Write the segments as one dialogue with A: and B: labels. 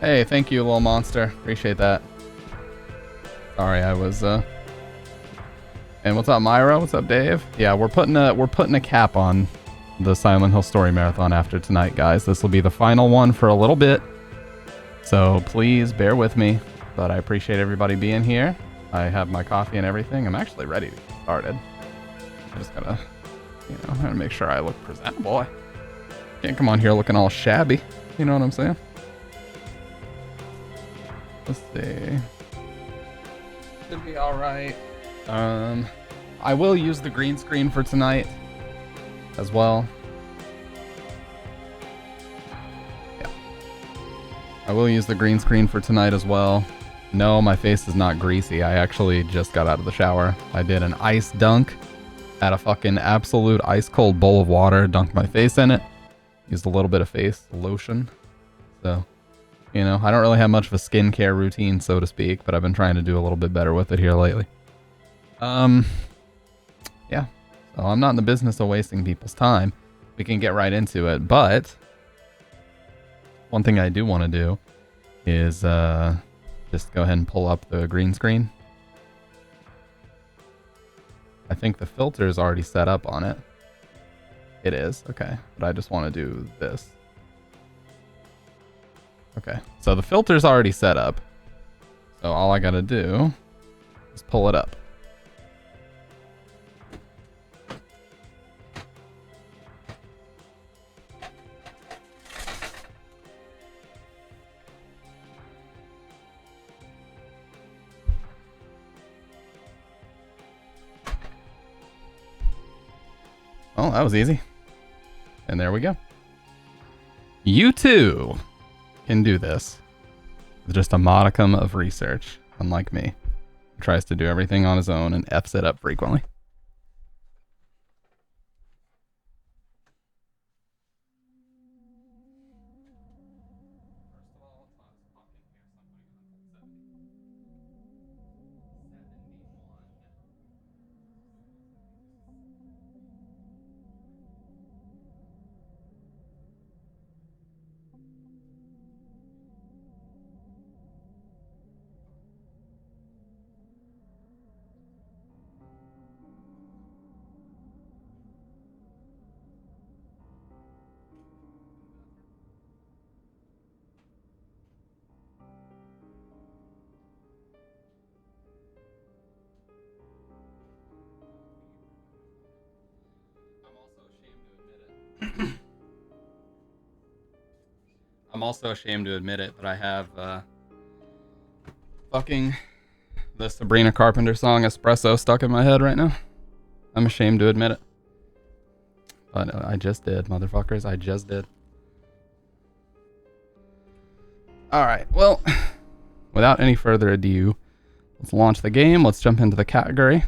A: Hey, thank you, little monster. Appreciate that. Sorry, I was And what's up, Myra? What's up, Dave? Yeah, we're putting a cap on the Silent Hill Story Marathon after tonight, guys. This will be the final one for a little bit. So please bear with me. But I appreciate everybody being here. I have my coffee and everything. I'm actually ready to get started. I just gotta, I gotta make sure I look presentable. I can't come on here looking all shabby. You know what I'm saying? Let's see. Should be alright. I will use the green screen for tonight as well. Yeah. I will use the green screen for tonight as well. No, my face is not greasy. I actually just got out of the shower. I did an ice dunk at a fucking absolute ice cold bowl of water, dunked my face in it, used a little bit of face lotion. So, I don't really have much of a skincare routine, so to speak, but I've been trying to do a little bit better with it here lately. Yeah. So I'm not in the business of wasting people's time. We can get right into it, but one thing I do want to do is just go ahead and pull up the green screen. I think the filter is already set up on it. It is, okay. But I just want to do this. Okay, so the filter's already set up. So all I gotta do is pull it up. Oh, that was easy. And there we go. You too can do this with just a modicum of research, unlike me, who tries to do everything on his own and F's it up frequently. I'm also ashamed to admit it, but I have fucking the Sabrina Carpenter song Espresso stuck in my head right now. I'm ashamed to admit it. But I just did, motherfuckers. I just did. Alright, well, without any further ado, let's launch the game. Let's jump into the category.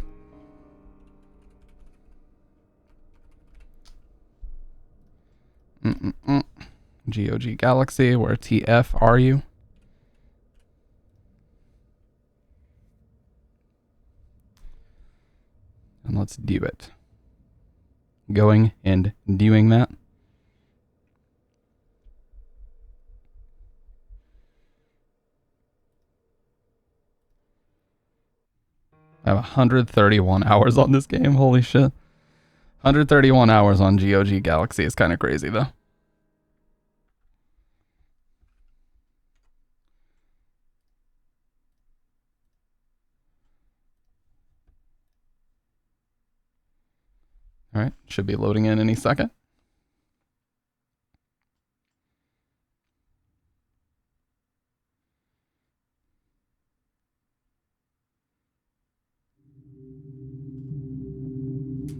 A: GOG Galaxy, where TF are you? And let's do it. Going and doing that. I have 131 hours on this game. Holy shit. 131 hours on GOG Galaxy is kind of crazy, though. All right, should be loading in any second.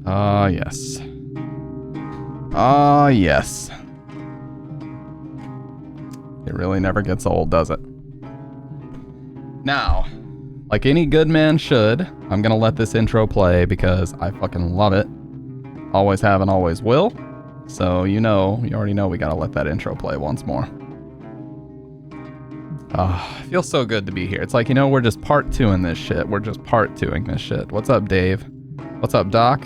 A: Ah, yes. Ah, yes. It really never gets old, does it? Now, like any good man should, I'm gonna let this intro play because I fucking love it. Always have and always will. So you already know we gotta let that intro play once more. It feels so good to be here. It's like, we're just part 2ing this shit. We're just part 2ing this shit. What's up, Dave? What's up, Doc?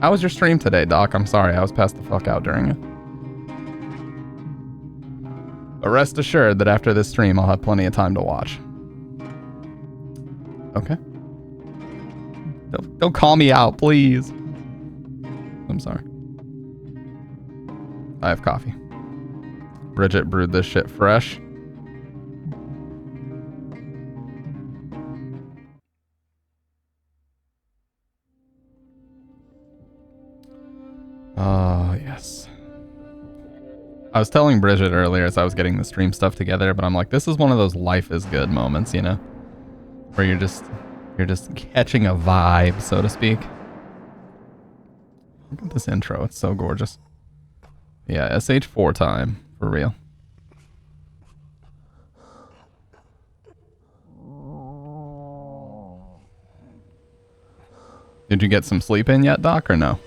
A: How was your stream today, Doc? I'm sorry, I was passed the fuck out during it. But rest assured that after this stream, I'll have plenty of time to watch. Okay. Don't call me out, please. I'm sorry. I have coffee. Bridget brewed this shit fresh. Oh, yes. I was telling Bridget earlier as I was getting the stream stuff together, but I'm like, this is one of those life is good moments, you know? Where you're just catching a vibe, so to speak. Look at this intro, it's so gorgeous. Yeah, SH4 time, for real. Did you get some sleep in yet, Doc, or no?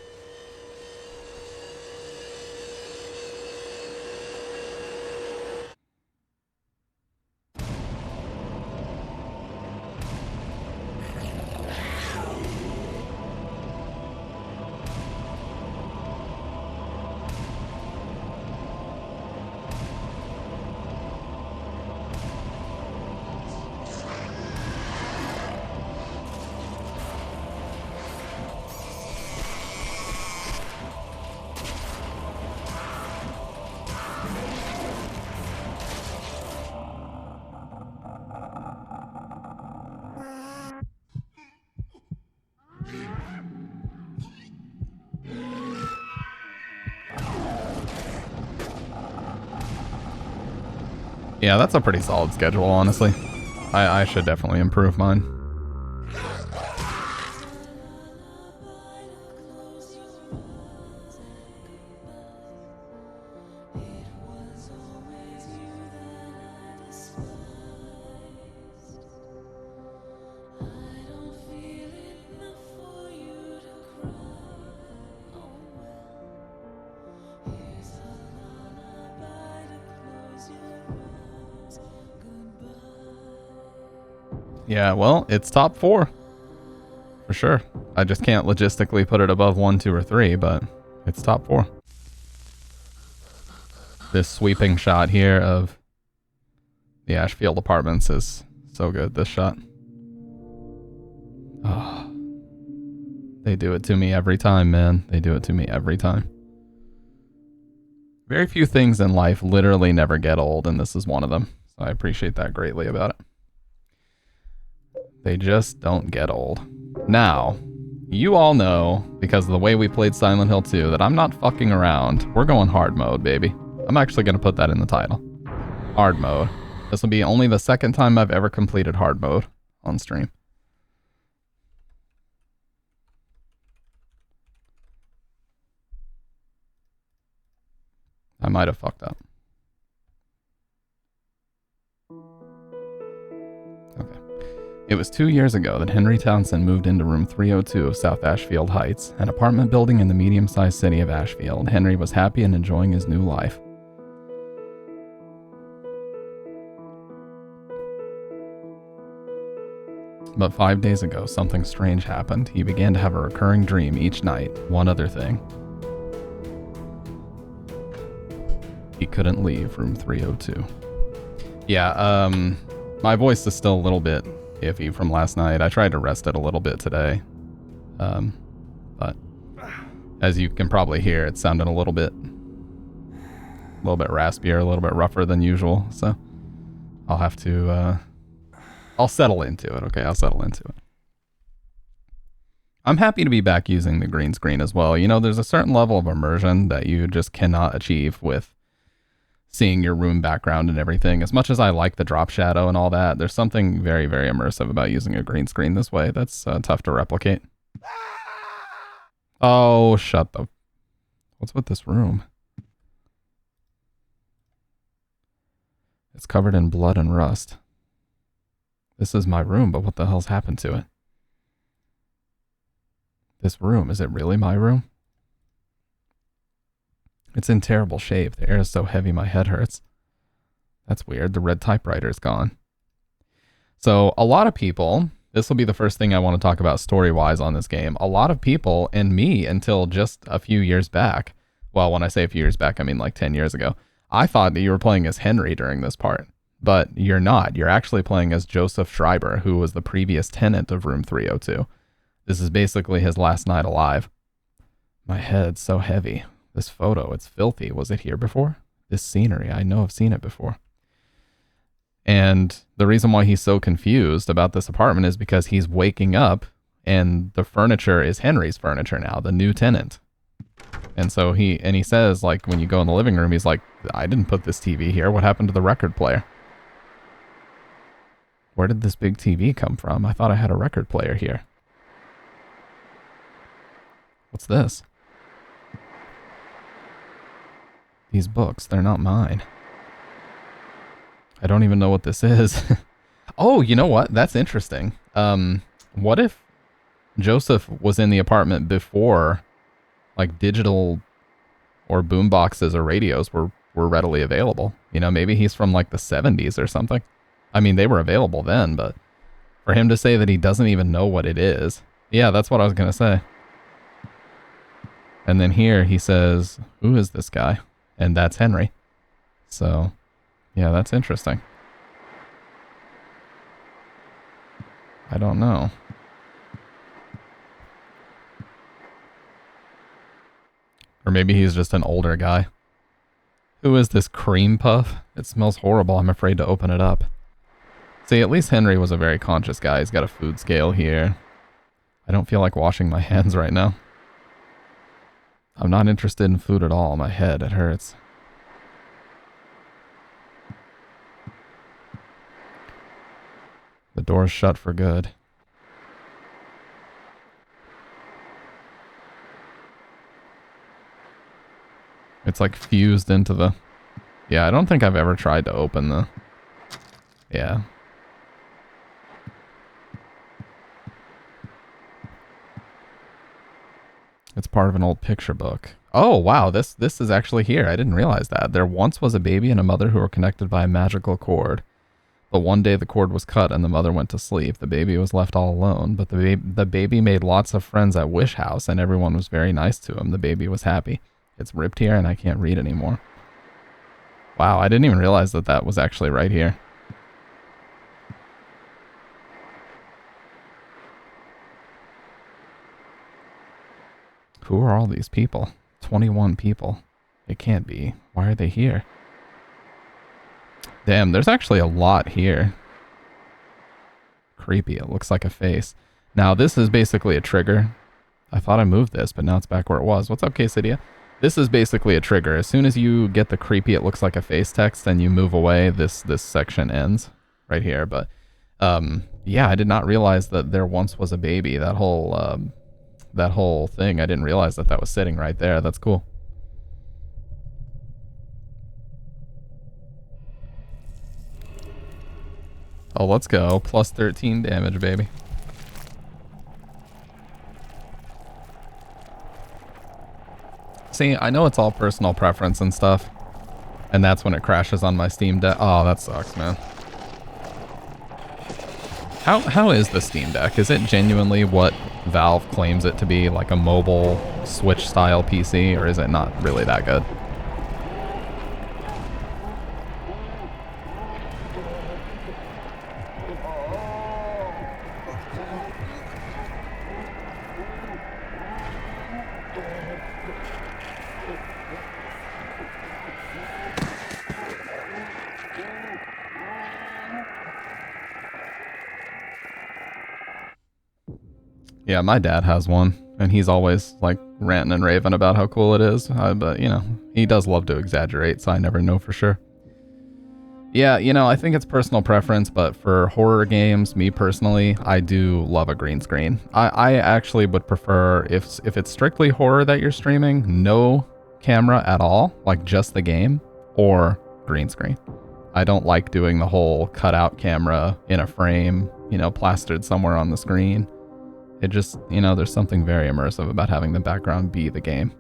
A: Yeah, that's a pretty solid schedule, honestly. I should definitely improve mine. Yeah, well, it's top 4. For sure. I just can't logistically put it above 1, 2, or 3, but it's top 4. This sweeping shot here of the Ashfield Apartments is so good, this shot. Oh, they do it to me every time, man. They do it to me every time. Very few things in life literally never get old, and this is one of them. So I appreciate that greatly about it. They just don't get old. Now, you all know, because of the way we played Silent Hill 2, that I'm not fucking around. We're going hard mode, baby. I'm actually going to put that in the title. Hard mode. This will be only the second time I've ever completed hard mode on stream. I might have fucked up. Okay. It was 2 years ago that Henry Townsend moved into room 302 of South Ashfield Heights, an apartment building in the medium-sized city of Ashfield. Henry was happy and enjoying his new life. But 5 days ago, something strange happened. He began to have a recurring dream each night. One other thing. He couldn't leave room 302. Yeah, my voice is still a little bit iffy from last night. I tried to rest it a little bit today. But as you can probably hear, it sounded a little bit raspier, a little bit rougher than usual. So I'll have to, I'll settle into it. Okay, I'll settle into it. I'm happy to be back using the green screen as well. You know, there's a certain level of immersion that you just cannot achieve with seeing your room background and everything. As much as I like the drop shadow and all that, there's something very, very immersive about using a green screen this way. That's tough to replicate. Oh, shut the... What's with this room? It's covered in blood and rust. This is my room, but what the hell's happened to it? This room, is it really my room? It's in terrible shape. The air is so heavy my head hurts. That's weird. The red typewriter is gone. So a lot of people, this will be the first thing I want to talk about story-wise on this game. A lot of people, and me until just a few years back, well, when I say a few years back, I mean like 10 years ago, I thought that you were playing as Henry during this part, but you're not. You're actually playing as Joseph Schreiber, who was the previous tenant of room 302. This is basically his last night alive. My head's so heavy. This photo, it's filthy. Was it here before? This scenery, I know I've seen it before. And the reason why he's so confused about this apartment is because he's waking up and the furniture is Henry's furniture now, the new tenant. And so he says, like, when you go in the living room, he's like, I didn't put this TV here. What happened to the record player? Where did this big TV come from? I thought I had a record player here. What's this? These books, they're not mine. I don't even know what this is. Oh, you know what? That's interesting. What if Joseph was in the apartment before, like, digital or boom boxes or radios were readily available? You know, maybe he's from, like, the 70s or something. I mean, they were available then, but for him to say that he doesn't even know what it is. Yeah, that's what I was going to say. And then here he says, who is this guy? And that's Henry. So, yeah, that's interesting. I don't know. Or maybe he's just an older guy. Who is this cream puff? It smells horrible. I'm afraid to open it up. See, at least Henry was a very conscious guy. He's got a food scale here. I don't feel like washing my hands right now. I'm not interested in food at all. My head, it hurts. The door's shut for good. It's like fused into the... Yeah, I don't think I've ever tried to open the... Yeah. It's part of an old picture book. Oh, wow, this is actually here. I didn't realize that. There once was a baby and a mother who were connected by a magical cord. But one day the cord was cut and the mother went to sleep. The baby was left all alone, but the baby made lots of friends at Wish House and everyone was very nice to him. The baby was happy. It's ripped here and I can't read anymore. Wow, I didn't even realize that that was actually right here. Who are all these people? 21 people. It can't be. Why are they here? Damn, there's actually a lot here. Creepy. It looks like a face. Now, this is basically a trigger. I thought I moved this, but now it's back where it was. What's up, Quesadilla? This is basically a trigger. As soon as you get the creepy, it looks like a face text, and you move away, this section ends right here. But, yeah, I did not realize that there once was a baby. That whole thing, I didn't realize that was sitting right there. That's cool. Oh, let's go. Plus 13 damage, baby. See, I know it's all personal preference and stuff. And that's when it crashes on my Steam Deck. Oh, that sucks, man. How is the Steam Deck? Is it genuinely what Valve claims it to be, like a mobile Switch-style PC, or is it not really that good? Yeah, my dad has one, and he's always, like, ranting and raving about how cool it is, but, you know, he does love to exaggerate, so I never know for sure. Yeah, you know, I think it's personal preference, but for horror games, me personally, I do love a green screen. I actually would prefer, if it's strictly horror that you're streaming, no camera at all, like just the game, or green screen. I don't like doing the whole cutout camera in a frame, you know, plastered somewhere on the screen. It just, you know, there's something very immersive about having the background be the game.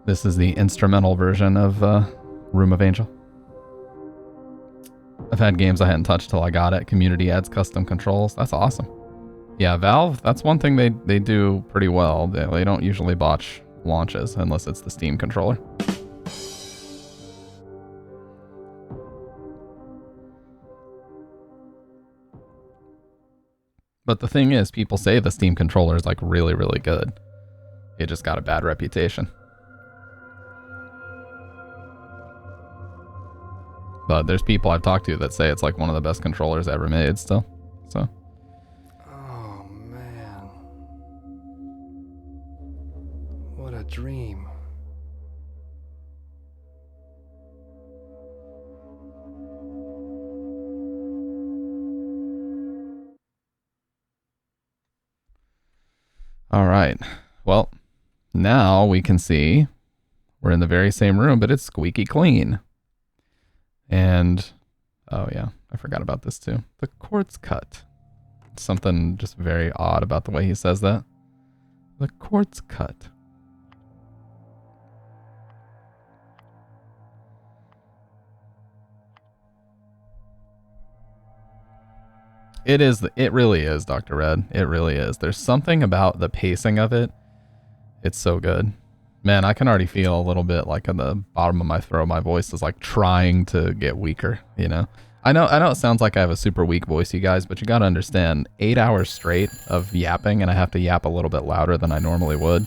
A: This is the instrumental version of Room of Angel. I've had games I hadn't touched till I got it. Community adds custom controls. That's awesome. Yeah, Valve, that's one thing they do pretty well. They don't usually botch launches unless it's the Steam controller. But the thing is, people say the Steam controller is like really, really good. It just got a bad reputation. But there's people I've talked to that say it's like one of the best controllers ever made still. So.
B: Oh, man. What a dream.
A: All right. Well, now we can see we're in the very same room, but it's squeaky clean. And, oh yeah, I forgot about this too. The quartz cut. Something just very odd about the way he says that. The quartz cut. It really is, Dr. Red. It really is. There's something about the pacing of it. It's so good. Man, I can already feel a little bit like at the bottom of my throat, my voice is like trying to get weaker, you know? I know it sounds like I have a super weak voice, you guys, but you gotta understand, 8 hours straight of yapping, and I have to yap a little bit louder than I normally would.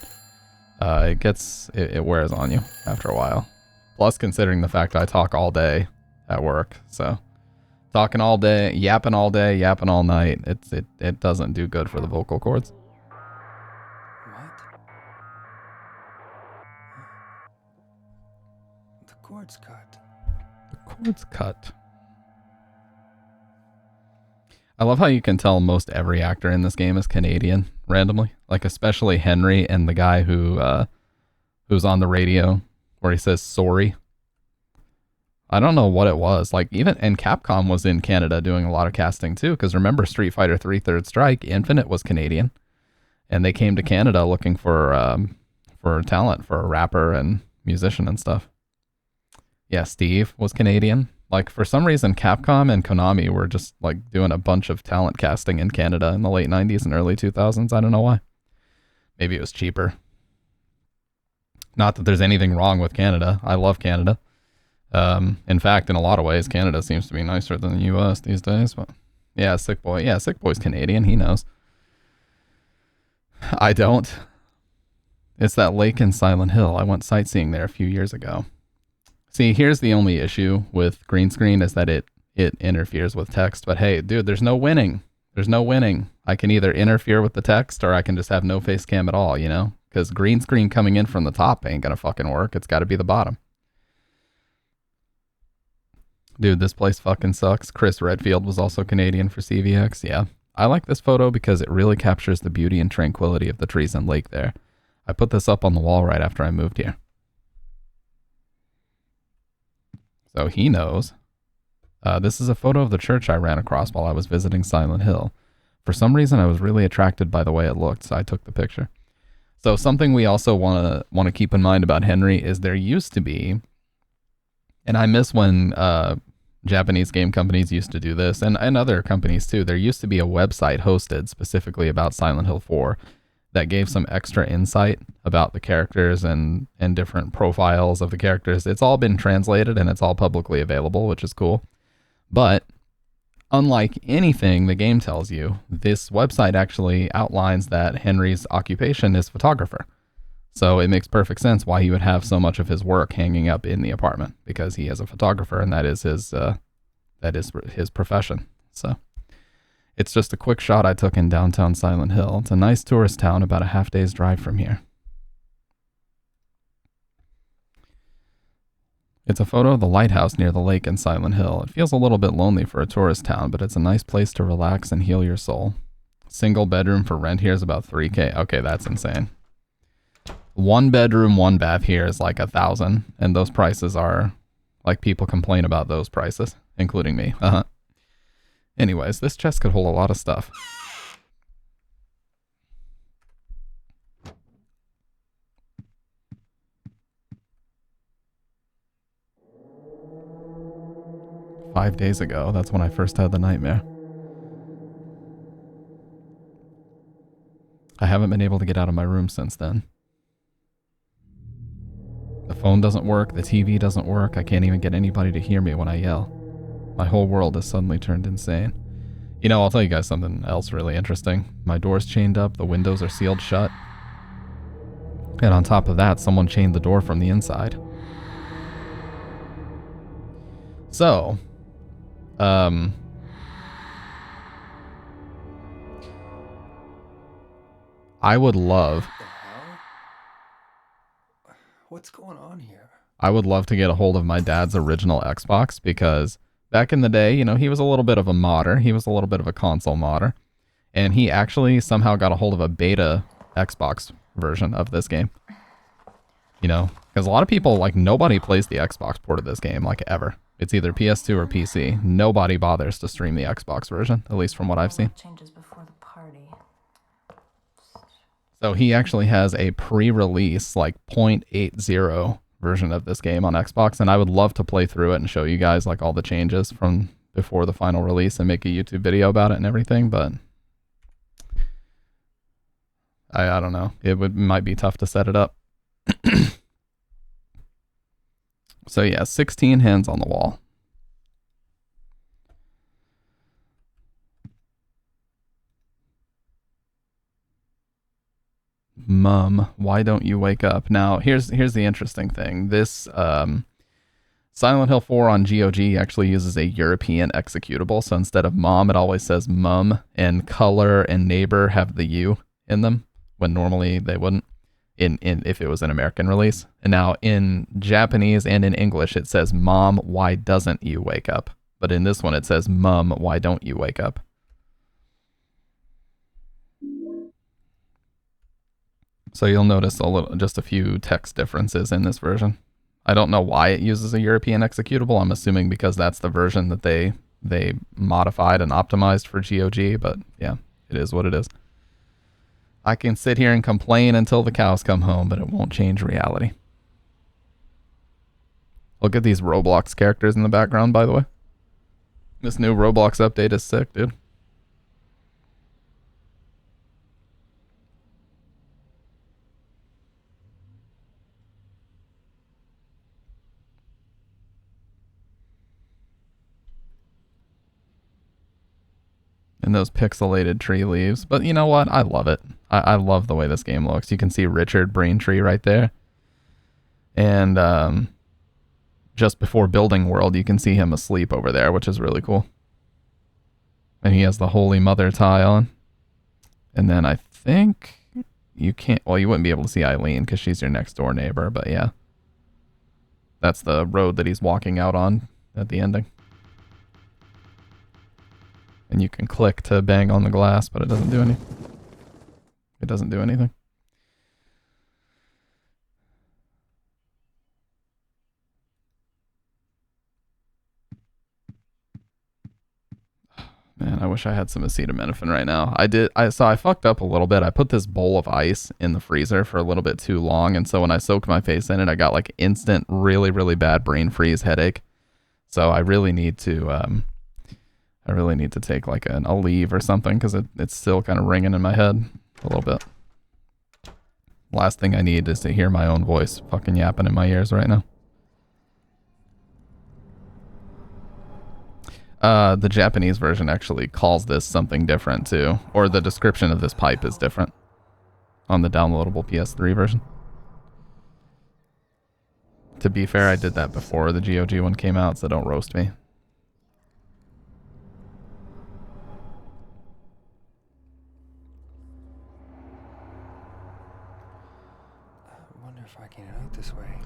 A: It wears on you after a while. Plus, considering the fact I talk all day at work, so talking all day, yapping all night, it doesn't do good for the vocal cords.
B: The cord's cut.
A: The cord's cut. I love how you can tell most every actor in this game is Canadian randomly, like especially Henry and the guy who's on the radio where he says sorry. I don't know what it was. Like and Capcom was in Canada doing a lot of casting too, because remember Street Fighter 3 Third Strike, Infinite was Canadian, and they came to Canada looking for talent for a rapper and musician and stuff. Yeah, Steve was Canadian. Like for some reason, Capcom and Konami were just like doing a bunch of talent casting in Canada in the late 90s and early 2000s. I don't know why. Maybe it was cheaper. Not that there's anything wrong with Canada. I love Canada. In fact, in a lot of ways, Canada seems to be nicer than the U.S. these days. But yeah, Sick Boy. Yeah, Sick Boy's Canadian. He knows. I don't. It's that lake in Silent Hill. I went sightseeing there a few years ago. See, here's the only issue with green screen is that it interferes with text. But hey, dude, there's no winning. There's no winning. I can either interfere with the text or I can just have no face cam at all, you know? Because green screen coming in from the top ain't gonna fucking work. It's gotta be the bottom. Dude, this place fucking sucks. Chris Redfield was also Canadian for CVX. Yeah. I like this photo because it really captures the beauty and tranquility of the trees and lake there. I put this up on the wall right after I moved here. So he knows. This is a photo of the church I ran across while I was visiting Silent Hill. For some reason, I was really attracted by the way it looked, so I took the picture. So something we also want to keep in mind about Henry is there used to be, and I miss when Japanese game companies used to do this, and other companies too, there used to be a website hosted specifically about Silent Hill 4 that gave some extra insight about the characters and different profiles of the characters. It's all been translated and it's all publicly available, which is cool. But unlike anything the game tells you, this website actually outlines that Henry's occupation is photographer. So it makes perfect sense why he would have so much of his work hanging up in the apartment, because he is a photographer and that is his profession. So it's just a quick shot I took in downtown Silent Hill. It's a nice tourist town about a half-day's drive from here. It's a photo of the lighthouse near the lake in Silent Hill. It feels a little bit lonely for a tourist town, but it's a nice place to relax and heal your soul. Single bedroom for rent here is about $3,000. Okay, that's insane. 1 bedroom, 1 bath here is like $1,000, and those prices are like people complain about those prices, including me. Anyways, this chest could hold a lot of stuff. "5 days ago, that's when I first had the nightmare. I haven't been able to get out of my room since then. The phone doesn't work, the TV doesn't work, I can't even get anybody to hear me when I yell. My whole world has suddenly turned insane. You know, I'll tell you guys something else really interesting. My door's chained up, the windows are sealed shut. And on top of that, someone chained the door from the inside. So, I would love...
B: What the hell? What's going on here?
A: I would love to get a hold of my dad's original Xbox because back in the day, you know, he was a little bit of a modder. He was a little bit of a console modder. And he actually somehow got a hold of a beta Xbox version of this game. You know, because a lot of people, like, nobody plays the Xbox port of this game, like, ever. It's either PS2 or PC. Nobody bothers to stream the Xbox version, at least from what I've seen.
C: Changes before the party.
A: So he actually has a pre-release, like, 0.80 version of this game on Xbox, and I would love to play through it and show you guys, like, all the changes from before the final release and make a YouTube video about it and everything, but I don't know. It might be tough to set it up. So yeah, 16 hens on the wall. Mum, why don't you wake up? Now, here's the interesting thing. This Silent Hill 4 on GOG actually uses a European executable, so instead of mom, it always says mum, and color and neighbor have the U in them, when normally they wouldn't. If it was an American release. And now in Japanese and in English it says mom, why doesn't you wake up? But in this one it says mum, why don't you wake up? So you'll notice just a few text differences in this version. I don't know why it uses a European executable. I'm assuming because that's the version that they modified and optimized for GOG, but yeah, it is what it is. I can sit here and complain until the cows come home, but it won't change reality. Look at these Roblox characters in the background, by the way. This new Roblox update is sick, dude. And those pixelated tree leaves. But you know what? I love it. I love the way this game looks. You can see Richard Braintree right there. And just before building world, you can see him asleep over there, which is really cool. And he has the Holy Mother tie on. And then I think you can't... Well, you wouldn't be able to see Eileen because she's your next door neighbor. But yeah. That's the road that he's walking out on at the ending. And you can click to bang on the glass, but it doesn't do anything. It doesn't do anything. Man, I wish I had some acetaminophen right now. So I fucked up a little bit. I put this bowl of ice in the freezer for a little bit too long, and so when I soaked my face in it, I got like instant, really, really bad brain freeze headache. So I really need to take like a leave or something because it's still kind of ringing in my head a little bit. Last thing I need is to hear my own voice fucking yapping in my ears right now. The Japanese version actually calls this something different too, or the description of this pipe is different on the downloadable PS3 version. To be fair, I did that before the GOG one came out, so don't roast me.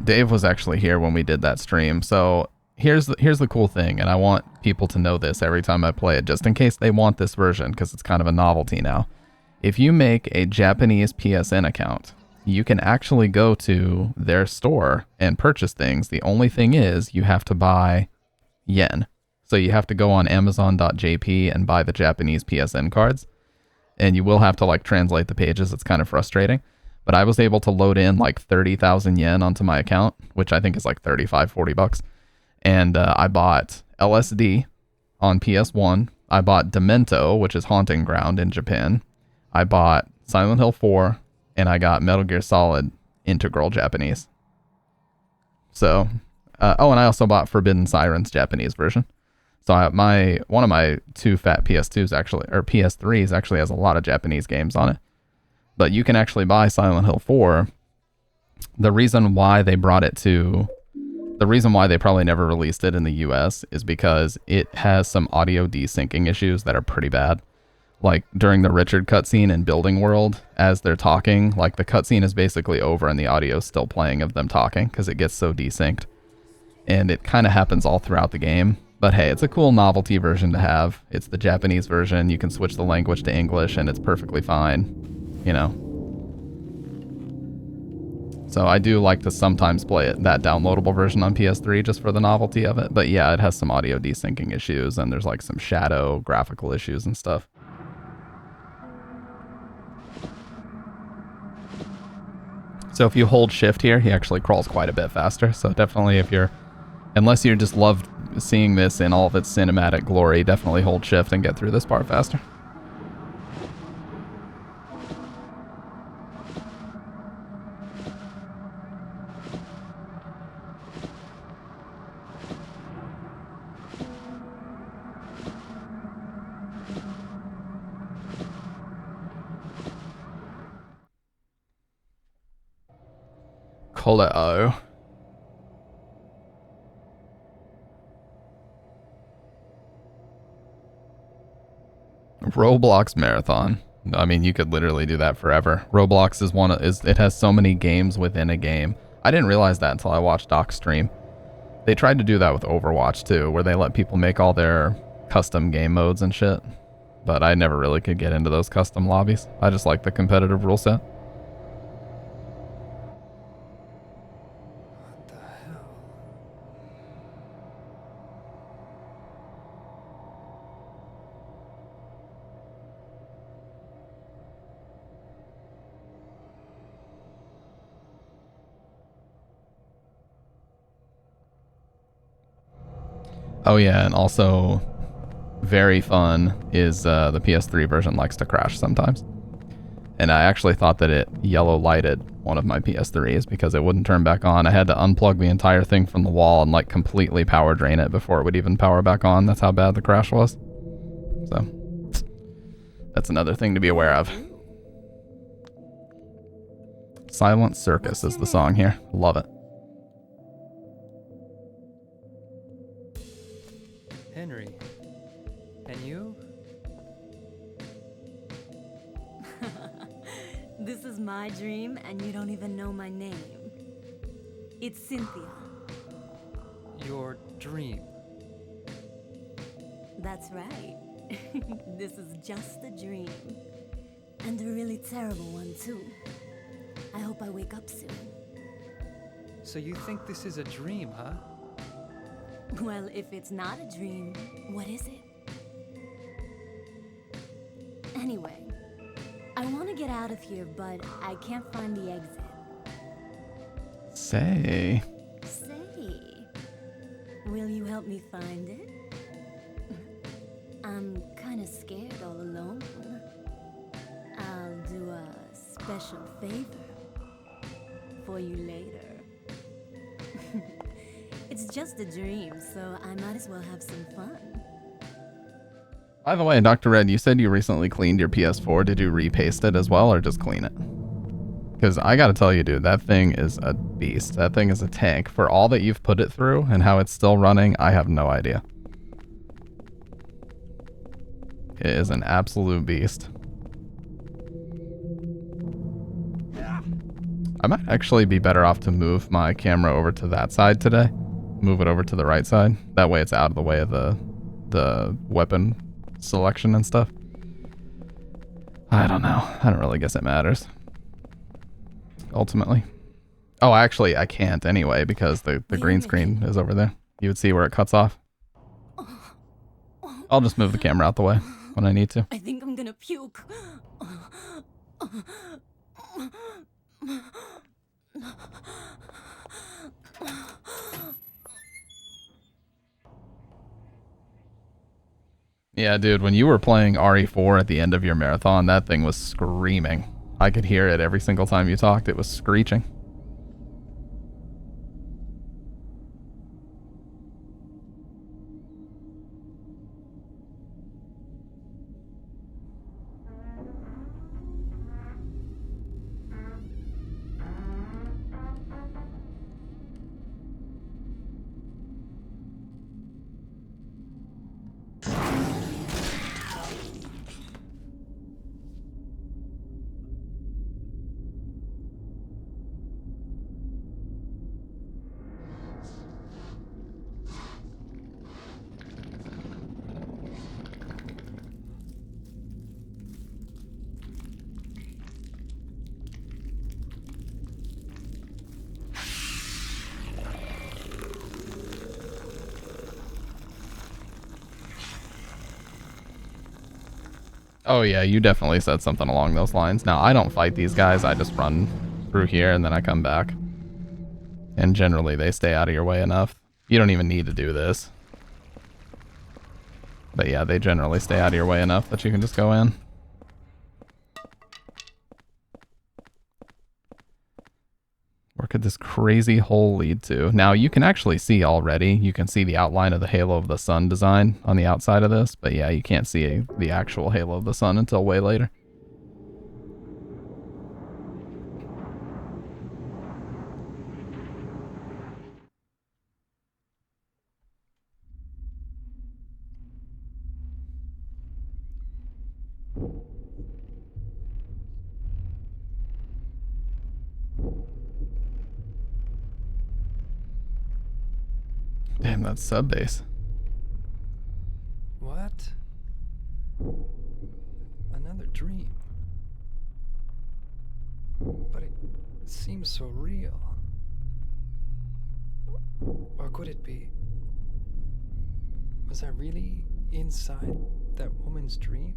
A: Dave was actually here when we did that stream. So here's the cool thing, and I want people to know this every time I play it, just in case they want this version, because it's kind of a novelty now. If you make a Japanese PSN account, you can actually go to their store and purchase things. The only thing is you have to buy yen. So you have to go on Amazon.jp and buy the Japanese PSN cards. And you will have to like translate the pages. It's kind of frustrating. But I was able to load in like 30,000 yen onto my account, which I think is like 35, 40 bucks. And I bought LSD on PS1. I bought Demento, which is Haunting Ground in Japan. I bought Silent Hill 4, and I got Metal Gear Solid Integral Japanese. So, and I also bought Forbidden Sirens Japanese version. So one of my two fat PS2s actually, or PS3s actually has a lot of Japanese games on it. But you can actually buy Silent Hill 4. The reason why they probably never released it in the US is because it has some audio desyncing issues that are pretty bad. Like during the Richard cutscene in Building World, as they're talking, like the cutscene is basically over and the audio is still playing of them talking because it gets so desynced. And it kind of happens all throughout the game. But hey, it's a cool novelty version to have. It's the Japanese version. You can switch the language to English and it's perfectly fine, you know. So I do like to sometimes play that downloadable version on PS3 just for the novelty of it. But yeah, it has some audio desyncing issues and there's like some shadow graphical issues and stuff. So if you hold shift here, he actually crawls quite a bit faster. So definitely unless you just love seeing this in all of its cinematic glory, definitely hold shift and get through this part faster. Koleo. Roblox Marathon. I mean, you could literally do that forever. Roblox it has so many games within a game. I didn't realize that until I watched Doc's stream. They tried to do that with Overwatch too, where they let people make all their custom game modes and shit. But I never really could get into those custom lobbies. I just like the competitive rule set.
B: What the hell?
A: Oh yeah, and also very fun is the PS3 version likes to crash sometimes. And I actually thought that it yellow lighted one of my PS3s because it wouldn't turn back on. I had to unplug the entire thing from the wall and like completely power drain it before it would even power back on. That's how bad the crash was. So that's another thing to be aware of. Silent Circus is the song here. Love it.
B: Henry. And you?
C: This is my dream, and you don't even know my name. It's Cynthia.
B: Your dream.
C: That's right. This is just a dream. And a really terrible one, too. I hope I wake up soon.
B: So you think this is a dream, huh?
C: Well, if it's not a dream, what is it? Anyway, I want to get out of here, but I can't find the exit.
A: Say,
C: will you help me find it? I'm kind of scared all alone. I'll do a special favor for you later. It's just a dream, so I might as well have some fun.
A: by the way, Dr. Red, you said you recently cleaned your PS4. Did you repaste it as well or just clean it? Because I gotta tell you, dude, that thing is a beast. That thing is a tank. For all that you've put it through and how it's still running, I have no idea. It is an absolute beast. I might actually be better off to move my camera over to that side today. Move it over to the right side. That way it's out of the way of the weapon selection and stuff. I don't know. I don't really guess it matters. Ultimately. Oh, actually, I can't anyway because the green screen is over there. You would see where it cuts off. I'll just move the camera out the way when I need to.
C: I think I'm gonna puke.
A: Yeah, dude, when you were playing RE4 at the end of your marathon, that thing was screaming. I could hear it every single time you talked. It was screeching. Oh yeah, you definitely said something along those lines. Now, I don't fight these guys, I just run through here and then I come back. And generally they stay out of your way enough. You don't even need to do this. But yeah, they generally stay out of your way enough that you can just go in. Where could this crazy hole lead to? Now, you can actually see already. You can see the outline of the Halo of the Sun design on the outside of this. But yeah, you can't see the actual Halo of the Sun until way later. Damn, that's sub base.
B: What? Another dream. But it seems so real. Or could it be? Was I really inside that woman's dream?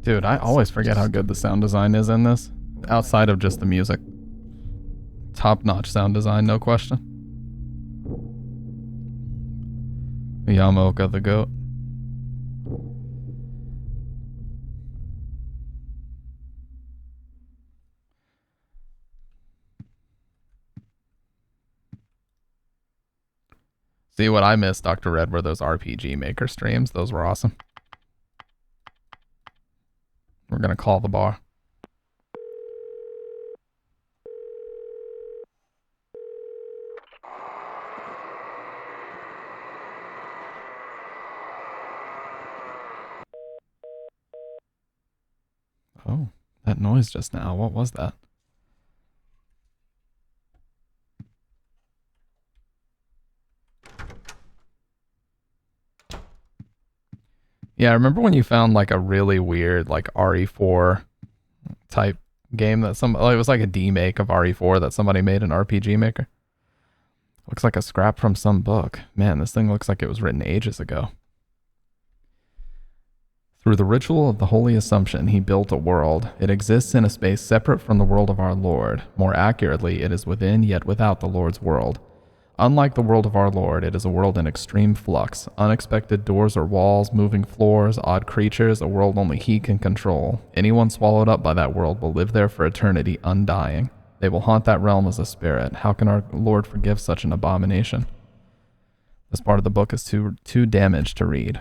A: Dude, I always forget how good the sound design is in this. Outside of just the music. Top-notch sound design, no question. Yamaoka the goat. See, what I missed, Dr. Red, were those RPG Maker streams. Those were awesome. We're gonna call the bar. Oh, that noise just now. What was that? Yeah, I remember when you found like a really weird like RE4 type game that it was like a demake of RE4 that somebody made in RPG Maker. Looks like a scrap from some book. Man, this thing looks like it was written ages ago. Through the ritual of the Holy Assumption, he built a world. It exists in a space separate from the world of our Lord. More accurately, it is within yet without the Lord's world. Unlike the world of our Lord, it is a world in extreme flux. Unexpected doors or walls, moving floors, odd creatures, a world only he can control. Anyone swallowed up by that world will live there for eternity, undying. They will haunt that realm as a spirit. How can our Lord forgive such an abomination? This part of the book is too damaged to read.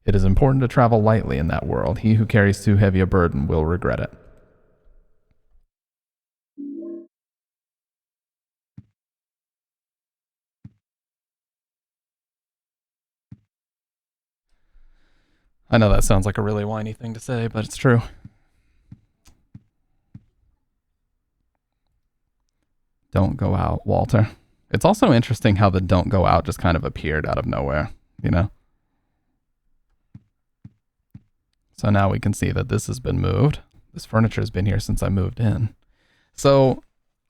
A: It is important to travel lightly in that world. He who carries too heavy a burden will regret it. I know that sounds like a really whiny thing to say, but it's true. Don't go out, Walter. It's also interesting how the don't go out just kind of appeared out of nowhere, you know? So now we can see that this has been moved. This furniture has been here since I moved in. So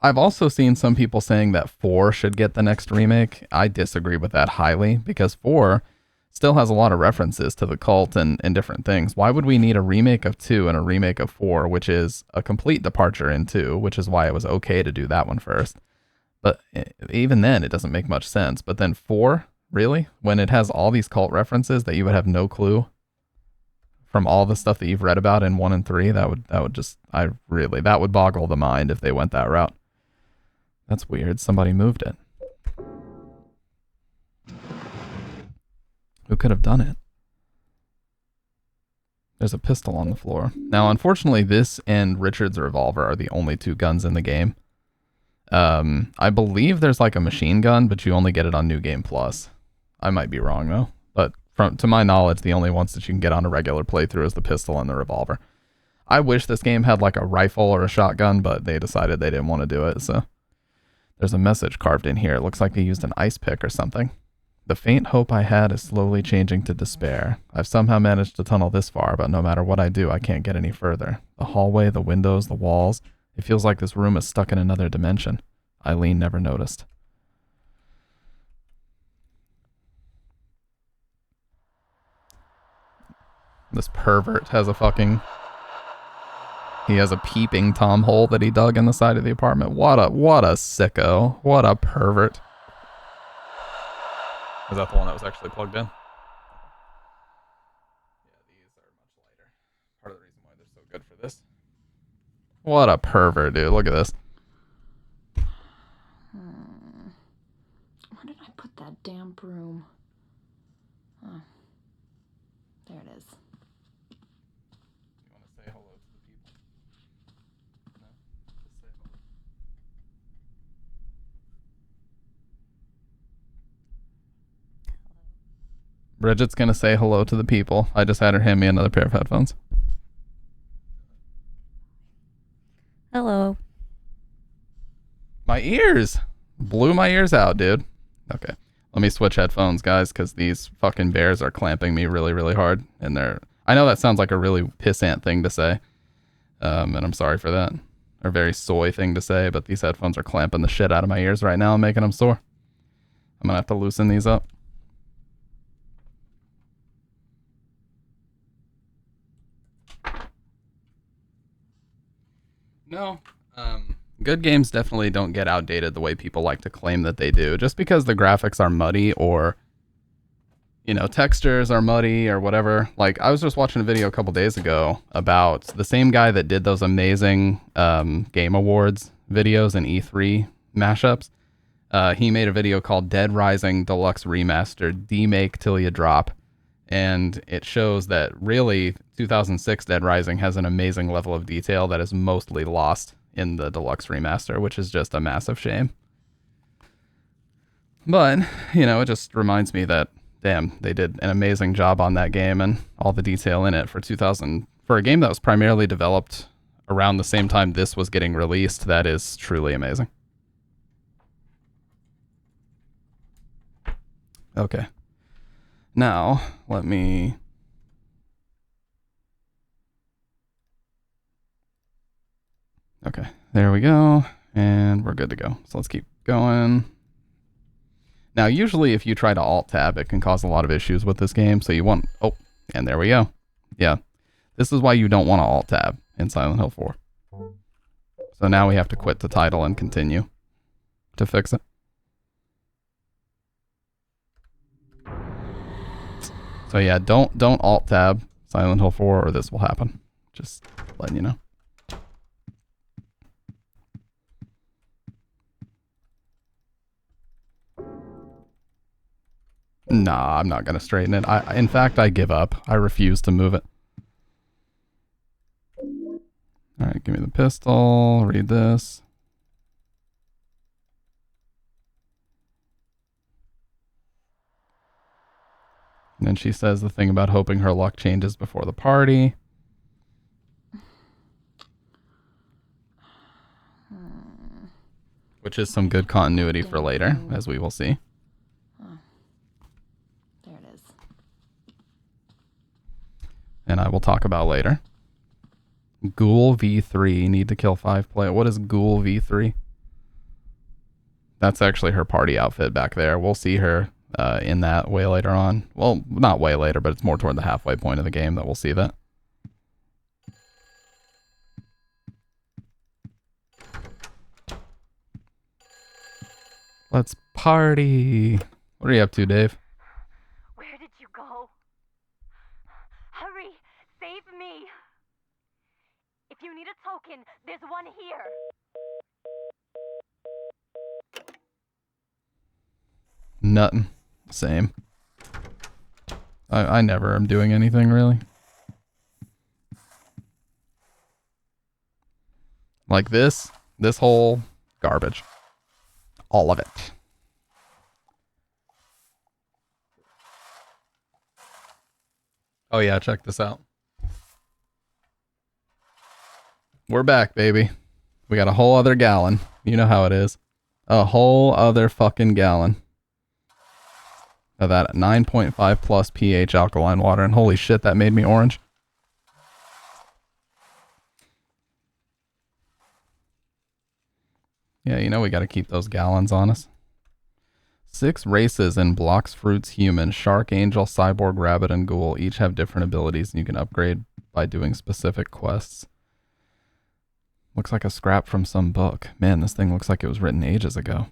A: I've also seen some people saying that 4 should get the next remake. I disagree with that highly because 4 still has a lot of references to the cult and different things. Why would we need a remake of 2 and a remake of 4, which is a complete departure in 2, which is why it was okay to do that one first. But even then, it doesn't make much sense. But then 4, really? When it has all these cult references that you would have no clue from all the stuff that you've read about in 1 and 3, that would boggle the mind if they went that route. That's weird. Somebody moved it. Who could have done it? There's a pistol on the floor. Now, unfortunately, this and Richard's revolver are the only 2 guns in the game. I believe there's like a machine gun, but you only get it on New Game Plus. I might be wrong though, but to my knowledge, the only ones that you can get on a regular playthrough is the pistol and the revolver. I wish this game had like a rifle or a shotgun, but they decided they didn't want to do it, so. There's a message carved in here. It looks like they used an ice pick or something. The faint hope I had is slowly changing to despair. I've somehow managed to tunnel this far, but no matter what I do, I can't get any further. The hallway, the windows, the walls. It feels like this room is stuck in another dimension. Eileen never noticed. This pervert has a fucking... He has a peeping Tom hole that he dug in the side of the apartment. What a sicko. What a pervert. Is that the one that was actually plugged in? Yeah, these are much lighter. Part of the reason why they're so good for this. What a pervert, dude. Look at this.
D: Where did I put that damn broom? Oh, there it is.
A: You want to say hello to the people? No? Just say hello. Bridget's gonna say hello to the people. I just had her hand me another pair of headphones.
E: Hello.
A: My ears! Blew my ears out, dude. Okay. Let me switch headphones, guys, because these fucking bears are clamping me really, really hard. And I know that sounds like a really pissant thing to say. And I'm sorry for that. Or very soy thing to say, but these headphones are clamping the shit out of my ears right now and making them sore. I'm gonna have to loosen these up. No. Good games definitely don't get outdated the way people like to claim that they do. Just because the graphics are muddy or, you know, textures are muddy or whatever. Like, I was just watching a video a couple days ago about the same guy that did those amazing Game Awards videos and E3 mashups. He made a video called Dead Rising Deluxe Remastered, Demake Till You Drop. And it shows that really 2006 Dead Rising has an amazing level of detail that is mostly lost in the deluxe remaster, which is just a massive shame. But, you know, it just reminds me that, damn, they did an amazing job on that game and all the detail in it for a game that was primarily developed around the same time this was getting released. That is truly amazing. Okay. Now, let me... Okay, there we go. And we're good to go. So let's keep going. Now, usually if you try to Alt-Tab, it can cause a lot of issues with this game. So you want... Oh, and there we go. Yeah. This is why you don't want to Alt-Tab in Silent Hill 4. So now we have to quit the title and continue to fix it. So yeah, don't Alt-Tab Silent Hill 4 or this will happen. Just letting you know. Nah, I'm not going to straighten it. In fact, I give up. I refuse to move it. Alright, give me the pistol. Read this. And then she says the thing about hoping her luck changes before the party. Which is some good continuity for later, as we will see.
D: There it is.
A: And I will talk about later. Ghoul V3, need to kill 5 players. What is Ghoul V3? That's actually her party outfit back there. We'll see her in that way later on. Well, not way later, but it's more toward the halfway point of the game that we'll see that. Let's party. What are you up to, Dave?
C: Where did you go? Hurry! Save me! If you need a token, there's one here.
A: Nothing. Same. I never am doing anything, really. Like this whole garbage. All of it. Oh yeah, check this out. We're back, baby. We got a whole other gallon. You know how it is. A whole other fucking gallon of that 9.5 plus pH alkaline water. And holy shit, that made me orange. Yeah, you know we got to keep those gallons on us. 6 races in Blocks Fruits Human, Shark, Angel, Cyborg, Rabbit, and Ghoul each have different abilities and you can upgrade by doing specific quests. Looks like a scrap from some book. Man, this thing looks like it was written ages ago.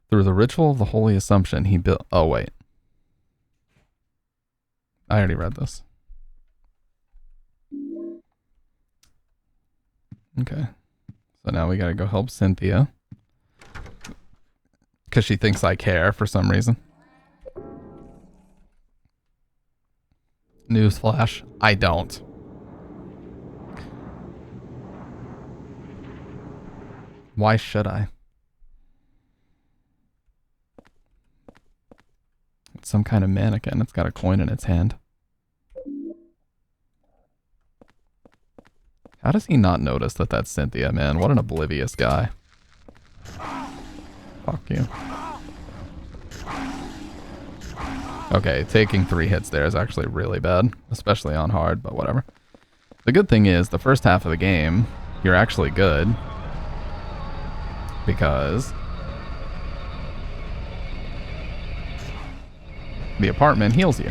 A: Through the ritual of the Holy Assumption, he built... Oh, wait. I already read this. Okay. So now we gotta go help Cynthia. Because she thinks I care for some reason. Newsflash, I don't. Why should I? It's some kind of mannequin. It's got a coin in its hand. How does he not notice that that's Cynthia, man? What an oblivious guy. Fuck you. Okay, taking 3 hits there is actually really bad, especially on hard, but whatever. The good thing is, the first half of the game, you're actually good. Because the apartment heals you.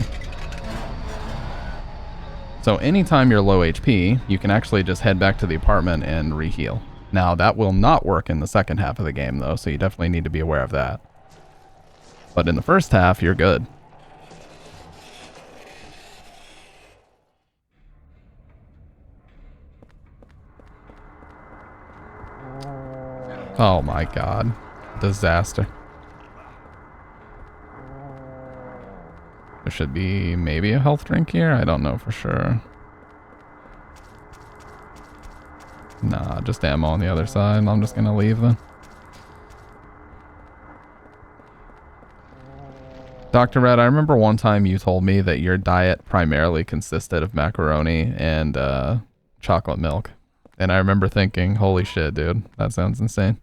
A: So anytime you're low HP, you can actually just head back to the apartment and re-heal. Now, that will not work in the second half of the game, though, so you definitely need to be aware of that. But in the first half, you're good. Oh my god. Disaster. There should be maybe a health drink here? I don't know for sure. Nah, just ammo on the other side. I'm just gonna leave then. Dr. Red, I remember one time you told me that your diet primarily consisted of macaroni and chocolate milk. And I remember thinking, holy shit, dude, that sounds insane.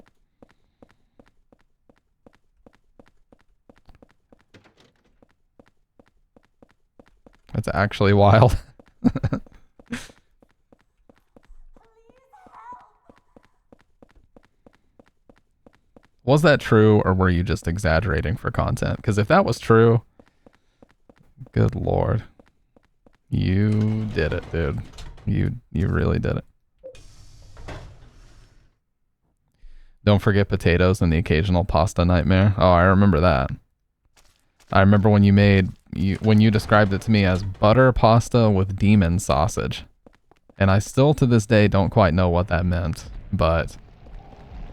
A: That's actually wild. Was that true, or were you just exaggerating for content? Because if that was true, good lord. You did it, dude. You really did it. Don't forget potatoes and the occasional pasta nightmare. Oh, I remember that. I remember when when you described it to me as butter pasta with demon sausage. And I still to this day don't quite know what that meant, but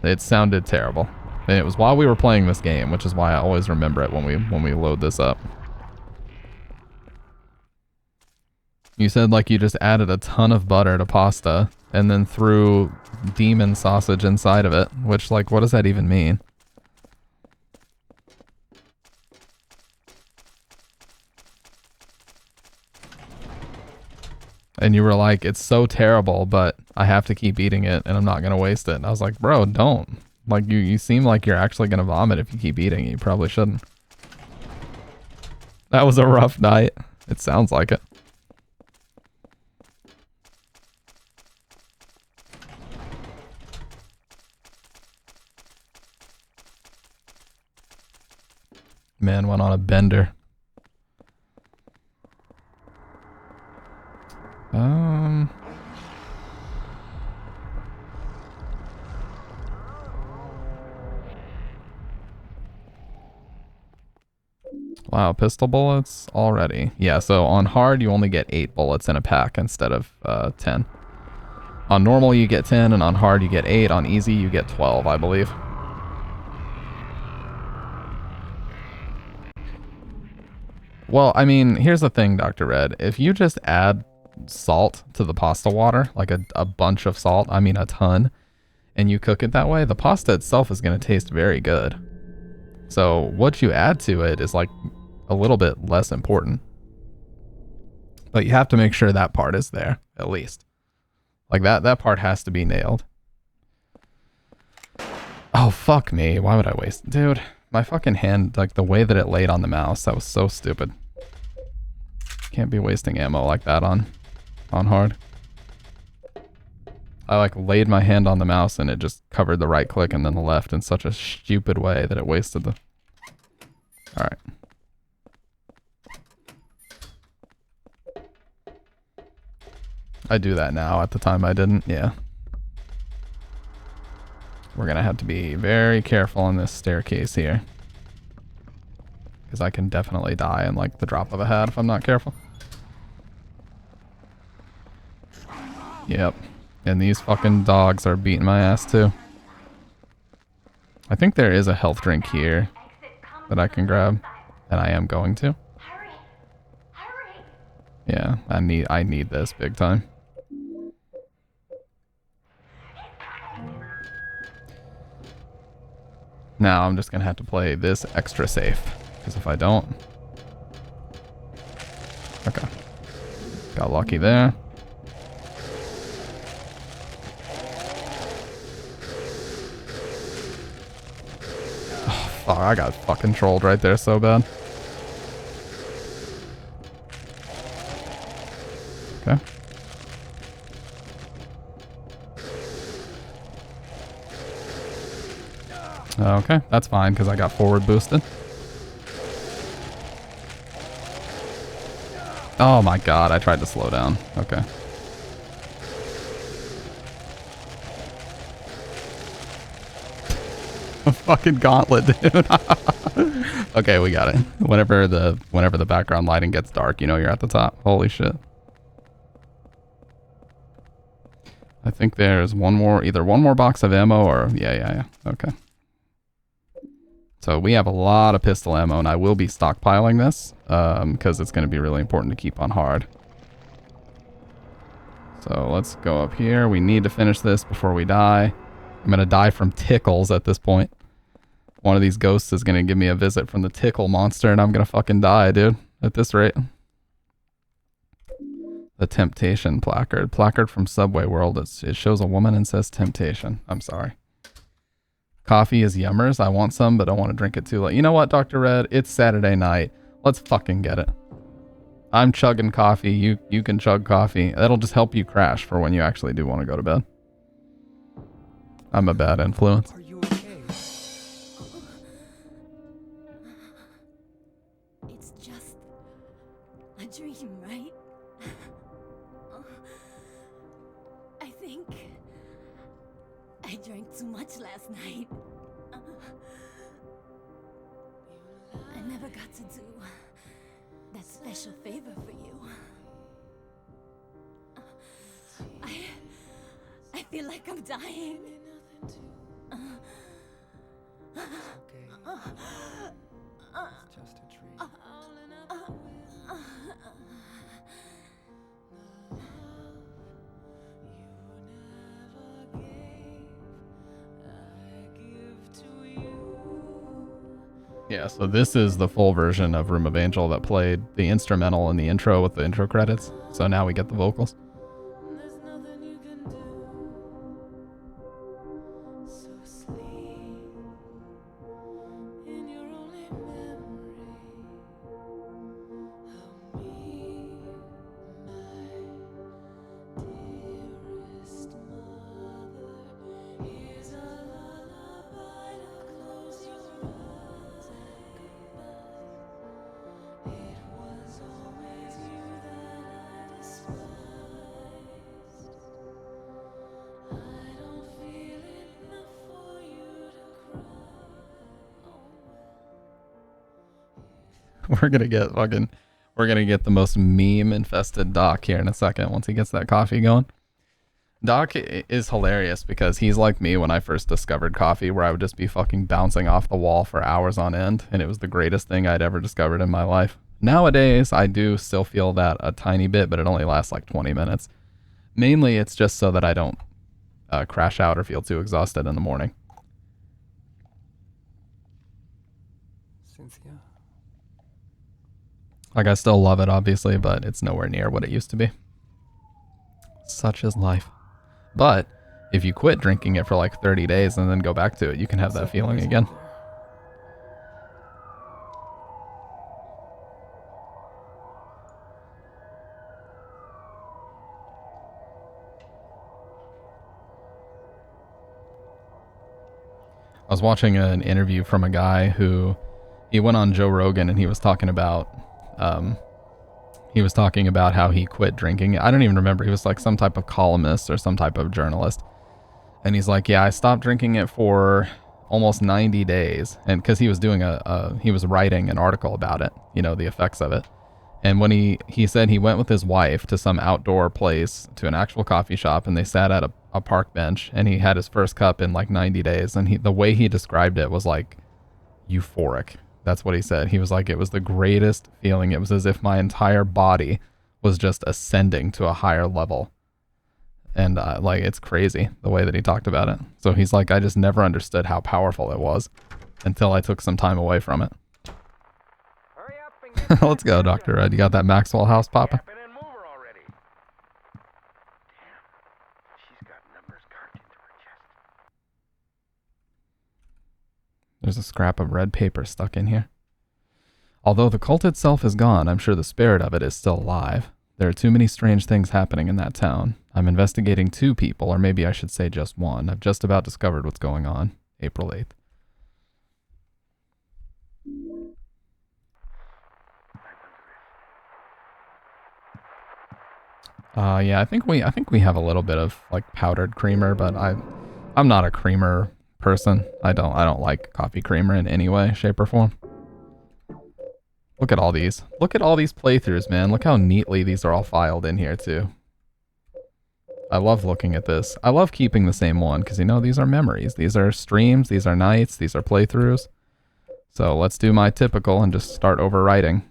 A: it sounded terrible. And it was while we were playing this game, which is why I always remember it when we load this up. You said like you just added a ton of butter to pasta and then threw demon sausage inside of it, which like what does that even mean? And you were like, it's so terrible, but I have to keep eating it and I'm not going to waste it. And I was like, bro, don't. Like, you seem like you're actually going to vomit if you keep eating it. You probably shouldn't. That was a rough night. It sounds like it. Man went on a bender. Wow, pistol bullets already. Yeah, so on hard you only get 8 bullets in a pack instead of 10. On normal you get 10, and on hard you get 8. On easy you get 12, I believe. Well, I mean, here's the thing, Dr. Red. If you just add salt to the pasta water, like a bunch of salt, I mean a ton, and you cook it that way, the pasta itself is going to taste very good. So what you add to it is like a little bit less important. But you have to make sure that part is there, at least. Like that part has to be nailed. Oh, fuck me. Why would I waste... Dude, my fucking hand, like the way that it laid on the mouse, that was so stupid. Can't be wasting ammo like that on hard. I like laid my hand on the mouse and it just covered the right click and then the left in such a stupid way that it wasted the... Alright. I do that now. At the time I didn't. Yeah. We're gonna have to be very careful on this staircase here. Because I can definitely die in like the drop of a hat if I'm not careful. Yep. And these fucking dogs are beating my ass too. I think there is a health drink here that I can grab. And I am going to. Yeah, I need this big time. Now I'm just gonna have to play this extra safe. Because if I don't... Okay. Got lucky there. Oh, I got fucking trolled right there so bad. Okay. Okay, that's fine because I got forward boosted. Oh my god, I tried to slow down. Okay. A fucking gauntlet, dude. Okay, we got it. Whenever the background lighting gets dark, you know you're at the top. Holy shit. I think there's either one more box of ammo or yeah. Okay. So we have a lot of pistol ammo and I will be stockpiling this because it's going to be really important to keep on hard. So let's go up here. We need to finish this before we die. I'm going to die from tickles at this point. One of these ghosts is going to give me a visit from the tickle monster and I'm going to fucking die, dude, at this rate. The Temptation placard. Placard from Subway World. It shows a woman and says Temptation. I'm sorry. Coffee is yummers. I want some, but I want to drink it too late. You know what, Dr. Red? It's Saturday night. Let's fucking get it. I'm chugging coffee. You can chug coffee. That'll just help you crash for when you actually do want to go to bed. I'm a bad influence.
B: Are you okay?
C: It's just a dream, right? I think I drank too much last night. I never got to do that special favor for you. I feel like I'm dying.
B: It's okay. It's just a dream.
A: Yeah, so this is the full version of Room of Angel that played the instrumental in the intro with the intro credits. So now we get the vocals. We're gonna get the most meme infested Doc here in a second once he gets that coffee going. Doc is hilarious because he's like me when I first discovered coffee, where I would just be fucking bouncing off the wall for hours on end, and it was the greatest thing I'd ever discovered in my life. Nowadays, I do still feel that a tiny bit, but it only lasts like 20 minutes. Mainly, it's just so that I don't crash out or feel too exhausted in the morning.
B: Cynthia.
A: Like, I still love it, obviously, but it's nowhere near what it used to be. Such is life. But if you quit drinking it for like 30 days and then go back to it, you can have that feeling again. I was watching an interview from a guy who he went on Joe Rogan and he was talking about how he quit drinking. I don't even remember. He was like some type of columnist or some type of journalist. And he's like, yeah, I stopped drinking it for almost 90 days. And because he was doing he was writing an article about it, you know, the effects of it. And when he said he went with his wife to some outdoor place, to an actual coffee shop, and they sat at a park bench, and he had his first cup in like 90 days. And the way he described it was like euphoric. That's what he said. He was like, it was the greatest feeling. It was as if my entire body was just ascending to a higher level. And like, it's crazy the way that he talked about it. So he's like, I just never understood how powerful it was until I took some time away from it. Let's go, Dr. Red. You got that Maxwell house popping? There's a scrap of red paper stuck in here. Although the cult itself is gone, I'm sure the spirit of it is still alive. There are too many strange things happening in that town. I'm investigating 2 people, or maybe I should say just 1. I've just about discovered what's going on. April 8th. Yeah, I think we have a little bit of like powdered creamer, but I'm not a creamer person. I don't like coffee creamer in any way, shape, or form. Look at all these. Look at all these playthroughs, man. Look how neatly these are all filed in here too. I love looking at this. I love keeping the same one because, you know, these are memories. These are streams. These are nights. These are playthroughs. So let's do my typical and just start overwriting.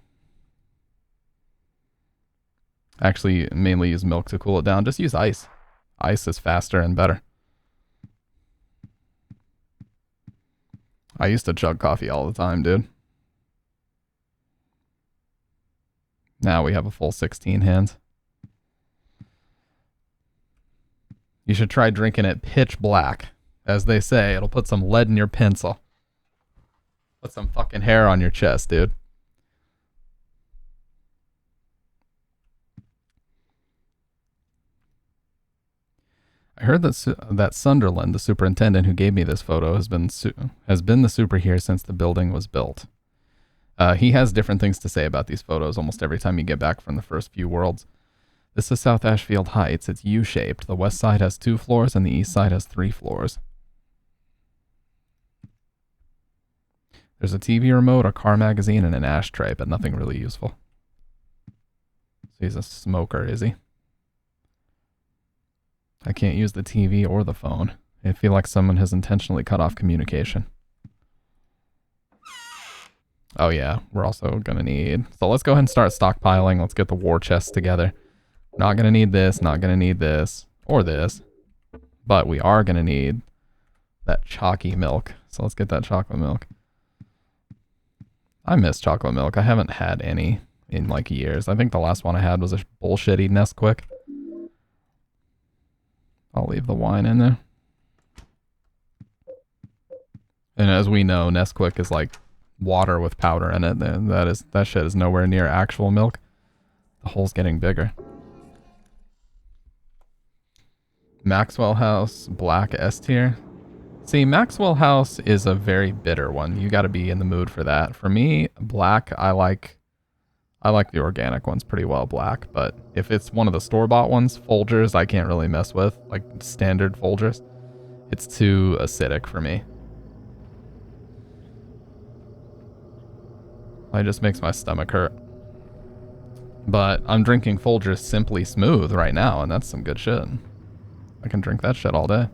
A: Actually, mainly use milk to cool it down. Just use ice. Ice is faster and better. I used to chug coffee all the time, dude. Now we have a full 16 hands. You should try drinking it pitch black. As they say, it'll put some lead in your pencil. Put some fucking hair on your chest, dude. I heard that Sunderland, the superintendent who gave me this photo, has been the super here since the building was built. He has different things to say about these photos almost every time you get back from the first few worlds. This is South Ashfield Heights. It's U-shaped. The west side has 2 floors and the east side has 3 floors. There's a TV remote, a car magazine, and an ashtray, but nothing really useful. So he's a smoker, is he? I can't use the TV or the phone. I feel like someone has intentionally cut off communication. Oh yeah, we're also gonna need... So let's go ahead and start stockpiling. Let's get the war chest together. Not gonna need this, not gonna need this, or this. But we are gonna need that chalky milk. So let's get that chocolate milk. I miss chocolate milk. I haven't had any in like years. I think the last one I had was a bullshitty Nesquik. I'll leave the wine in there. And as we know, Nesquik is like water with powder in it. That shit is nowhere near actual milk. The hole's getting bigger. Maxwell House, black S tier. See, Maxwell House is a very bitter one. You got to be in the mood for that. For me, black, I like the organic ones pretty well, black. But if it's one of the store-bought ones, Folgers, I can't really mess with. Like standard Folgers. It's too acidic for me. It just makes my stomach hurt. But I'm drinking Folgers Simply Smooth right now, and that's some good shit. I can drink that shit all day.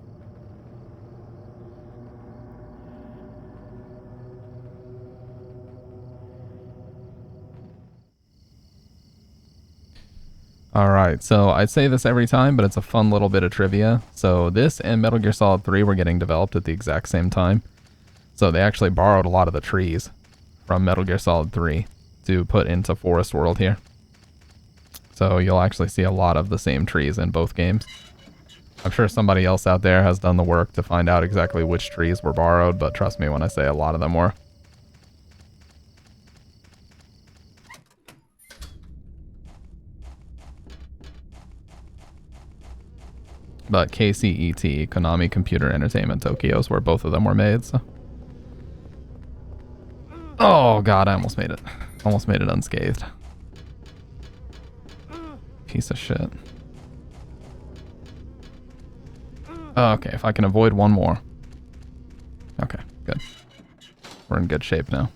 A: Alright, so I'd say this every time, but it's a fun little bit of trivia. So this and Metal Gear Solid 3 were getting developed at the exact same time. So they actually borrowed a lot of the trees from Metal Gear Solid 3 to put into Forest World here. So you'll actually see a lot of the same trees in both games. I'm sure somebody else out there has done the work to find out exactly which trees were borrowed, but trust me when I say a lot of them were. But KCET, Konami Computer Entertainment Tokyo, is where both of them were made, so... Oh god, I almost made it. Almost made it unscathed. Piece of shit. Oh, okay, if I can avoid one more. Okay, good. We're in good shape now.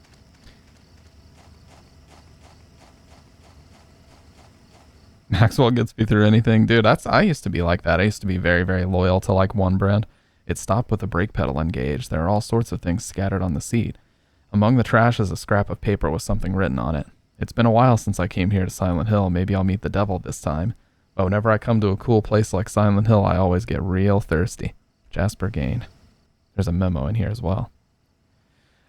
A: Maxwell gets me through anything. Dude, I used to be like that. I used to be very, very loyal to like one brand. It stopped with the brake pedal engaged. There are all sorts of things scattered on the seat. Among the trash is a scrap of paper with something written on it. It's been a while since I came here to Silent Hill. Maybe I'll meet the devil this time. But whenever I come to a cool place like Silent Hill, I always get real thirsty. Jasper Gain. There's a memo in here as well.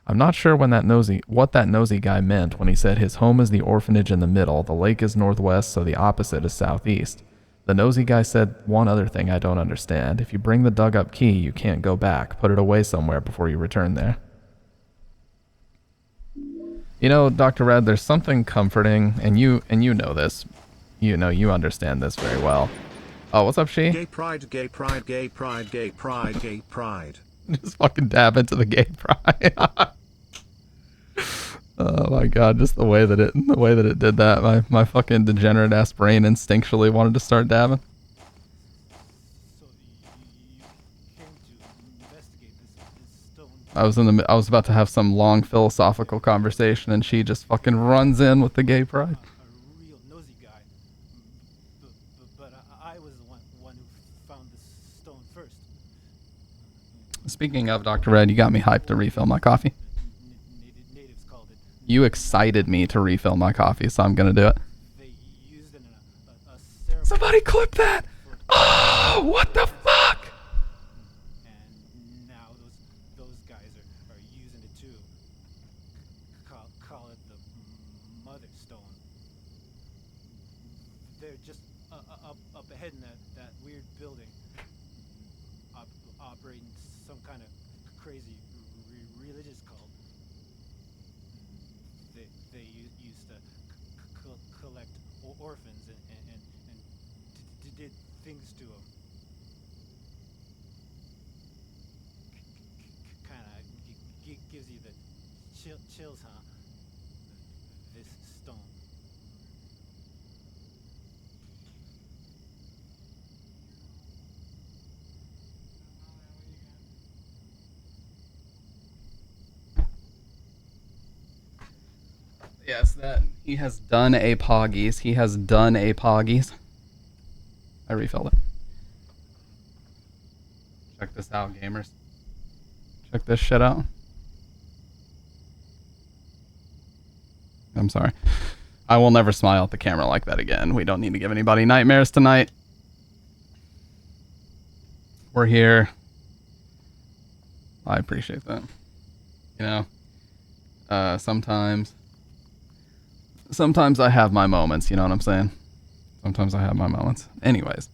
A: I'm not sure what that nosy guy meant when he said his home is the orphanage in the middle, the lake is northwest, so the opposite is southeast. The nosy guy said one other thing I don't understand. If you bring the dug-up key, you can't go back. Put it away somewhere before you return there. You know, Dr. Red, there's something comforting, and you know this. You know, you understand this very well. Oh, what's up, She?
F: Gay pride, gay pride, gay pride, gay pride, gay pride.
A: Just fucking dab into the gay pride. Oh my god, just the way that it did that. My fucking degenerate ass brain instinctually wanted to start dabbing.
G: So you came to investigate this stone.
A: I was about to have some long philosophical conversation and she just fucking runs in with the gay pride.
G: A real nosy guy. But I was the one who found this stone first.
A: Speaking of Dr. Red, you got me hyped to refill my coffee.
G: Natives called it.
A: You excited me to refill my coffee, so I'm gonna do it.
G: They used it in a ceremony.
A: Somebody clip that! Oh, what the fuck?
G: And now those guys are using it too. Call it the Mother Stone. They're just up ahead in that weird building, operating some kind of crazy religious cult. They used to collect orphans and did things to them. Kind of gives you the chills, huh? This stone.
A: Yes, that he has done a Poggies. He has done a Poggies. I refilled it. Check this out, gamers. Check this shit out. I'm sorry. I will never smile at the camera like that again. We don't need to give anybody nightmares tonight. We're here. I appreciate that. You know, sometimes I have my moments, you know what I'm saying? Sometimes I have my moments. Anyways.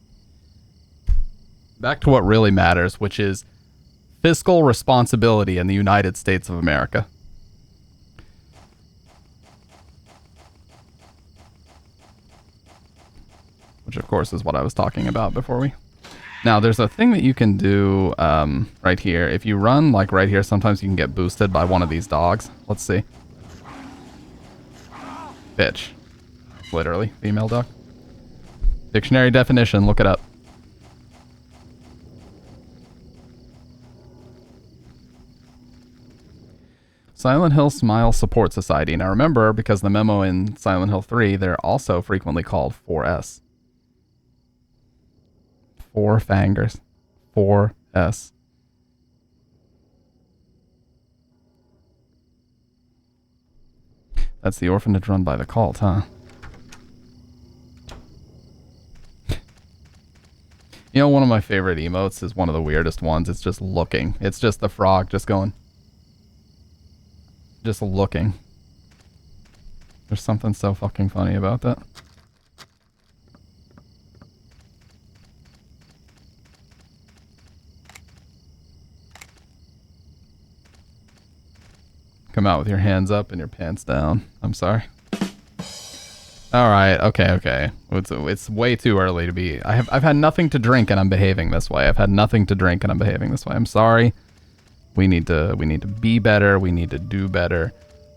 A: Back to what really matters, which is fiscal responsibility in the United States of America. Which, of course, is what I was talking about before we... Now, there's a thing that you can do right here. If you run, like right here, sometimes you can get boosted by one of these dogs. Let's see. Bitch. Literally, female dog. Dictionary definition, look it up. Silent Hill Smile Support Society. Now remember, because the memo in Silent Hill 3, they're also frequently called 4S. Four fingers. 4S. That's the orphanage run by the cult, huh? You know, one of my favorite emotes is one of the weirdest ones. It's just looking. It's just the frog just going. Just looking. There's something so fucking funny about that. Come out with your hands up and your pants down. I'm sorry. All right. Okay. It's way too early to be. I've had nothing to drink and I'm behaving this way. I've had nothing to drink and I'm behaving this way. I'm sorry. We need to be better. We need to do better.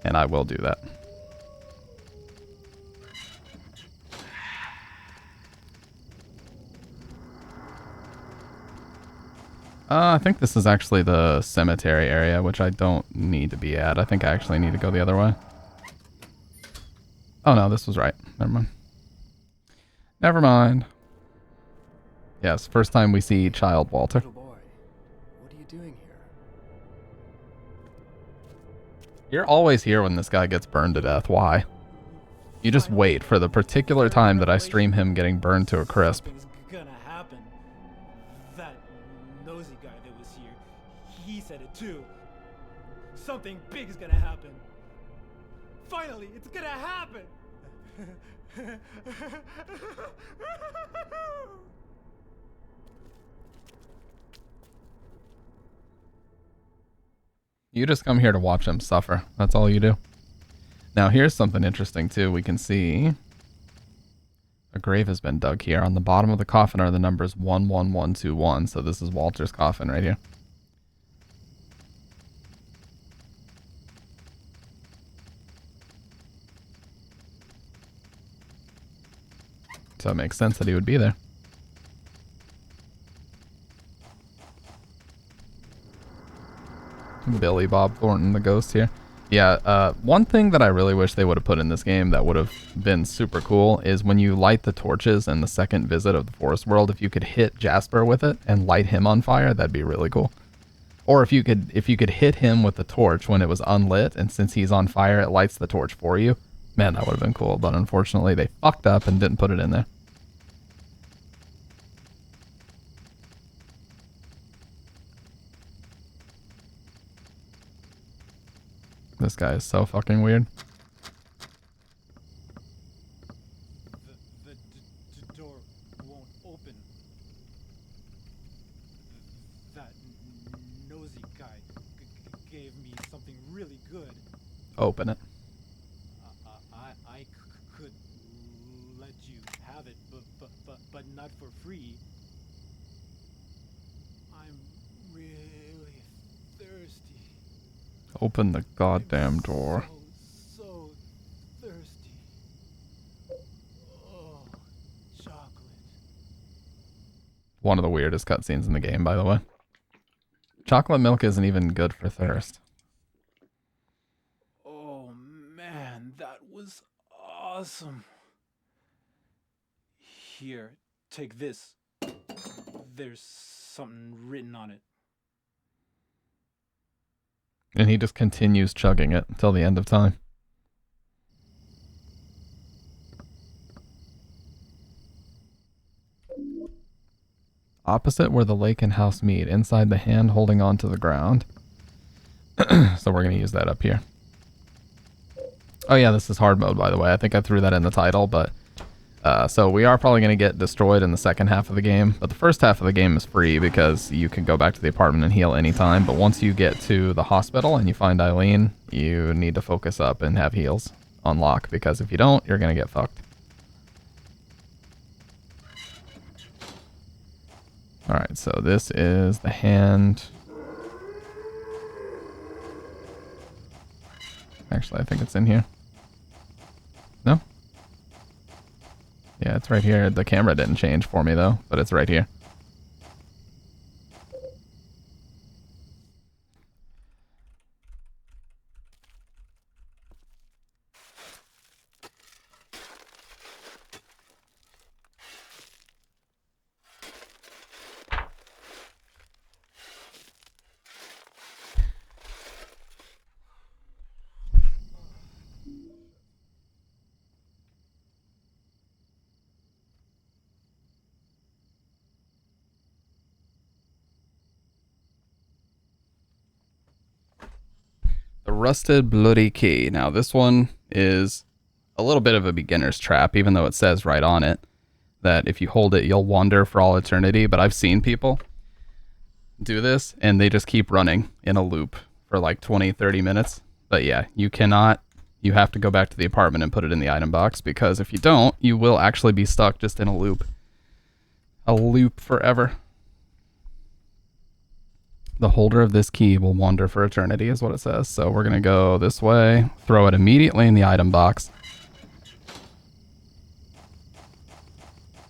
A: And I will do that. I think this is actually the cemetery area, which I don't need to be at. I think I actually need to go the other way. Oh no, this was right. Never mind. Never mind. Yes, first time we see child Walter.
B: Little boy, what are you doing here?
A: You're always here when this guy gets burned to death. Why? You just wait for the particular time that I stream him getting burned to a crisp.
G: Something's gonna happen. That nosy guy that was here, he said it too. Something big is gonna happen. Finally, it's gonna happen.
A: You just come here to watch him suffer. That's all you do. Now here's something interesting too. We can see a grave has been dug here. On the bottom of the coffin are the numbers 11121. So this is Walter's coffin right here. So it makes sense that he would be there. Billy Bob Thornton, the ghost here. Yeah, one thing that I really wish they would have put in this game that would have been super cool is when you light the torches in the second visit of the Forest World, if you could hit Jasper with it and light him on fire, that'd be really cool. Or if you could hit him with the torch when it was unlit, and since he's on fire, it lights the torch for you. Man, that would have been cool, but unfortunately they fucked up and didn't put it in there. This guy is so fucking weird.
G: The door won't open. That nosy guy gave me something really good.
A: Open it.
G: I could let you have it, but not for free. I'm really thirsty.
A: Open the goddamn door.
G: So thirsty. Oh, chocolate.
A: One of the weirdest cutscenes in the game, by the way. Chocolate milk isn't even good for thirst.
G: Oh man, that was awesome. Here, take this. There's something written on it.
A: And he just continues chugging it until the end of time. Opposite where the lake and house meet, inside the hand holding on to the ground. So we're going to use that up here. Oh yeah, this is hard mode, by the way. I think I threw that in the title, but... so we are probably going to get destroyed in the second half of the game, but the first half of the game is free because you can go back to the apartment and heal anytime, but once you get to the hospital and you find Eileen, you need to focus up and have heals on lock, because if you don't, you're going to get fucked. Alright, so this is the hand. Actually, I think it's in here. No? Yeah, it's right here. The camera didn't change for me, though, but it's right here. The Rusted Bloody Key. Now this one is a little bit of a beginner's trap, even though it says right on it that if you hold it, you'll wander for all eternity. But I've seen people do this and they just keep running in a loop for like 20, 30 minutes. But yeah, you cannot, you have to go back to the apartment and put it in the item box, because if you don't, you will actually be stuck just in a loop. A loop forever. The holder of this key will wander for eternity is what it says. So we're going to go this way, throw it immediately in the item box.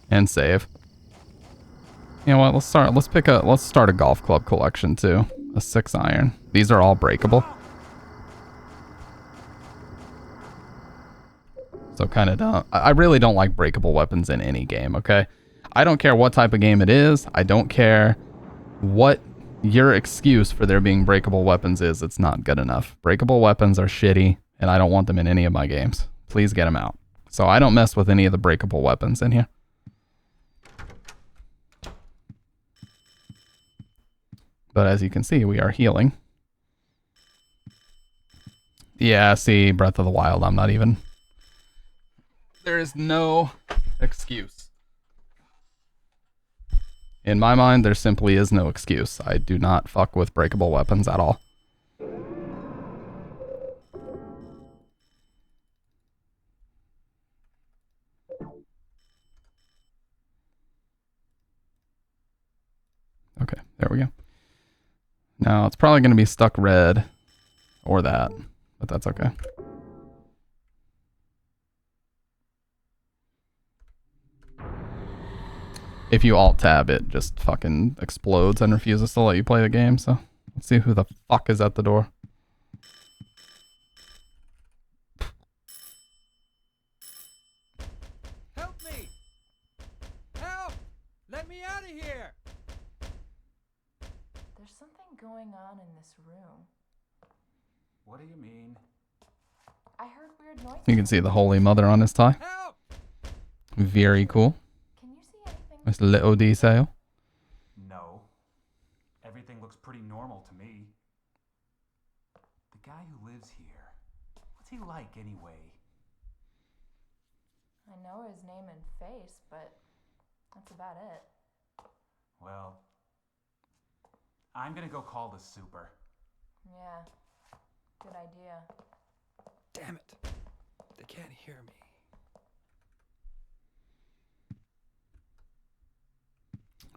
A: And save. You know what? Let's start a golf club collection too. A 6-iron. These are all breakable. So kind of don't. I really don't like breakable weapons in any game, okay? I don't care what type of game it is. I don't care what your excuse for there being breakable weapons is. It's not good enough. Breakable weapons are shitty, and I don't want them in any of my games. Please get them out. So I don't mess with any of the breakable weapons in here. But as you can see, we are healing. Yeah, see, Breath of the Wild, I'm not even... There is no excuse. In my mind, there simply is no excuse. I do not fuck with breakable weapons at all. Okay, there we go. Now, it's probably going to be stuck red or that, but that's okay. If you alt-tab, it just fucking explodes and refuses to let you play the game, so let's see who the fuck is at the door.
G: Help me! Help! Let me out of here!
D: There's something going on in this room.
G: What do you mean?
D: I heard weird noises.
A: You can see the Holy Mother on his tie.
G: Help!
A: Very cool.
D: Can you see anything?
A: Nice little detail.
H: No. Everything looks pretty normal to me. The guy who lives here, what's he like anyway?
D: I know his name and face, but that's about it.
H: Well, I'm gonna go call the super.
D: Yeah, good idea.
B: Damn it. They can't hear me.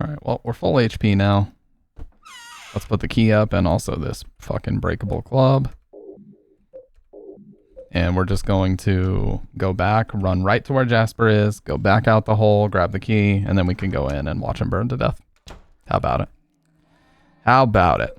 A: Alright, well, we're full HP now. Let's put the key up and also this fucking breakable club. And we're just going to go back, run right to where Jasper is, go back out the hole, grab the key, and then we can go in and watch him burn to death. How about it? How about it?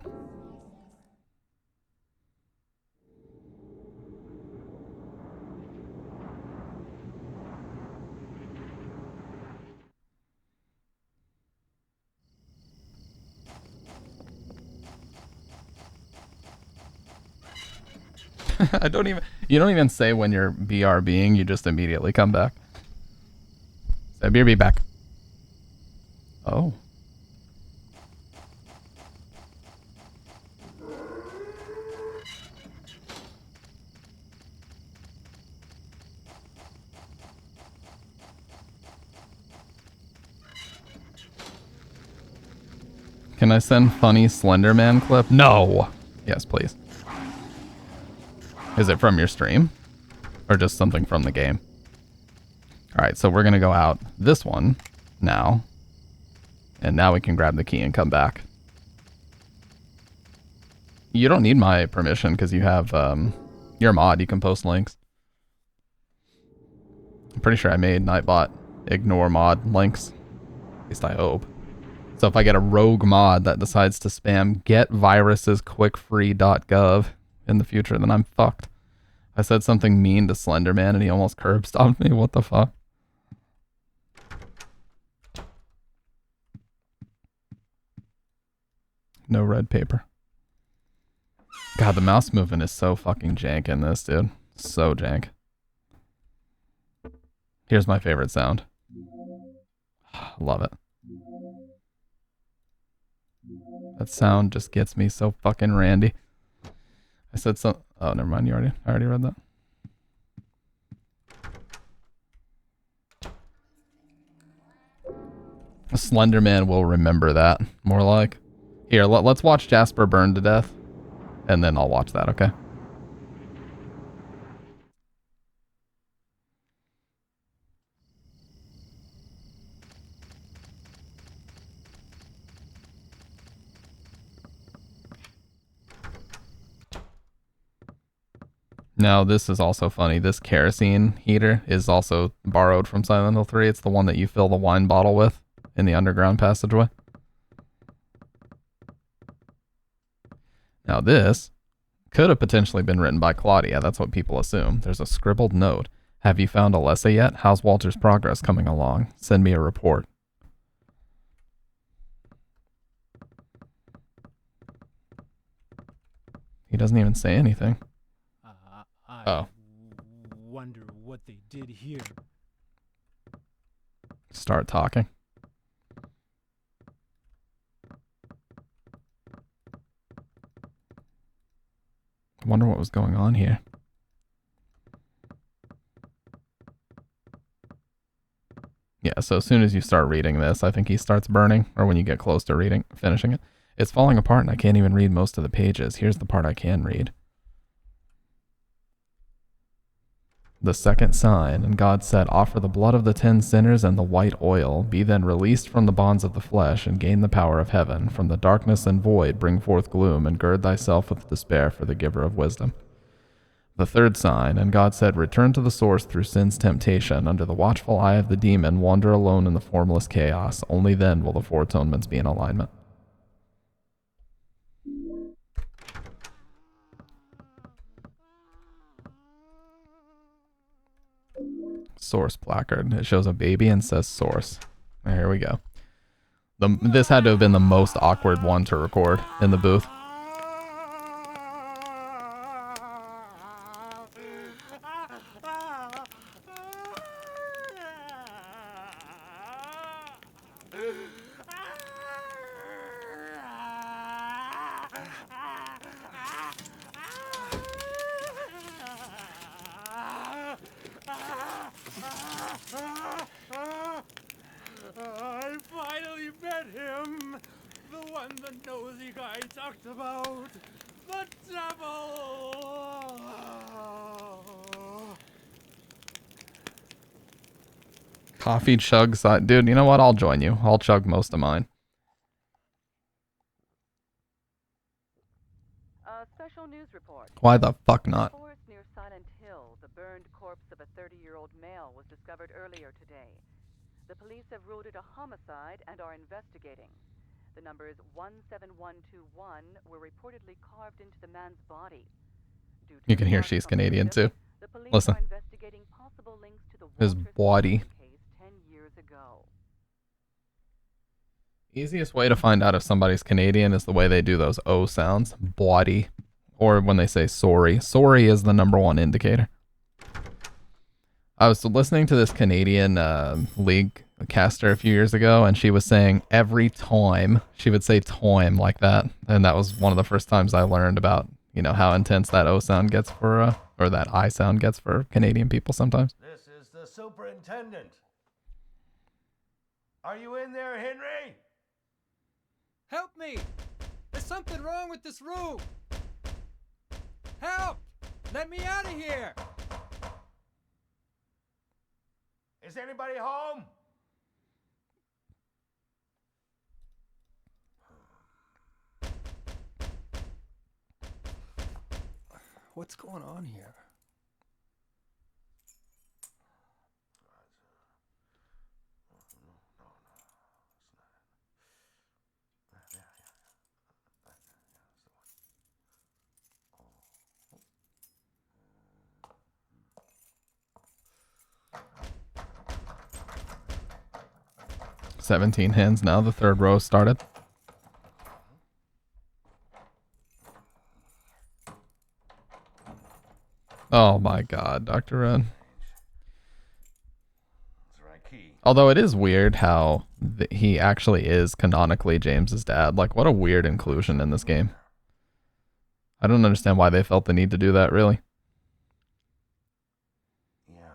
A: You don't even say when you're BRBing, you just immediately come back. Say BRB back. Oh. Can I send funny Slenderman clip? No. Yes, please. Is it from your stream? Or just something from the game? Alright, so we're going to go out this one now. And now we can grab the key and come back. You don't need my permission because you have you're a mod. You can post links. I'm pretty sure I made Nightbot ignore mod links. At least I hope. So if I get a rogue mod that decides to spam getvirusesquickfree.gov in the future, then I'm fucked. I said something mean to Slenderman and he almost curb stomped me. What the fuck? No red paper. God, the mouse movement is so fucking jank in this, dude. So jank. Here's my favorite sound. Love it. That sound just gets me so fucking randy. I said some... Oh, never mind. I already read that. Slenderman will remember that. More like. Here, let's watch Jasper burn to death. And then I'll watch that, okay? Now, this is also funny. This kerosene heater is also borrowed from Silent Hill 3. It's the one that you fill the wine bottle with in the underground passageway. Now, this could have potentially been written by Claudia. That's what people assume. There's a scribbled note. Have you found Alessa yet? How's Walter's progress coming along? Send me a report. He doesn't even say anything.
G: I wonder what they did here.
A: Start talking. I wonder what was going on here. Yeah, so as soon as you start reading this, I think he starts burning, or when you get close to finishing it. It's falling apart and I can't even read most of the pages. Here's the part I can read. The second sign, and God said, offer the blood of the 10 sinners and the white oil, be then released from the bonds of the flesh, and gain the power of heaven. From the darkness and void bring forth gloom, and gird thyself with despair for the giver of wisdom. The third sign, and God said, return to the source through sin's temptation. Under the watchful eye of the demon, wander alone in the formless chaos. Only then will the four atonements be in alignment. Source placard. It shows a baby and says source. Here we go. This had to have been the most awkward one to record in the booth.
G: I finally met him! The one the nosy guy talked about! The devil!
A: Coffee chug side. Dude, you know what? I'll join you. I'll chug most of mine.
I: Special news report.
A: Why the fuck not?
I: Forest near Silent Hill, the burned corpse of a 30-year-old male was discovered earlier today. The police have ruled it a homicide and are investigating. The numbers 17121 were reportedly carved into the man's body.
A: You can hear she's Canadian too. Listen. His body. Easiest way to find out if somebody's Canadian is the way they do those O sounds. Body. Or when they say sorry. Sorry is the #1 indicator. I was listening to this Canadian league caster a few years ago, and she was saying every time she would say time like that. And that was one of the first times I learned about, you know, how intense that O sound gets for, or that I sound gets for Canadian people sometimes.
J: This is the superintendent. Are you in there, Henry?
B: Help me! There's something wrong with this room! Help! Let me out of here!
J: Is anybody home?
B: What's going on here?
A: "17 hands now, the third row started. Oh my god, Dr. Red. Although it is weird how he actually is canonically James's dad. Like, what a weird inclusion in this game. I don't understand why they felt the need to do that, really.
J: Yeah.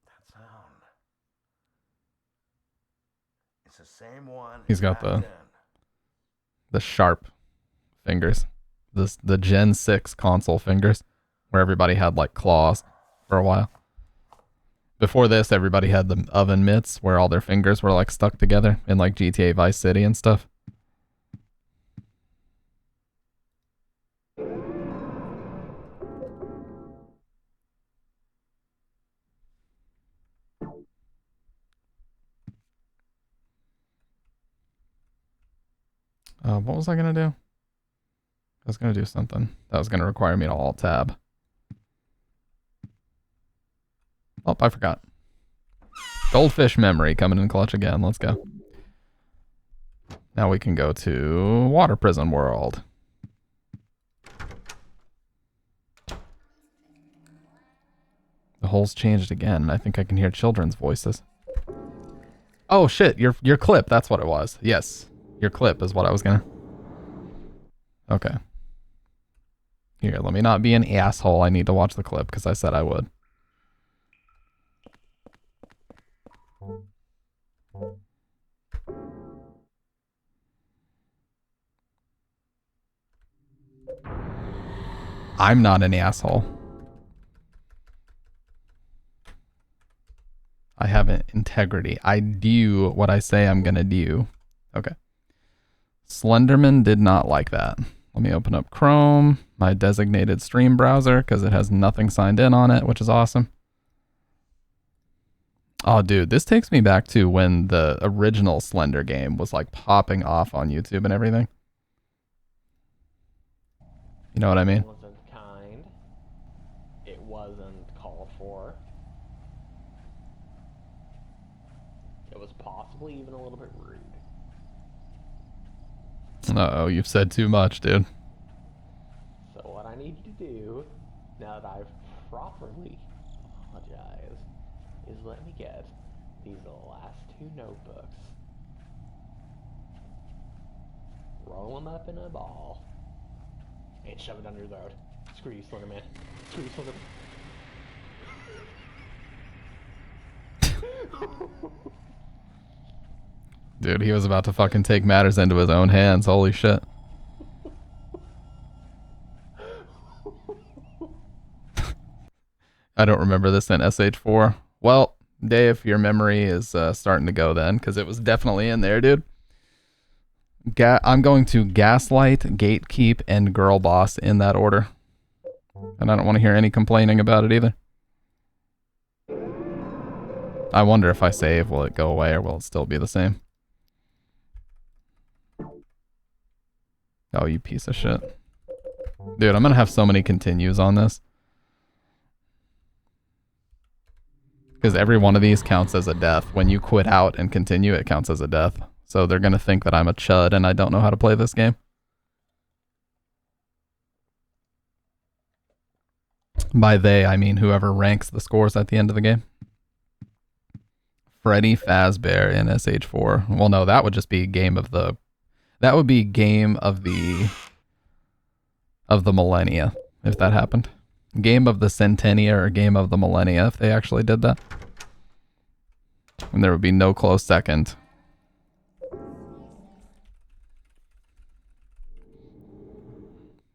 J: That sound. It's the same one.
A: He's got the sharp fingers. The Gen 6 console fingers, where everybody had like claws for a while. Before this, everybody had the oven mitts where all their fingers were like stuck together in like GTA Vice City and stuff. What was I gonna do? I was gonna do something. That was gonna require me to alt tab. Oh, I forgot. Goldfish memory coming in clutch again. Let's go. Now we can go to Water Prison World. The hole's changed again. I think I can hear children's voices. Oh shit, your clip, that's what it was. Yes. Your clip is what I was gonna. Okay. Here, let me not be an asshole. I need to watch the clip because I said I would. I'm not an asshole. I have an integrity. I do what I say I'm gonna do. Okay. Slenderman did not like that. Let me open up Chrome, my designated stream browser, because it has nothing signed in on it, which is awesome. Oh, dude, this takes me back to when the original Slender game was like popping off on YouTube and everything. You know what I mean?
K: It wasn't kind. It wasn't called for. It was possibly even a little bit rude.
A: Uh-oh, you've said too much, dude.
K: So what I need you to do, now that I've properly apologized, is let me get these last 2 notebooks. Roll them up in a ball. And shove it under your throat. Screw you, Slenderman. Screw you, Slenderman.
A: Dude, he was about to fucking take matters into his own hands. Holy shit. I don't remember this in SH4. Well, Dave, your memory is starting to go then, because it was definitely in there, dude. I'm going to Gaslight, Gatekeep, and Girl Boss in that order. And I don't want to hear any complaining about it either. I wonder if I save, will it go away or will it still be the same? Oh, you piece of shit. Dude, I'm gonna have so many continues on this. Because every one of these counts as a death. When you quit out and continue, it counts as a death. So they're gonna think that I'm a chud and I don't know how to play this game. By they, I mean whoever ranks the scores at the end of the game. Freddy Fazbear in SH4. Well, no, that would just be game of the... That would be game of the millennia, if that happened. Game of the centennia or game of the millennia, if they actually did that. And there would be no close second.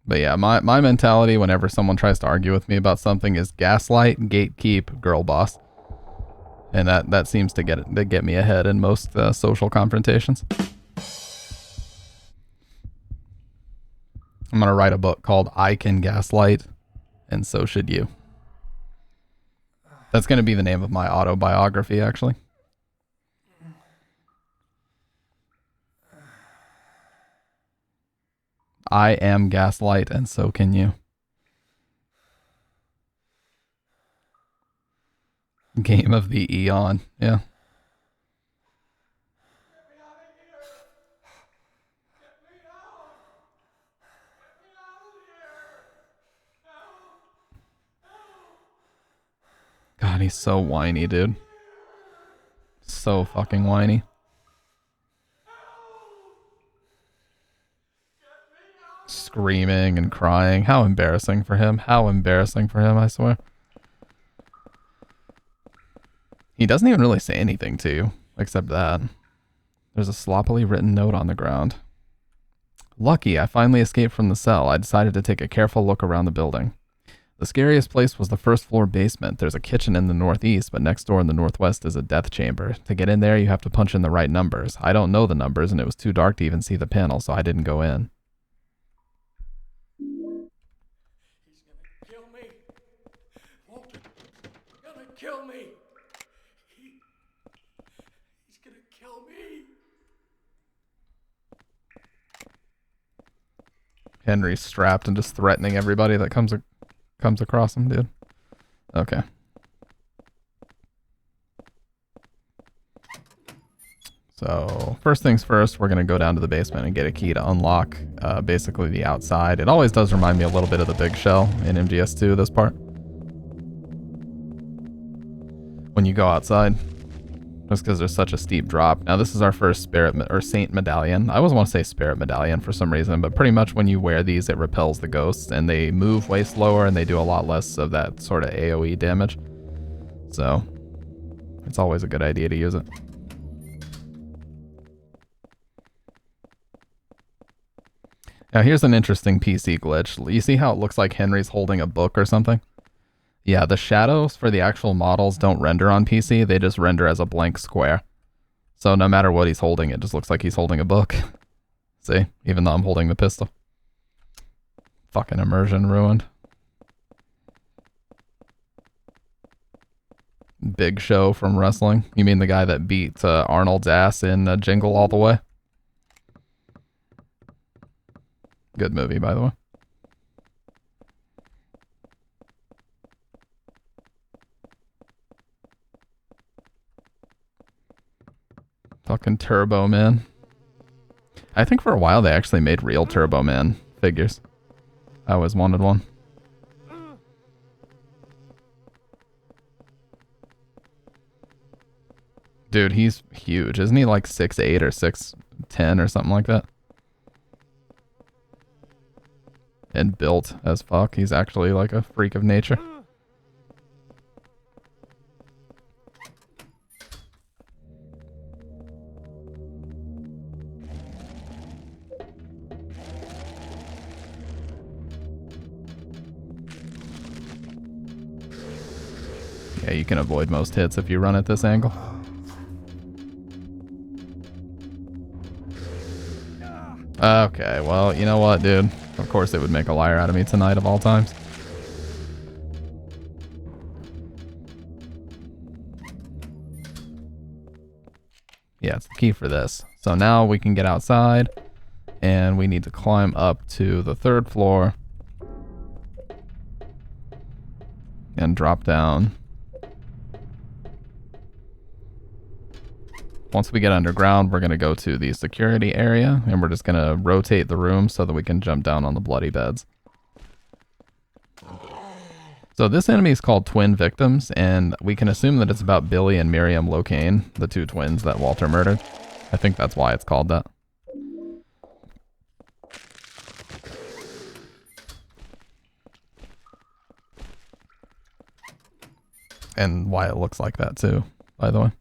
A: But yeah, my mentality whenever someone tries to argue with me about something is Gaslight, Gatekeep, Girl Boss. And that seems to get me ahead in most social confrontations. I'm going to write a book called I Can Gaslight, and So Should You. That's going to be the name of my autobiography, actually. I am Gaslight, and so can you. Game of the Eon, yeah. God, he's so whiny, dude. So fucking whiny. Screaming and crying. How embarrassing for him. How embarrassing for him, I swear. He doesn't even really say anything to you, except that. There's a sloppily written note on the ground. Lucky, I finally escaped from the cell. I decided to take a careful look around the building. The scariest place was the first floor basement. There's a kitchen in the northeast, but next door in the northwest is a death chamber. To get in there, you have to punch in the right numbers. I don't know the numbers, and it was too dark to even see the panel, so I didn't go in.
G: He's gonna kill me. Walter, gonna kill me. He's gonna kill me.
A: Henry's strapped and just threatening everybody that comes across him, dude. Okay. So, first things first, we're going to go down to the basement and get a key to unlock basically the outside. It always does remind me a little bit of the Big Shell in MGS2, this part. When you go outside, just because there's such a steep drop. Now, this is our first Saint Medallion. I always want to say Spirit Medallion for some reason, but pretty much when you wear these, it repels the ghosts, and they move way slower, and they do a lot less of that sort of AoE damage. So, it's always a good idea to use it. Now here's an interesting PC glitch. You see how it looks like Henry's holding a book or something? Yeah, the shadows for the actual models don't render on PC, they just render as a blank square. So no matter what he's holding, it just looks like he's holding a book. See? Even though I'm holding the pistol. Fucking immersion ruined. Big Show from wrestling. You mean the guy that beat Arnold's ass in Jingle All the Way? Good movie, by the way. Fucking Turbo Man. I think for a while they actually made real Turbo Man figures. I always wanted one. Dude, he's huge. Isn't he like 6'8" or 6'10" or something like that? And built as fuck. He's actually like a freak of nature. Yeah, you can avoid most hits if you run at this angle. Okay, well, you know what, dude? Of course they would make a liar out of me tonight of all times. Yeah, it's the key for this. So now we can get outside, and we need to climb up to the 3rd floor and drop down. Once we get underground, we're going to go to the security area, and we're just going to rotate the room so that we can jump down on the bloody beds. So this enemy is called Twin Victims, and we can assume that it's about Billy and Miriam Locane, the 2 twins that Walter murdered. I think that's why it's called that. And why it looks like that too, by the way.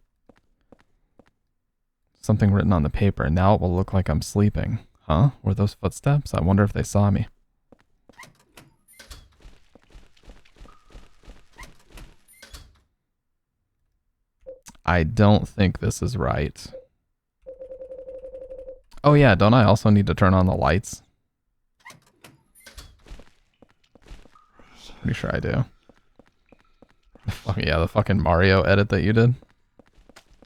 A: Something written on the paper, and now it will look like I'm sleeping. Huh? Were those footsteps? I wonder if they saw me. I don't think this is right. Oh yeah, don't I also need to turn on the lights? Pretty sure I do. Yeah, the fucking Mario edit that you did.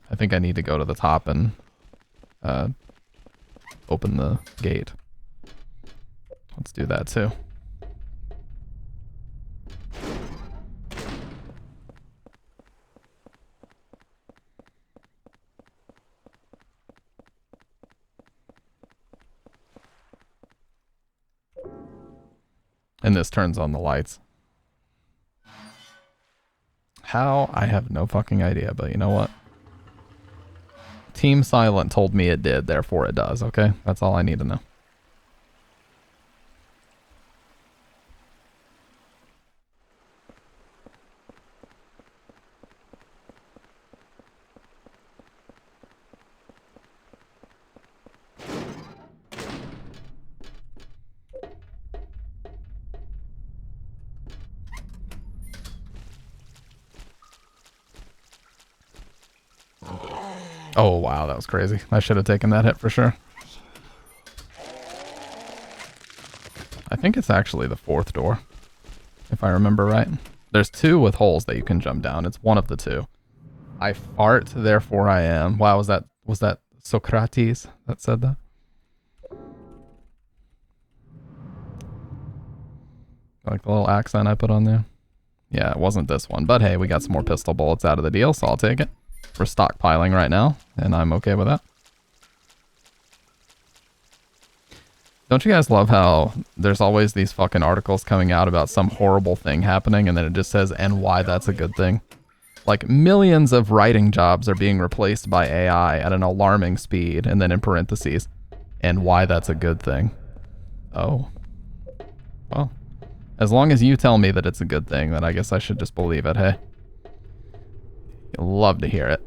A: I think I need to go to the top and open the gate. Let's do that too. And this turns on the lights. How? I have no fucking idea, but you know what? Team Silent told me it did, therefore it does, okay? That's all I need to know. Oh, wow, that was crazy. I should have taken that hit for sure. I think it's actually the 4th door, if I remember right. There's 2 with holes that you can jump down. It's one of the 2. I fart, therefore I am. Wow, was that Socrates that said that? Like the little accent I put on there. Yeah, it wasn't this one. But hey, we got some more pistol bullets out of the deal, so I'll take it. We're stockpiling right now, and I'm okay with that. Don't you guys love how there's always these fucking articles coming out about some horrible thing happening, and then it just says, and why that's a good thing? Like, millions of writing jobs are being replaced by AI at an alarming speed, and then in parentheses, and why that's a good thing. Oh. Well, as long as you tell me that it's a good thing, then I guess I should just believe it, hey? You'll love to hear it.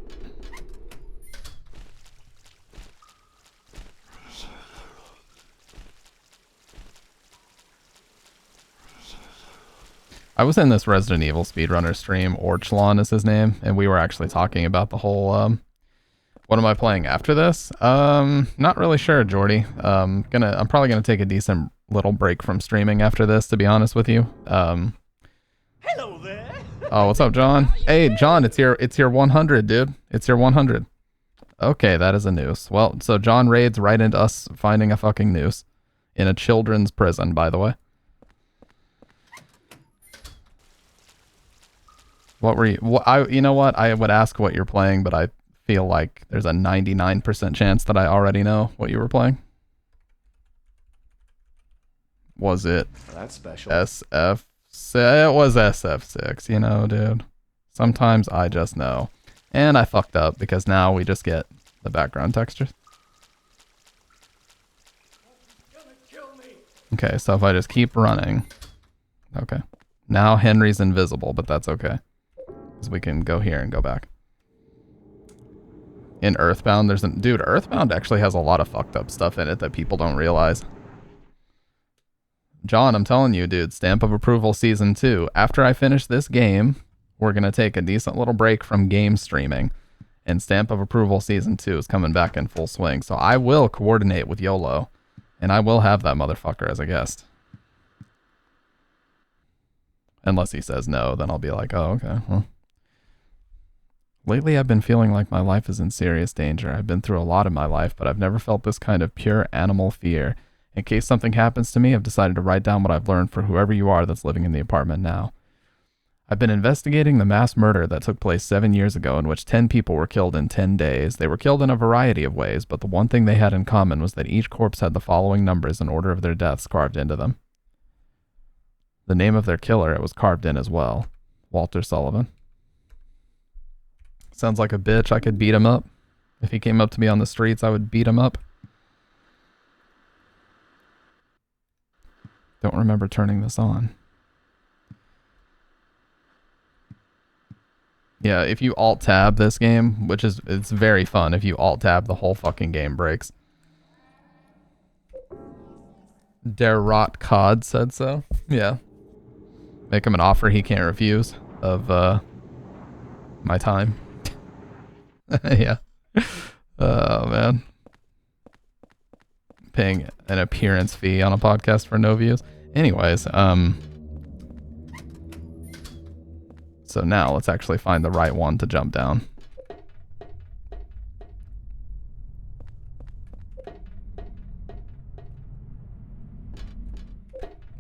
A: I was in this Resident Evil speedrunner stream, Orchlon is his name, and we were actually talking about the whole, what am I playing after this? Not really sure, Jordy. I'm probably gonna take a decent little break from streaming after this, to be honest with you.
J: Hello there.
A: Oh, what's up, John? Hey, John, it's your 100, dude. It's your 100. Okay, that is a noose. Well, so John raids right into us finding a fucking noose in a children's prison, by the way. What were you? You know what? I would ask what you're playing, but I feel like there's a 99% chance that I already know what you were playing. Was it?
L: That's special.
A: SF? It was SF6. You know, dude. Sometimes I just know, and I fucked up because now we just get the background textures. Okay, so if I just keep running, okay. Now Henry's invisible, but that's okay. Because we can go here and go back. In Earthbound, dude, Earthbound actually has a lot of fucked up stuff in it that people don't realize. John, I'm telling you, dude, Stamp of Approval Season 2. After I finish this game, we're going to take a decent little break from game streaming. And Stamp of Approval Season 2 is coming back in full swing. So I will coordinate with YOLO. And I will have that motherfucker as a guest. Unless he says no, then I'll be like, oh, okay, well. Lately, I've been feeling like my life is in serious danger. I've been through a lot in my life, but I've never felt this kind of pure animal fear. In case something happens to me, I've decided to write down what I've learned for whoever you are that's living in the apartment now. I've been investigating the mass murder that took place 7 years ago in which 10 people were killed in 10 days. They were killed in a variety of ways, but the one thing they had in common was that each corpse had the following numbers in order of their deaths carved into them. The name of their killer, it was carved in as well. Walter Sullivan. Sounds like a bitch. I could beat him up. If he came up to me on the streets, I would beat him up. Don't remember turning this on. Yeah, if you alt-tab this game, it's very fun. If you alt-tab, the whole fucking game breaks. Derrot Cod said so. Yeah. Make him an offer he can't refuse of my time. Yeah. Oh, man. Paying an appearance fee on a podcast for no views. Anyways, so now let's actually find the right one to jump down.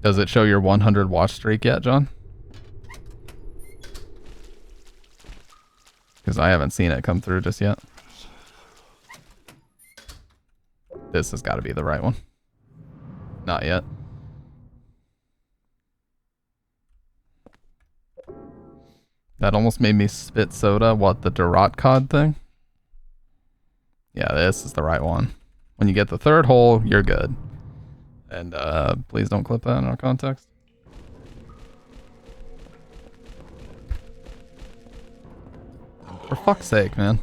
A: Does it show your 100 watch streak yet, John? Because I haven't seen it come through just yet. This has got to be the right one. Not yet. That almost made me spit soda. What, the Derrot Cod thing? Yeah, this is the right one. When you get the third hole, you're good. And please don't clip that in our context. For fuck's sake, man.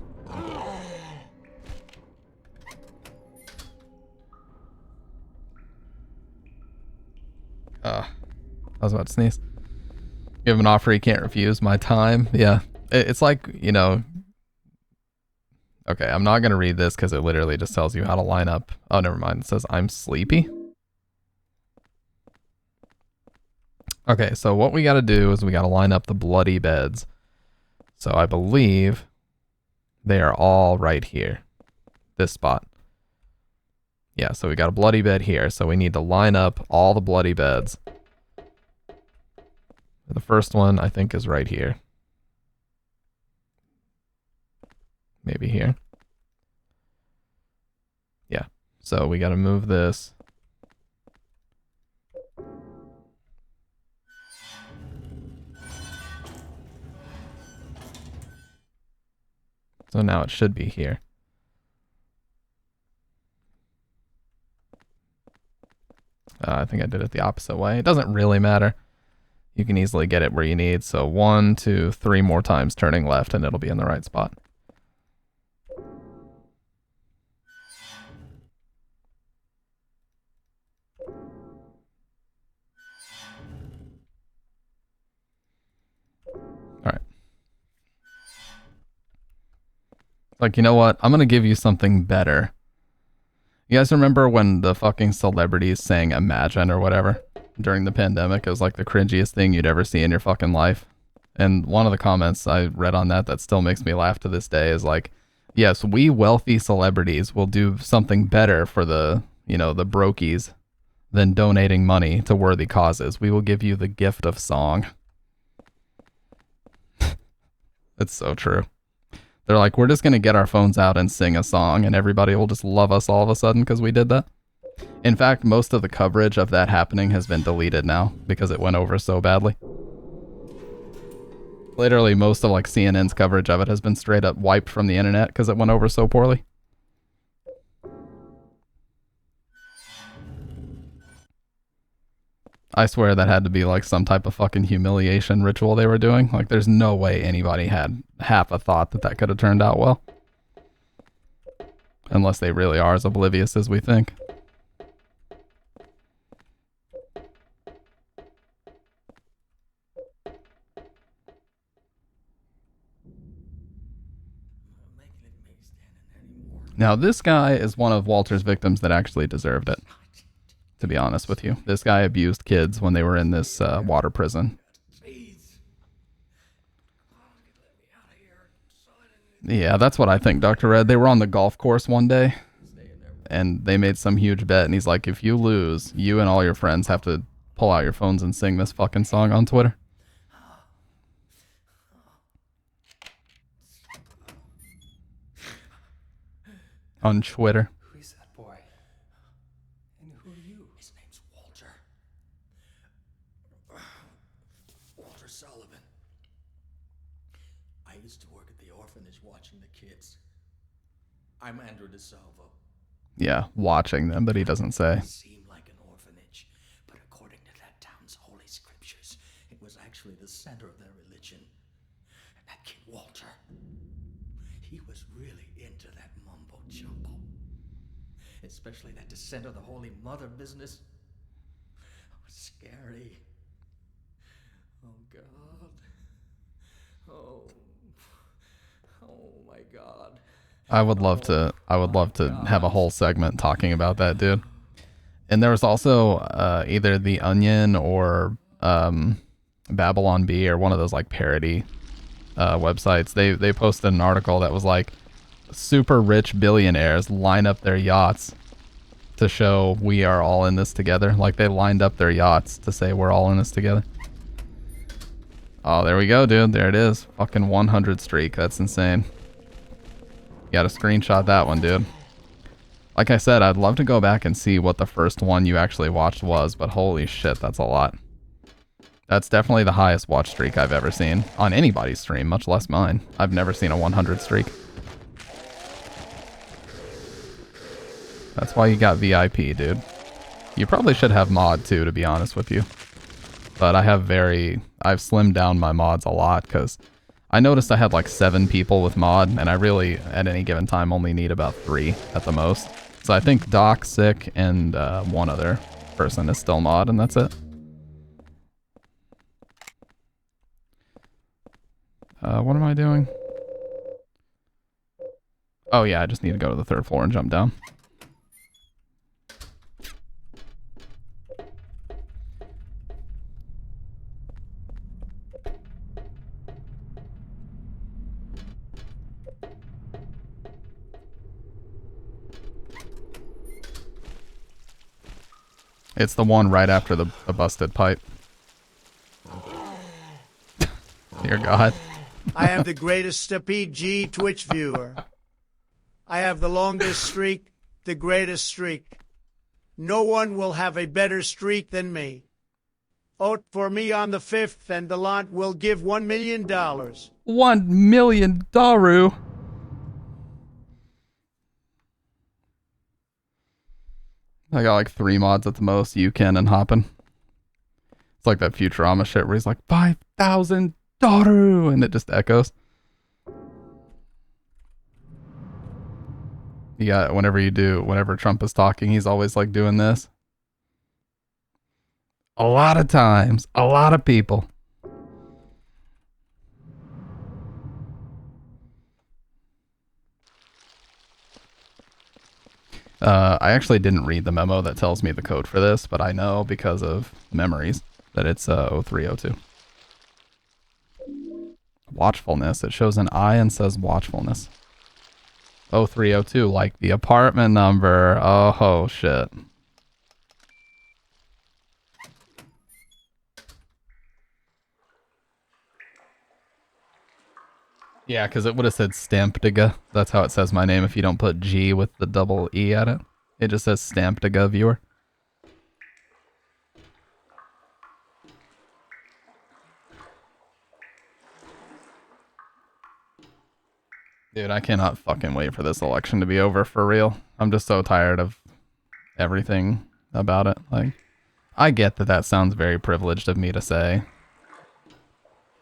A: I was about to sneeze. You have an offer you can't refuse. My time. Yeah. It's like, you know. Okay, I'm not going to read this because it literally just tells you how to line up. Oh, never mind. It says, I'm sleepy. Okay, so what we got to do is we got to line up the bloody beds. So I believe they are all right here. This spot. Yeah, so we got a bloody bed here. So we need to line up all the bloody beds. The first one, I think, is right here. Maybe here. Yeah. So we got to move this. So now it should be here. I think I did it the opposite way. It doesn't really matter. You can easily get it where you need. So 1, 2, 3 more times turning left and it'll be in the right spot. Alright. Like, you know what? I'm gonna give you something better. You guys remember when the fucking celebrities sang Imagine or whatever during the pandemic? It was like the cringiest thing you'd ever see in your fucking life. And one of the comments I read on that still makes me laugh to this day is like, yes, we wealthy celebrities will do something better for the, you know, the brokies than donating money to worthy causes. We will give you the gift of song. It's so true. They're like, we're just going to get our phones out and sing a song and everybody will just love us all of a sudden because we did that. In fact, most of the coverage of that happening has been deleted now because it went over so badly. Literally most of like CNN's coverage of it has been straight up wiped from the internet because it went over so poorly. I swear that had to be like some type of fucking humiliation ritual they were doing. Like there's no way anybody had half a thought that that could have turned out well. Unless they really are as oblivious as we think. Now this guy is one of Walter's victims that actually deserved it. To be honest with you. This guy abused kids when they were in this water prison. Yeah, that's what I think, Dr. Red. They were on the golf course one day, and they made some huge bet, and he's like, if you lose, you and all your friends have to pull out your phones and sing this fucking song on Twitter. On Twitter.
L: Who is that boy? And who are you? His name's Walter. Walter Sullivan. I used to work at the orphanage watching the kids. I'm Andrew DeSalvo.
A: Yeah, watching them, but he doesn't say.
L: It seemed like an orphanage, but according to that town's holy scriptures, it was actually the center of their religion. And that kid Walter, he was really into that mumbo jumbo. Especially that descent of the Holy Mother business. Oh, scary. Oh, God. Oh, my God.
A: I would love to have a whole segment talking about that, dude. And there was also either The Onion or Babylon Bee or one of those like parody websites. They posted an article that was like, super rich billionaires line up their yachts to show we are all in this together. Like they lined up their yachts to say we're all in this together. Oh, there we go, dude. There it is. Fucking 100 streak. That's insane. You gotta screenshot that one, dude. Like I said, I'd love to go back and see what the first one you actually watched was, but holy shit, that's a lot. That's definitely the highest watch streak I've ever seen on anybody's stream, much less mine. I've never seen a 100 streak. That's why you got VIP, dude. You probably should have mod too, to be honest with you. But I've slimmed down my mods a lot because I noticed I had like 7 people with mod, and I really, at any given time, only need about 3 at the most. So I think Doc, Sick, and one other person is still mod, and that's it. What am I doing? Oh yeah, I just need to go to the 3rd floor and jump down. It's the one right after the busted pipe. Dear God.
M: I have the greatest PG Twitch viewer. I have the longest streak, the greatest streak. No one will have a better streak than me. Vote for me on the 5th and the lot will give $1 million.
A: $1 million. I got like 3 mods at the most. You can and hopping. It's like that Futurama shit where he's like 5,000 Daru, and it just echoes. You got whenever Trump is talking, he's always like doing this. A lot of times, a lot of people. I actually didn't read the memo that tells me the code for this, but I know because of memories that it's 0302. Watchfulness. It shows an I and says watchfulness. 0302, like the apartment number. Oh, shit. Yeah, because it would have said Stampediga. That's how it says my name if you don't put G with the double E at it. It just says Stampediga viewer. Dude, I cannot fucking wait for this election to be over for real. I'm just so tired of everything about it. Like, I get that that sounds very privileged of me to say,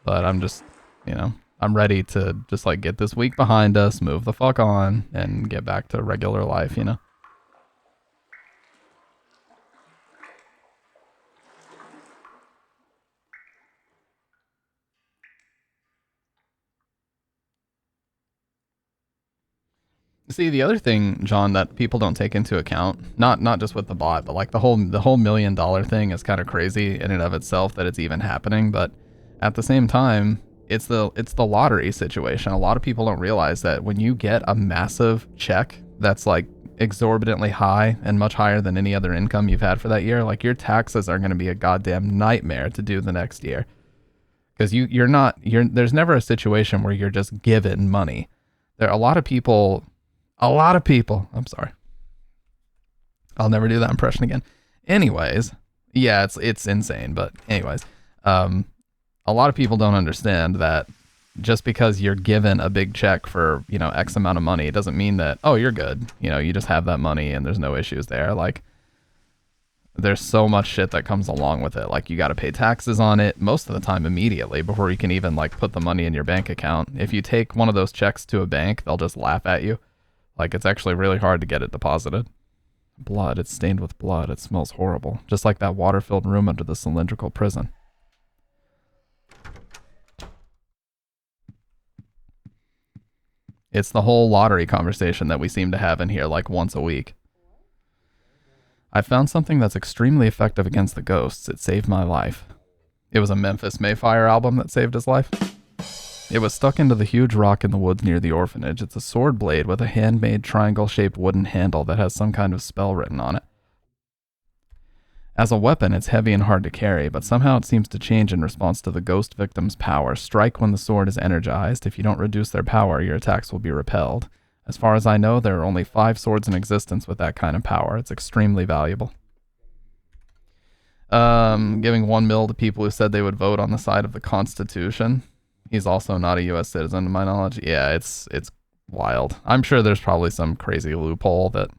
A: but I'm just, you know, I'm ready to just like get this week behind us, move the fuck on, and get back to regular life, you know? See, the other thing, John, that people don't take into account, not just with the bot, but like the whole $1 million thing is kind of crazy in and of itself that it's even happening, but at the same time, it's the lottery situation. A lot of people don't realize that when you get a massive check that's like exorbitantly high and much higher than any other income you've had for that year, like your taxes are going to be a goddamn nightmare to do the next year. Because there's never a situation where you're just given money. There are a lot of people, I'm sorry. I'll never do that impression again. Anyways, yeah, it's insane, but anyways, a lot of people don't understand that just because you're given a big check for, you know, X amount of money, it doesn't mean that, oh, you're good. You know, you just have that money and there's no issues there. Like, there's so much shit that comes along with it. Like, you got to pay taxes on it most of the time immediately before you can even like put the money in your bank account. If you take one of those checks to a bank, they'll just laugh at you. Like, it's actually really hard to get it deposited. Blood, it's stained with blood. It smells horrible. Just like that water-filled room under the cylindrical prison. It's the whole lottery conversation that we seem to have in here like once a week. I found something that's extremely effective against the ghosts. It saved my life. It was a Memphis Mayfire album that saved his life. It was stuck into the huge rock in the woods near the orphanage. It's a sword blade with a handmade triangle-shaped wooden handle that has some kind of spell written on it. As a weapon, it's heavy and hard to carry, but somehow it seems to change in response to the ghost victim's power. Strike when the sword is energized. If you don't reduce their power, your attacks will be repelled. As far as I know, there are only 5 swords in existence with that kind of power. It's extremely valuable. Giving 1 mil to people who said they would vote on the side of the Constitution. He's also not a U.S. citizen, to my knowledge. Yeah, it's wild. I'm sure there's probably some crazy loophole that...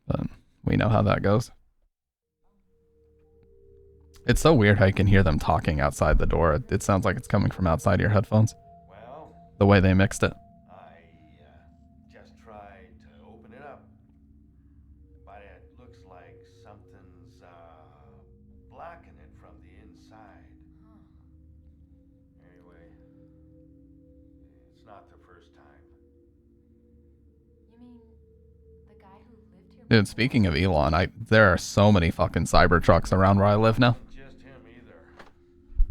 A: But we know how that goes. It's so weird how you can hear them talking outside the door. It sounds like it's coming from outside your headphones.
F: Well,
A: the way they mixed it.
F: I just tried to open it up, but it looks like something's blocking it from the inside. Anyway, it's not the first time.
D: You mean the guy who lived here?
A: Dude, speaking of Elon, there are so many fucking Cybertrucks around where I live now.
F: Just him either.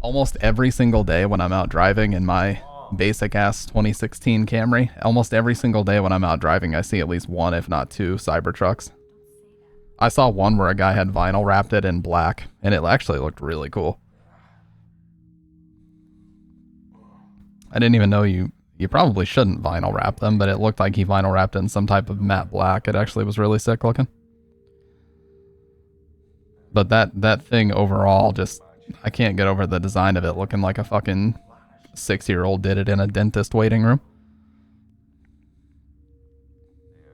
A: Almost every single day when I'm out driving in my basic ass 2016 Camry, almost every single day when I'm out driving, I see at least 1, if not 2 Cybertrucks. I saw one where a guy had vinyl wrapped it in black, and it actually looked really cool. I didn't even know you probably shouldn't vinyl wrap them, but it looked like he vinyl wrapped it in some type of matte black. It actually was really sick looking. But that thing overall, just, I can't get over the design of it looking like a fucking 6-year-old did it in a dentist waiting room.
F: The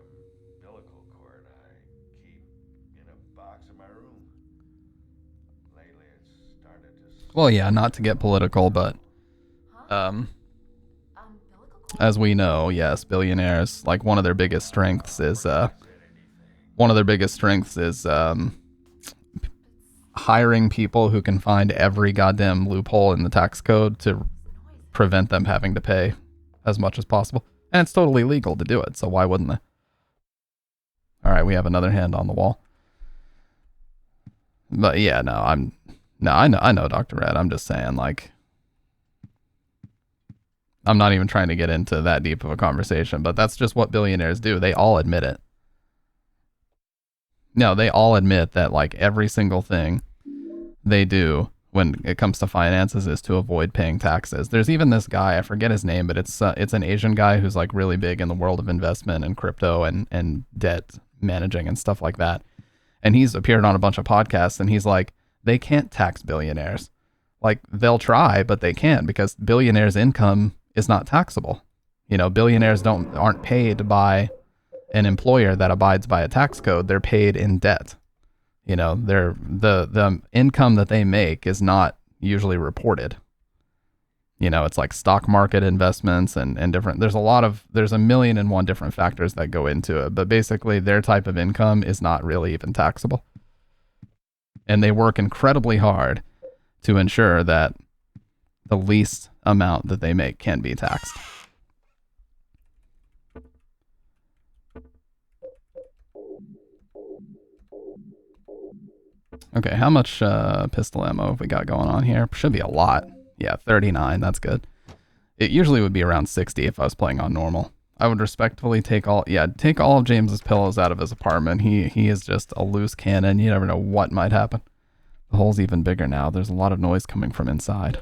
F: umbilical cord I keep in a box in my room. Lately it's started to...
A: Well, yeah, not to get political, but as we know, yes, billionaires, like one of their biggest strengths is hiring people who can find every goddamn loophole in the tax code to prevent them having to pay as much as possible. And it's totally legal to do it, so why wouldn't they? All right, we have another hand on the wall. But yeah, I know Dr. Red. I'm just saying, like, I'm not even trying to get into that deep of a conversation, but that's just what billionaires do. They all admit it. No, they all admit that, like, every single thing they do when it comes to finances is to avoid paying taxes. There's even this guy, I forget his name, but it's an Asian guy who's like really big in the world of investment and crypto and debt managing and stuff like that. And he's appeared on a bunch of podcasts, and he's like, they can't tax billionaires. Like, they'll try, but they can't, because billionaires' income is not taxable. You know, billionaires aren't paid by an employer that abides by a tax code. They're paid in debt. You know, the income that they make is not usually reported. You know, it's like stock market investments and different, there's a million and one different factors that go into it, but basically their type of income is not really even taxable. And they work incredibly hard to ensure that the least amount that they make can be taxed. Okay, how much pistol ammo have we got going on here? Should be a lot. Yeah, 39, that's good. It usually would be around 60 if I was playing on normal. I would respectfully take all of James's pillows out of his apartment. He is just a loose cannon. You never know what might happen. The hole's even bigger now. There's a lot of noise coming from inside.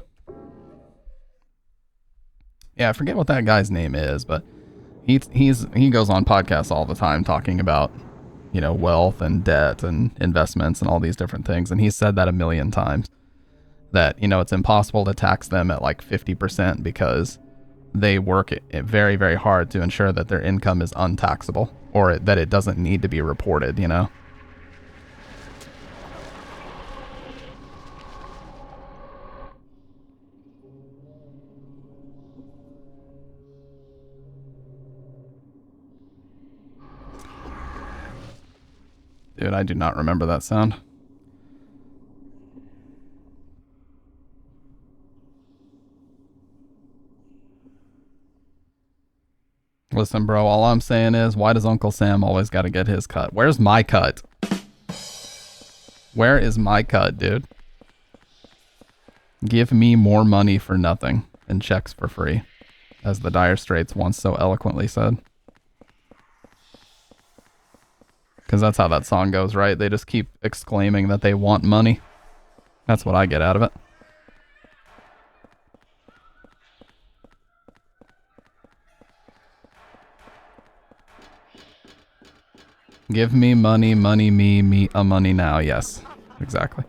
A: Yeah, I forget what that guy's name is, but he goes on podcasts all the time talking about, you know, wealth and debt and investments and all these different things. And he's said that a million times, that, you know, it's impossible to tax them at like 50% because they work it very, very hard to ensure that their income is untaxable, or that it doesn't need to be reported, you know? Dude, I do not remember that sound. Listen, bro, all I'm saying is, why does Uncle Sam always got to get his cut? Where's my cut? Where is my cut, dude? Give me more money for nothing and checks for free, as the Dire Straits once so eloquently said. Because that's how that song goes, right? They just keep exclaiming that they want money. That's what I get out of it. Give me money, money, me a money now. Yes, exactly.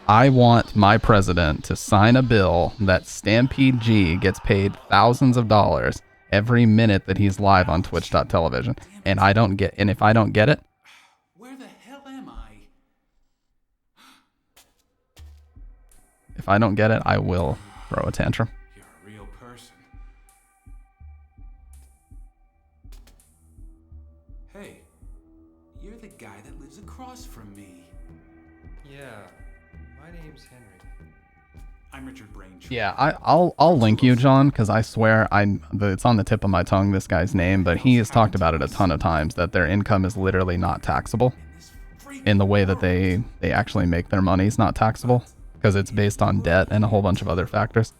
A: I want my president to sign a bill that Stampede G gets paid thousands of dollars every minute that he's live on Twitch.television. And if I don't get it,
H: where the hell am I?
A: If I don't get it, I will throw a tantrum.
H: You're a real person. Hey, you're the guy that lives across from me.
B: Yeah, my name's Henry.
H: I'm Richard Braintree.
A: Yeah, I'll link you, John, because I swear it's on the tip of my tongue, this guy's name, but he has talked about it a ton of times, that their income is literally not taxable. In the way that they actually make their money is not taxable, because it's based on debt and a whole bunch of other factors.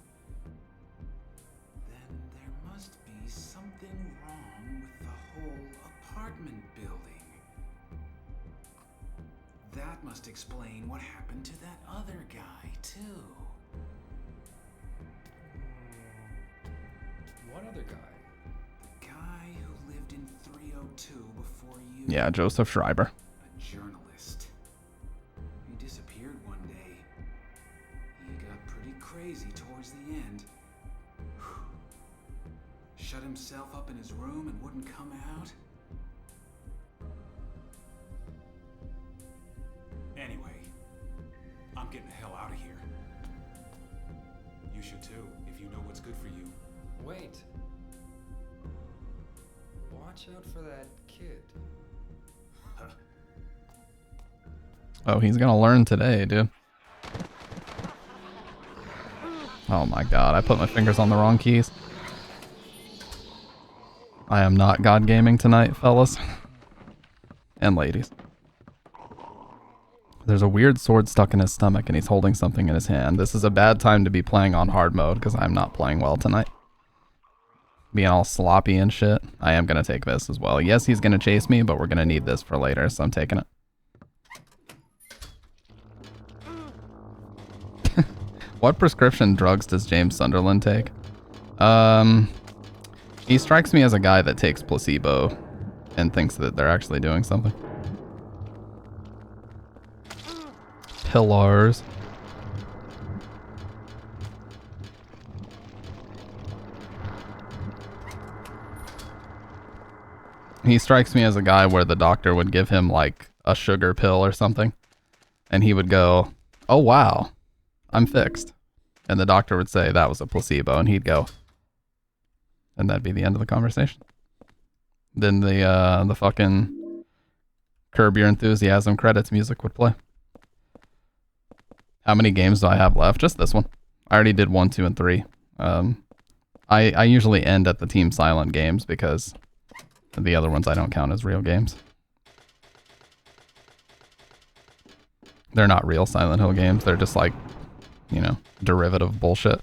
H: Then there must be something wrong with the whole apartment building. That must explain what happened to that other guy, too.
N: What other guy?
H: The guy who lived in 302 before you.
A: Yeah, Joseph Schreiber.
H: A journalist. He disappeared one day. He got pretty crazy towards the end. Shut himself up in his room and wouldn't come out. Anyway, I'm getting the hell out of here. You should too, if you know what's good for you.
N: Wait. Watch out for that kid.
A: Oh, he's gonna learn today, dude. Oh my god, I put my fingers on the wrong keys. I am not God gaming tonight, fellas. And ladies. There's a weird sword stuck in his stomach and he's holding something in his hand. This is a bad time to be playing on hard mode because I'm not playing well tonight. Being all sloppy and shit. I am going to take this as well. Yes, he's going to chase me, but we're going to need this for later, so I'm taking it. What prescription drugs does James Sunderland take? He strikes me as a guy that takes placebo and thinks that they're actually doing something. Pillars. He strikes me as a guy where the doctor would give him like a sugar pill or something. And he would go, "Oh wow, I'm fixed." And the doctor would say that was a placebo and he'd go. And that'd be the end of the conversation. Then the fucking Curb Your Enthusiasm credits music would play. How many games do I have left? Just this one. I already did 1, 2, and 3. I usually end at the Team Silent games because the other ones I don't count as real games. They're not real Silent Hill games. They're just like, you know, derivative bullshit.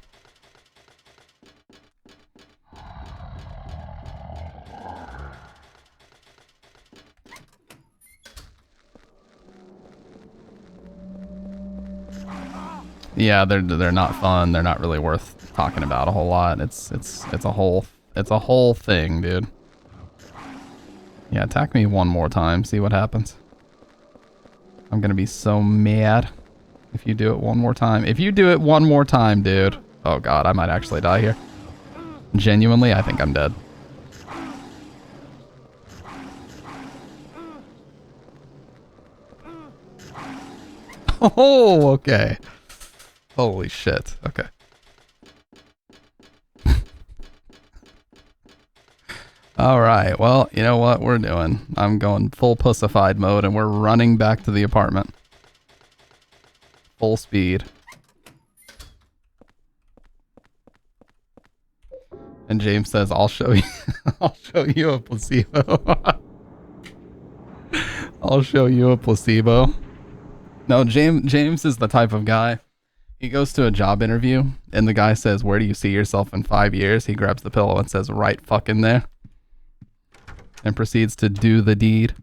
A: Yeah, they're not fun. They're not really worth talking about a whole lot. It's a whole thing, dude. Yeah, attack me one more time. See what happens. I'm gonna be so mad if you do it one more time. If you do it one more time, dude. Oh god, I might actually die here. Genuinely, I think I'm dead. Oh, okay. Holy shit. Okay. Alright, well, you know what we're doing. I'm going full pussified mode and we're running back to the apartment. Full speed. And James says, I'll show you I'll show you a placebo. I'll show you a placebo. No, James is the type of guy. He goes to a job interview and the guy says, "Where do you see yourself in 5 years?" He grabs the pillow and says, "Right fucking there." And proceeds to do the deed.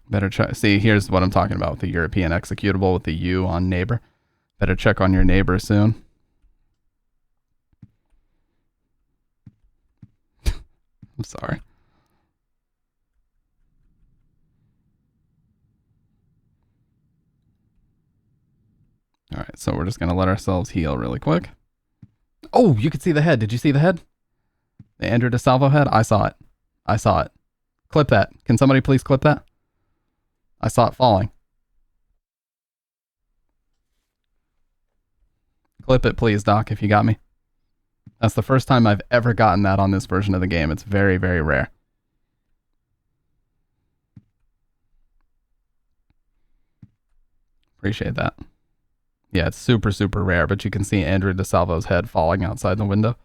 A: Better check. See, here's what I'm talking about with the European executable with the U on neighbor. Better check on your neighbor soon. I'm sorry. Alright, so we're just going to let ourselves heal really quick. Oh, you could see the head. Did you see the head? The Andrew DeSalvo head? I saw it. I saw it. Clip that. Can somebody please clip that? I saw it falling. Clip it, please, Doc, if you got me. That's the first time I've ever gotten that on this version of the game. It's very, very rare. Appreciate that. Yeah, it's super, super rare, but you can see Andrew DeSalvo's head falling outside the window.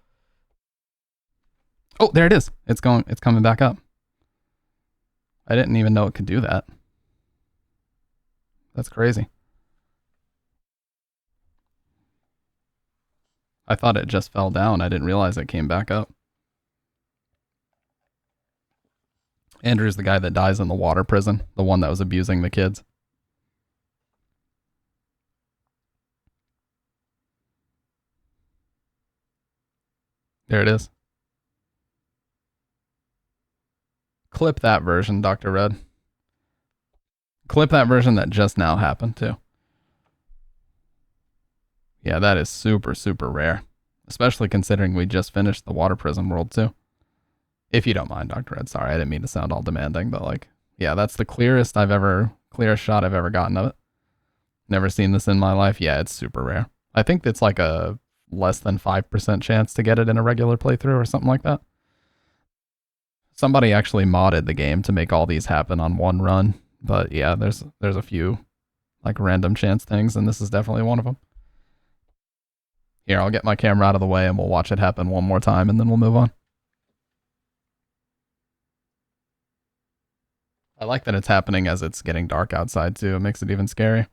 A: Oh, there it is. It's coming back up. I didn't even know it could do that. That's crazy. I thought it just fell down. I didn't realize it came back up. Andrew's the guy that dies in the water prison, the one that was abusing the kids. There it is. Clip that version, Dr. Red. Clip that version that just now happened, too. Yeah, that is super, super rare. Especially considering we just finished the Water Prison world, too. If you don't mind, Dr. Red. Sorry, I didn't mean to sound all demanding, but like, yeah, that's the clearest shot I've ever gotten of it. Never seen this in my life. Yeah, it's super rare. I think it's like a less than 5% chance to get it in a regular playthrough or something like that. Somebody actually modded the game to make all these happen on one run. But yeah, there's a few like random chance things, and this is definitely one of them. Here, I'll get my camera out of the way and we'll watch it happen one more time and then we'll move on. I like that it's happening as it's getting dark outside too. It makes it even scary.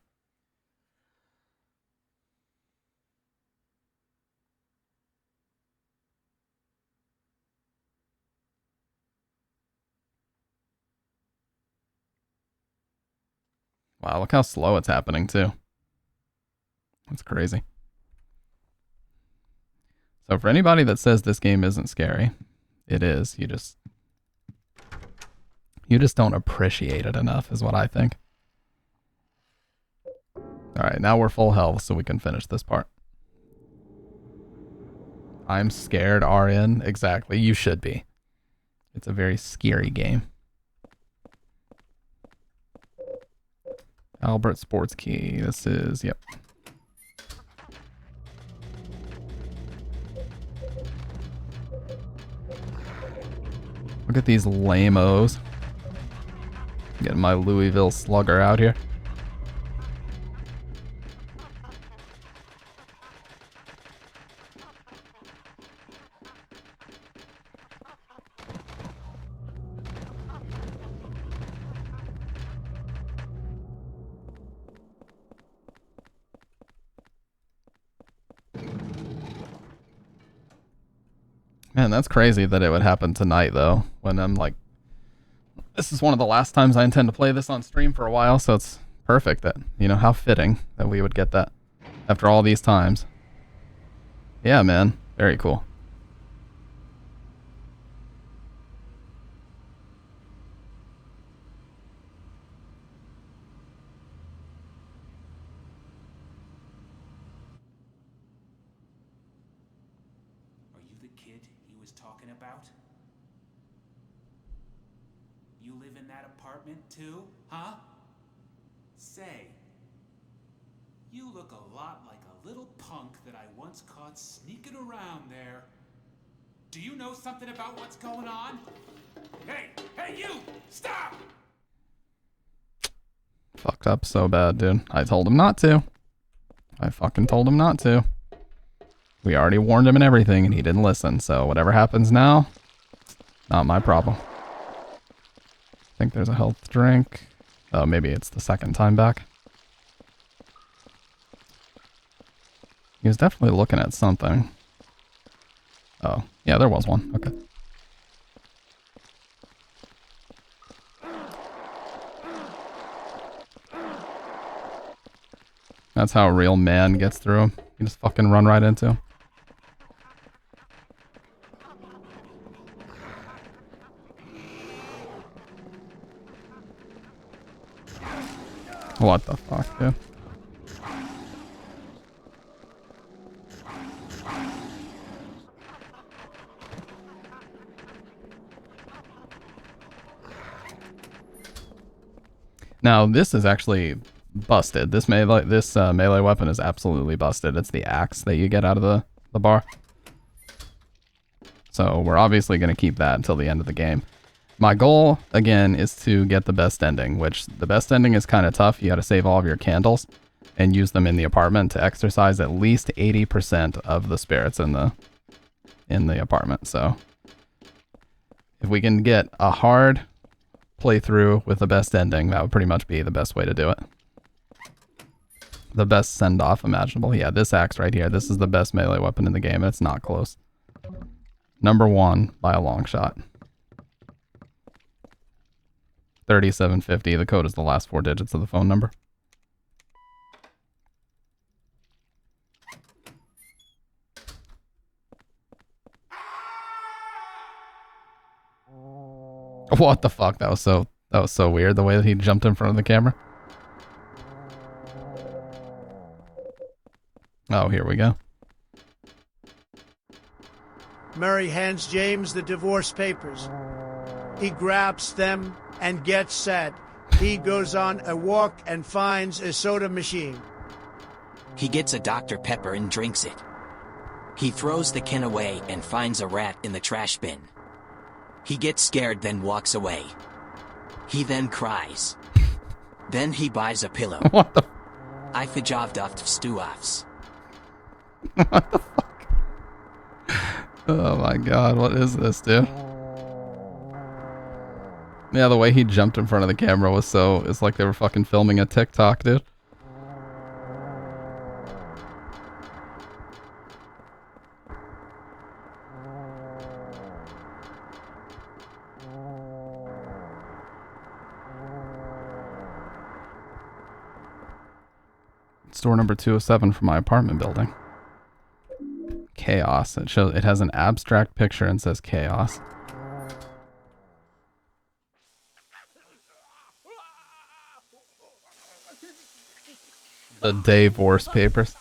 A: Wow, look how slow it's happening too. That's crazy. So for anybody that says this game isn't scary, it is. You just don't appreciate it enough is what I think. Alright, now we're full health so we can finish this part. I'm scared, RN. Exactly, you should be. It's a very scary game. Albert Sports Key. This is, yep. Look at these lame-os. Getting my Louisville Slugger out here. Man, that's crazy that it would happen tonight, though, when I'm like, this is one of the last times I intend to play this on stream for a while, so it's perfect that, you know, how fitting that we would get that after all these times. Yeah, man, very cool.
H: You live in that apartment too, huh? Say, you look a lot like a little punk that I once caught sneaking around there. Do you know something about what's going on? Hey, you! Stop!
A: Fucked up so bad, dude. I told him not to. I fucking told him not to. We already warned him and everything, and he didn't listen, so whatever happens now, not my problem. I think there's a health drink. Oh, maybe it's the second time back. He was definitely looking at something. Oh, yeah, there was one. Okay. That's how a real man gets through him. You just fucking run right into him. What the fuck, dude? Now, this is actually busted. This melee weapon is absolutely busted. It's the axe that you get out of the bar. So we're obviously going to keep that until the end of the game. My goal, again, is to get the best ending, which the best ending is kind of tough. You got to save all of your candles and use them in the apartment to exercise at least 80% of the spirits in the apartment. So if we can get a hard playthrough with the best ending, that would pretty much be the best way to do it. The best send-off imaginable. Yeah, this axe right here. This is the best melee weapon in the game, and it's not close. Number one by a long shot. 3750. The code is the last 4 digits of the phone number. What the fuck? That was so weird the way that he jumped in front of the camera. Oh, here we go.
M: Murray hands James the divorce papers. He grabs them and gets sad. He goes on a walk and finds a soda machine.
O: He gets a Dr. Pepper and drinks it. He throws the can away and finds a rat in the trash bin. He gets scared, then walks away. He then cries. Then he buys a pillow.
A: What the?
O: I verjavd oft stuafs.
A: What the fuck? Oh my god, what is this, dude? Yeah, the way he jumped in front of the camera was it's like they were fucking filming a TikTok, dude. Store number 207 from my apartment building. Chaos. It has an abstract picture and says chaos. The divorce papers.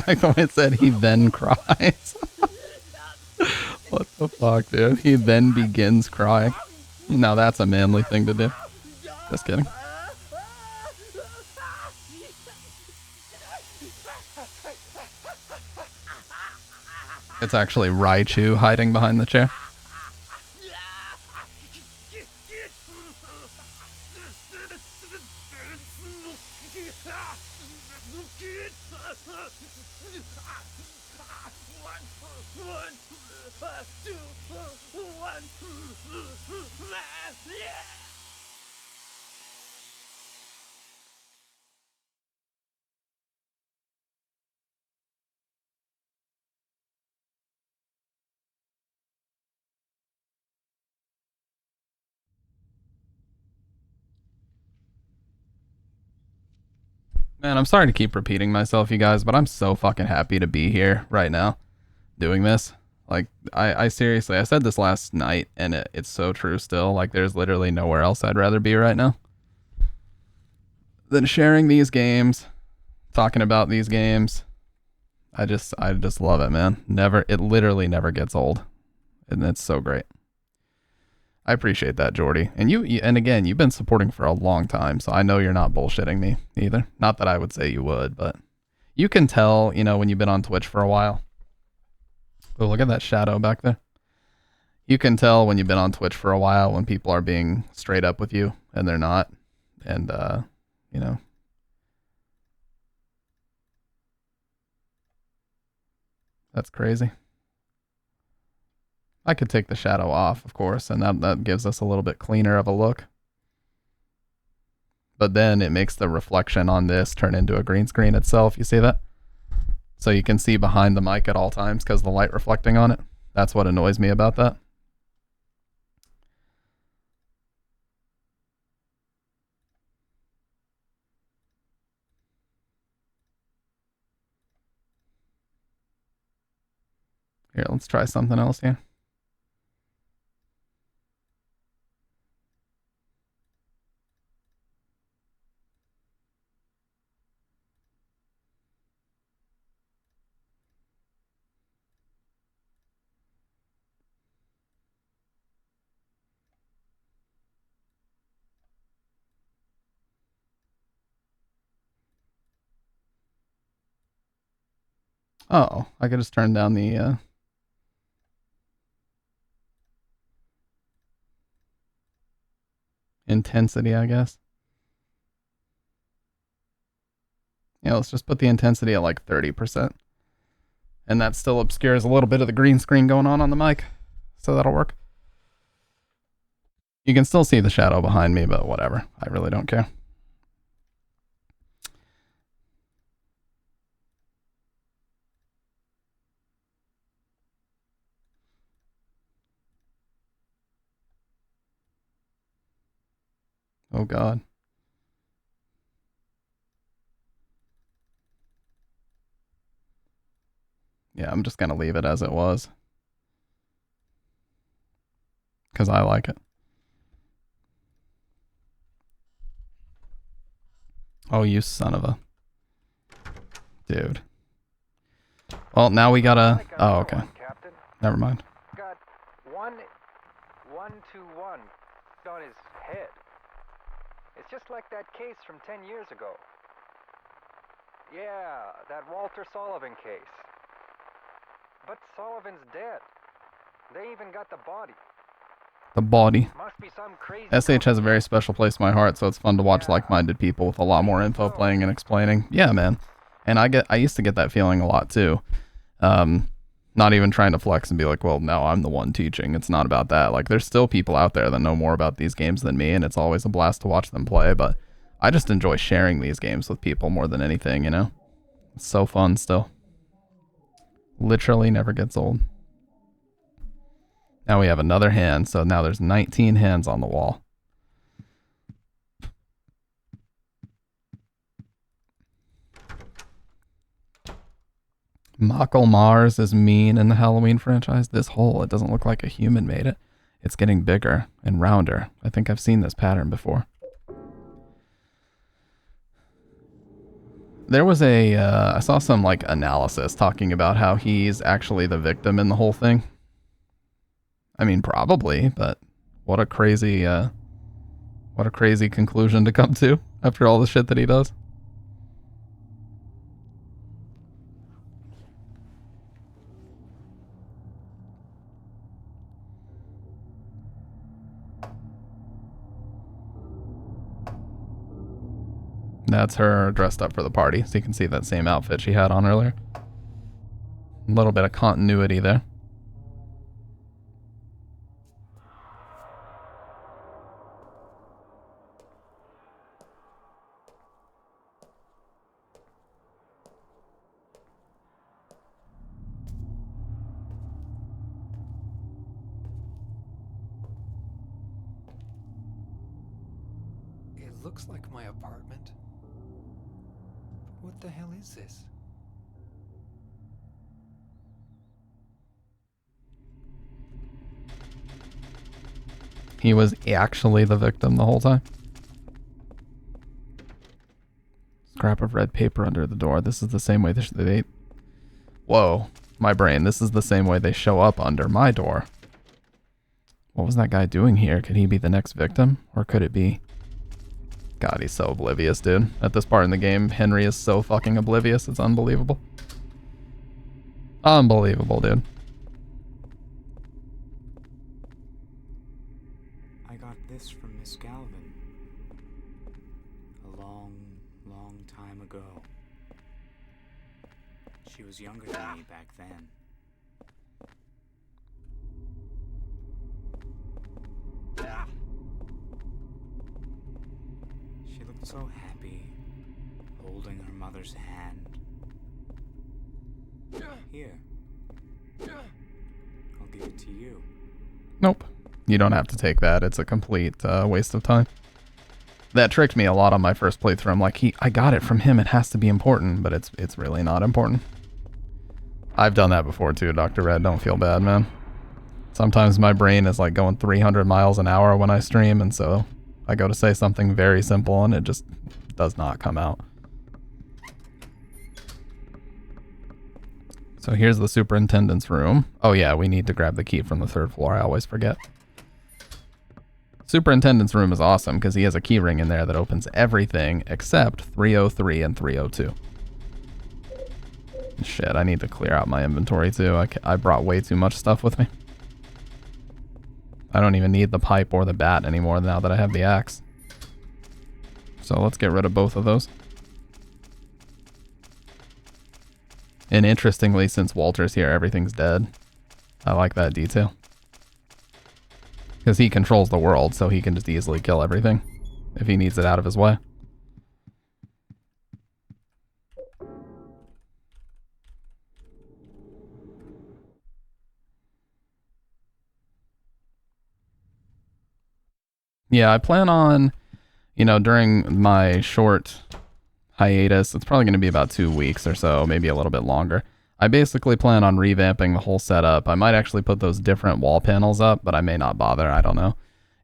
A: Like the way it said he then cries. What the fuck, dude? He then begins crying. Now that's a manly thing to do. Just kidding. It's actually Raichu hiding behind the chair. Man, I'm sorry to keep repeating myself, you guys, but I'm so fucking happy to be here right now doing this. Like, I seriously, I said this last night, and it's so true still. Like, there's literally nowhere else I'd rather be right now than sharing these games, talking about these games. I just love it, man. It literally never gets old, and it's so great. I appreciate that, Jordy. And and again, you've been supporting for a long time, so I know you're not bullshitting me either. Not that I would say you would, but you can tell, when you've been on Twitch for a while. Oh, look at that shadow back there. You can tell when you've been on Twitch for a while when people are being straight up with you and they're not. And, that's crazy. I could take the shadow off, of course, and that gives us a little bit cleaner of a look. But then it makes the reflection on this turn into a green screen itself. You see that? So you can see behind the mic at all times because the light reflecting on it. That's what annoys me about that. Here, let's try something else here. Oh, I could just turn down the intensity, I guess. Yeah, let's just put the intensity at like 30%. And that still obscures a little bit of the green screen going on the mic. So that'll work. You can still see the shadow behind me, but whatever. I really don't care. Oh God. Yeah, Yeah, I'm just going to leave it as it was. Because I like it. Oh, you son of a... Dude. Well, now we gotta... Oh, okay. Never mind.
P: Got 121 on his head. It's just like that case from 10 years ago. Yeah, that Walter Sullivan case. But Sullivan's dead. They even got the body.
A: The body.
P: Must be some crazy
A: SH has a very special place in my heart, so it's fun to watch like-minded people with a lot more info playing and explaining. Yeah, man. And I used to get that feeling a lot too. Not even trying to flex and be like, well, no, I'm the one teaching. It's not about that. Like, there's still people out there that know more about these games than me, and it's always a blast to watch them play, but I just enjoy sharing these games with people more than anything, you know? It's so fun still. Literally never gets old. Now we have another hand, so now there's 19 hands on the wall. Michael Mars is mean in the Halloween franchise. This hole, it doesn't look like a human made it. It's getting bigger and rounder. I think I've seen this pattern before. There was I saw some like analysis talking about how he's actually the victim in the whole thing. I mean, probably, but what a crazy conclusion to come to after all the shit that he does. That's her dressed up for the party, so you can see that same outfit she had on earlier. A little bit of continuity there.
N: It looks like my apartment. What the hell is this?
A: He was actually the victim the whole time. Scrap of red paper under the door. This is the same way they... Whoa, my brain. This is the same way they show up under my door. What was that guy doing here? Could he be the next victim? Or could it be... God, he's so oblivious, dude. At this part in the game, Henry is so fucking oblivious. It's unbelievable. Unbelievable, dude.
Q: I got this from Miss Galvin. A long, long time ago. She was younger than me back then. She looked so happy, holding her mother's hand. Here. I'll give it to you.
A: Nope. You don't have to take that. It's a complete waste of time. That tricked me a lot on my first playthrough. I'm like, I got it from him. It has to be important, but it's really not important. I've done that before too, Dr. Red. Don't feel bad, man. Sometimes my brain is like going 300 miles an hour when I stream, and so I go to say something very simple and it just does not come out. So here's the superintendent's room. Oh yeah, we need to grab the key from the 3rd floor. I always forget. Superintendent's room is awesome because he has a key ring in there that opens everything except 303 and 302. Shit, I need to clear out my inventory too. I brought way too much stuff with me. I don't even need the pipe or the bat anymore now that I have the axe. So let's get rid of both of those. And interestingly, since Walter's here, everything's dead. I like that detail. Because he controls the world, so he can just easily kill everything if he needs it out of his way. Yeah, I plan on, you know, during my short hiatus, it's probably going to be about 2 weeks or so, maybe a little bit longer. I basically plan on revamping the whole setup. I might actually put those different wall panels up, but I may not bother. I don't know.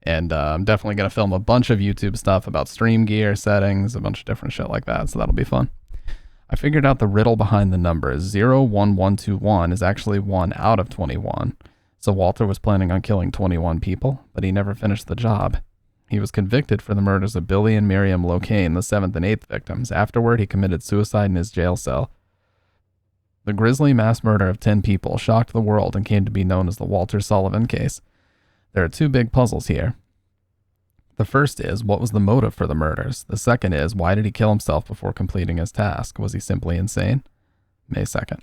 A: And I'm definitely going to film a bunch of YouTube stuff about stream gear settings, a bunch of different shit like that, so that'll be fun. I figured out the riddle behind the numbers. 01121 is actually 1 out of 21. So Walter was planning on killing 21 people, but he never finished the job. He was convicted for the murders of Billy and Miriam Locane, the 7th and 8th victims. Afterward, he committed suicide in his jail cell. The grisly mass murder of 10 people shocked the world and came to be known as the Walter Sullivan case. There are 2 big puzzles here. The first is, what was the motive for the murders? The second is, why did he kill himself before completing his task? Was he simply insane? May 2nd.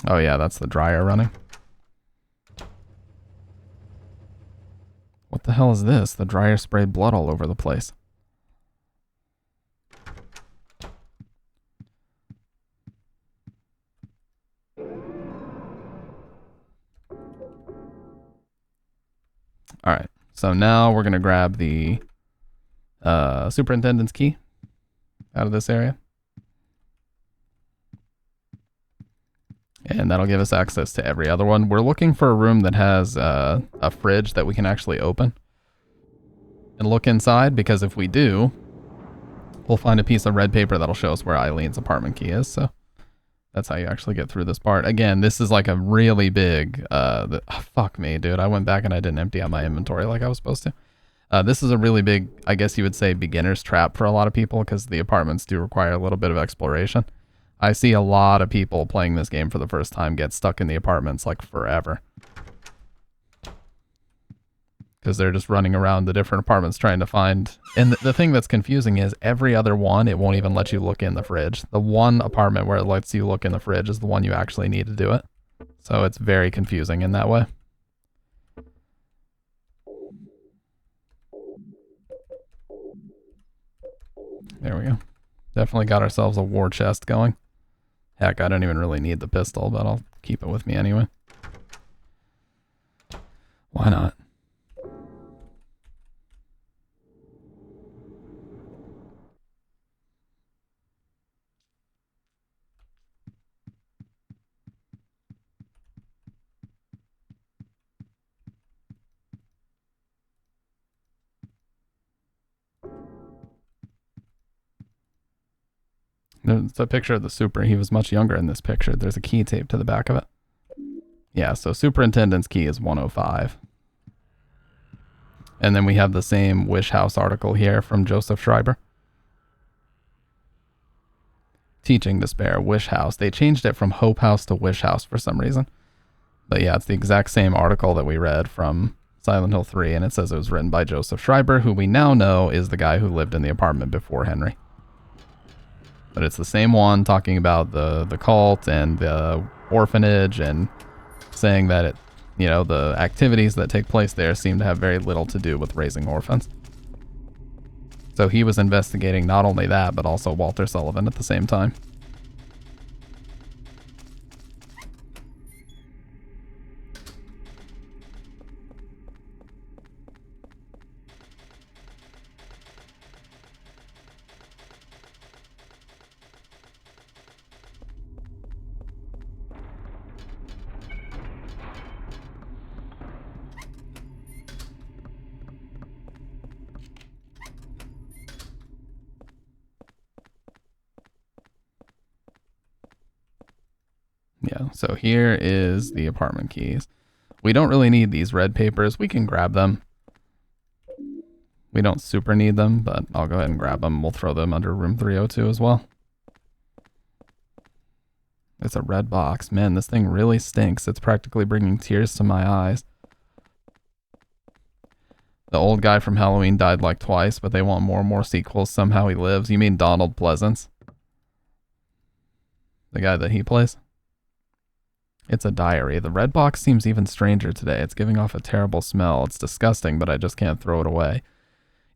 A: Oh yeah, that's the dryer running. What the hell is this? The dryer sprayed blood all over the place. Alright, so now we're going to grab the superintendent's key out of this area. And that'll give us access to every other one. We're looking for a room that has a fridge that we can actually open and look inside, because if we do, we'll find a piece of red paper that'll show us where Eileen's apartment key is. So that's how you actually get through this part. Again, this is like a really big, fuck me, dude. I went back and I didn't empty out my inventory like I was supposed to. This is a really big, I guess you would say, beginner's trap for a lot of people, because the apartments do require a little bit of exploration. I see a lot of people playing this game for the first time get stuck in the apartments like forever, because they're just running around the different apartments trying to find. And the thing that's confusing is every other one, it won't even let you look in the fridge. The one apartment where it lets you look in the fridge is the one you actually need to do it. So it's very confusing in that way. There we go. Definitely got ourselves a war chest going. Heck, I don't even really need the pistol, but I'll keep it with me anyway. Why not? It's a picture of the super. He was much younger in this picture. There's a key taped to the back of it. Yeah, so superintendent's key is 105. And then we have the same Wish House article here from Joseph Schreiber. Teaching Despair, Wish House. They changed it from Hope House to Wish House for some reason. But yeah, it's the exact same article that we read from Silent Hill 3, and it says it was written by Joseph Schreiber, who we now know is the guy who lived in the apartment before Henry. But it's the same one, talking about the cult and the orphanage, and saying that it, you know, the activities that take place there seem to have very little to do with raising orphans. So he was investigating not only that, but also Walter Sullivan at the same time. Yeah, so here is the apartment keys. We don't really need these red papers. We can grab them. We don't super need them, but I'll go ahead and grab them. We'll throw them under room 302 as well. It's a red box. Man, this thing really stinks. It's practically bringing tears to my eyes. The old guy from Halloween died like twice, but they want more and more sequels. Somehow he lives. You mean Donald Pleasance? The guy that he plays? It's a diary. The red box seems even stranger today. It's giving off a terrible smell. It's disgusting, but I just can't throw it away.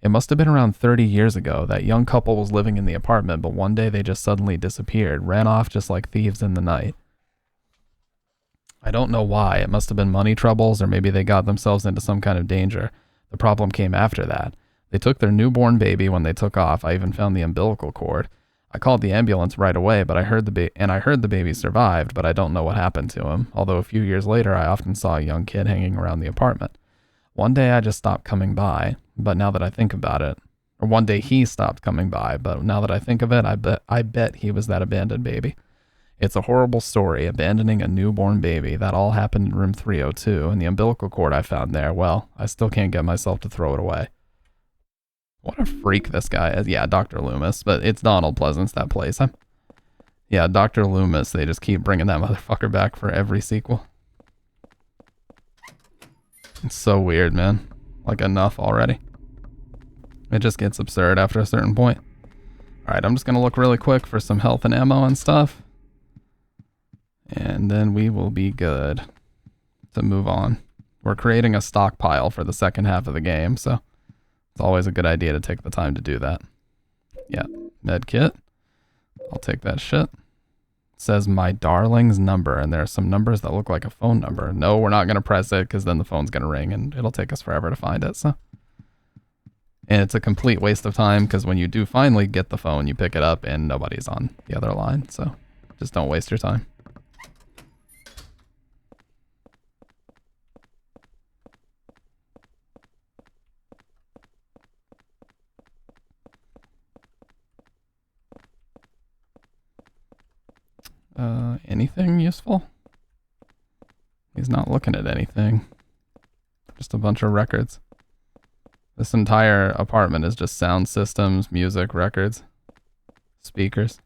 A: It must have been around 30 years ago. That young couple was living in the apartment, but one day they just suddenly disappeared, ran off just like thieves in the night. I don't know why. It must have been money troubles, or maybe they got themselves into some kind of danger. The problem came after that. They took their newborn baby when they took off. I even found the umbilical cord. I called the ambulance right away, but I heard the baby survived, but I don't know what happened to him. Although a few years later, I often saw a young kid hanging around the apartment. One day I just stopped coming by, but now that I think about it, or one day he stopped coming by, but now that I think of it, I bet he was that abandoned baby. It's a horrible story, abandoning a newborn baby. That all happened in room 302, and the umbilical cord I found there, well, I still can't get myself to throw it away. What a freak this guy is. Yeah, Dr. Loomis, but it's Donald Pleasance, that place. Yeah, Dr. Loomis, they just keep bringing that motherfucker back for every sequel. It's so weird, man. Like, enough already. It just gets absurd after a certain point. Alright, I'm just gonna look really quick for some health and ammo and stuff. And then we will be good to move on. We're creating a stockpile for the second half of the game, so it's always a good idea to take the time to do that. Yeah, med kit. I'll take that shit. It says my darling's number, and there are some numbers that look like a phone number. No, we're not going to press it because then the phone's going to ring and it'll take us forever to find it. So, and it's a complete waste of time because when you do finally get the phone, you pick it up and nobody's on the other line. So just don't waste your time. Anything useful? He's not looking at anything. Just a bunch of records. This entire apartment is just sound systems, music, records, speakers.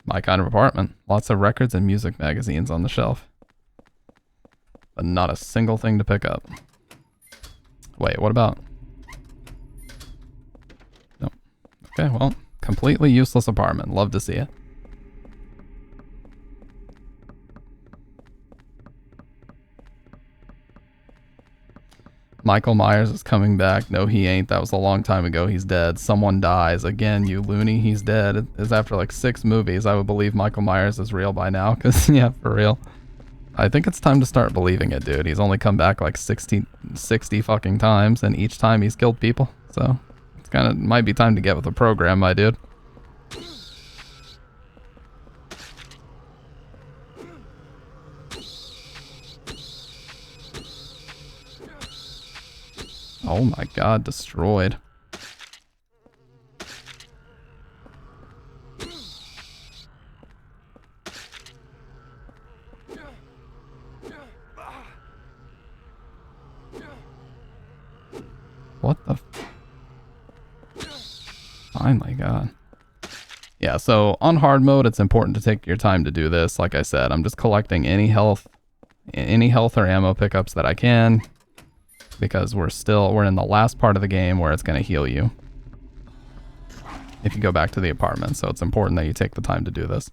A: My kind of apartment. Lots of records and music magazines on the shelf. But not a single thing to pick up. Wait, what about? Nope. Okay, well, completely useless apartment. Love to see it. Michael Myers is coming back. No, he ain't. That was a long time ago. He's dead. Someone dies. Again, you loony. He's dead. It's after like 6 movies. I would believe Michael Myers is real by now. Because, yeah, for real. I think it's time to start believing it, dude. He's only come back like 60 fucking times. And each time he's killed people. So, it's kind of, might be time to get with the program, my dude. Oh my god, destroyed. What the oh my god. Yeah, so on hard mode, it's important to take your time to do this. Like I said, I'm just collecting any health or ammo pickups that I can. Because we're in the last part of the game where it's going to heal you if you go back to the apartment. So it's important that you take the time to do this.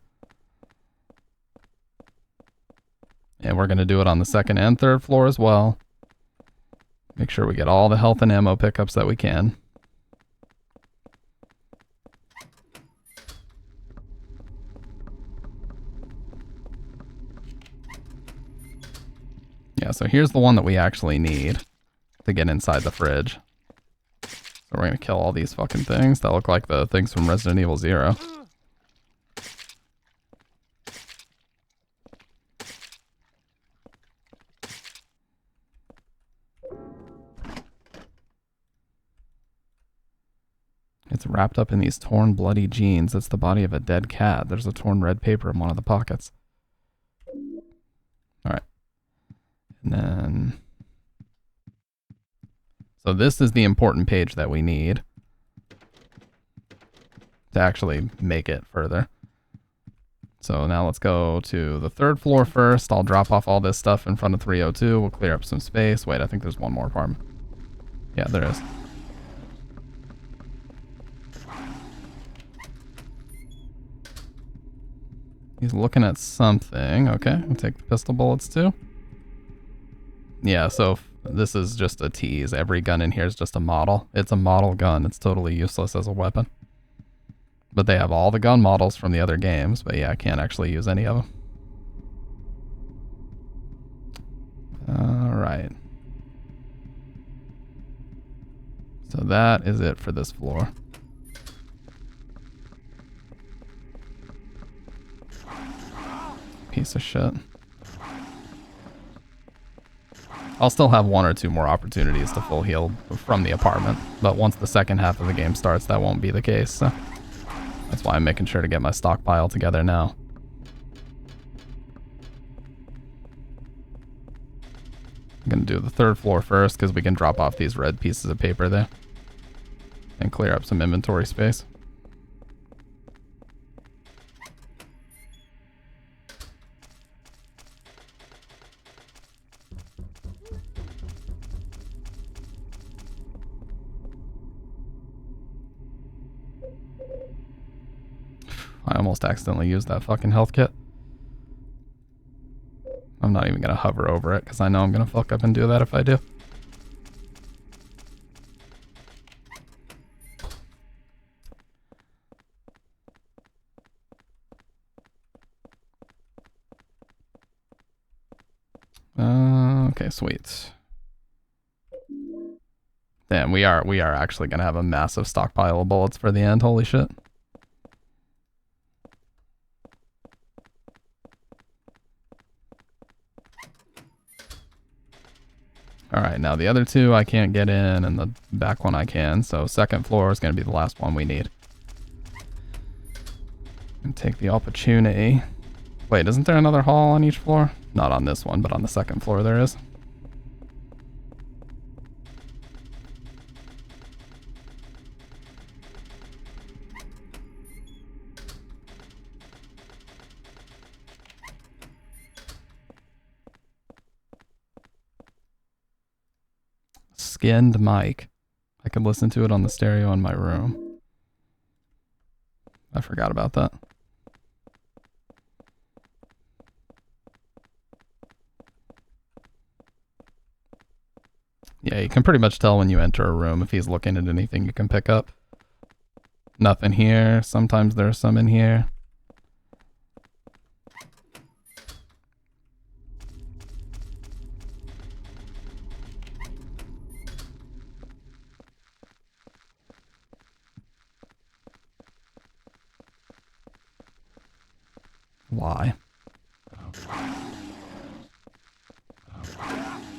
A: And we're going to do it on the 2nd and 3rd floor as well. Make sure we get all the health and ammo pickups that we can. Yeah, so here's the one that we actually need to get inside the fridge. So we're gonna kill all these fucking things that look like the things from Resident Evil 0. It's wrapped up in these torn, bloody jeans. It's the body of a dead cat. There's a torn red paper in one of the pockets. Alright. And then so this is the important page that we need to actually make it further. So now let's go to the 3rd floor first. I'll drop off all this stuff in front of 302. We'll clear up some space. Wait, I think there's one more apartment. Yeah, there is. He's looking at something. Okay, we'll take the pistol bullets too. Yeah, so this is just a tease. Every gun in here is just a model. It's a model gun. It's totally useless as a weapon. But they have all the gun models from the other games. But yeah, I can't actually use any of them. Alright. So that is it for this floor. Piece of shit. I'll still have 1 or 2 more opportunities to full heal from the apartment, but once the second half of the game starts, that won't be the case, so that's why I'm making sure to get my stockpile together now. I'm gonna do the 3rd floor first, because we can drop off these red pieces of paper there and clear up some inventory space. I almost accidentally used that fucking health kit. I'm not even gonna hover over it because I know I'm gonna fuck up and do that if I do. Okay, sweet. Damn, we are actually gonna have a massive stockpile of bullets for the end. Holy shit. Alright, now the other 2 I can't get in, and the back one I can, so 2nd floor is going to be the last one we need. And take the opportunity. Wait, isn't there another hall on each floor? Not on this one, but on the 2nd floor there is. Skinned mic. I could listen to it on the stereo in my room. I forgot about that. Yeah, you can pretty much tell when you enter a room if he's looking at anything you can pick up. Nothing here. Sometimes there's some in here. Why?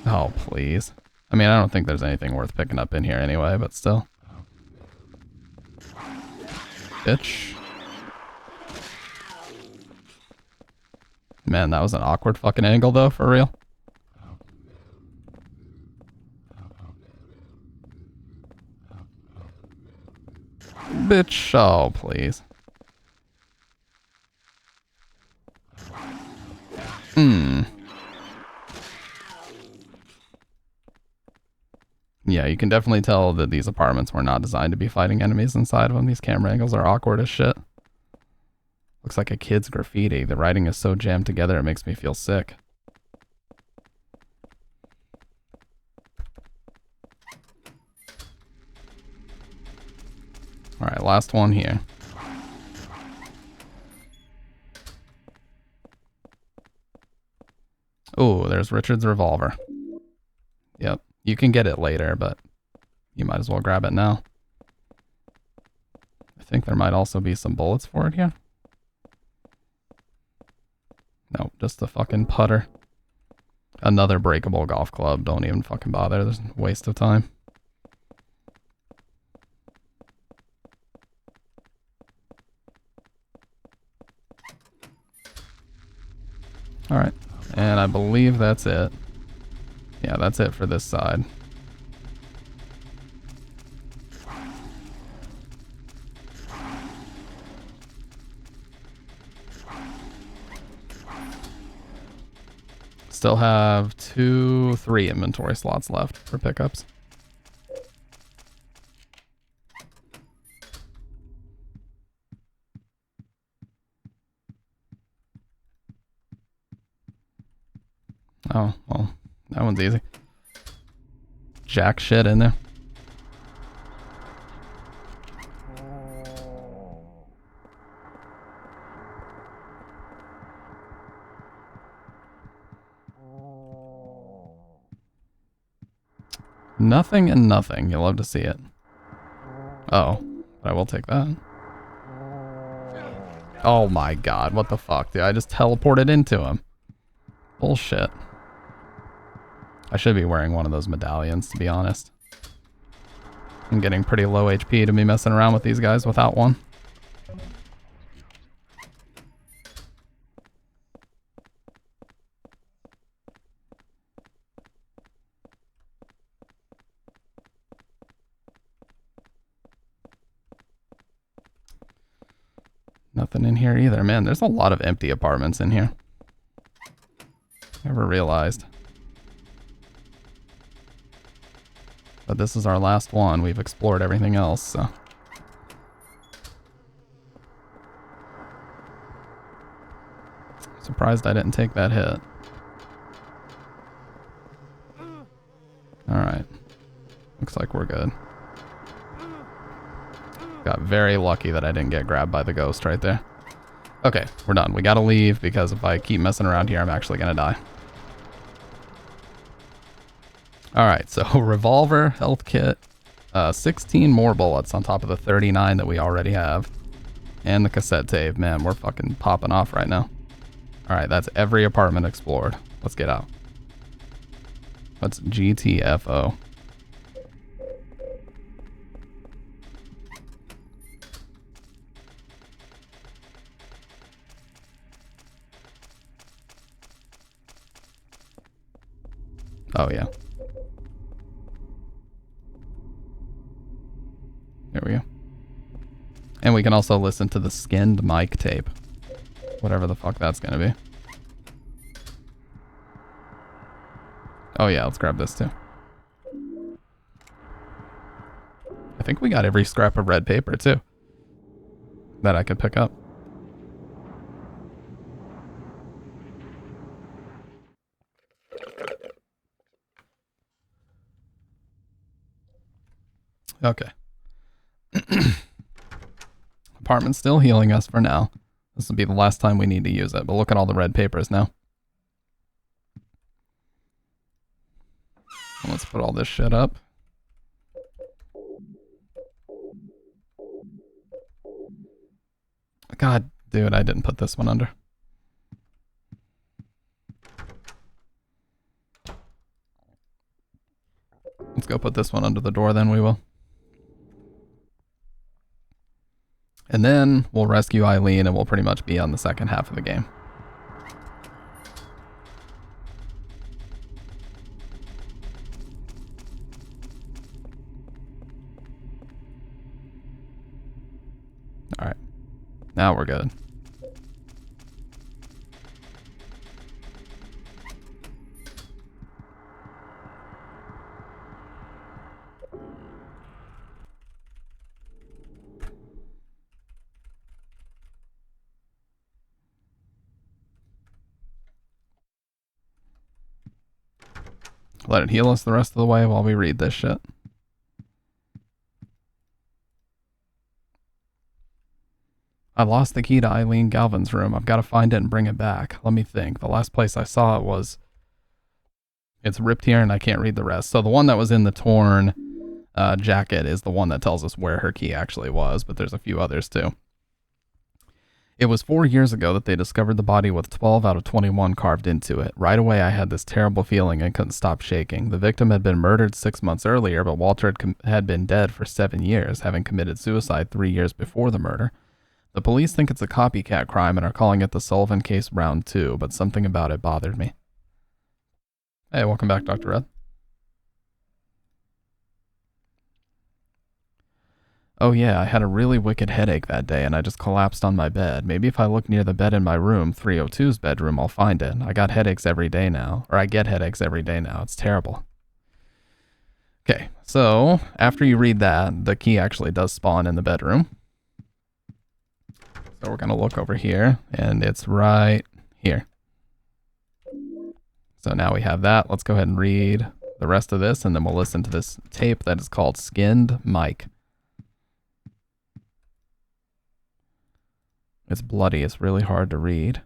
A: Oh, please. I mean, I don't think there's anything worth picking up in here anyway, but still. Bitch. Man, that was an awkward fucking angle though, for real. Bitch, oh, please. Yeah, you can definitely tell that these apartments were not designed to be fighting enemies inside of them. These camera angles are awkward as shit. Looks like a kid's graffiti. The writing is so jammed together it makes me feel sick. Alright, last one here. Oh, there's Richard's revolver. Yep, you can get it later, but you might as well grab it now. I think there might also be some bullets for it here. Nope, just a fucking putter. Another breakable golf club. Don't even fucking bother. There's a waste of time. Alright, and I believe that's it. Yeah, that's it for this side. Still have 3 inventory slots left for pickups. Oh, well, that one's easy. Jack shit in there. Nothing and nothing. You'll love to see it. Oh, but I will take that. Oh my god, what the fuck, dude? I just teleported into him. Bullshit. I should be wearing one of those medallions, to be honest. I'm getting pretty low HP to be messing around with these guys without one. Nothing in here either. Man, there's a lot of empty apartments in here. Never realized. But this is our last one. We've explored everything else, so. Surprised I didn't take that hit. Alright. Looks like we're good. Got very lucky that I didn't get grabbed by the ghost right there. Okay, we're done. We gotta leave because if I keep messing around here, I'm actually gonna die. Alright, so revolver, health kit, 16 more bullets on top of the 39 that we already have. And the cassette tape. Man, we're fucking popping off right now. Alright, that's every apartment explored. Let's get out. What's GTFO? Oh, yeah. There we go. And we can also listen to the skinned mic tape. Whatever the fuck that's gonna be. Oh yeah, let's grab this too. I think we got every scrap of red paper too that I could pick up. Okay. Apartment's still healing us for now. This will be the last time we need to use it, but look at all the red papers now. Let's put all this shit up. God, dude, I didn't put this one under. Let's go put this one under the door, then we will. And then we'll rescue Eileen and we'll pretty much be on the second half of the game. Alright. Now we're good. Let it heal us the rest of the way while we read this shit. I lost the key to Eileen Galvin's room. I've got to find it and bring it back. Let me think. The last place I saw it was... It's ripped here and I can't read the rest. So the one that was in the torn jacket is the one that tells us where her key actually was, but there's a few others too. It was 4 years ago that they discovered the body with 12 out of 21 carved into it. Right away, I had this terrible feeling and couldn't stop shaking. The victim had been murdered 6 months earlier, but Walter had been dead for 7 years, having committed suicide 3 years before the murder. The police think it's a copycat crime and are calling it the Sullivan Case Round 2, but something about it bothered me. Hey, welcome back, Dr. Red. Oh yeah, I had a really wicked headache that day and I just collapsed on my bed. Maybe if I look near the bed in my room, 302's bedroom, I'll find it. I got headaches every day now. Or I get headaches every day now. It's terrible. Okay, so after you read that, the key actually does spawn in the bedroom. So we're going to look over here and it's right here. So now we have that. Let's go ahead and read the rest of this and then we'll listen to this tape that is called Skinned Mic. It's bloody. It's really hard to read.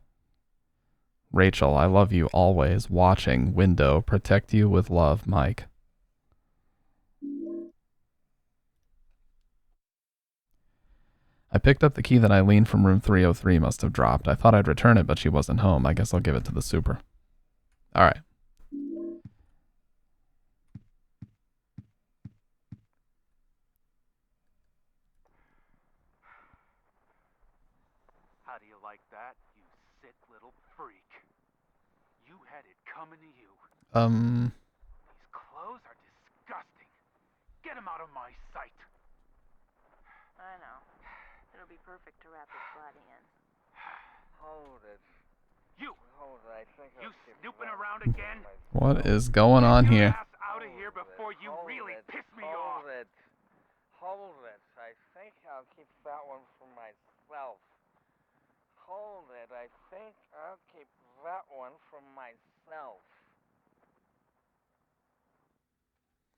A: Rachel, I love you always. Watching. Window. Protect you with love, Mike. I picked up the key that Eileen from room 303 must have dropped. I thought I'd return it, but she wasn't home. I guess I'll give it to the super. Alright.
H: How do you like that, you sick little freak? You had it coming to you. These clothes are disgusting. Get them out of my sight.
I: I know. It'll be perfect to wrap his body in.
P: Hold it.
H: You!
P: Hold it, I think
H: You snooping around again?
A: What is going on here?
H: Out of here before you really piss me
P: Hold
H: off.
P: it. Hold it. I think I'll keep that one for myself. Hold it. I think I'll keep that one for myself.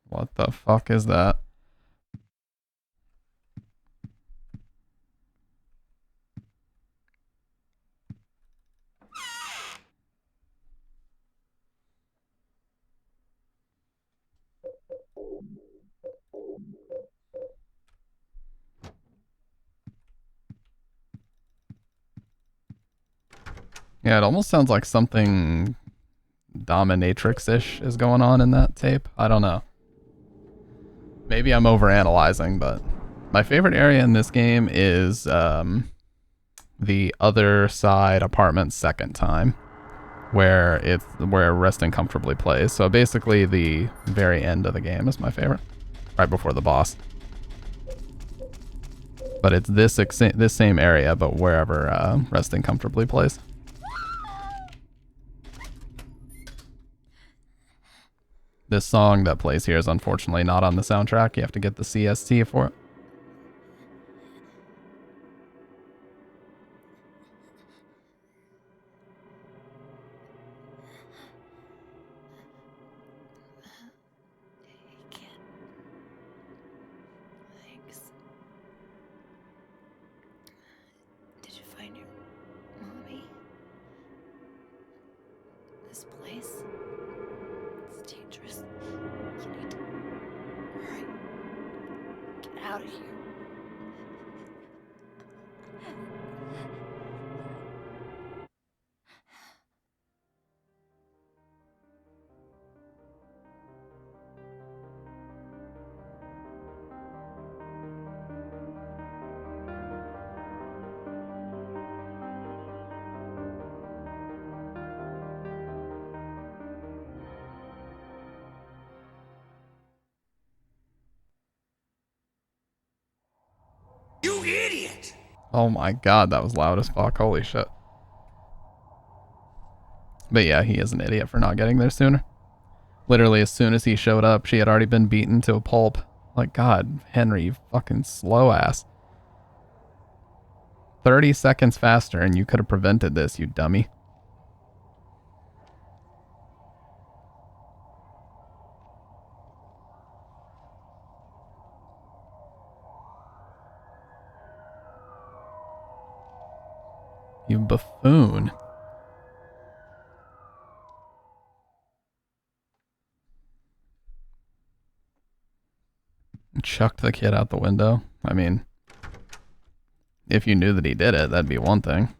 A: What the fuck is that? Yeah, it almost sounds like something dominatrix-ish is going on in that tape. I don't know. Maybe I'm overanalyzing, but my favorite area in this game is the other side apartment second time, where Resting Comfortably plays. So basically the very end of the game is my favorite, right before the boss. But it's this same area, but wherever Resting Comfortably plays. This song that plays here is unfortunately not on the soundtrack. You have to get the CST for it.
D: Thanks. Did you find your mommy? This place? It's dangerous. You need to hurry. Get out of here.
L: You idiot!
A: Oh my god, that was loud as fuck. Holy shit. But yeah, he is an idiot for not getting there sooner. Literally, as soon as he showed up, she had already been beaten to a pulp. Like, God, Henry, you fucking slow ass. 30 seconds faster and you could have prevented this, you dummy. You buffoon. Chucked the kid out the window. I mean, if you knew that he did it, that'd be one thing.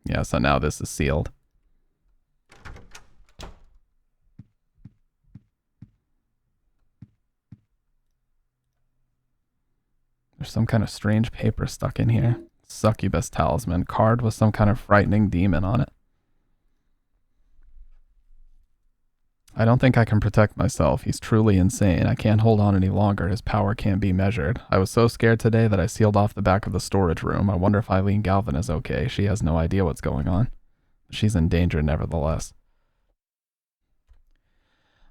A: Yeah, so now this is sealed. There's some kind of strange paper stuck in here. Succubus talisman. Card with some kind of frightening demon on it. I don't think I can protect myself. He's truly insane. I can't hold on any longer. His power can't be measured. I was so scared today that I sealed off the back of the storage room. I wonder if Eileen Galvin is okay. She has no idea what's going on. She's in danger nevertheless.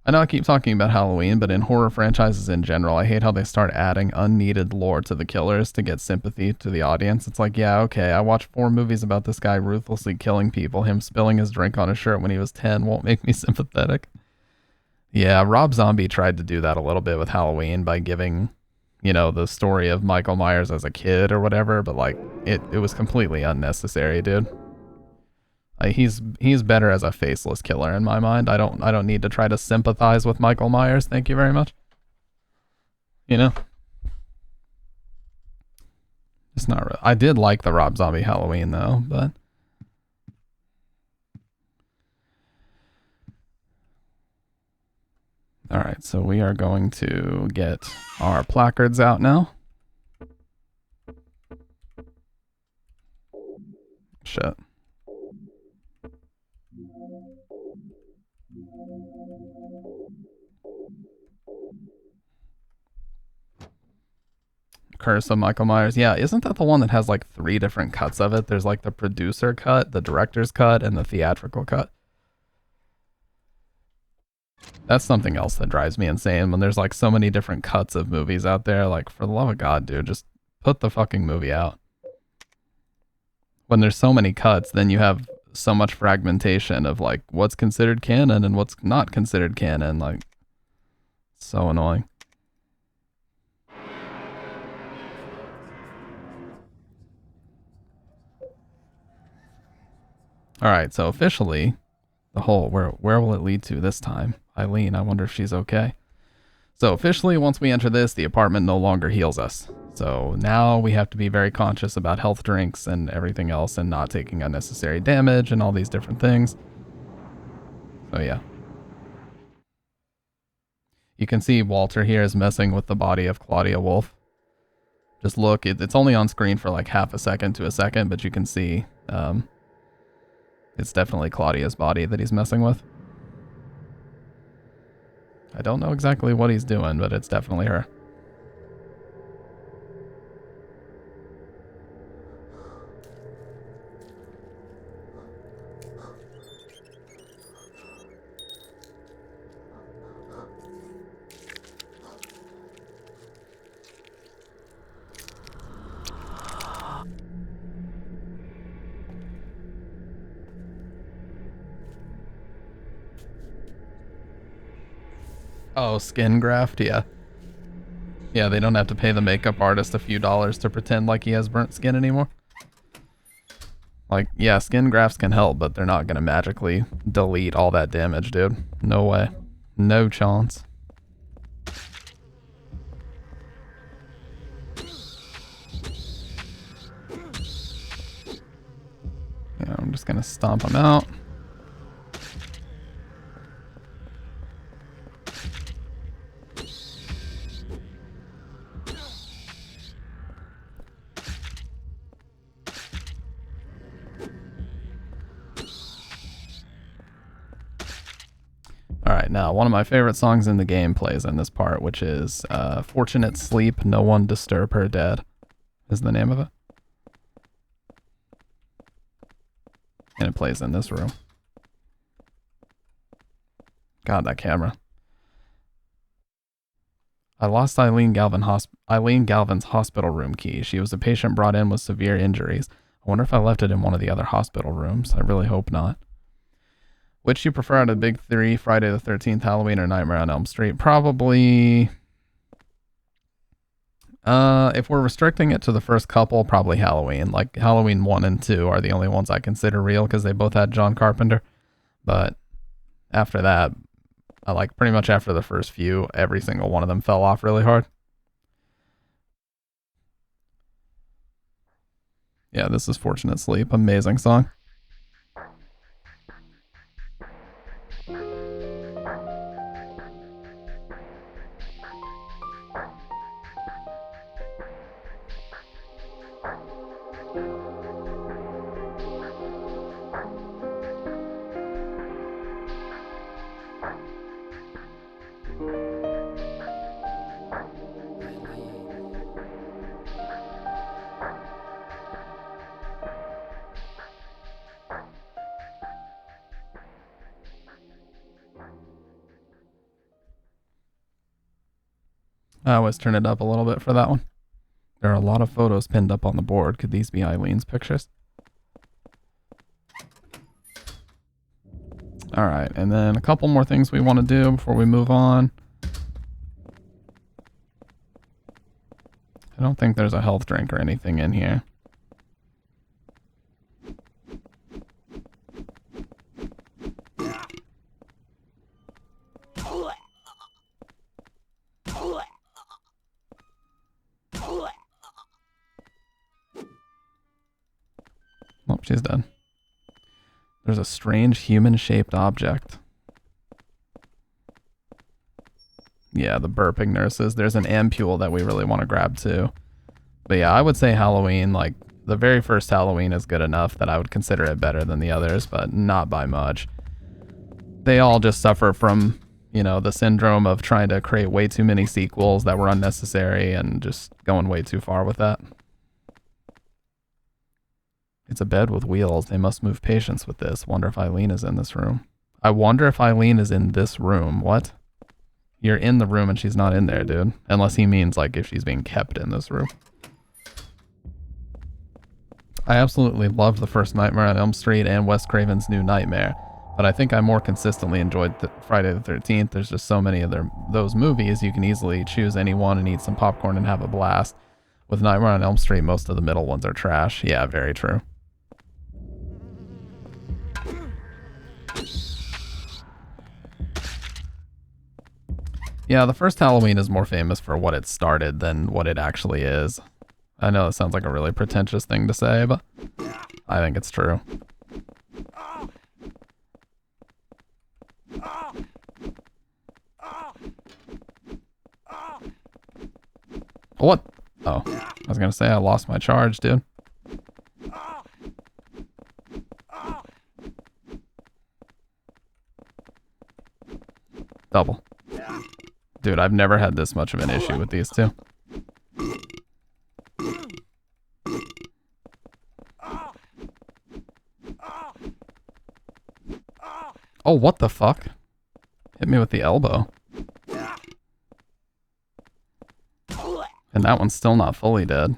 A: I know I keep talking about Halloween, but in horror franchises in general, I hate how they start adding unneeded lore to the killers to get sympathy to the audience. It's like, yeah, okay, I watched 4 movies about this guy ruthlessly killing people. Him spilling his drink on his shirt when he was 10 won't make me sympathetic. Yeah, Rob Zombie tried to do that a little bit with Halloween by giving, you know, the story of Michael Myers as a kid or whatever, but like, it was completely unnecessary, dude. He's better as a faceless killer in my mind. I don't need to try to sympathize with Michael Myers. Thank you very much. You know? It's not real. I did like the Rob Zombie Halloween though, but all right, so we are going to get our placards out now. Shit. Curse of Michael Myers. Yeah, isn't that the one that has like 3 different cuts of it? There's like the producer cut, the director's cut, and the theatrical cut. That's something else that drives me insane when there's like so many different cuts of movies out there. Like, for the love of God, dude, just put the fucking movie out. When there's so many cuts, then you have so much fragmentation of like what's considered canon and what's not considered canon. Like, so annoying. All right, so officially, the whole where will it lead to this time? Eileen, I wonder if she's okay. So officially, once we enter this, the apartment no longer heals us. So now we have to be very conscious about health drinks and everything else and not taking unnecessary damage and all these different things. So yeah. You can see Walter here is messing with the body of Claudia Wolf. Just look, it's only on screen for like half a second to a second, but you can see it's definitely Claudia's body that he's messing with. I don't know exactly what he's doing, but it's definitely her. Oh, skin graft, yeah. Yeah, they don't have to pay the makeup artist a few dollars to pretend like he has burnt skin anymore. Like, yeah, skin grafts can help, but they're not gonna magically delete all that damage, dude. No way. No chance. Yeah, I'm just gonna stomp him out. Alright, now one of my favorite songs in the game plays in this part, which is Fortunate Sleep, No One Disturb Her Dead is the name of it. And it plays in this room. God, that camera. I lost Eileen Galvin's hospital room key. She was a patient brought in with severe injuries. I wonder if I left it in one of the other hospital rooms. I really hope not. Which you prefer out of the big 3, Friday the 13th, Halloween, or Nightmare on Elm Street? Probably... if we're restricting it to the first couple, probably Halloween. Like, Halloween 1 and 2 are the only ones I consider real because they both had John Carpenter. But after that, I like pretty much after the first few, every single one of them fell off really hard. Yeah, this is Fortunate Sleep. Amazing song. I always turn it up a little bit for that one. There are a lot of photos pinned up on the board. Could these be Eileen's pictures? Alright, and then a couple more things we want to do before we move on. I don't think there's a health drink or anything in here. She's dead. There's a strange human-shaped object. Yeah, the burping nurses. There's an ampule that we really want to grab too. But yeah, I would say Halloween, like, the very first Halloween is good enough that I would consider it better than the others, but not by much. They all just suffer from, you know, the syndrome of trying to create way too many sequels that were unnecessary and just going way too far with that. It's a bed with wheels. They must move patients with this. Wonder if Eileen is in this room. I wonder if Eileen is in this room. What? You're in the room and she's not in there, dude. Unless he means, like, if she's being kept in this room. I absolutely loved the first Nightmare on Elm Street and Wes Craven's New Nightmare, but I think I more consistently enjoyed Friday the 13th. There's just so many of those movies, you can easily choose any one and eat some popcorn and have a blast. With Nightmare on Elm Street, most of the middle ones are trash. Yeah, very true. Yeah, the first Halloween is more famous for what it started than what it actually is. I know it sounds like a really pretentious thing to say, but I think it's true. What? Oh, I was gonna say I lost my charge, dude. Double. Dude, I've never had this much of an issue with these two. Oh, what the fuck? Hit me with the elbow. And that one's still not fully dead.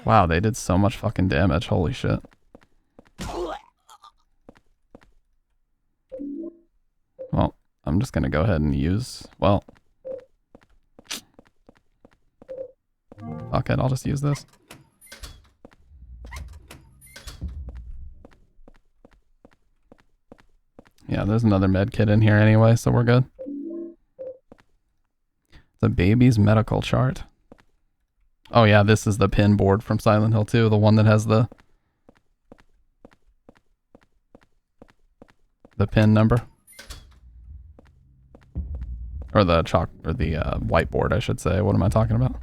A: Wow, they did so much fucking damage. Holy shit. Well, I'm just gonna go ahead and use... Well... Fuck it, I'll just use this. Yeah, there's another med kit in here anyway, so we're good. The baby's medical chart. Oh yeah, this is the pin board from Silent Hill 2, the one that has the pin number. Or the whiteboard, I should say. What am I talking about?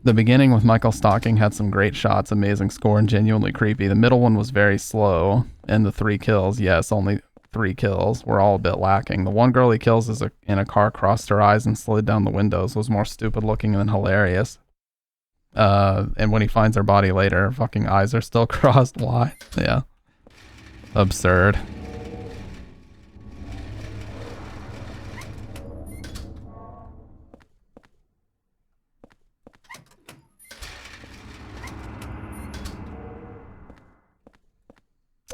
A: The beginning with Michael stalking had some great shots, amazing score, and genuinely creepy. The middle one was very slow, and the 3 kills, yes, only 3 kills, were all a bit lacking. The one girl he kills is in a car, crossed her eyes and slid down the windows, was more stupid looking than hilarious. And when he finds her body later, her fucking eyes are still crossed. Why? Yeah. Absurd.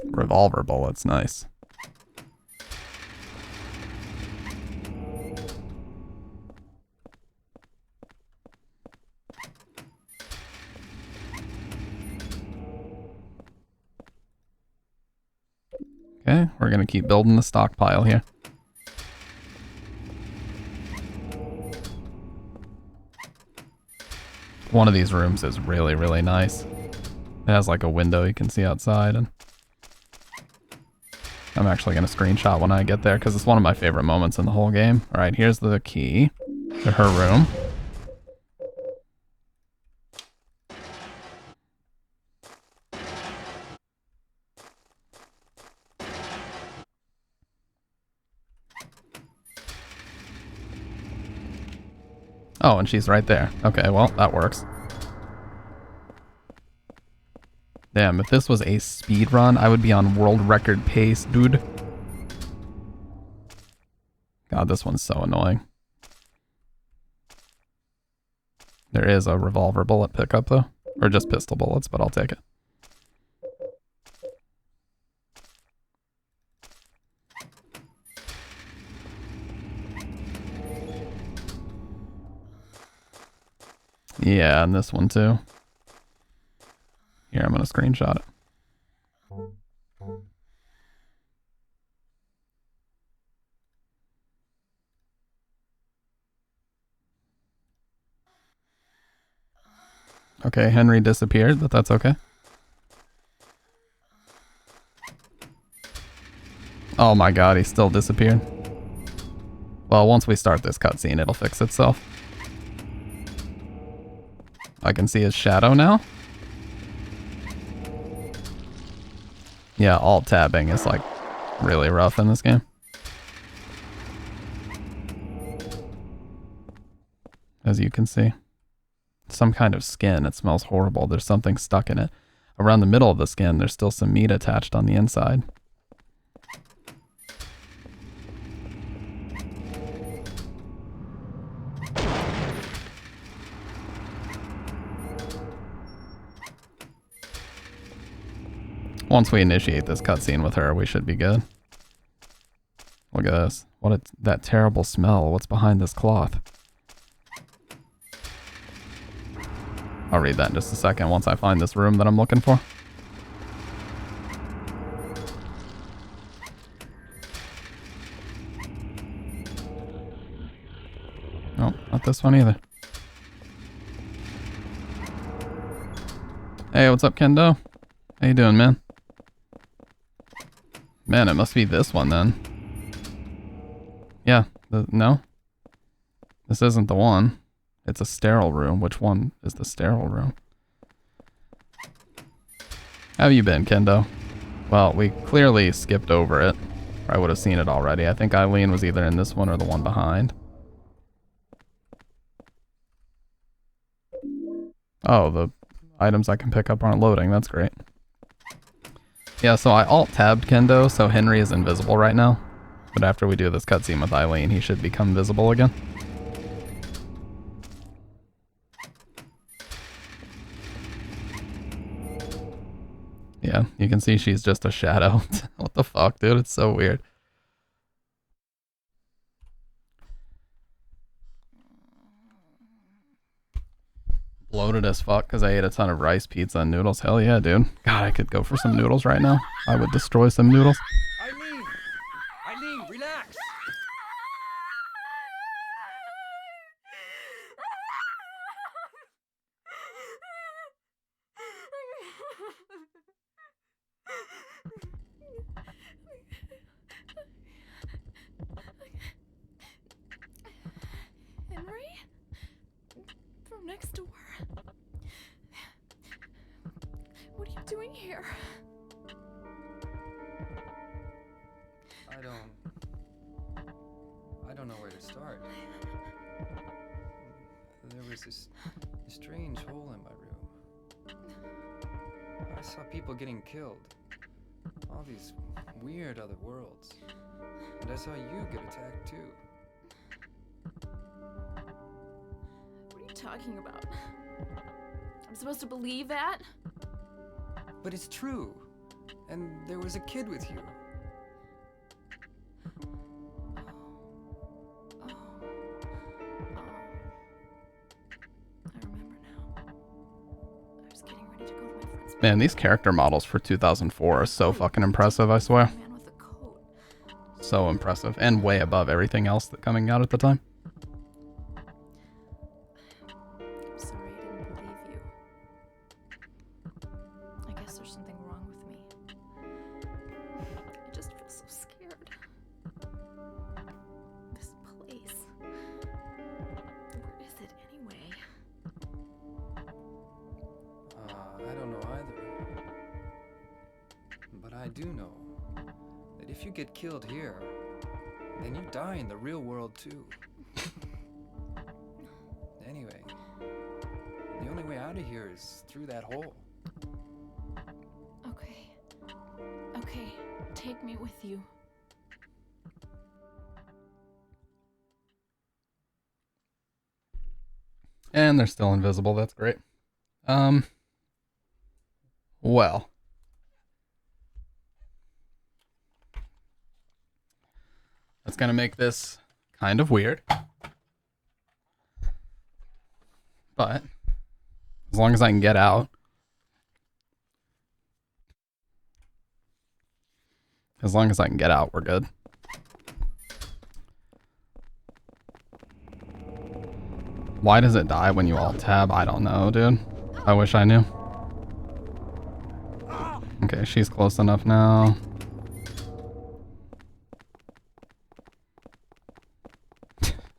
A: Revolver bullets, nice. Okay, we're gonna keep building the stockpile here. One of these rooms is really, really nice. It has like a window you can see outside, and I'm actually going to screenshot when I get there because it's one of my favorite moments in the whole game. All right, here's the key to her room. Oh, and she's right there. Okay, well, that works. Damn, if this was a speed run, I would be on world record pace, dude. God, this one's so annoying. There is a revolver bullet pickup, though. Or just pistol bullets, but I'll take it. Yeah, and this one, too. Here, I'm going to screenshot it. Okay, Henry disappeared, but that's okay. Oh my god, he still disappeared. Well, once we start this cutscene, it'll fix itself. I can see his shadow now. Yeah, alt-tabbing is like really rough in this game. As you can see. Some kind of skin. It smells horrible. There's something stuck in it. Around the middle of the skin, there's still some meat attached on the inside. Once we initiate this cutscene with her, we should be good. Look at this. That terrible smell. What's behind this cloth? I'll read that in just a second once I find this room that I'm looking for. Nope, not this one either. Hey, what's up, Kendo? How you doing, man? Man, it must be this one then. Yeah, no? This isn't the one. It's a sterile room. Which one is the sterile room? How have you been, Kendo? Well, we clearly skipped over it. I would have seen it already. I think Eileen was either in this one or the one behind. Oh, the items I can pick up aren't loading. That's great. Yeah, so I alt-tabbed Kendo, so Henry is invisible right now. But after we do this cutscene with Eileen, he should become visible again. Yeah, you can see she's just a shadow. What the fuck, dude? It's so weird. Bloated as fuck because I ate a ton of rice, pizza, and noodles. Hell yeah, dude. God, I could go for some noodles right now. I would destroy some noodles.
B: Eileen, relax.
D: Henry? From next door. What are you doing here?
N: I don't know where to start. There was this strange hole in my room. I saw people getting killed. All these weird other worlds. And I saw you get attacked too.
D: What are you talking about? I'm supposed to believe that?
N: But it's true. And there was a kid with you.
A: Man, these character models for 2004 are so fucking impressive, I swear. So impressive. And way above everything else that coming out at the time.
D: I'm sorry I didn't believe you. I guess there's something wrong with me. I just feel so scared. This place. Where is it anyway?
N: I don't know either. But I do know that if you get killed here, then you die in the real world too. Anyway, the only way out of here is through that hole.
D: Okay. Okay, take me with you.
A: And they're still invisible, that's great. Well. That's gonna make this kind of weird. But as long as I can get out. As long as I can get out, we're good. Why does it die when you alt tab? I don't know, dude. I wish I knew. Okay, she's close enough now.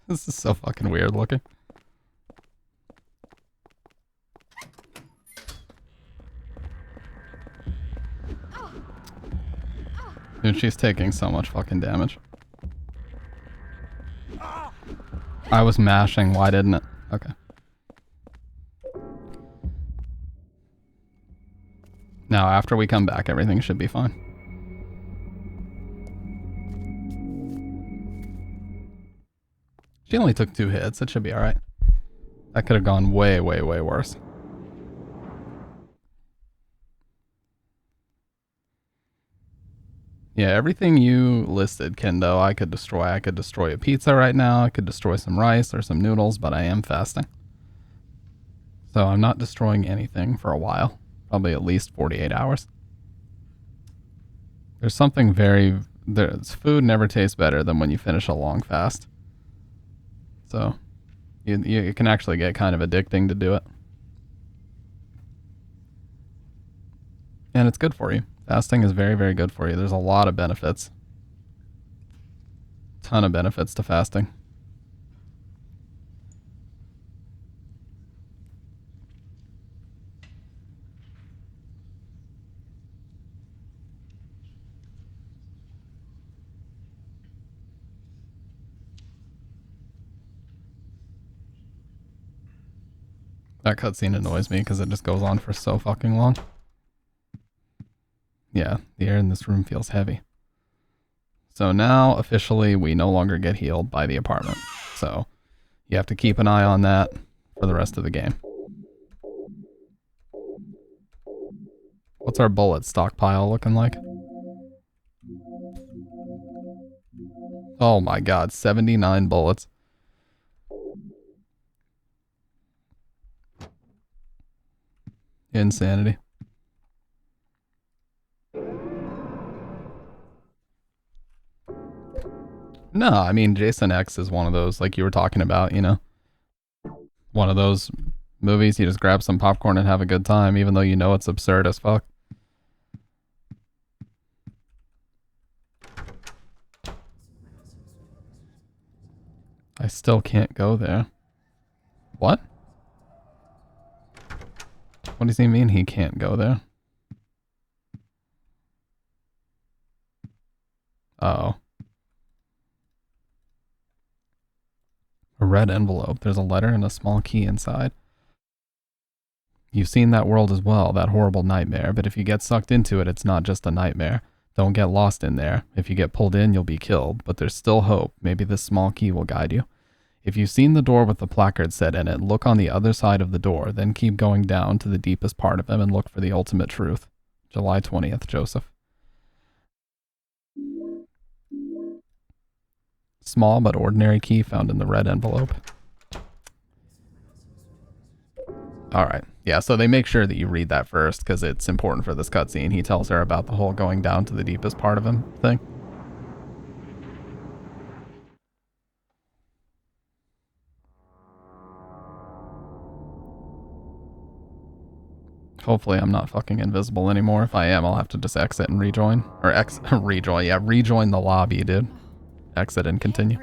A: This is so fucking weird looking. Dude, she's taking so much fucking damage. I was mashing, why didn't it? Okay. Now, after we come back, everything should be fine. She only took 2 hits, it should be alright. That could have gone way, way, way worse. Yeah, everything you listed, Kendo, I could destroy. I could destroy a pizza right now. I could destroy some rice or some noodles, but I am fasting. So I'm not destroying anything for a while. Probably at least 48 hours. There's something food never tastes better than when you finish a long fast. So you can actually get kind of addicting to do it. And it's good for you. Fasting is very, very good for you. There's a lot of benefits. Ton of benefits to fasting. That cutscene annoys me because it just goes on for so fucking long. Yeah, the air in this room feels heavy. So now, officially, we no longer get healed by the apartment. So, you have to keep an eye on that for the rest of the game. What's our bullet stockpile looking like? Oh my god, 79 bullets. Insanity. No, I mean, Jason X is one of those, like you were talking about, you know? One of those movies, you just grab some popcorn and have a good time, even though you know it's absurd as fuck. I still can't go there. What? What does he mean he can't go there? Uh-oh. A red envelope. There's a letter and a small key inside. You've seen that world as well, that horrible nightmare, but if you get sucked into it, it's not just a nightmare. Don't get lost in there. If you get pulled in, you'll be killed, but there's still hope. Maybe this small key will guide you. If you've seen the door with the placard set in it, look on the other side of the door, then keep going down to the deepest part of him and look for the ultimate truth. July 20th, Joseph. Small but ordinary key found in the red envelope. Alright, yeah, so they make sure that you read that first because it's important for this cutscene. He tells her about the whole going down to the deepest part of him thing. Hopefully I'm not fucking invisible anymore. If I am, I'll have to just exit and rejoin. Or rejoin, yeah, rejoin the lobby, dude. Exit and continue.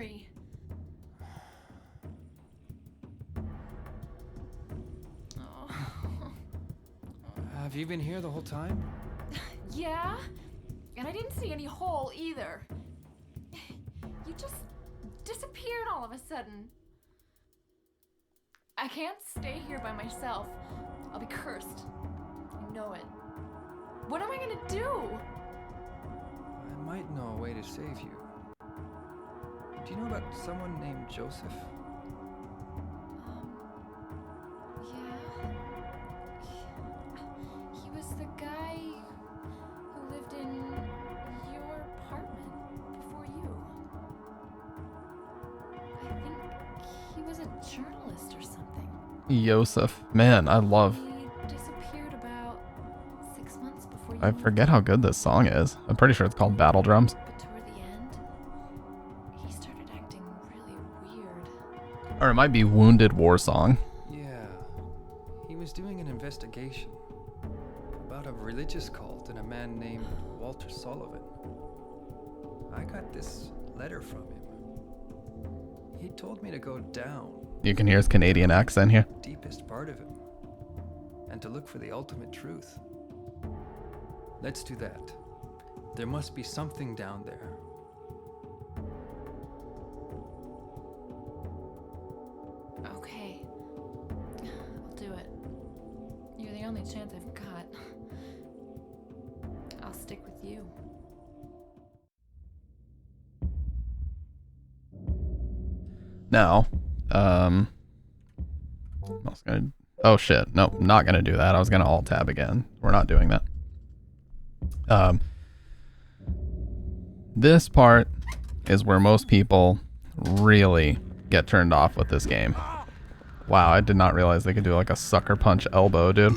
N: Have you been here the whole time?
R: Yeah? And I didn't see any hole either. You just disappeared all of a sudden. I can't stay here by myself. I'll be cursed. I know it. What am I gonna do?
N: I might know a way to save you. Do you know about someone named Joseph?
R: Yeah. He was the guy who lived in your apartment before you. I think he was a journalist or something.
A: Joseph. Man, I love...
R: He disappeared about 6 months before you...
A: I forget how good this song is. I'm pretty sure it's called Battle Drums.
R: But toward the end, he started acting really weird.
A: Or it might be Wounded War Song.
N: Yeah. He was doing an investigation investigation about a religious cult and a man named Walter Sullivan. I got this letter from him. He told me to go down.
A: You can hear his Canadian accent here.
N: Deepest part of him, and to look for the ultimate truth. Let's do that. There must be something down there.
R: Okay. I'll do it. You're the only chance I've got. I'll stick with you.
A: Now, I was gonna, oh shit, no, not gonna do that. I was gonna alt tab again. We're not doing that. This part is where most people really get turned off with this game. Wow, I did not realize they could do like a sucker punch elbow, dude.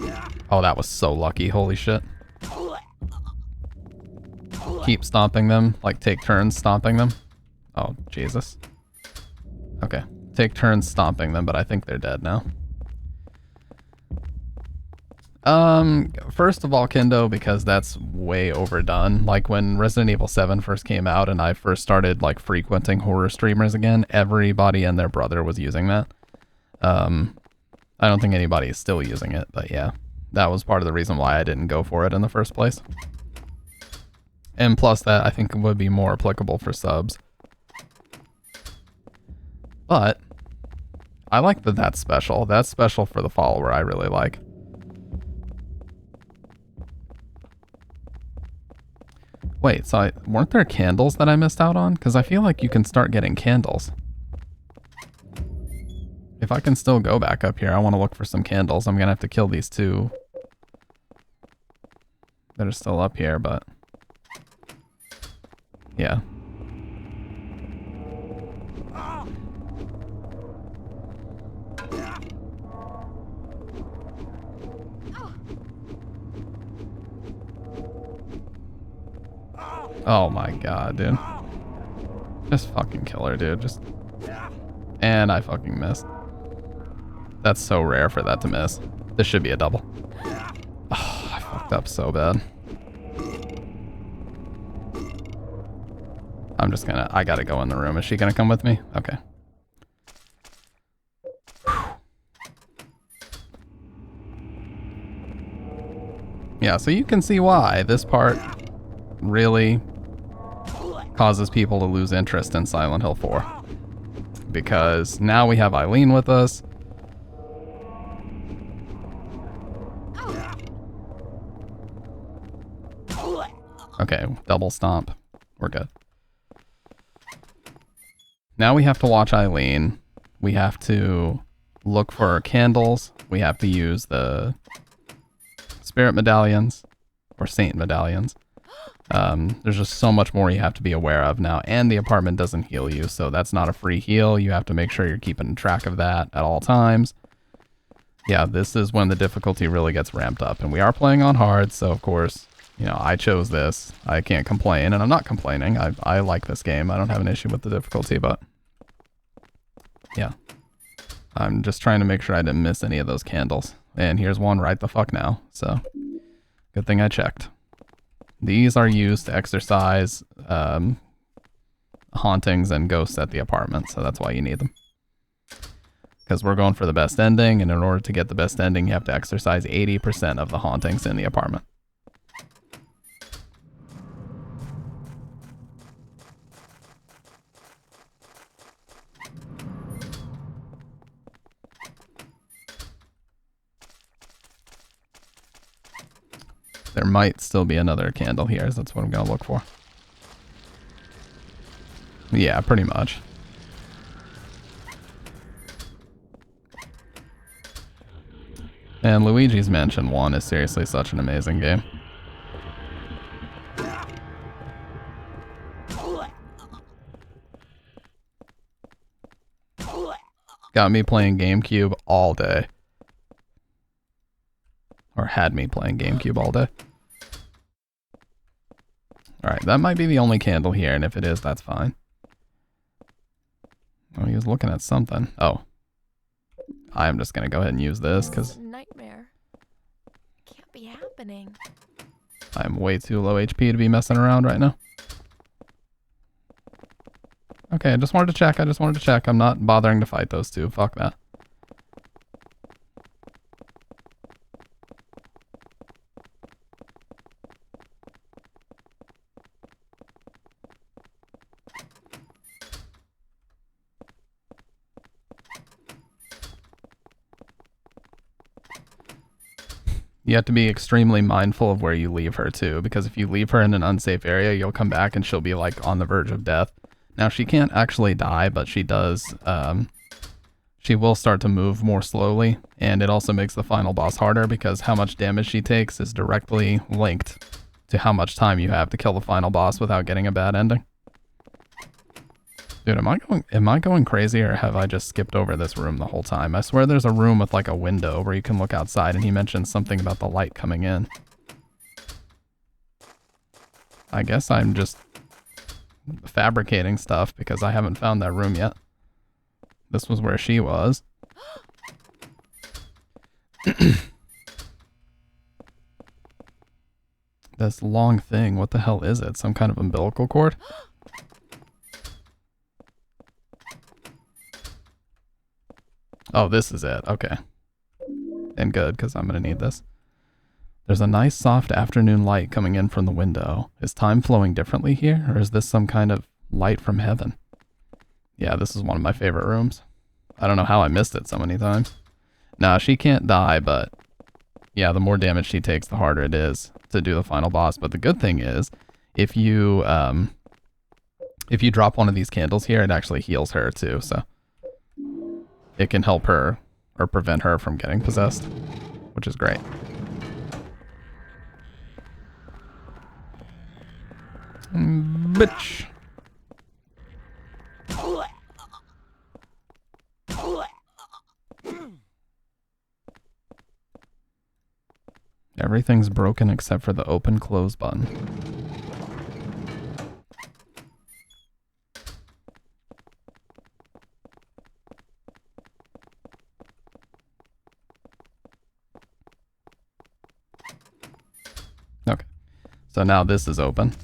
A: Oh, that was so lucky. Holy shit. Keep stomping them, like take turns stomping them. Oh, Jesus. Okay, take turns stomping them, but I think they're dead now. First of all, Kendo, because that's way overdone. Like when Resident Evil 7 first came out and I first started like frequenting horror streamers again, everybody and their brother was using that. I don't think anybody is still using it, but yeah, that was part of the reason why I didn't go for it in the first place. And plus that I think would be more applicable for subs. But I like that that's special. That's special for the follower, I really like. Wait, so weren't there candles that I missed out on? Because I feel like you can start getting candles. If I can still go back up here, I want to look for some candles. I'm going to have to kill these two that are still up here, but yeah. Oh my god, dude. Just fucking kill her, dude. Just... And I fucking missed. That's so rare for that to miss. This should be a double. Oh, I fucked up so bad. I'm just gonna... I gotta go in the room. Is she gonna come with me? Okay. Yeah, so you can see why this part really causes people to lose interest in Silent Hill 4. Because now we have Eileen with us. Okay, double stomp. We're good. Now we have to watch Eileen. We have to look for candles. We have to use the spirit medallions or saint medallions. There's just so much more you have to be aware of now, and the apartment doesn't heal you, so that's not a free heal. You have to make sure you're keeping track of that at all times. Yeah, this is when the difficulty really gets ramped up, and we are playing on hard, so of course, you know, I chose this. I can't complain, and I'm not complaining. I like this game. I don't have an issue with the difficulty, but yeah. I'm just trying to make sure I didn't miss any of those candles. And here's one right the fuck now, so good thing I checked. These are used to exercise hauntings and ghosts at the apartment, so that's why you need them. Because we're going for the best ending, and in order to get the best ending, you have to exercise 80% of the hauntings in the apartment. There might still be another candle here, so that's what I'm going to look for. Yeah, pretty much. And Luigi's Mansion 1 is seriously such an amazing game. Got me playing GameCube all day. Or had me playing GameCube all day. Alright, that might be the only candle here, and if it is, that's fine. Oh, he was looking at something. Oh. I am just gonna go ahead and use this, because...
R: Nightmare.
D: be happening?
A: I'm way too low HP to be messing around right now. Okay, I just wanted to check. I'm not bothering to fight those two. Fuck that. You have to be extremely mindful of where you leave her too, because if you leave her in an unsafe area, you'll come back and she'll be like on the verge of death. Now she can't actually die, but she does, she will start to move more slowly, and it also makes the final boss harder because how much damage she takes is directly linked to how much time you have to kill the final boss without getting a bad ending. Dude, am I going crazy, or have I just skipped over this room the whole time? I swear there's a room with like a window where you can look outside, and he mentioned something about the light coming in. I guess I'm just fabricating stuff because I haven't found that room yet. This was where she was. This long thing, what the hell is it? Some kind of umbilical cord? Oh, this is it. Okay. And good, because I'm going to need this. There's a nice soft afternoon light coming in from the window. Is time flowing differently here, or is this some kind of light from heaven? Yeah, this is one of my favorite rooms. I don't know how I missed it so many times. Nah, she can't die, but yeah, the more damage she takes, the harder it is to do the final boss. But the good thing is, if you drop one of these candles here, it actually heals her too, so it can help her or prevent her from getting possessed, which is great. Bitch. Everything's broken except for the open close button. Okay, so now this is open,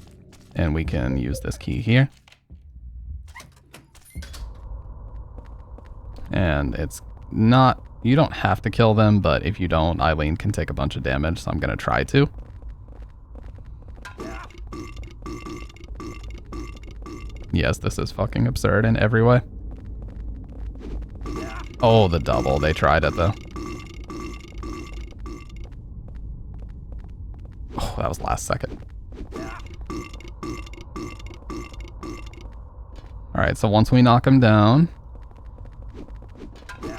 A: and we can use this key here. And it's not, you don't have to kill them, but if you don't, Eileen can take a bunch of damage, so I'm gonna try to. Yes, this is fucking absurd in every way. Oh, the double, they tried it though. Oh, that was last second. Alright, so once we knock him down,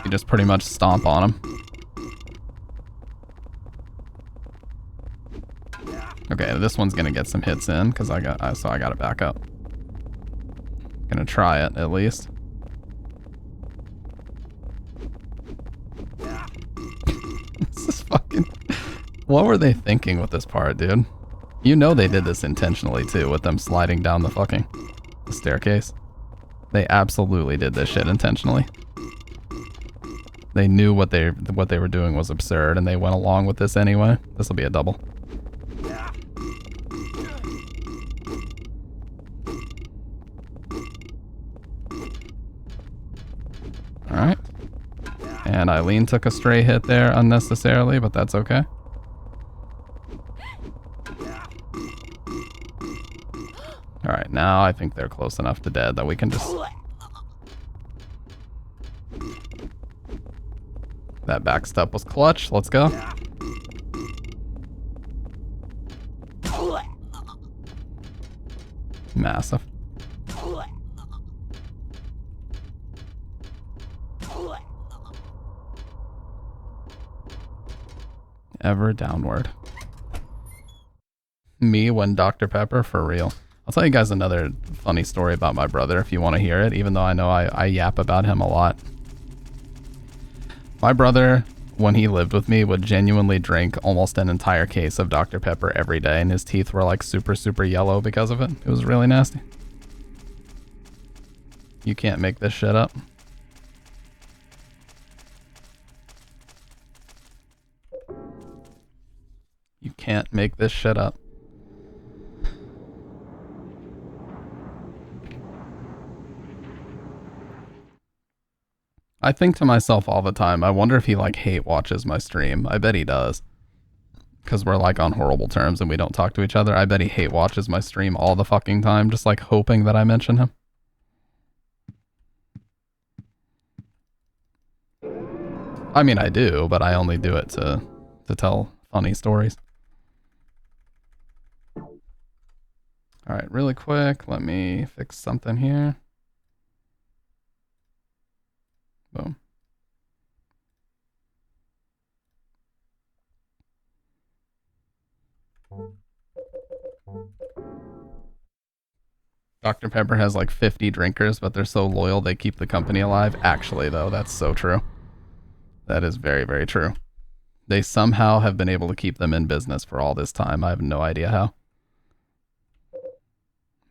A: you just pretty much stomp on him. Okay, this one's gonna get some hits in because I gotta back up. Gonna try it at least. This is fucking. What were they thinking with this part, dude? You know they did this intentionally too, with them sliding down the staircase. They absolutely did this shit intentionally. They knew what they were doing was absurd, and they went along with this anyway. This will be a double. Alright. And Eileen took a stray hit there unnecessarily, but that's okay. Alright, now I think they're close enough to dead that we can just... That back step was clutch. Let's go. Massive. Ever downward. Me when Dr. Pepper, for real. I'll tell you guys another funny story about my brother if you want to hear it, even though I know I yap about him a lot. My brother, when he lived with me, would genuinely drink almost an entire case of Dr. Pepper every day, and his teeth were like super, super yellow because of it. It was really nasty. You can't make this shit up. can't make this shit up. I think to myself all the time, I wonder if he like hate watches my stream. I bet he does. Because we're like on horrible terms and we don't talk to each other. I bet he hate watches my stream all the fucking time, just like hoping that I mention him. I mean, I do, but I only do it to tell funny stories. Alright, really quick, let me fix something here. Boom. Dr. Pepper has like 50 drinkers, but they're so loyal they keep the company alive. Actually, though, that's so true. That is very, very true. They somehow have been able to keep them in business for all this time. I have no idea how.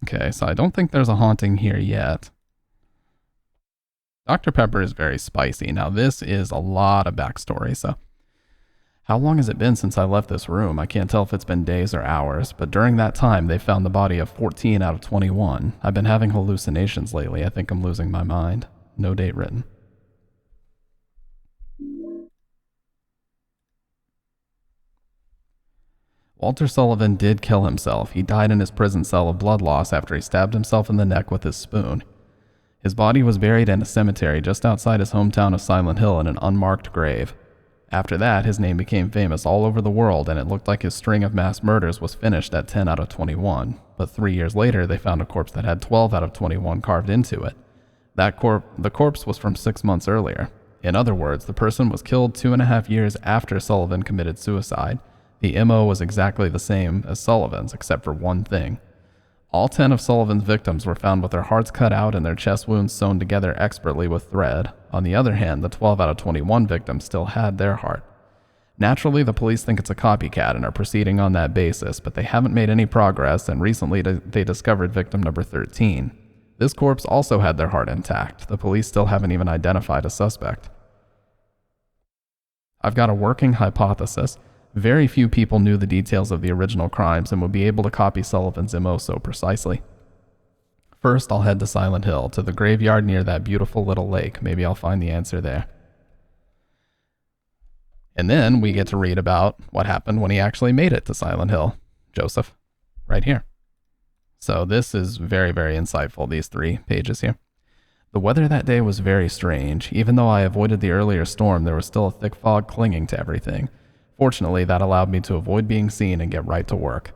A: Okay, so I don't think there's a haunting here yet. Dr. Pepper is very spicy. Now, this is a lot of backstory, so... How long has it been since I left this room? I can't tell if it's been days or hours, but during that time, they found the body of 14 out of 21. I've been having hallucinations lately. I think I'm losing my mind. No date written. Walter Sullivan did kill himself. He died in his prison cell of blood loss after he stabbed himself in the neck with his spoon. His body was buried in a cemetery just outside his hometown of Silent Hill in an unmarked grave. After that, his name became famous all over the world, and it looked like his string of mass murders was finished at 10 out of 21. But 3 years later, they found a corpse that had 12 out of 21 carved into it. The corpse was from 6 months earlier. In other words, the person was killed 2.5 years after Sullivan committed suicide. The MO was exactly the same as Sullivan's, except for one thing. All 10 of Sullivan's victims were found with their hearts cut out and their chest wounds sewn together expertly with thread. On the other hand, the 12 out of 21 victims still had their heart. Naturally, the police think it's a copycat and are proceeding on that basis, but they haven't made any progress, and recently they discovered victim number 13. This corpse also had their heart intact. The police still haven't even identified a suspect. I've got a working hypothesis. Very few people knew the details of the original crimes and would be able to copy Sullivan's MO so precisely. First, I'll head to Silent Hill, to the graveyard near that beautiful little lake. Maybe I'll find the answer there. And then we get to read about what happened when he actually made it to Silent Hill. Joseph, right here. So this is very, very insightful, these 3 pages here. The weather that day was very strange. Even though I avoided the earlier storm, there was still a thick fog clinging to everything. Fortunately, that allowed me to avoid being seen and get right to work.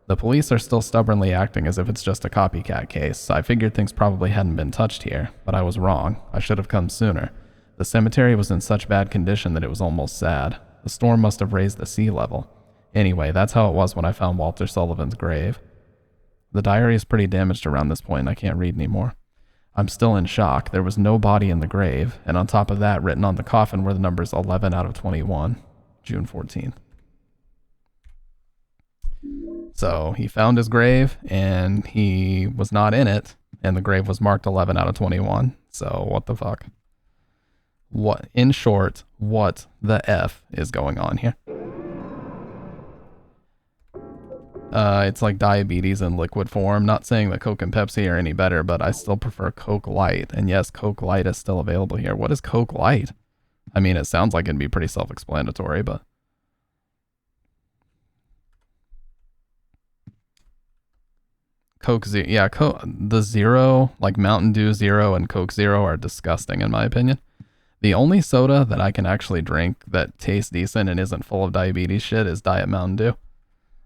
A: The police are still stubbornly acting as if it's just a copycat case. I figured things probably hadn't been touched here, but I was wrong. I should have come sooner. The cemetery was in such bad condition that it was almost sad. The storm must have raised the sea level. Anyway, that's how it was when I found Walter Sullivan's grave. The diary is pretty damaged around this point. I can't read anymore. I'm still in shock. There was no body in the grave, and on top of that, written on the coffin were the numbers 11 out of 21. June 14th. So he found his grave and he was not in it, and the grave was marked 11 out of 21. So what the fuck? What, in short, what the F is going on here? It's like diabetes in liquid form. Not saying that Coke and Pepsi are any better, but I still prefer Coke Light. And yes, Coke Light is still available here. What is Coke Light? I mean, it sounds like it'd be pretty self-explanatory, but... Coke Zero, yeah, the Zero, like Mountain Dew Zero and Coke Zero are disgusting in my opinion. The only soda that I can actually drink that tastes decent and isn't full of diabetes shit is Diet Mountain Dew.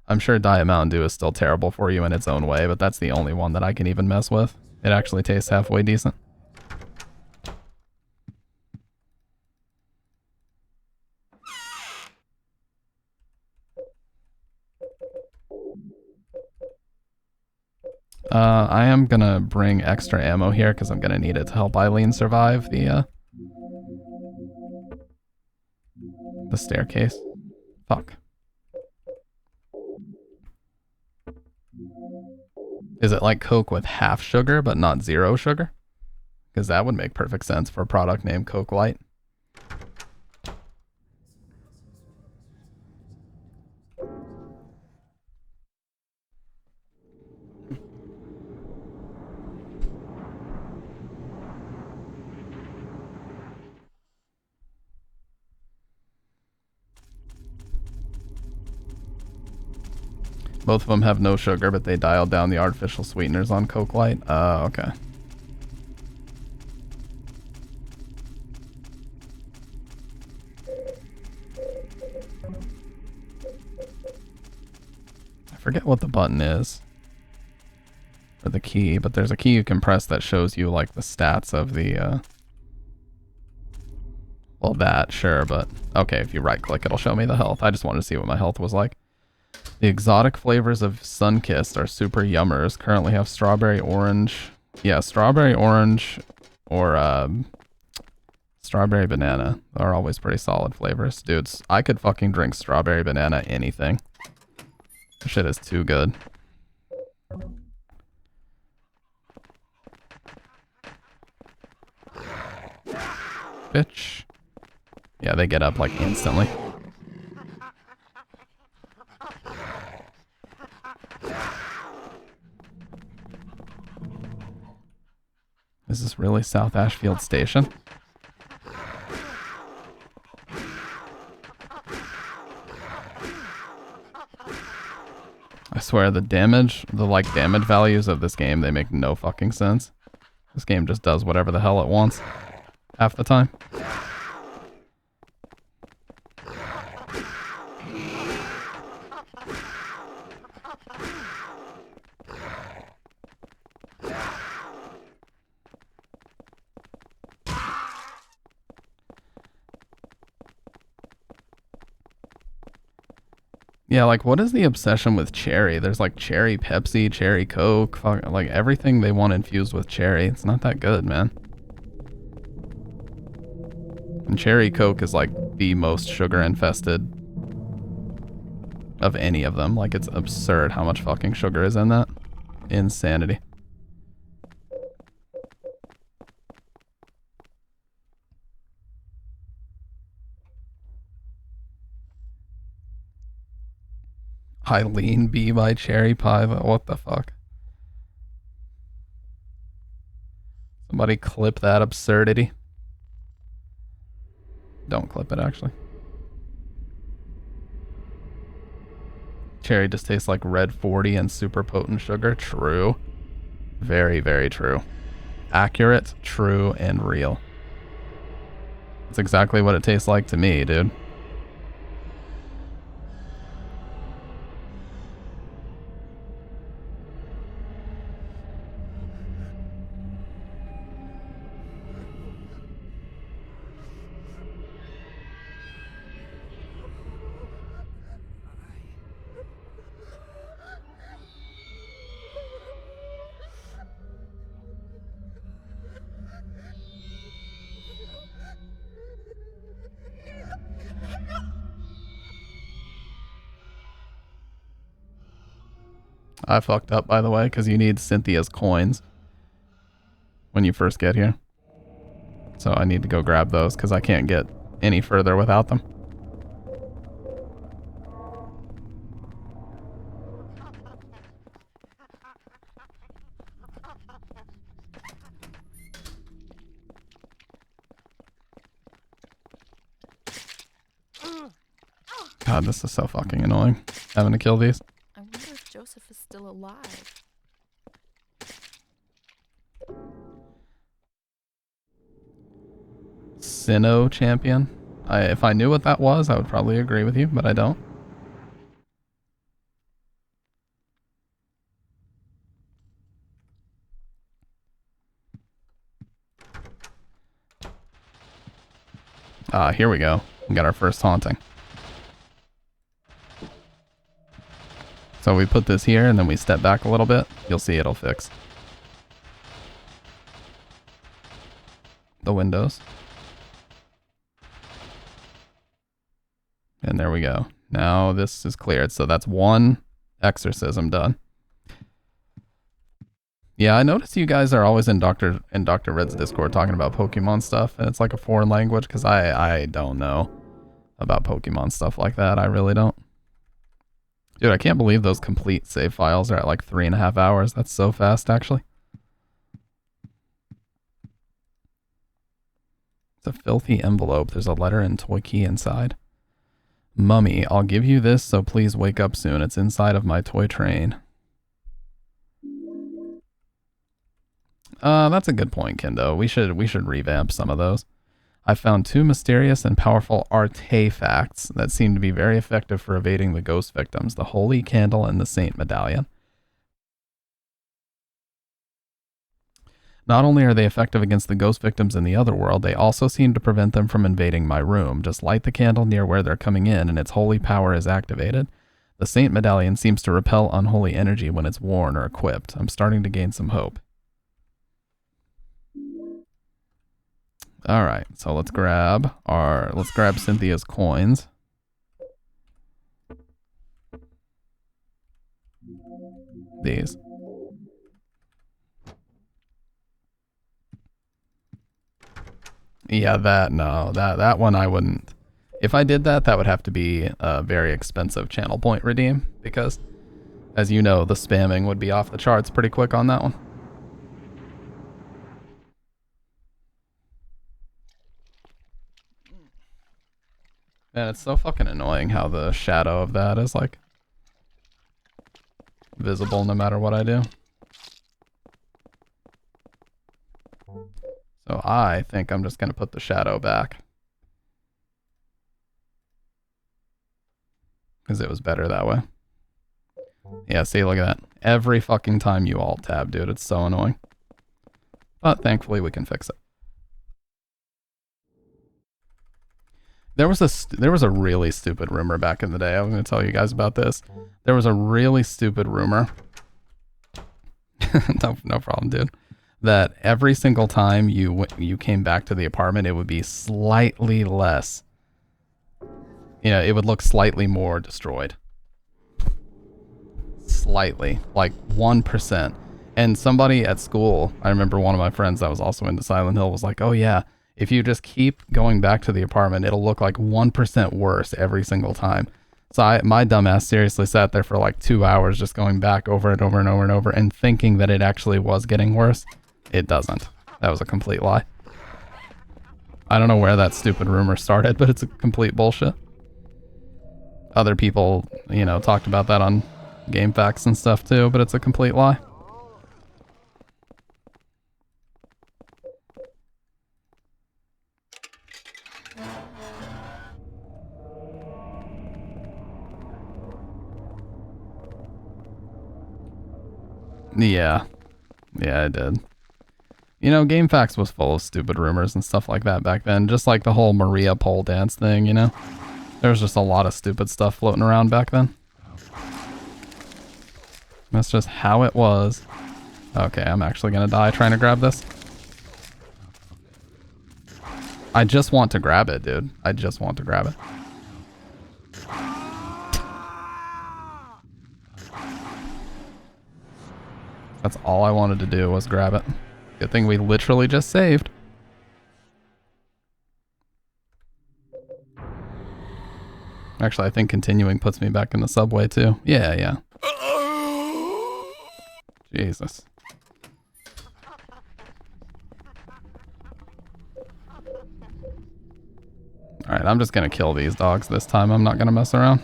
A: I'm sure Diet Mountain Dew is still terrible for you in its own way, but that's the only one that I can even mess with. It actually tastes halfway decent. I am gonna bring extra ammo here because I'm gonna need it to help Eileen survive the staircase. Fuck. Is it like Coke with half sugar but not zero sugar? Because that would make perfect sense for a product named Coke Light. Both of them have no sugar, but they dialed down the artificial sweeteners on Coke Light. Okay. I forget what the button is. Or the key, but there's a key you can press that shows you like the stats of the well, that, sure, but okay, if you right click it'll show me the health. I just wanted to see what my health was like. The exotic flavors of Sunkist are super yummers. Currently have strawberry orange. Yeah, strawberry orange or strawberry banana are always pretty solid flavors. Dudes, I could fucking drink strawberry banana anything. This shit is too good. Bitch. Yeah, they get up like instantly. Is this really South Ashfield Station? I swear the damage values of this game, they make no fucking sense. This game just does whatever the hell it wants half the time. Yeah, like, what is the obsession with cherry? There's, like, cherry Pepsi, cherry Coke, like, everything they want infused with cherry. It's not that good, man. And cherry Coke is, like, the most sugar-infested of any of them. Like, it's absurd how much fucking sugar is in that. Insanity. Eileen B by Cherry Pie, what the fuck? Somebody clip that absurdity. Don't clip it, actually. Cherry just tastes like red 40 and super potent sugar. True. Very, very true. Accurate, true, and real. That's exactly what it tastes like to me, dude. I fucked up, by the way, because you need Cynthia's coins when you first get here. So I need to go grab those because I can't get any further without them. God, this is so fucking annoying, having to kill these.
D: I wonder if Joseph is still alive.
A: Sinnoh champion. If I knew what that was, I would probably agree with you, but I don't. Here we go. We got our first haunting. So we put this here and then we step back a little bit. You'll see it'll fix the windows. And there we go. Now this is cleared. So that's one exorcism done. Yeah, I noticed you guys are always in Dr. Red's Discord talking about Pokemon stuff, and it's like a foreign language because I don't know about Pokemon stuff like that. I really don't. Dude, I can't believe those complete save files are at like 3.5 hours. That's so fast, actually. It's a filthy envelope. There's a letter and toy key inside. Mummy, I'll give you this, so please wake up soon. It's inside of my toy train. That's a good point, Kendo. We should revamp some of those. I found 2 mysterious and powerful artifacts that seem to be very effective for evading the ghost victims, the Holy Candle and the Saint Medallion. Not only are they effective against the ghost victims in the other world, they also seem to prevent them from invading my room. Just light the candle near where they're coming in and its holy power is activated. The Saint Medallion seems to repel unholy energy when it's worn or equipped. I'm starting to gain some hope. Alright, so let's grab Cynthia's coins. These. Yeah, that one I wouldn't. If I did that, that would have to be a very expensive channel point redeem, because, as you know, the spamming would be off the charts pretty quick on that one. And it's so fucking annoying how the shadow of that is, like, visible no matter what I do. So I think I'm just going to put the shadow back. Because it was better that way. Yeah, see, look at that. Every fucking time you alt tab, dude. It's so annoying. But thankfully we can fix it. There was a really stupid rumor back in the day. I'm going to tell you guys about this. There was a really stupid rumor. No problem, dude. That every single time you came back to the apartment, it would be slightly less. You know, it would look slightly more destroyed. Slightly, like 1%. And somebody at school, I remember one of my friends that was also into Silent Hill was like, oh yeah, if you just keep going back to the apartment, it'll look like 1% worse every single time. So my dumbass seriously sat there for like 2 hours just going back over and over and over and over and thinking that it actually was getting worse. It doesn't. That was a complete lie. I don't know where that stupid rumor started, but it's a complete bullshit. Other people, you know, talked about that on GameFAQs and stuff too, but it's a complete lie. Yeah. Yeah, it did. You know, GameFAQs was full of stupid rumors and stuff like that back then. Just like the whole Maria pole dance thing, you know? There was just a lot of stupid stuff floating around back then. That's just how it was. Okay, I'm actually gonna die trying to grab this. I just want to grab it, dude. I just want to grab it. That's all I wanted to do was grab it. Good thing we literally just saved. Actually, I think continuing puts me back in the subway too. Yeah, yeah. Jesus. Alright, I'm just gonna kill these dogs this time. I'm not gonna mess around.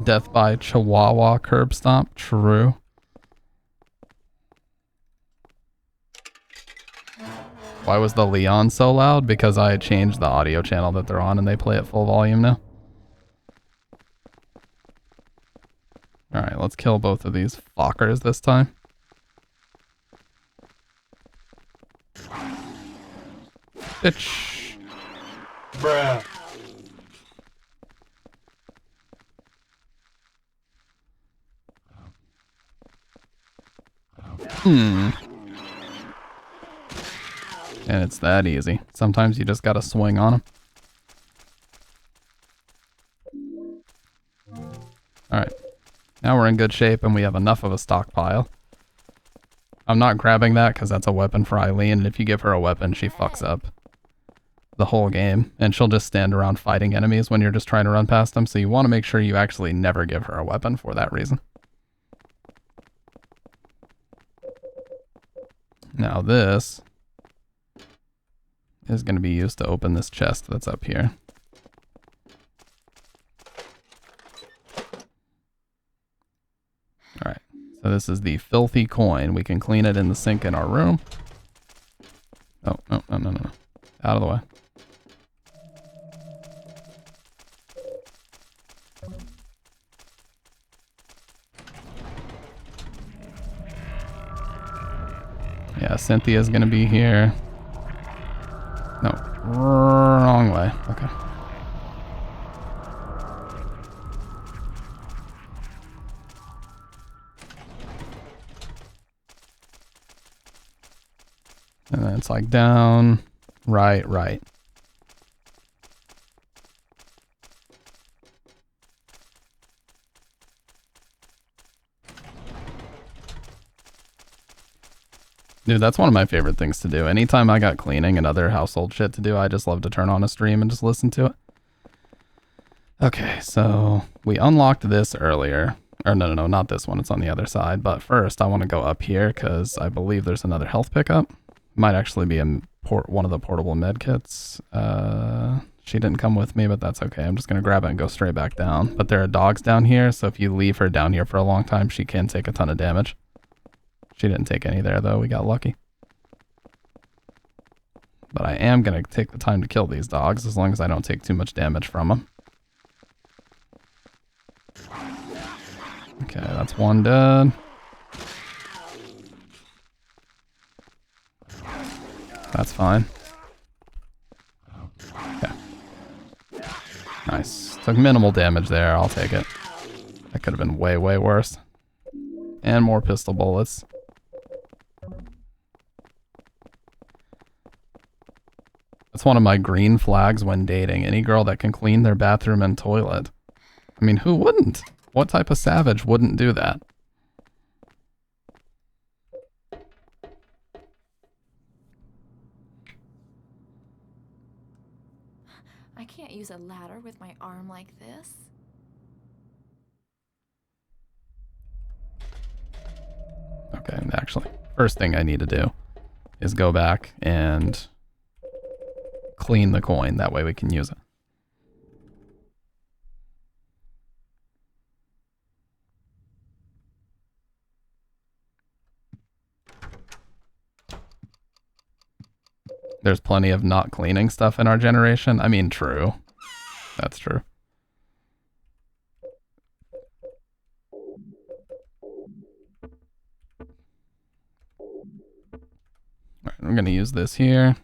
A: Death by Chihuahua curb stomp. True. Why was the Leon so loud? Because I changed the audio channel that they're on and they play at full volume now. Alright, let's kill both of these fuckers this time. Bitch. Bruh. And it's that easy. Sometimes you just gotta swing on them. Alright. Now we're in good shape and we have enough of a stockpile. I'm not grabbing that because that's a weapon for Eileen, and if you give her a weapon, she fucks up the whole game. And she'll just stand around fighting enemies when you're just trying to run past them, so you want to make sure you actually never give her a weapon for that reason. Now this is going to be used to open this chest that's up here. So this is the filthy coin. We can clean it in the sink in our room. Oh, no, no, no, no. Out of the way. Yeah, Cynthia's gonna be here. No, wrong way. Okay. And then it's like down, right, right. Dude, that's one of my favorite things to do. Anytime I got cleaning and other household shit to do, I just love to turn on a stream and just listen to it. Okay, so we unlocked this earlier. Or no, not this one. It's on the other side. But first, I want to go up here because I believe there's another health pickup. Might actually be one of the portable med kits. She didn't come with me, but that's okay. I'm just going to grab it and go straight back down. But there are dogs down here, so if you leave her down here for a long time, she can take a ton of damage. She didn't take any there, though. We got lucky. But I am going to take the time to kill these dogs, as long as I don't take too much damage from them. Okay, that's one dead. That's fine. Okay. Nice. Took minimal damage there. I'll take it. That could have been way, way worse. And more pistol bullets. That's one of my green flags when dating. Any girl that can clean their bathroom and toilet. I mean, who wouldn't? What type of savage wouldn't do that?
R: I can't use a ladder with my arm like this.
A: Okay, actually, first thing I need to do is go back and clean the coin. That way we can use it. There's plenty of not cleaning stuff in our generation. I mean, true. That's true. All right, I'm going to use this here.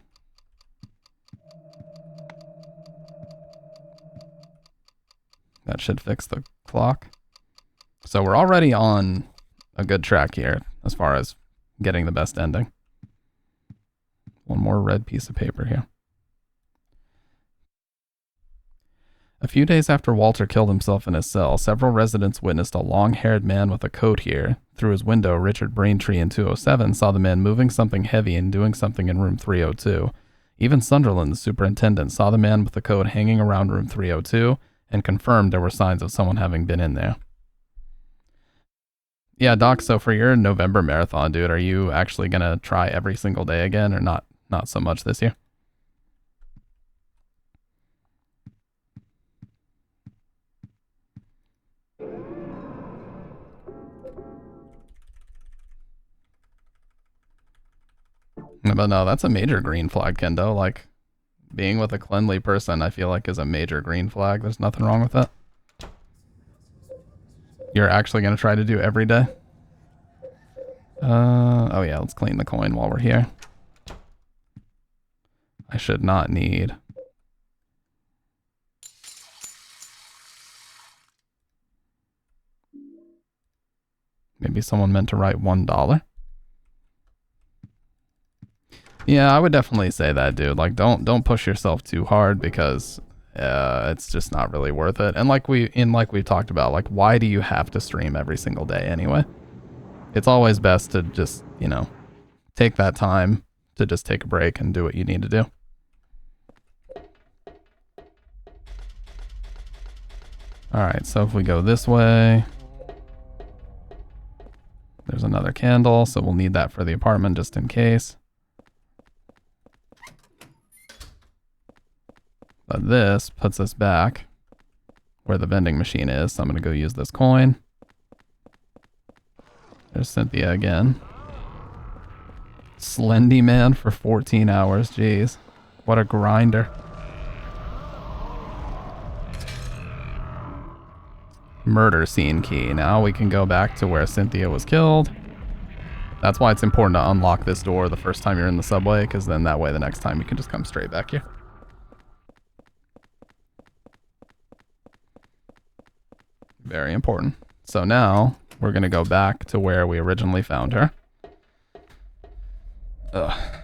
A: That should fix the clock. So we're already on a good track here as far as getting the best ending. One more red piece of paper here. A few days after Walter killed himself in his cell, several residents witnessed a long-haired man with a coat here. Through his window, Richard Braintree in 207 saw the man moving something heavy and doing something in room 302. Even Sunderland, the superintendent, saw the man with the coat hanging around room 302 and confirmed there were signs of someone having been in there. Yeah, Doc, so for your November marathon, dude, are you actually going to try every single day again or not so much this year? But no, that's a major green flag, Kendo. Like, being with a cleanly person, I feel like is a major green flag. There's nothing wrong with that. You're actually going to try to do every day? Oh yeah, let's clean the coin while we're here. I should not need... Maybe someone meant to write $1. Yeah, I would definitely say that, dude. Like, don't push yourself too hard because it's just not really worth it. And like we've talked about, like, why do you have to stream every single day anyway? It's always best to just, you know, take that time to just take a break and do what you need to do. All right, so if we go this way, there's another candle, so we'll need that for the apartment just in case. But this puts us back where the vending machine is, so I'm going to go use this coin. There's Cynthia again. Slendy Man for 14 hours. Jeez. What a grinder. Murder scene key. Now we can go back to where Cynthia was killed. That's why it's important to unlock this door the first time you're in the subway, because then that way the next time you can just come straight back here. Very important. So now we're going to go back to where we originally found her. Ugh.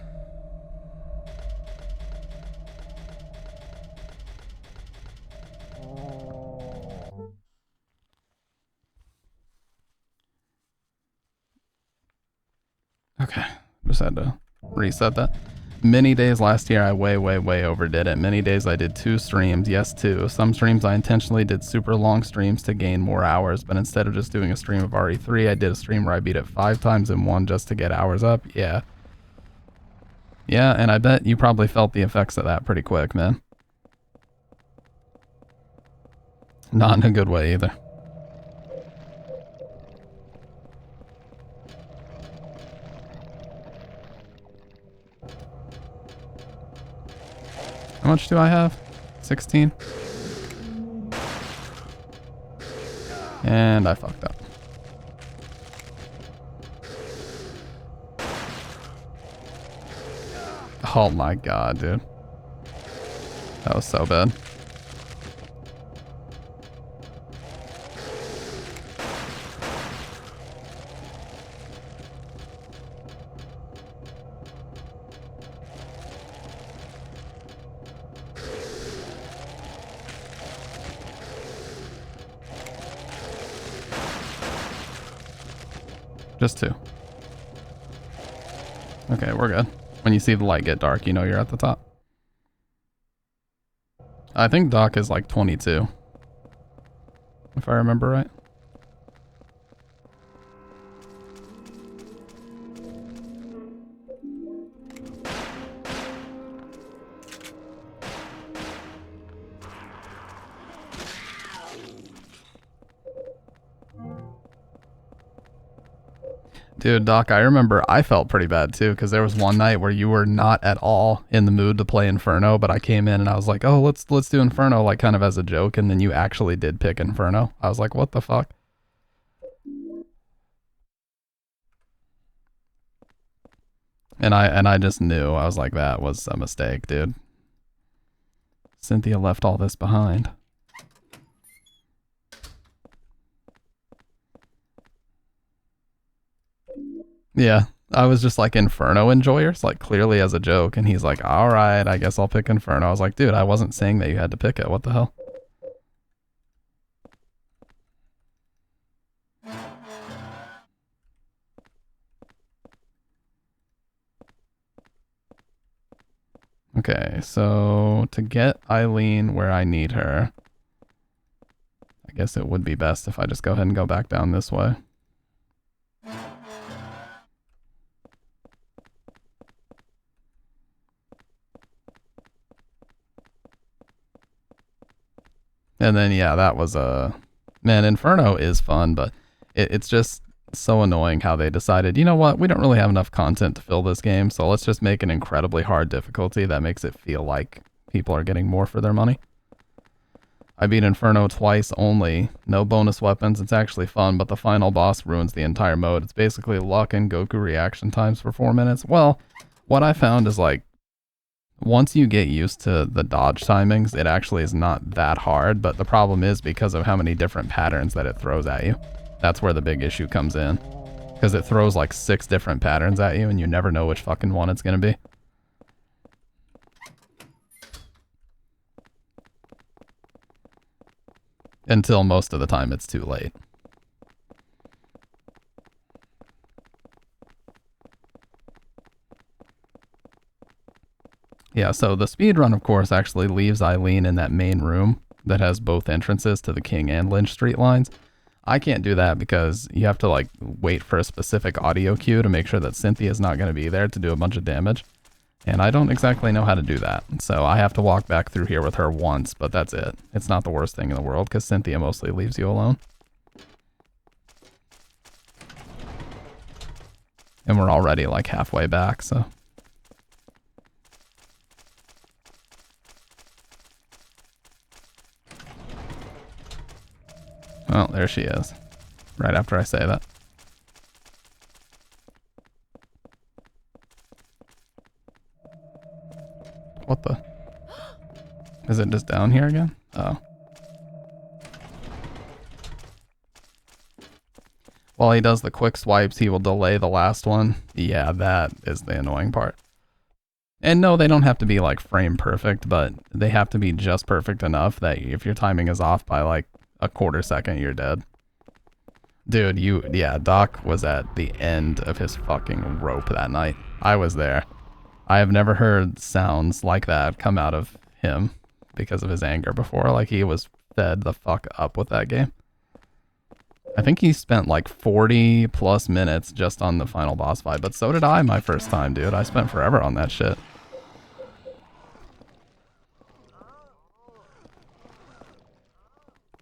A: Okay, just had to reset that. Many days last year, I way overdid it. Many days I did 2 streams, yes 2. Some streams I intentionally did super long streams to gain more hours, but instead of just doing a stream of RE3, I did a stream where I beat it 5 times in one just to get hours up. Yeah. Yeah, and I bet you probably felt the effects of that pretty quick, man. Not in a good way either. How much do I have? 16? And I fucked up. Oh my god, dude. That was so bad. Just 2. Okay, we're good. When you see the light get dark, you know you're at the top. I think Doc is like 22. If I remember right. Dude, Doc, I remember I felt pretty bad too, because there was one night where you were not at all in the mood to play Inferno, but I came in and I was like, oh, let's do Inferno, like kind of as a joke, and then you actually did pick Inferno. I was like, what the fuck? And I just knew. I was like, that was a mistake, dude. Cynthia left all this behind. Yeah, I was just like Inferno enjoyers, like clearly as a joke, and he's like, all right, I guess I'll pick Inferno. I was like, dude, I wasn't saying that you had to pick it. What the hell? Okay, so to get Eileen where I need her, I guess it would be best if I just go ahead and go back down this way. And then, yeah, that was man, Inferno is fun, but it's just so annoying how they decided, you know what, we don't really have enough content to fill this game, so let's just make an incredibly hard difficulty that makes it feel like people are getting more for their money. I beat Inferno twice only, no bonus weapons, it's actually fun, but the final boss ruins the entire mode. It's basically luck and Goku reaction times for 4 minutes. Well, what I found is like, once you get used to the dodge timings, it actually is not that hard, but the problem is because of how many different patterns that it throws at you. That's where the big issue comes in. Because it throws like 6 different patterns at you and you never know which fucking one it's going to be. Until most of the time it's too late. Yeah, so the speedrun, of course, actually leaves Eileen in that main room that has both entrances to the King and Lynch Street lines. I can't do that because you have to like wait for a specific audio cue to make sure that Cynthia's not going to be there to do a bunch of damage. And I don't exactly know how to do that. So I have to walk back through here with her once, but that's it. It's not the worst thing in the world because Cynthia mostly leaves you alone. And we're already like halfway back, so. Well, there she is. Right after I say that. What the? Is it just down here again? Oh. While he does the quick swipes, he will delay the last one. Yeah, that is the annoying part. And no, they don't have to be like frame perfect, but they have to be just perfect enough that if your timing is off by like a quarter second, you're dead. Dude, yeah, Doc was at the end of his fucking rope that night. I was there. I have never heard sounds like that come out of him because of his anger before. Like, he was fed the fuck up with that game. I think he spent like 40 plus minutes just on the final boss fight, but so did I my first time, dude. I spent forever on that shit.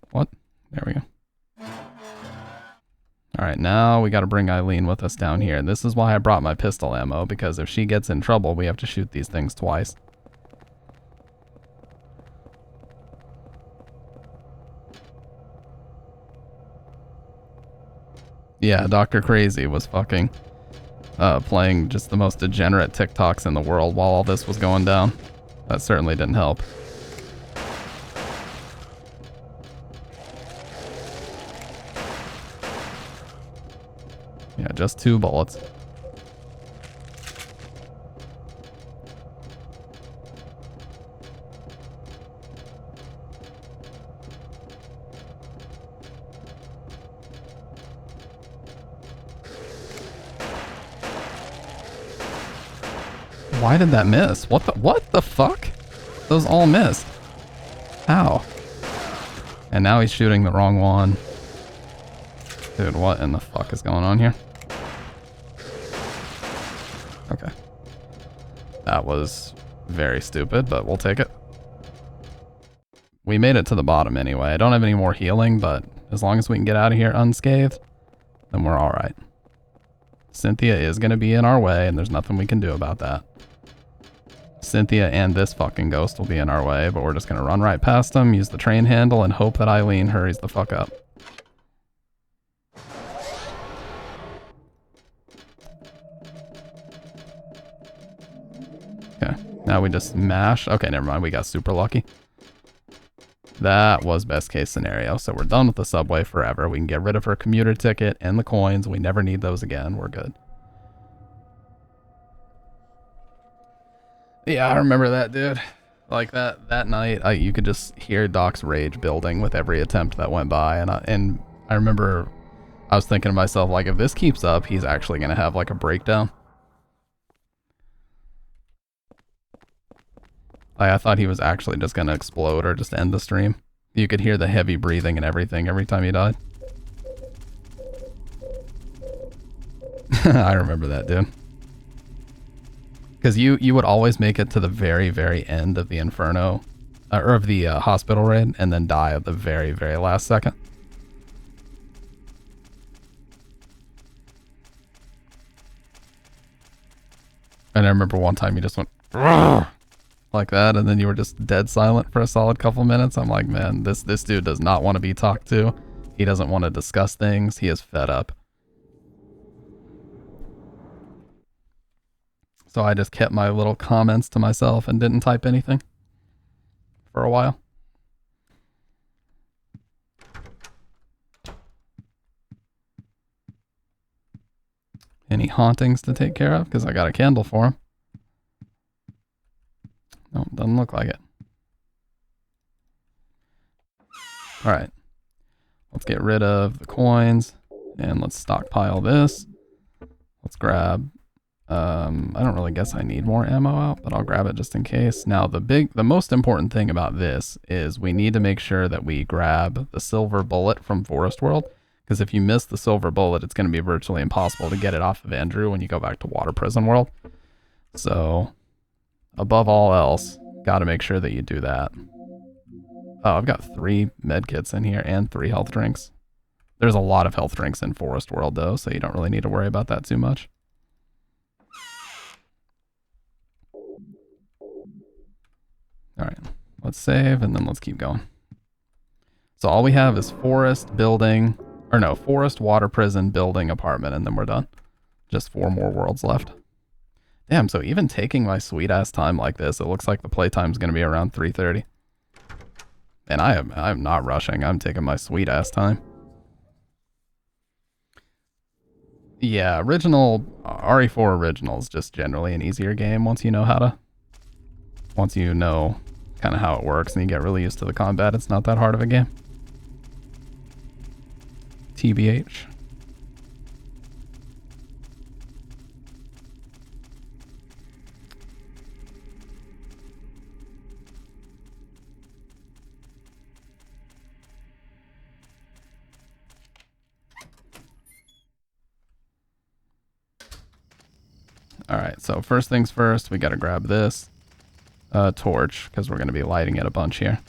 A: What? There we go. Alright, now we gotta bring Eileen with us down here. This is why I brought my pistol ammo, because if she gets in trouble, we have to shoot these things twice. Yeah, Dr. Crazy was fucking playing just the most degenerate TikToks in the world while all this was going down. That certainly didn't help. Yeah, just 2 bullets. Why did that miss? What the fuck? Those all missed. How? And now he's shooting the wrong one. Dude, what in the fuck is going on here? Okay. That was very stupid, but we'll take it. We made it to the bottom anyway. I don't have any more healing, but as long as we can get out of here unscathed, then we're alright. Cynthia is going to be in our way, and there's nothing we can do about that. Cynthia and this fucking ghost will be in our way, but we're just going to run right past them, use the train handle, and hope that Eileen hurries the fuck up. Okay, now we just mash. Okay, never mind, we got super lucky. That was best case scenario, so we're done with the subway forever. We can get rid of her commuter ticket and the coins. We never need those again. We're good. Yeah, I remember that, dude. Like that night, you could just hear Doc's rage building with every attempt that went by, and I remember I was thinking to myself, like, if this keeps up, he's actually gonna have like a breakdown. I thought he was actually just gonna explode or just end the stream. You could hear the heavy breathing and everything every time he died. I remember that, dude. Because you would always make it to the very, very end of the Inferno, or of the hospital raid, and then die at the very, very last second. And I remember one time you just went like that, and then you were just dead silent for a solid couple minutes. I'm like, man, this dude does not want to be talked to. He doesn't want to discuss things. He is fed up. So I just kept my little comments to myself and didn't type anything for a while. Any hauntings to take care of? Because I got a candle for him. No, doesn't look like it. Alright. Let's get rid of the coins. And let's stockpile this. Let's grab... I don't really guess I need more ammo out, but I'll grab it just in case. Now, the most important thing about this is we need to make sure that we grab the silver bullet from Forest World, because if you miss the silver bullet, it's going to be virtually impossible to get it off of Andrew when you go back to Water Prison World. So, above all else, got to make sure that you do that. Oh, I've got 3 medkits in here and 3 health drinks. There's a lot of health drinks in Forest World, though, so you don't really need to worry about that too much. Alright, let's save and then let's keep going. So all we have is forest, building, or no, forest, water, prison, building, apartment, and then we're done. Just 4 more worlds left. Damn, so even taking my sweet ass time like this, it looks like the playtime's gonna be around 3:30. And I'm not rushing, I'm taking my sweet ass time. Yeah, original, RE4 original is just generally an easier game once you know kind of how it works and you get really used to the combat. It's not that hard of a game. TBH. Alright, so first things first, we gotta grab this torch, because we're gonna be lighting it a bunch here.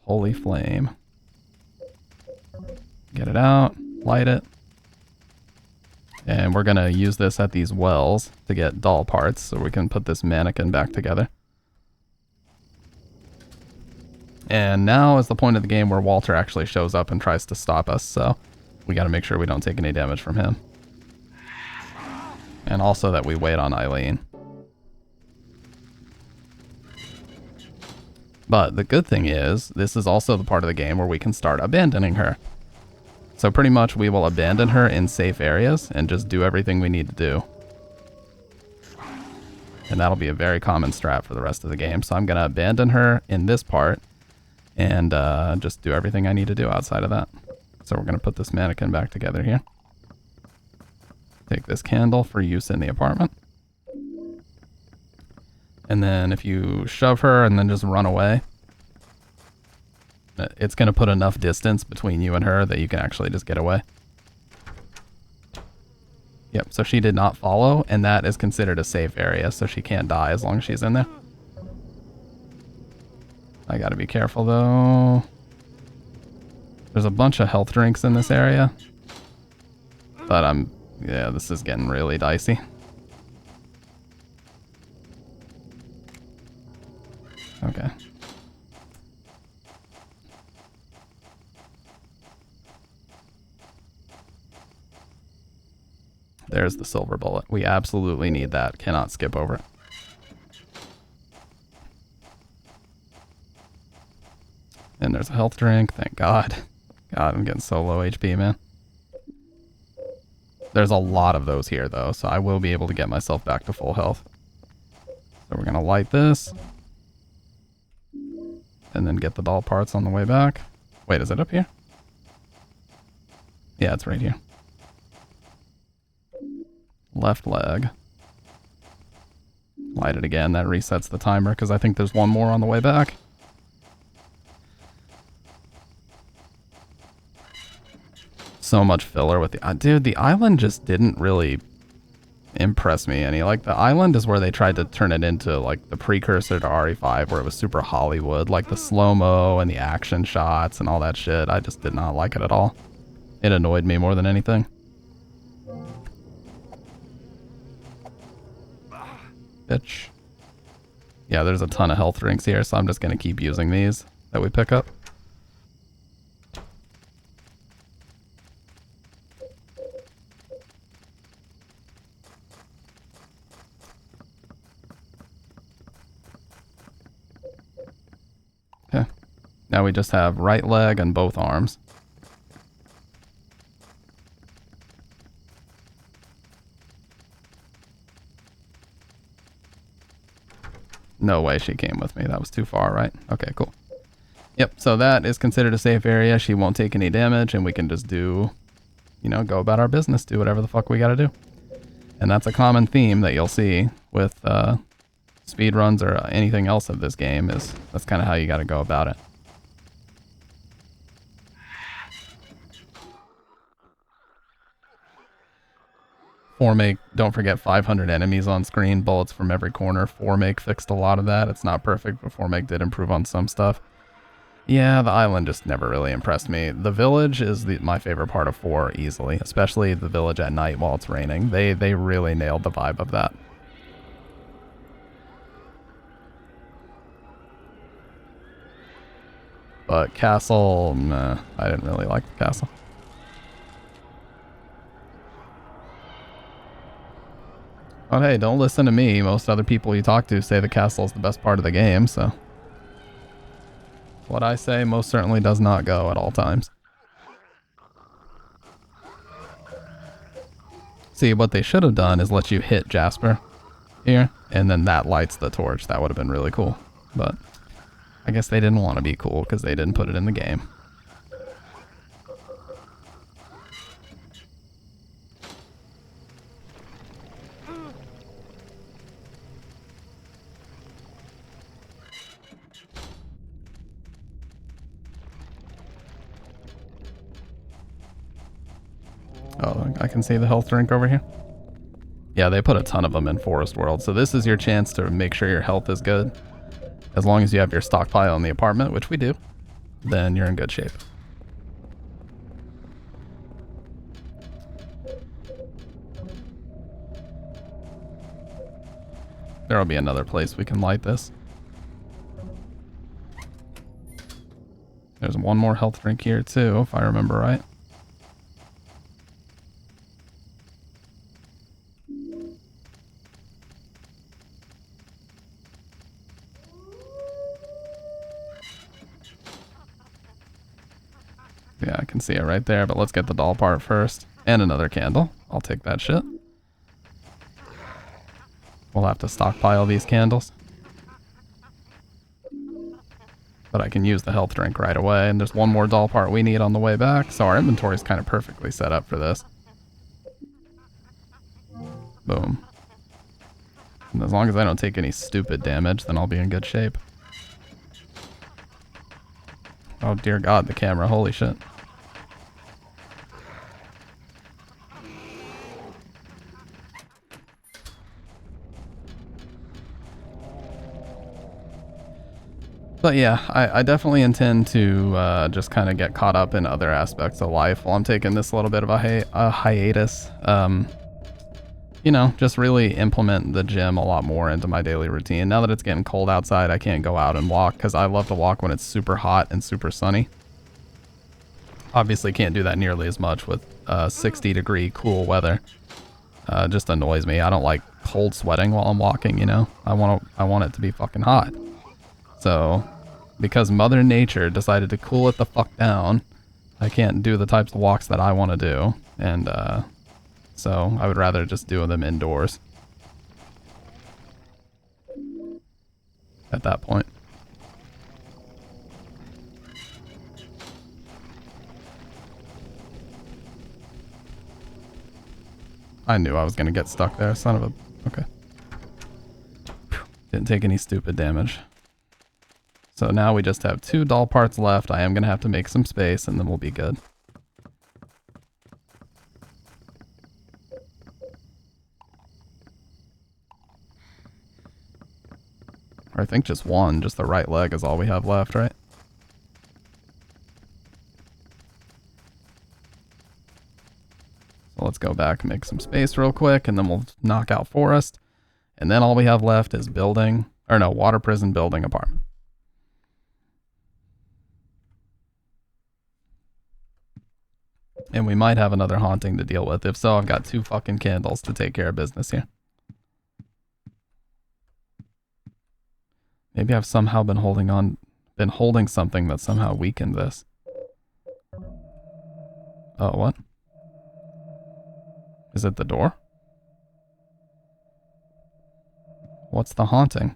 A: Holy flame. Get it out, light it. And we're gonna use this at these wells to get doll parts, so we can put this mannequin back together. And now is the point of the game where Walter actually shows up and tries to stop us, so we gotta make sure we don't take any damage from him. And also that we wait on Eileen. But the good thing is, this is also the part of the game where we can start abandoning her. So pretty much we will abandon her in safe areas and just do everything we need to do. And that'll be a very common strat for the rest of the game. So I'm going to abandon her in this part and just do everything I need to do outside of that. So we're going to put this mannequin back together here. Take this candle for use in the apartment. And then if you shove her and then just run away, it's going to put enough distance between you and her that you can actually just get away. Yep, so she did not follow, and that is considered a safe area, so she can't die as long as she's in there. I gotta be careful though. There's a bunch of health drinks in this area. But yeah, this is getting really dicey. Okay. There's the silver bullet. We absolutely need that. Cannot skip over it. And there's a health drink. Thank God. God, I'm getting so low HP, man. There's a lot of those here, though, so I will be able to get myself back to full health. So we're going to light this. And then get the doll parts on the way back. Wait, is it up here? Yeah, it's right here. Left leg. Light it again. That resets the timer because I think there's one more on the way back. So much filler with the... dude, the island just didn't really impress me any. Like, the island is where they tried to turn it into, like, the precursor to RE5, where it was super Hollywood. Like, the slow-mo and the action shots and all that shit. I just did not like it at all. It annoyed me more than anything. Bitch. Yeah, there's a ton of health drinks here, so I'm just going to keep using these that we pick up. Okay. Now we just have right leg and both arms. No way she came with me. That was too far, right? Okay, cool. Yep, so that is considered a safe area. She won't take any damage, and we can just do, you know, go about our business, do whatever the fuck we gotta do. And that's a common theme that you'll see with speedruns or anything else of this game, is that's kind of how you gotta go about it. Formake, don't forget 500 enemies on screen, bullets from every corner. Formake fixed a lot of that. It's not perfect, but Formake did improve on some stuff. Yeah, the island just never really impressed me. The village is my favorite part of 4 easily, especially the village at night while it's raining. They really nailed the vibe of that. But castle, nah, I didn't really like the castle. But hey, don't listen to me. Most other people you talk to say the castle is the best part of the game, so. What I say most certainly does not go at all times. See, what they should have done is let you hit Jasper here, and then that lights the torch. That would have been really cool. But I guess they didn't want to be cool because they didn't put it in the game. Oh, I can see the health drink over here. Yeah, they put a ton of them in Forest World, so this is your chance to make sure your health is good. As long as you have your stockpile in the apartment, which we do, then you're in good shape. There'll be another place we can light this. There's one more health drink here too, if I remember right. Yeah, I can see it right there, but let's get the doll part first. And another candle. I'll take that shit. We'll have to stockpile these candles. But I can use the health drink right away, and there's one more doll part we need on the way back, so our inventory is kind of perfectly set up for this. Boom. And as long as I don't take any stupid damage, then I'll be in good shape. Oh dear God, the camera, holy shit. But yeah, I definitely intend to just kind of get caught up in other aspects of life while I'm taking this little bit of a hiatus. You know, just really implement the gym a lot more into my daily routine. Now that it's getting cold outside, I can't go out and walk because I love to walk when it's super hot and super sunny. Obviously can't do that nearly as much with 60-degree cool weather. Just annoys me. I don't like cold sweating while I'm walking, you know? I want it to be fucking hot. So, because Mother Nature decided to cool it the fuck down, I can't do the types of walks that I want to do. And, so I would rather just do them indoors at that point. I knew I was going to get stuck there, son of a... Okay. Didn't take any stupid damage. So now we just have 2 doll parts left. I am going to have to make some space and then we'll be good. Or I think just one, just the right leg is all we have left, right? So let's go back and make some space real quick and then we'll knock out Forest. And then all we have left is building, or no, water prison building apartment. And we might have another haunting to deal with. If so, I've got 2 fucking candles to take care of business here. Maybe I've somehow been holding something that somehow weakened this. Oh, what? Is it the door? What's the haunting?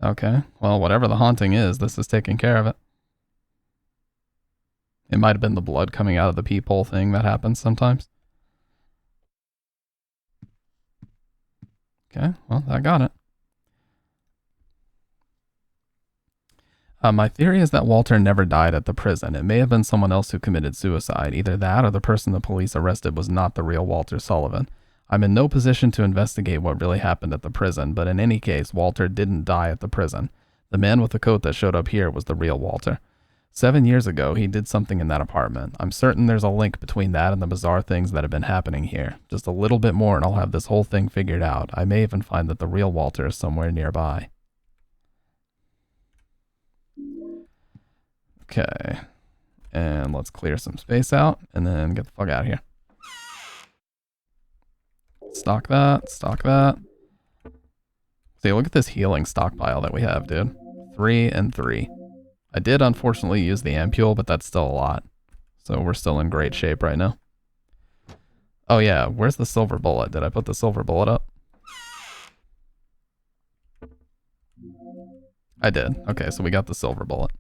A: Okay, well, whatever the haunting is, this is taking care of it. It might have been the blood coming out of the peephole thing that happens sometimes. Okay, well, I got it. My theory is that Walter never died at the prison. It may have been someone else who committed suicide. Either that or the person the police arrested was not the real Walter Sullivan. I'm in no position to investigate what really happened at the prison, but in any case, Walter didn't die at the prison. The man with the coat that showed up here was the real Walter. 7 years ago, he did something in that apartment. I'm certain there's a link between that and the bizarre things that have been happening here. Just a little bit more and I'll have this whole thing figured out. I may even find that the real Walter is somewhere nearby. Okay. And let's clear some space out and then get the fuck out of here. Stock that, stock that. See, look at this healing stockpile that we have, dude. 3 and 3. I did unfortunately use the ampule, but that's still a lot. So we're still in great shape right now. Oh yeah, where's the silver bullet? Did I put the silver bullet up? I did. Okay, so we got the silver bullet.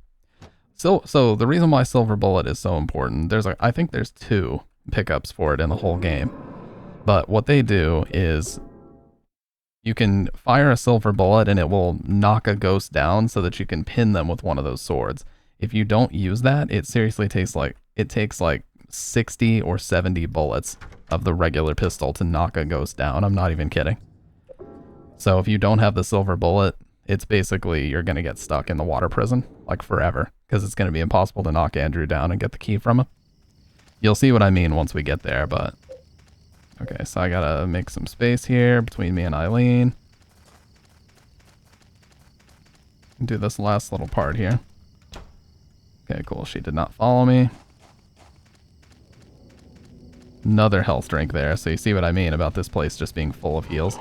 A: So the reason why silver bullet is so important, I think there's 2 pickups for it in the whole game. But what they do is you can fire a silver bullet and it will knock a ghost down so that you can pin them with one of those swords. If you don't use that, it seriously takes like 60 or 70 bullets of the regular pistol to knock a ghost down. I'm not even kidding. So if you don't have the silver bullet, it's basically you're going to get stuck in the water prison like forever because it's going to be impossible to knock Andrew down and get the key from him. You'll see what I mean once we get there, but okay, so I gotta make some space here between me and Eileen. Do this last little part here. Okay, cool. She did not follow me. Another health drink there, so you see what I mean about this place just being full of heals.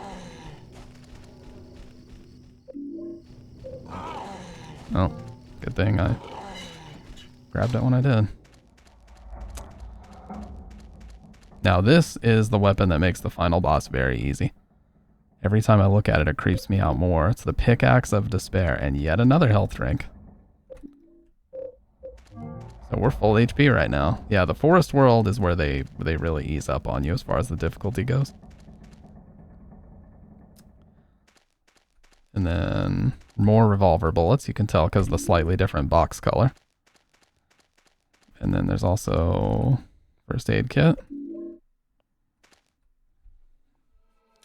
A: Oh, good thing I grabbed it when I did. Now this is the weapon that makes the final boss very easy. Every time I look at it, it creeps me out more. It's the Pickaxe of Despair, and yet another health drink. So we're full HP right now. Yeah, the Forest World is where they really ease up on you as far as the difficulty goes. And then more revolver bullets, you can tell because of the slightly different box color. And then there's also first aid kit.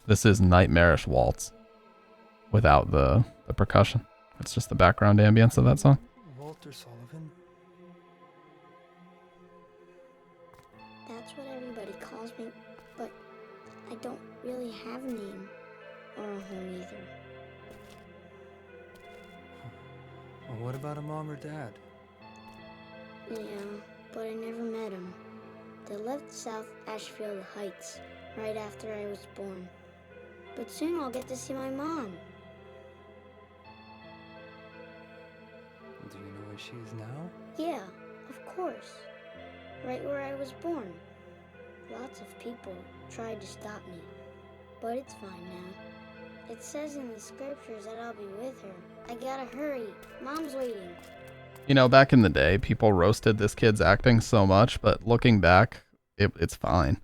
A: This is Nightmarish Waltz without the percussion. It's just the background ambience of that song.
N: Walter Sullivan?
S: That's what everybody calls me, but I don't really have a name or a home either.
N: Well, what about a mom or dad?
S: Yeah, but I never met them. They left South Ashfield Heights right after I was born. But soon I'll get to see my mom.
N: Do you know where she is now?
S: Yeah, of course. Right where I was born. Lots of people tried to stop me, but it's fine now. It says in the scriptures that I'll be with her. I gotta hurry. Mom's waiting.
A: You know, back in the day, people roasted this kid's acting so much, but looking back, it's fine.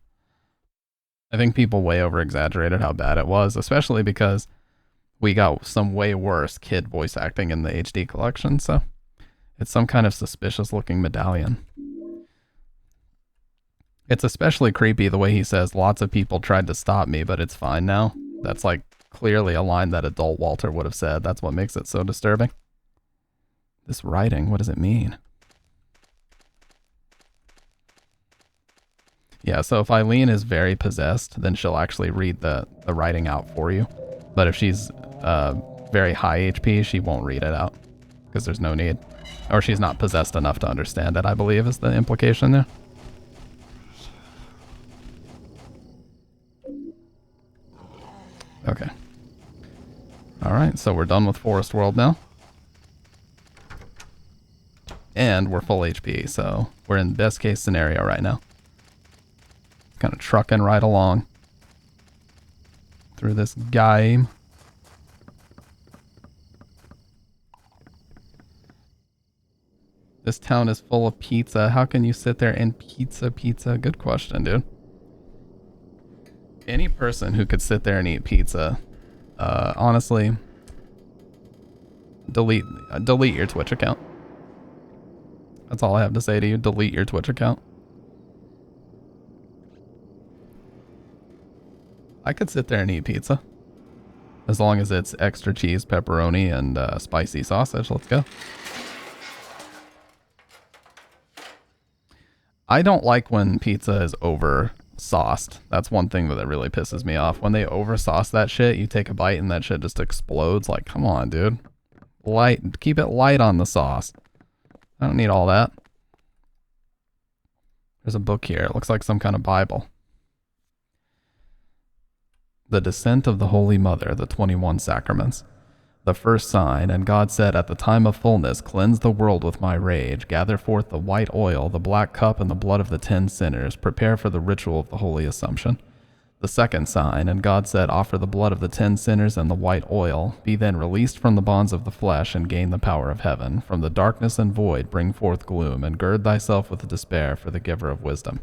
A: I think people way over-exaggerated how bad it was, especially because we got some way worse kid voice acting in the HD collection, so it's some kind of suspicious-looking medallion. It's especially creepy the way he says, lots of people tried to stop me, but it's fine now. That's like clearly a line that adult Walter would have said. That's what makes it so disturbing. This writing, what does it mean? Yeah, so if Eileen is very possessed, then she'll actually read the writing out for you. But if she's very high HP, she won't read it out because there's no need. Or she's not possessed enough to understand it, I believe is the implication there. Okay. Alright, so we're done with Forest World now. And we're full HP, so we're in best case scenario right now. Kind of trucking right along through this game. This town is full of pizza. How can you sit there and pizza? Good question, dude. Any person who could sit there and eat pizza, honestly, delete your Twitch account. That's all I have to say to you. Delete your Twitch account. I could sit there and eat pizza. As long as it's extra cheese, pepperoni, and spicy sausage. Let's go. I don't like when pizza is over sauced. That's one thing that really pisses me off. When they over sauce that shit, you take a bite and that shit just explodes. Like, come on, dude. Light, keep it light on the sauce. I don't need all that. There's a book here. It looks like some kind of Bible. The Descent of the Holy Mother, the 21 Sacraments. The first sign, and God said, at the time of fullness, cleanse the world with my rage, gather forth the white oil, the black cup, and the blood of the 10 sinners, prepare for the ritual of the Holy Assumption. The second sign, and God said, offer the blood of the 10 sinners and the white oil, be then released from the bonds of the flesh and gain the power of heaven. From the darkness and void bring forth gloom, and gird thyself with despair for the giver of wisdom.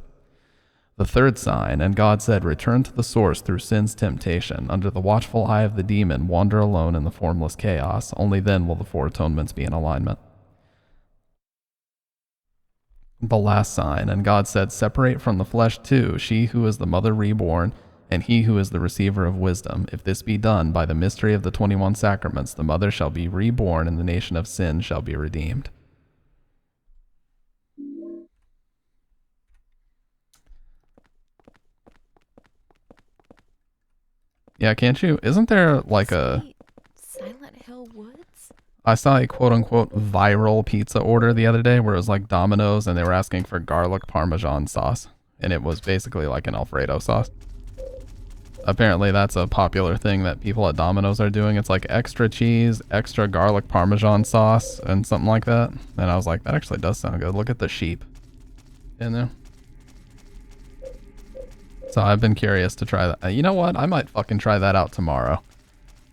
A: The third sign, and God said, return to the source through sin's temptation. Under the watchful eye of the demon, wander alone in the formless chaos. Only then will the four atonements be in alignment. The last sign, and God said, separate from the flesh too, she who is the mother reborn, and he who is the receiver of wisdom. If this be done by the mystery of the 21 sacraments, the mother shall be reborn, and the nation of sin shall be redeemed. Yeah, can't you? Isn't there like a...
D: Silent Hill Woods?
A: I saw a quote-unquote viral pizza order the other day where it was like Domino's and they were asking for garlic parmesan sauce. And it was basically like an Alfredo sauce. Apparently that's a popular thing that people at Domino's are doing. It's like extra cheese, extra garlic parmesan sauce, and something like that. And I was like, that actually does sound good. Look at the sheep in there. So I've been curious to try that. You know what? I might fucking try that out tomorrow.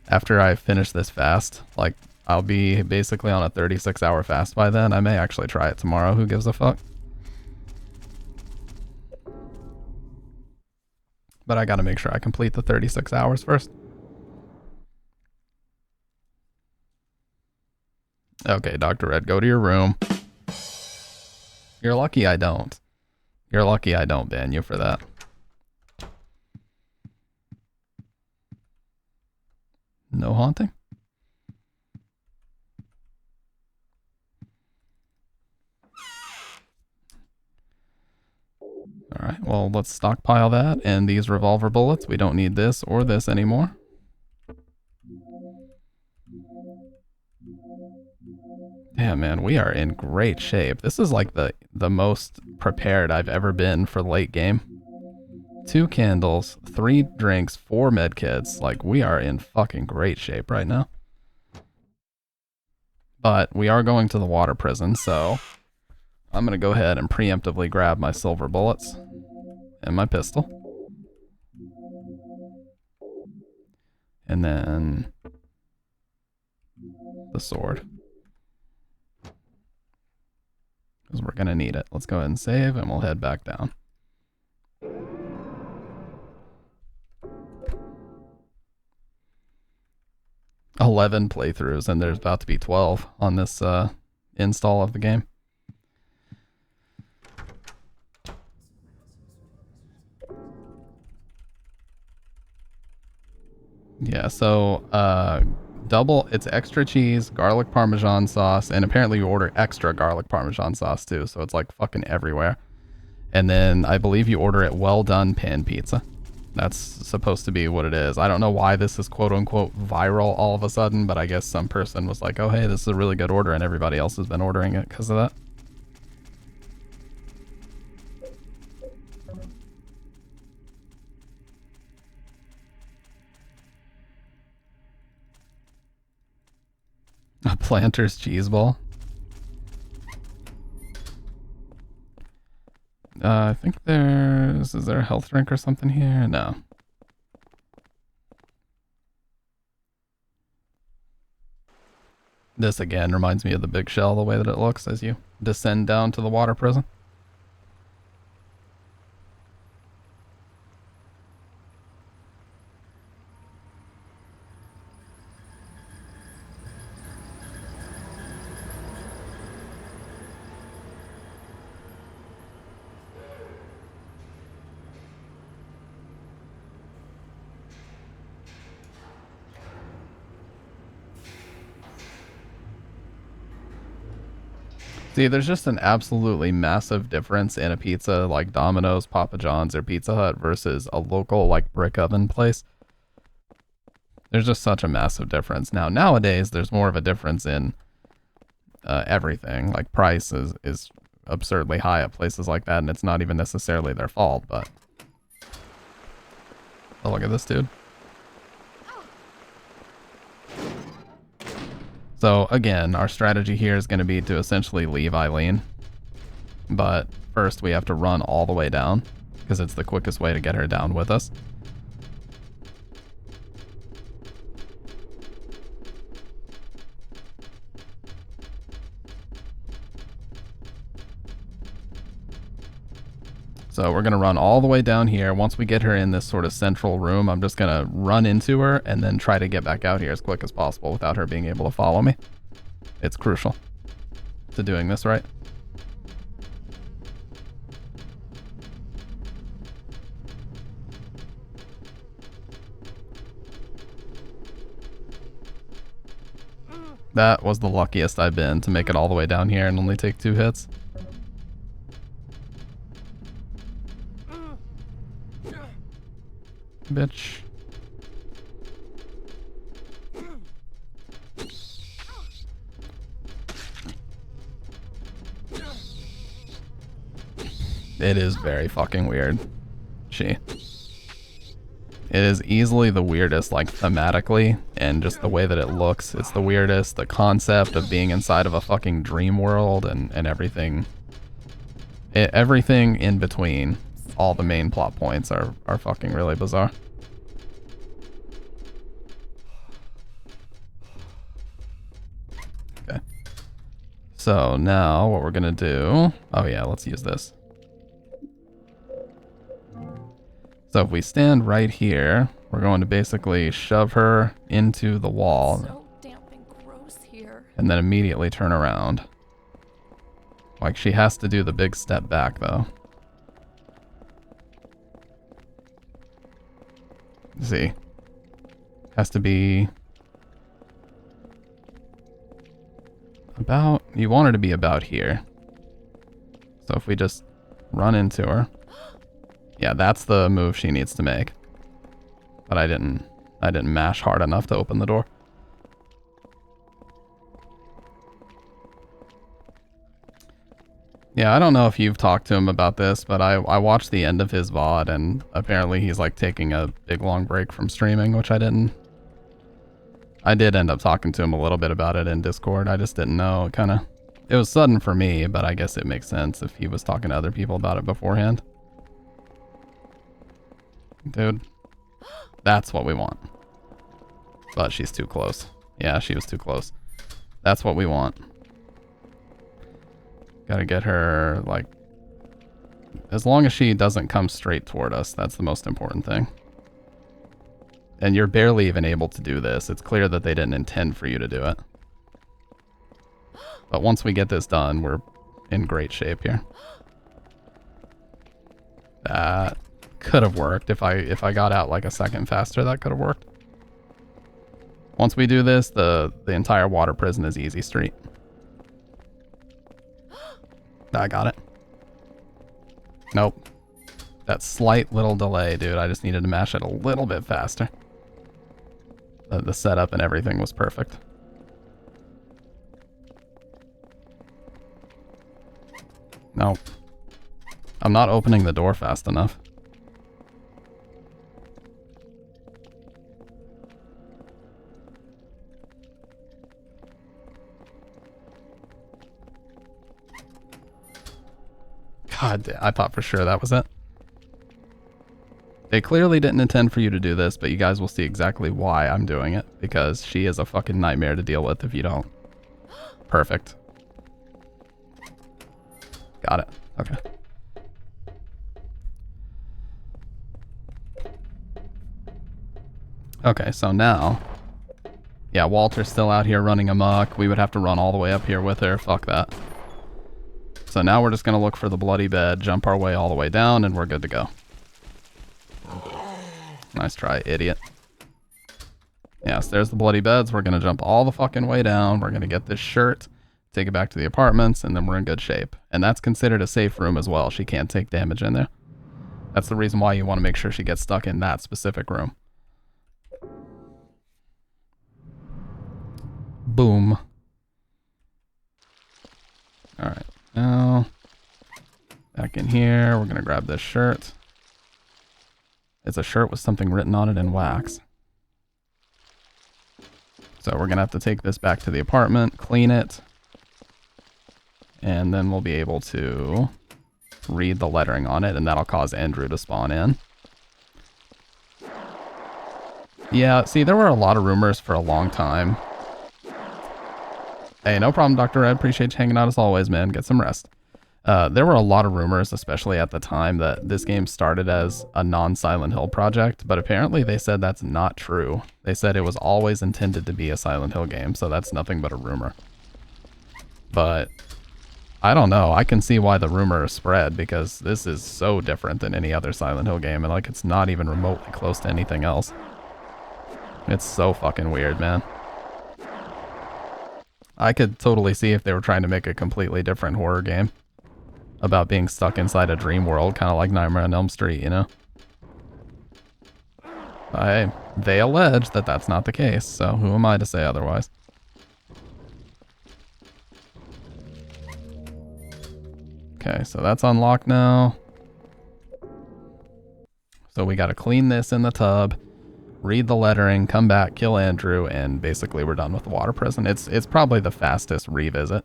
A: After I finish this fast. Like, I'll be basically on a 36-hour fast by then. I may actually try it tomorrow. Who gives a fuck? But I gotta make sure I complete the 36 hours first. Okay, Dr. Red, go to your room. You're lucky I don't. You're lucky I don't ban you for that. No haunting? Alright, well, let's stockpile that and these revolver bullets. We don't need this or this anymore. Damn, man, we are in great shape. This is like the most prepared I've ever been for late game. 2 candles, 3 drinks, 4 medkits. Like, we are in fucking great shape right now. But we are going to the water prison, so I'm going to go ahead and preemptively grab my silver bullets and my pistol. And then the sword. Because we're going to need it. Let's go ahead and save and we'll head back down. $11 playthroughs and there's about to be 12 on this install of the game. Yeah, so it's extra cheese, garlic parmesan sauce, and apparently you order extra garlic parmesan sauce too, so it's like fucking everywhere. And then I believe you order it well done pan pizza. That's supposed to be what it is. I don't know why this is quote unquote viral all of a sudden, but I guess some person was like, oh hey, this is a really good order, and everybody else has been ordering it because of that. A Planter's cheese ball. I think is there a health drink or something here? No. This again reminds me of the big shell, the way that it looks as you descend down to the water prison. See, there's just an absolutely massive difference in a pizza like Domino's, Papa John's, or Pizza Hut versus a local like brick oven place. There's just such a massive difference. Now, nowadays, there's more of a difference in everything. Like price is absurdly high at places like that, and it's not even necessarily their fault, but... Oh, look at this dude. So again, our strategy here is going to be to essentially leave Eileen. But first we have to run all the way down, because it's the quickest way to get her down with us. So we're going to run all the way down here. Once we get her in this sort of central room, I'm just going to run into her and then try to get back out here as quick as possible without her being able to follow me. It's crucial to doing this right. That was the luckiest I've been to make it all the way down here and only take 2 hits. Bitch. It is very fucking weird. It is easily the weirdest, like thematically, and just the way that it looks. It's the weirdest. The concept of being inside of a fucking dream world and everything. Everything in between. All the main plot points are fucking really bizarre. Okay. So now what we're gonna do... Oh yeah, let's use this. So if we stand right here, we're going to basically shove her into the wall.
R: So damp and gross here.
A: And then immediately turn around. Like, she has to do the big step back though. See, has to be about, you want her to be about here. So if we just run into her, yeah, that's the move she needs to make. But I didn't mash hard enough to open the door. Yeah, I don't know if you've talked to him about this, but I watched the end of his VOD, and apparently he's like taking a big long break from streaming, which I didn't. I did end up talking to him a little bit about it in Discord. I just didn't know. It was sudden for me, but I guess it makes sense if he was talking to other people about it beforehand. Dude, that's what we want. But she's too close. Yeah, she was too close. That's what we want. Gotta get her, like, as long as she doesn't come straight toward us, that's the most important thing. And you're barely even able to do this. It's clear that they didn't intend for you to do it. But once we get this done, we're in great shape here. That could have worked. If I got out like a second faster, that could have worked. Once we do this, the entire water prison is easy street. I got it. Nope. That slight little delay, dude. I just needed to mash it a little bit faster. The setup and everything was perfect. Nope. I'm not opening the door fast enough. God, I thought for sure that was it. They clearly didn't intend for you to do this, but you guys will see exactly why I'm doing it, because she is a fucking nightmare to deal with if you don't. Perfect. Got it. Okay. Okay, so now... Yeah, Walter's still out here running amok. We would have to run all the way up here with her. Fuck that. So now we're just going to look for the bloody bed, jump our way all the way down, and we're good to go. Nice try, idiot. Yes, there's the bloody beds. We're going to jump all the fucking way down. We're going to get this shirt, take it back to the apartments, and then we're in good shape. And that's considered a safe room as well. She can't take damage in there. That's the reason why you want to make sure she gets stuck in that specific room. Boom. Alright, now back in here, we're going to grab this shirt. It's a shirt with something written on it in wax. So we're going to have to take this back to the apartment, clean it, and then we'll be able to read the lettering on it, and that'll cause Andrew to spawn in. Yeah, see, there were a lot of rumors for a long time. Hey, no problem, Dr. Red. Appreciate you hanging out as always, man. Get some rest. There were a lot of rumors, especially at the time, that this game started as a non-Silent Hill project, but apparently they said that's not true. They said it was always intended to be a Silent Hill game, so that's nothing but a rumor. But I don't know. I can see why the rumor spread, because this is so different than any other Silent Hill game, and like it's not even remotely close to anything else. It's so fucking weird, man. I could totally see if they were trying to make a completely different horror game about being stuck inside a dream world, kind of like Nightmare on Elm Street, you know? They allege that that's not the case, so who am I to say otherwise? Okay, so that's unlocked now. So we gotta clean this in the tub, read the lettering, come back, kill Andrew, and basically we're done with the water prison. It's probably the fastest revisit.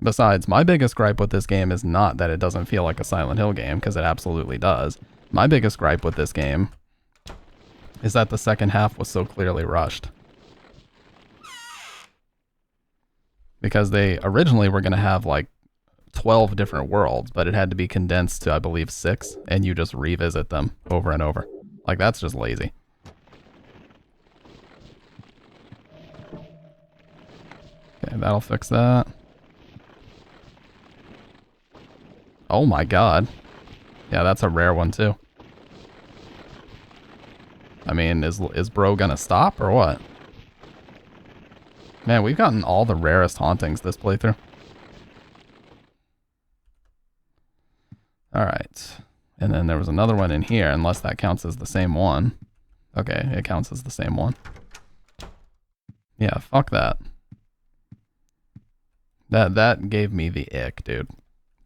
A: Besides, my biggest gripe with this game is not that it doesn't feel like a Silent Hill game, because it absolutely does. My biggest gripe with this game is that the second half was so clearly rushed. Because they originally were going to have like 12 different worlds, but it had to be condensed to, I believe, 6, and you just revisit them over and over. Like, that's just lazy. Okay, that'll fix that. Oh my god. Yeah, that's a rare one too. I mean, is bro gonna stop or what? Man, we've gotten all the rarest hauntings this playthrough. Alright. And then there was another one in here, unless that counts as the same one. Okay, it counts as the same one. Yeah, fuck that. That gave me the ick, dude.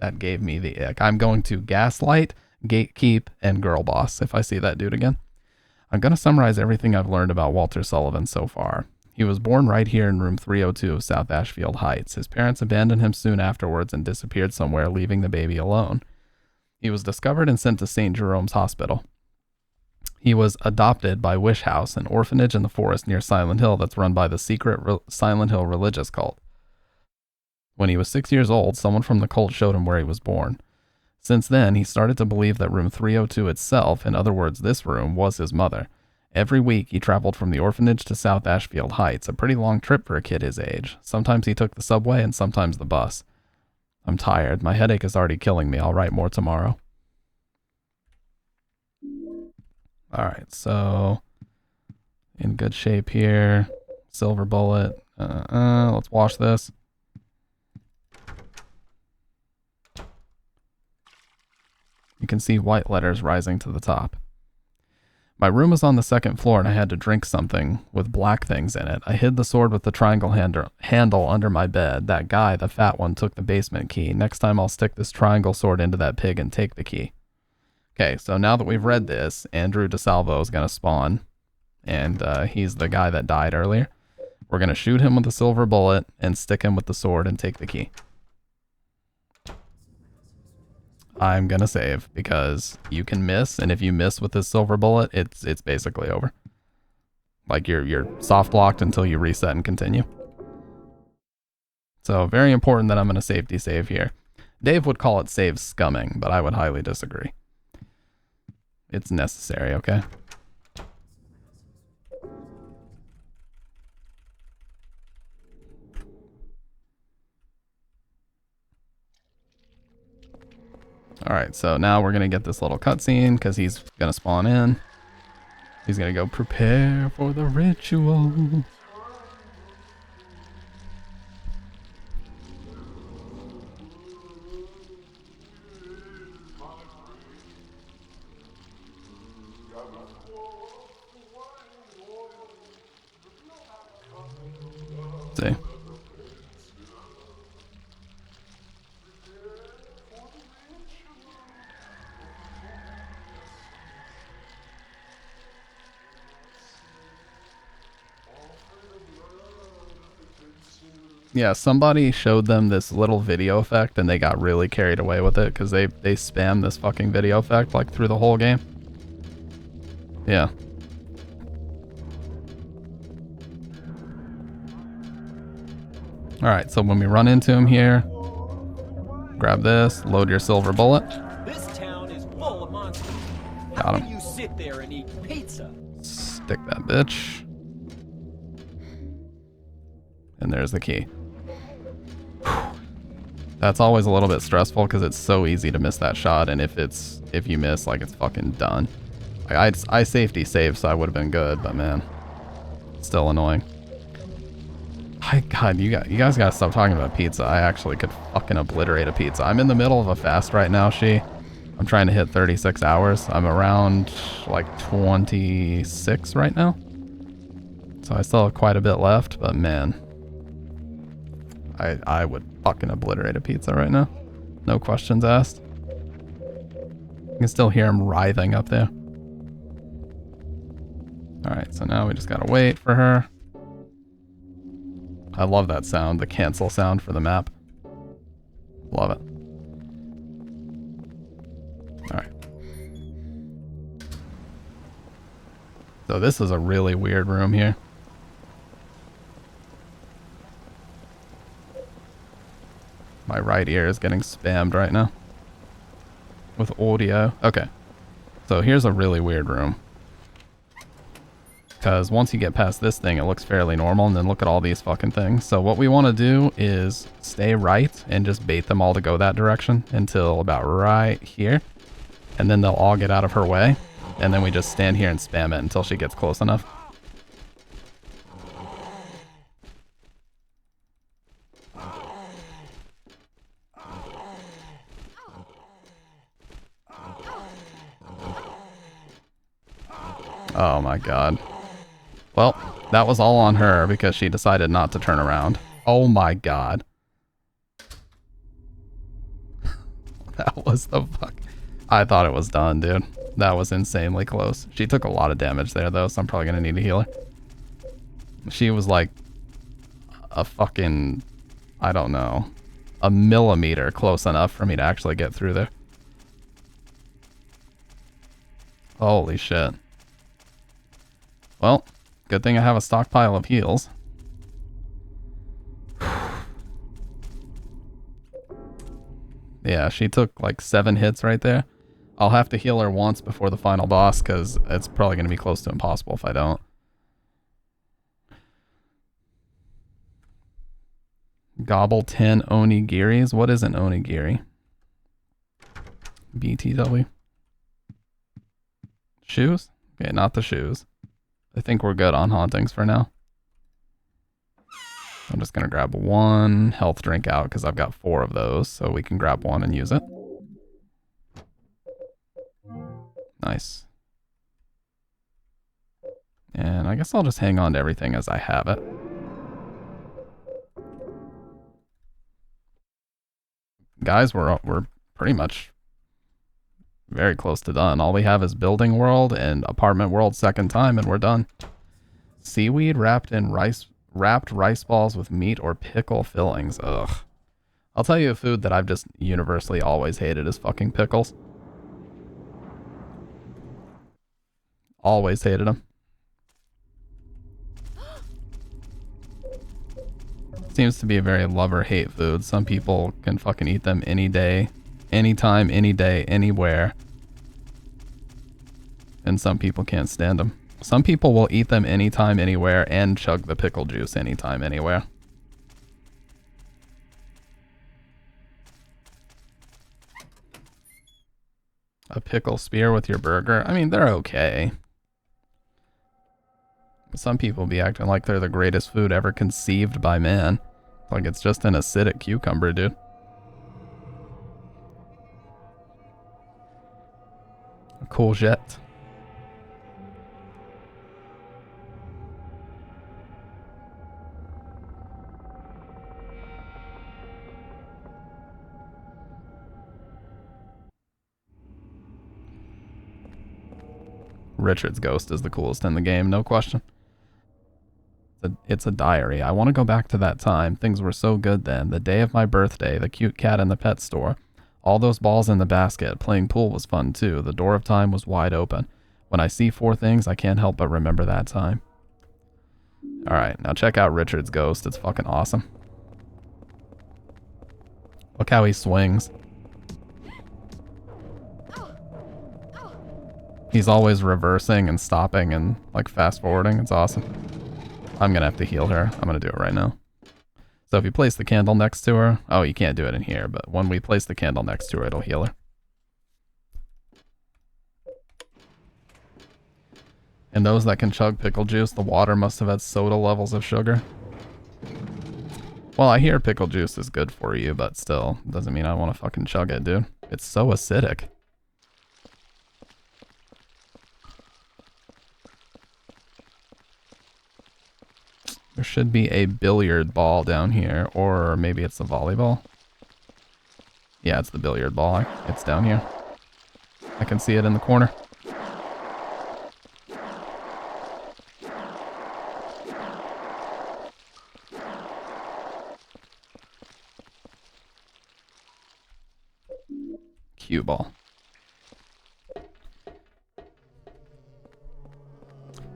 A: That gave me the ick. I'm going to gaslight, gatekeep, and girl boss if I see that dude again. I'm going to summarize everything I've learned about Walter Sullivan so far. He was born right here in room 302 of South Ashfield Heights. His parents abandoned him soon afterwards and disappeared somewhere, leaving the baby alone. He was discovered and sent to St. Jerome's Hospital. He was adopted by Wish House, an orphanage in the forest near Silent Hill that's run by the secret Silent Hill religious cult. When he was 6 years old, someone from the cult showed him where he was born. Since then, he started to believe that room 302 itself, in other words, this room, was his mother. Every week, he traveled from the orphanage to South Ashfield Heights, a pretty long trip for a kid his age. Sometimes he took the subway and sometimes the bus. I'm tired. My headache is already killing me. I'll write more tomorrow. Alright, so in good shape here. Silver bullet. Let's wash this. You can see white letters rising to the top. My room was on the second floor and I had to drink something with black things in it. I hid the sword with the triangle handle under my bed. That guy, the fat one, took the basement key. Next time I'll stick this triangle sword into that pig and take the key. Okay, so now that we've read this, Andrew DeSalvo is going to spawn. And he's the guy that died earlier. We're going to shoot him with a silver bullet and stick him with the sword and take the key. I'm gonna save because you can miss, and if you miss with this silver bullet, it's basically over. Like you're soft locked until you reset and continue. So very important that I'm gonna safety save here. Dave would call it save scumming, but I would highly disagree. It's necessary, okay? Alright, so now we're going to get this little cutscene because he's going to spawn in. He's going to go prepare for the ritual. Yeah, somebody showed them this little video effect and they got really carried away with it because they spam this fucking video effect like through the whole game. Yeah. Alright, so when we run into him here, grab this, load your silver bullet.
B: This town is full of monsters.
A: Got
B: How
A: him.
B: can you sit there and eat pizza?
A: Stick that bitch. And there's the key. That's always a little bit stressful because it's so easy to miss that shot, and if you miss, like, it's fucking done. I safety saved, so I would have been good, but man, still annoying. God, you guys gotta stop talking about pizza. I actually could fucking obliterate a pizza. I'm in the middle of a fast right now, I'm trying to hit 36 hours. I'm around like 26 right now. So I still have quite a bit left, but man, I would fucking obliterate a pizza right now. No questions asked. You can still hear him writhing up there. Alright, so now we just gotta wait for her. I love that sound, the cancel sound for the map. Love it. Alright. So this is a really weird room here. My right ear is getting spammed right now with audio. Okay. So here's a really weird room. Because once you get past this thing, it looks fairly normal, and then look at all these fucking things. So what we want to do is stay right and just bait them all to go that direction until about right here. And then they'll all get out of her way. And then we just stand here and spam it until she gets close enough. Oh my god. Well, that was all on her because she decided not to turn around. Oh my god. That was the fuck. I thought it was done, dude. That was insanely close. She took a lot of damage there, though, so I'm probably going to need a healer. She was like a fucking, I don't know, a millimeter close enough for me to actually get through there. Holy shit. Well, good thing I have a stockpile of heals. Yeah, she took like 7 hits right there. I'll have to heal her once before the final boss because it's probably going to be close to impossible if I don't. Gobble 10 onigiris. What is an onigiri? BTW. Shoes? Okay, not the shoes. I think we're good on hauntings for now. I'm just going to grab 1 health drink out because I've got 4 of those, so we can grab 1 and use it. Nice. And I guess I'll just hang on to everything as I have it. Guys, we're pretty much very close to done. All we have is building world and apartment world second time, and we're done. Seaweed wrapped rice balls with meat or pickle fillings. Ugh. I'll tell you a food that I've just universally always hated is fucking pickles. Always hated them. Seems to be a very love or hate food. Some people can fucking eat them any day, anytime, any day, anywhere. And some people can't stand them. Some people will eat them anytime, anywhere, and chug the pickle juice anytime, anywhere. A pickle spear with your burger? I mean, they're okay. Some people be acting like they're the greatest food ever conceived by man. Like it's just an acidic cucumber, dude. A courgette. Richard's ghost is the coolest in the game, no question. It's a diary. I want to go back to that time. Things were so good then. The day of my birthday, the cute cat in the pet store. All those balls in the basket. Playing pool was fun too. The door of time was wide open. When I see 4 things, I can't help but remember that time. Alright, now check out Richard's ghost. It's fucking awesome. Look how he swings. He's always reversing and stopping and like fast forwarding. It's awesome. I'm gonna have to heal her. I'm gonna do it right now. So if you place the candle next to her, oh, you can't do it in here, but when we place the candle next to her, it'll heal her. And those that can chug pickle juice, the water must have had soda levels of sugar. Well, I hear pickle juice is good for you, but still, doesn't mean I want to fucking chug it, dude. It's so acidic. There should be a billiard ball down here, or maybe it's the volleyball. Yeah, it's the billiard ball. It's down here. I can see it in the corner. Cue ball.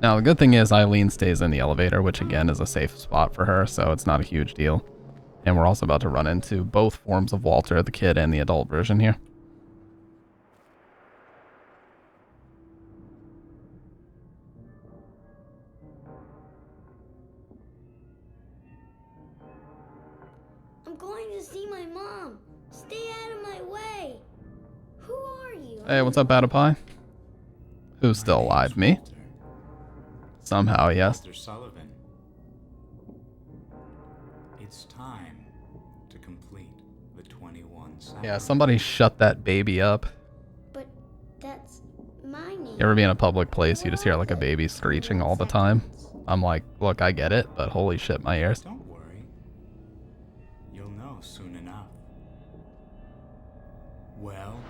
A: Now, the good thing is Eileen stays in the elevator, which again is a safe spot for her, so it's not a huge deal. And we're also about to run into both forms of Walter, the kid and the adult version here.
S: I'm going to see my mom. Stay out of my way. Who are you?
A: Hey, what's up, Batapie? Who's still alive? Me? Somehow, yes.
Q: Walter Sullivan. It's time to complete the 21 cycle.
A: Yeah, somebody shut that baby up.
S: But that's my name.
A: You ever be in a public place, you just hear like a baby screeching all the time? I'm like, look, I get it, but holy shit, my ears.
Q: Don't worry. You'll know soon enough. Well,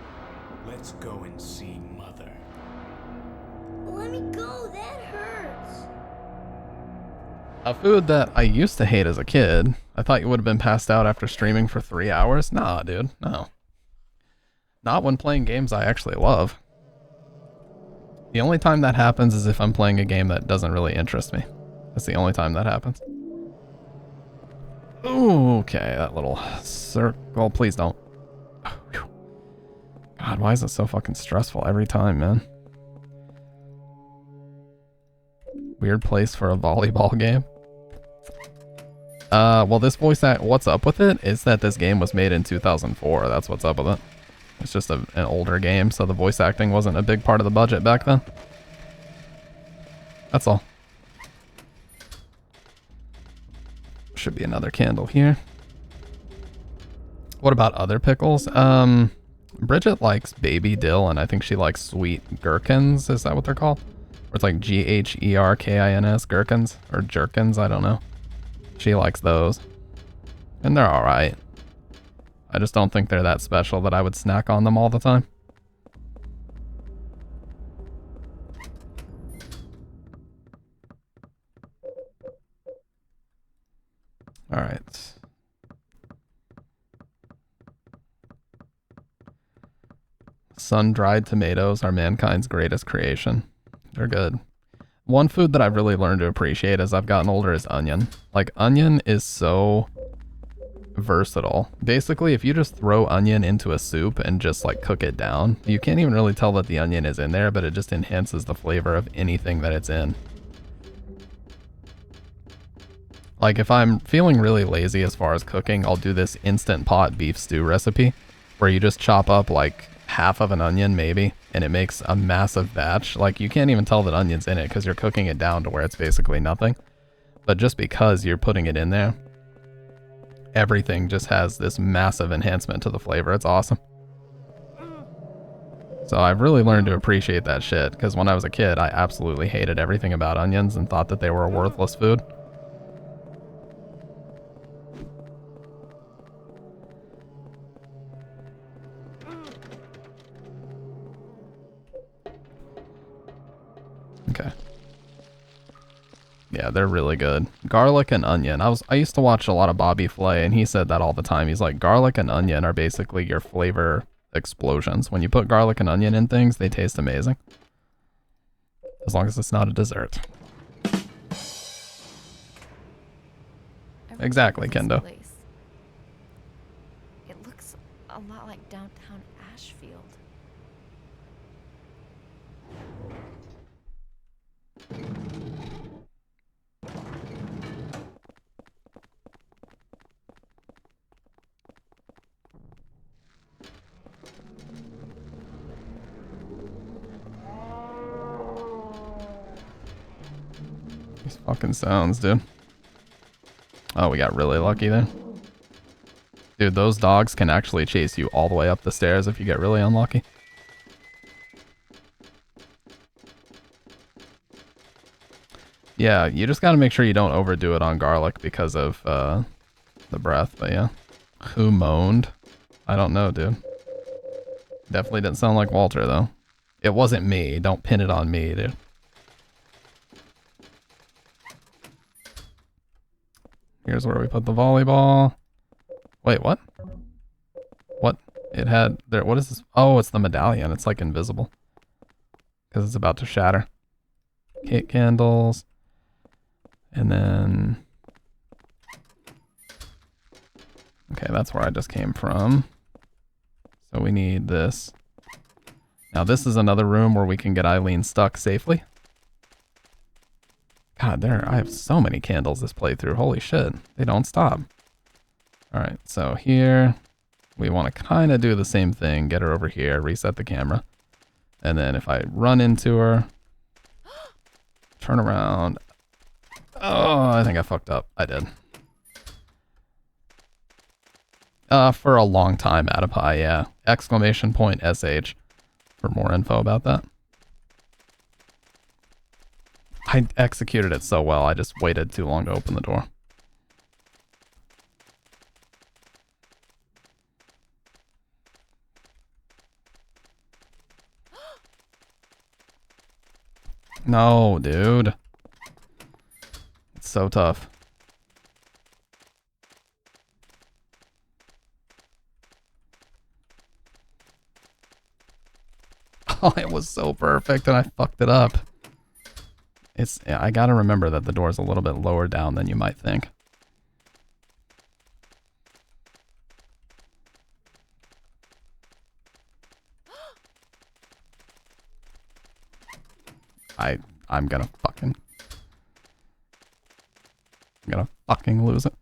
Q: let's go and see Mother.
S: Let me go, that hurts.
A: A food that I used to hate as a kid. I thought you would have been passed out after streaming for 3 hours. Nah, dude, no. Not when playing games I actually love. The only time that happens is if I'm playing a game that doesn't really interest me. That's the only time that happens. Ooh, okay, that little circle. Please don't. God, why is it so fucking stressful every time, man? Weird place for a volleyball game. Well, this voice act, what's up with it is that this game was made in 2004. That's what's up with it. It's just an older game, so the voice acting wasn't a big part of the budget back then. That's all. Should be another candle here. What about other pickles? Bridget likes baby dill, and I think she likes sweet gherkins. Is that what they're called? Or it's like Gherkins, gherkins, or jerkins, I don't know. She likes those. And they're alright. I just don't think they're that special that I would snack on them all the time. Alright. Sun-dried tomatoes are mankind's greatest creation. They're good. One food that I've really learned to appreciate as I've gotten older is onion. Like, onion is so versatile. Basically, if you just throw onion into a soup and just like cook it down, you can't even really tell that the onion is in there, but it just enhances the flavor of anything that it's in. Like, if I'm feeling really lazy as far as cooking, I'll do this Instant Pot beef stew recipe where you just chop up like half of an onion maybe, and it makes a massive batch. Like, you can't even tell that onion's in it because you're cooking it down to where it's basically nothing. But just because you're putting it in there, everything just has this massive enhancement to the flavor. It's awesome. So I've really learned to appreciate that shit, because when I was a kid, I absolutely hated everything about onions and thought that they were a worthless food. Okay. Yeah, they're really good. Garlic and onion. I used to watch a lot of Bobby Flay, and he said that all the time. He's like, garlic and onion are basically your flavor explosions. When you put garlic and onion in things, they taste amazing. As long as it's not a dessert. Exactly, Kendo.
D: It looks a lot like downtown Ashfield.
A: These fucking sounds, dude. Oh, we got really lucky there. Dude, those dogs can actually chase you all the way up the stairs if you get really unlucky. Yeah, you just gotta make sure you don't overdo it on garlic because of the breath, but yeah. Who moaned? I don't know, dude. Definitely didn't sound like Walter, though. It wasn't me. Don't pin it on me, dude. Here's where we put the volleyball. Wait, what? What? It had there. What is this? Oh, it's the medallion. It's like invisible because it's about to shatter. Cake candles, and then okay, that's where I just came from. So we need this. Now this is another room where we can get Eileen stuck safely. God, I have so many candles this playthrough. Holy shit. They don't stop. Alright, so here we want to kind of do the same thing. Get her over here, reset the camera. And then if I run into her, turn around. Oh, I think I fucked up. I did. For a long time, Adipie, yeah. Exclamation point SH for more info about that. I executed it so well, I just waited too long to open the door. No, dude. It's so tough. Oh, it was so perfect and I fucked it up. Yeah, I gotta remember that the door's a little bit lower down than you might think. I'm gonna fucking lose it.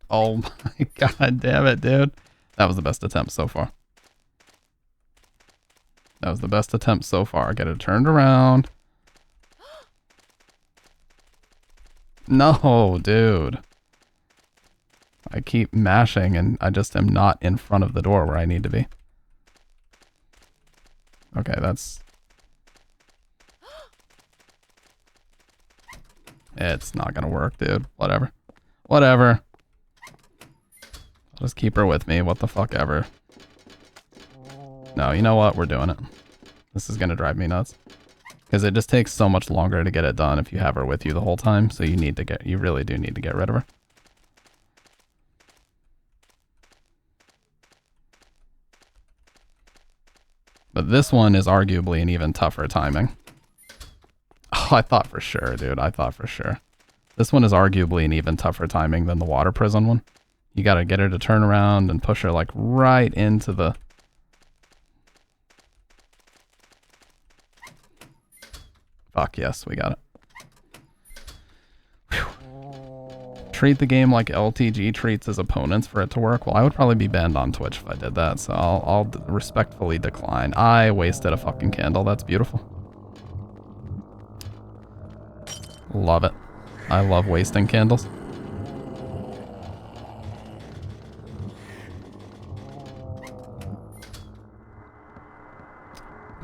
A: Oh my god damn it, dude. That was the best attempt so far. That was the best attempt so far. Get it turned around. No, dude. I keep mashing and I just am not in front of the door where I need to be. Okay, that's... It's not gonna work, dude. Whatever. Whatever. I'll just keep her with me. What the fuck ever. No, you know what? We're doing it. This is gonna drive me nuts. Because it just takes so much longer to get it done if you have her with you the whole time. So you really do need to get rid of her. But this one is arguably an even tougher timing. Oh, I thought for sure, dude. I thought for sure. This one is arguably an even tougher timing than the water prison one. You gotta get her to turn around and push her like right into the... Fuck yes, we got it. Whew. Treat the game like LTG treats his opponents for it to work. Well, I would probably be banned on Twitch if I did that, so I'll respectfully decline. I wasted a fucking candle. That's beautiful. Love it. I love wasting candles.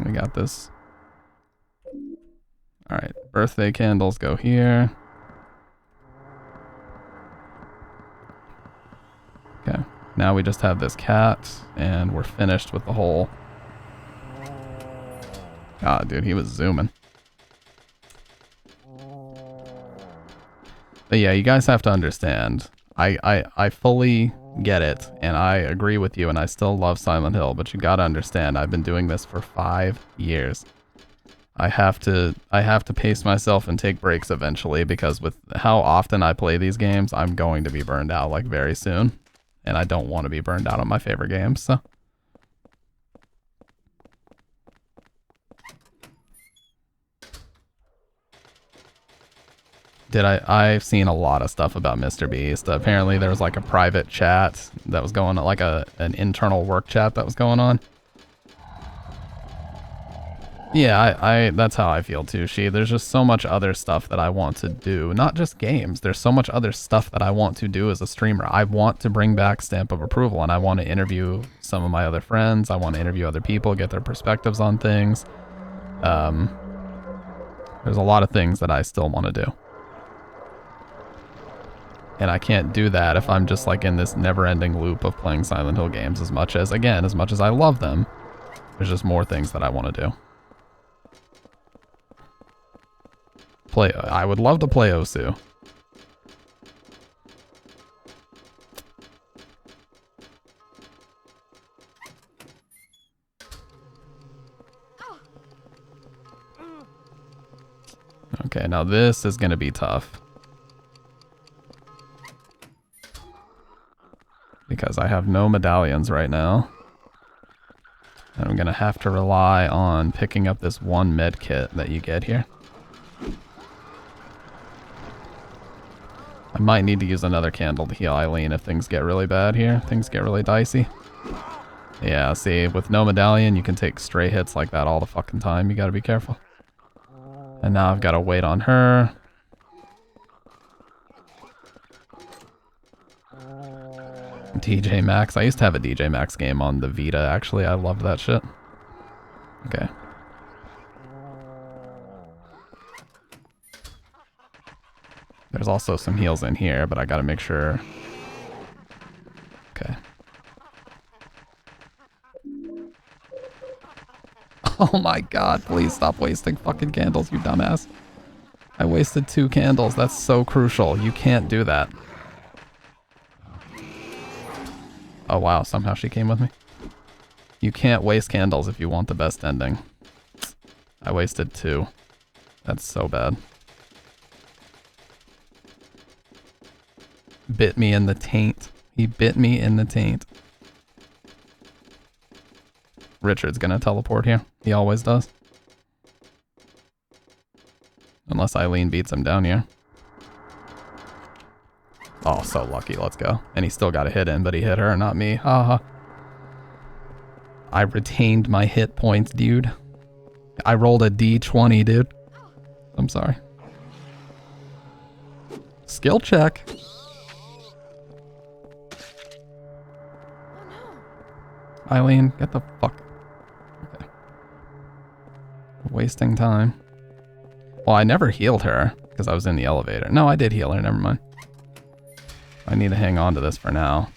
A: We got this. Alright, birthday candles go here. Okay, Now we just have this cat, and we're finished with the whole... God, dude, he was zooming. But yeah, you guys have to understand. I fully get it, and I agree with you, and I still love Silent Hill, but you gotta understand, I've been doing this for 5 years. I have to pace myself and take breaks eventually, because with how often I play these games, I'm going to be burned out like very soon. And I don't want to be burned out on my favorite games, so. I've seen a lot of stuff about Mr. Beast. Apparently there was like a private chat that was going on, like an internal work chat that was going on. Yeah, that's how I feel too, There's just so much other stuff that I want to do. Not just games. There's so much other stuff that I want to do as a streamer. I want to bring back Stamp of Approval, and I want to interview some of my other friends. I want to interview other people, get their perspectives on things. There's a lot of things that I still want to do. And I can't do that if I'm just like in this never-ending loop of playing Silent Hill games as much as I love them. There's just more things that I want to do. I would love to play Osu. Okay, now this is going to be tough. Because I have no medallions right now. And I'm going to have to rely on picking up this one med kit that you get here. I might need to use another candle to heal Eileen if things get really bad here. Things get really dicey. Yeah, see, with no medallion, you can take stray hits like that all the fucking time. You gotta be careful. And now I've got to wait on her. DJ Maxx. I used to have a DJ Maxx game on the Vita, actually. I loved that shit. Okay. There's also some heals in here, but I gotta make sure. Okay. Oh my god, please stop wasting fucking candles, you dumbass. I wasted 2 candles, that's so crucial. You can't do that. Oh wow, somehow she came with me. You can't waste candles if you want the best ending. I wasted 2. That's so bad. Bit me in the taint. He bit me in the taint. Richard's gonna teleport here. He always does. Unless Eileen beats him down here. Oh, so lucky. Let's go. And he still got a hit in, but he hit her, not me. Haha. I retained my hit points, dude. I rolled a D20, dude. I'm sorry. Skill check. Eileen, get the fuck. Okay. Wasting time. Well, I never healed her because I was in the elevator. No, I did heal her. Never mind. I need to hang on to this for now.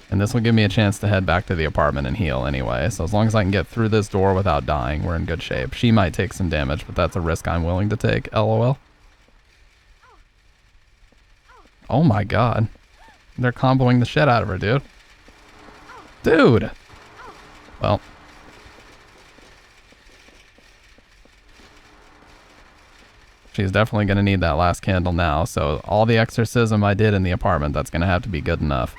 A: And this will give me a chance to head back to the apartment and heal anyway. So as long as I can get through this door without dying, we're in good shape. She might take some damage, but that's a risk I'm willing to take. LOL. Oh my god. They're comboing the shit out of her, dude. Dude! Well. She's definitely going to need that last candle now, so all the exorcism I did in the apartment, that's going to have to be good enough.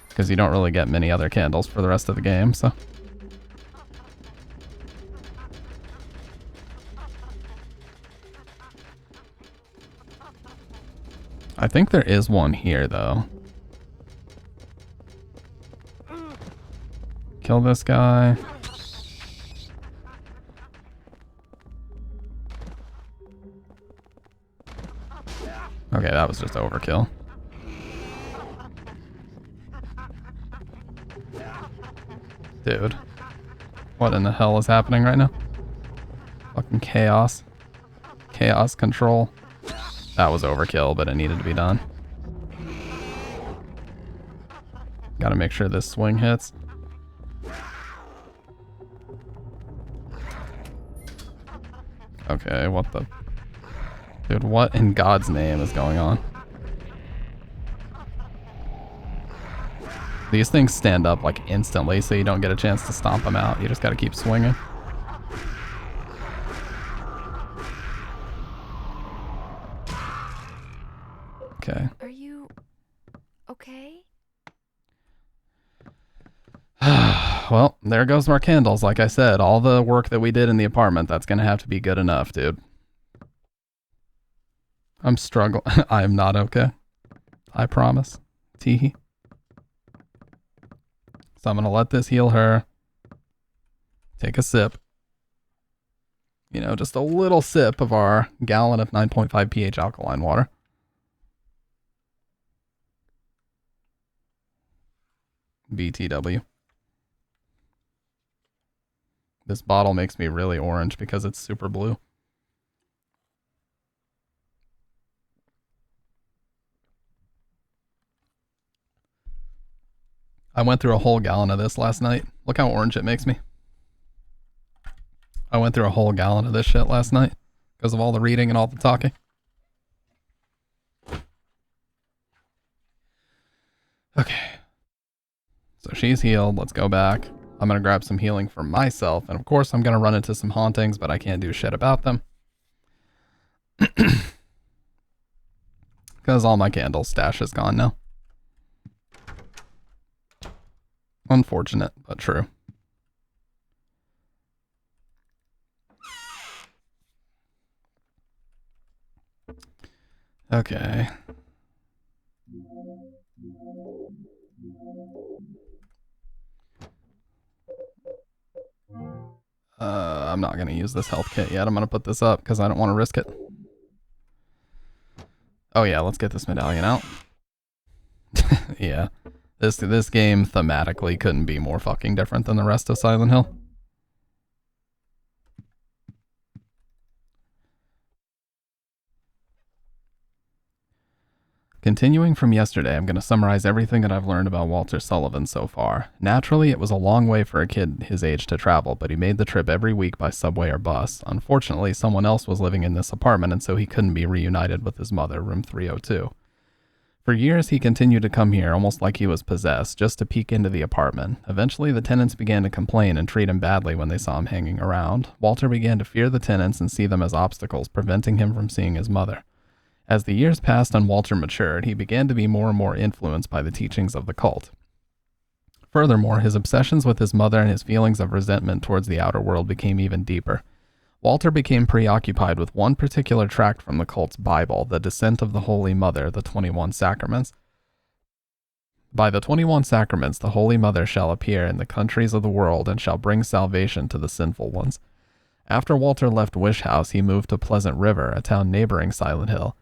A: Because you don't really get many other candles for the rest of the game, so. I think there is one here, though. Kill this guy. Okay, that was just overkill. Dude. What in the hell is happening right now? Fucking chaos. Chaos control. That was overkill, but it needed to be done. Gotta make sure this swing hits. Okay, what the... Dude, what in God's name is going on? These things stand up like instantly, so you don't get a chance to stomp them out. You just gotta keep swinging. Okay.
D: Are you okay?
A: Well, there goes our candles. Like I said, all the work that we did in the apartment, that's gonna have to be good enough, dude. I'm struggling. I am not okay. I promise. Teehee. So I'm gonna let this heal her. Take a sip. You know, just a little sip of our gallon of 9.5 pH alkaline water. BTW. This bottle makes me really orange because it's super blue. I went through a whole gallon of this last night. Look how orange it makes me. I went through a whole gallon of this shit last night because of all the reading and all the talking. Okay. So she's healed. Let's go back. I'm going to grab some healing for myself. And of course, I'm going to run into some hauntings, but I can't do shit about them. Because all my candle stash is gone now. Unfortunate, but true. Okay. I'm not going to use this health kit yet. I'm going to put this up because I don't want to risk it. Oh yeah, let's get this medallion out. Yeah. This game thematically couldn't be more fucking different than the rest of Silent Hill. Continuing from yesterday, I'm going to summarize everything that I've learned about Walter Sullivan so far. Naturally, it was a long way for a kid his age to travel, but he made the trip every week by subway or bus. Unfortunately, someone else was living in this apartment, and so he couldn't be reunited with his mother, room 302. For years, he continued to come here almost like he was possessed, just to peek into the apartment. Eventually, the tenants began to complain and treat him badly when they saw him hanging around. Walter began to fear the tenants and see them as obstacles, preventing him from seeing his mother. As the years passed and Walter matured, he began to be more and more influenced by the teachings of the cult. Furthermore, his obsessions with his mother and his feelings of resentment towards the outer world became even deeper. Walter became preoccupied with one particular tract from the cult's Bible, the Descent of the Holy Mother, the 21 Sacraments. By the 21 Sacraments, the Holy Mother shall appear in the countries of the world and shall bring salvation to the sinful ones. After Walter left Wish House, he moved to Pleasant River, a town neighboring Silent Hill.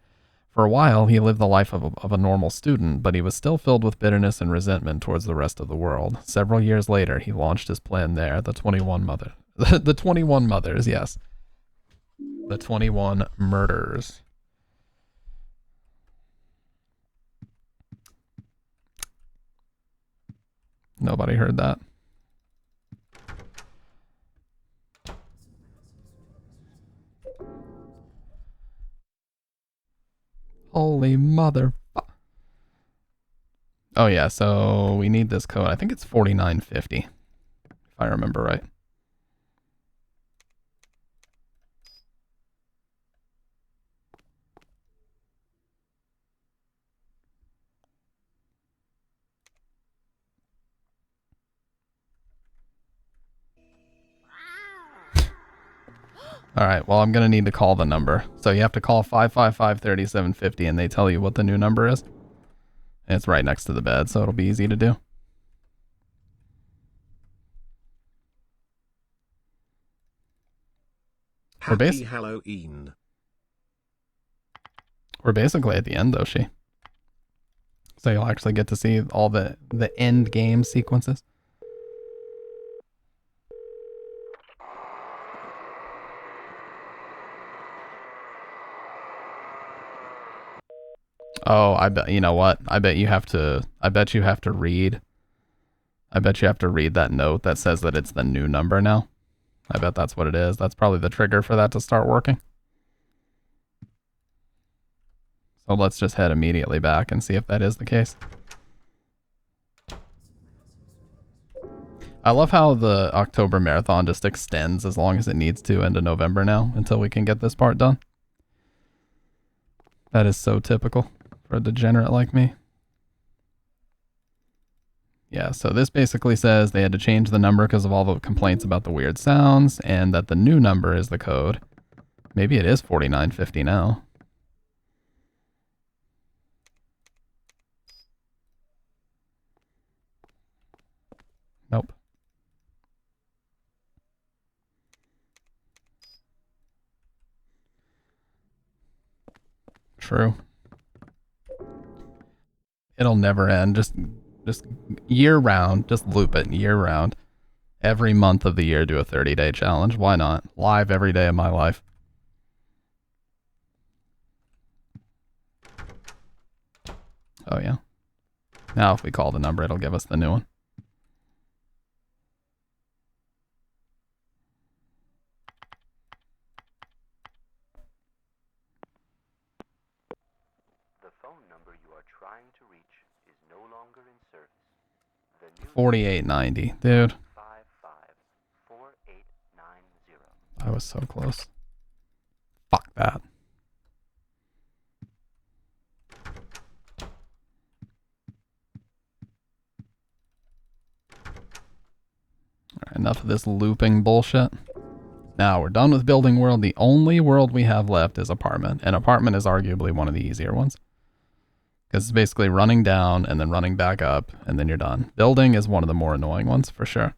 A: For a while, he lived the life of a normal student, but he was still filled with bitterness and resentment towards the rest of the world. Several years later, he launched his plan there, the 21 Mother. The 21 Mothers, yes. The 21 Murders. Nobody heard that. Holy mother. Oh yeah, so we need this code. I think it's 4950, if I remember right. All right, well, I'm going to need to call the number. So you have to call 555-3750 and they tell you what the new number is. And it's right next to the bed, so it'll be easy to do.
T: Happy Halloween.
A: We're basically at the end, though, she. So you'll actually get to see all the end game sequences. Oh, I bet, you know what? I bet you have to read I bet you have to read that note that says that it's the new number now. I bet that's what it is. That's probably the trigger for that to start working. So let's just head immediately back and see if that is the case. I love how the October marathon just extends as long as it needs to into November now until we can get this part done. That is so typical for a degenerate like me. Yeah, so this basically says they had to change the number because of all the complaints about the weird sounds, and that the new number is the code. Maybe it is 4950 now. Nope. True. It'll never end. Just year round, just loop it year round. Every month of the year do a 30-day challenge. Why not? Live every day of my life. Oh yeah. Now if we call the number, it'll give us the new one.
U: The phone number you are trying to reach is no longer in service.
A: 4890, dude.
U: 554890.
A: I was so close. Fuck that. Alright, enough of this looping bullshit. Now we're done with building world. The only world we have left is apartment, and apartment is arguably one of the easier ones. Because it's basically running down and then running back up, and then you're done. Building is one of the more annoying ones, for sure.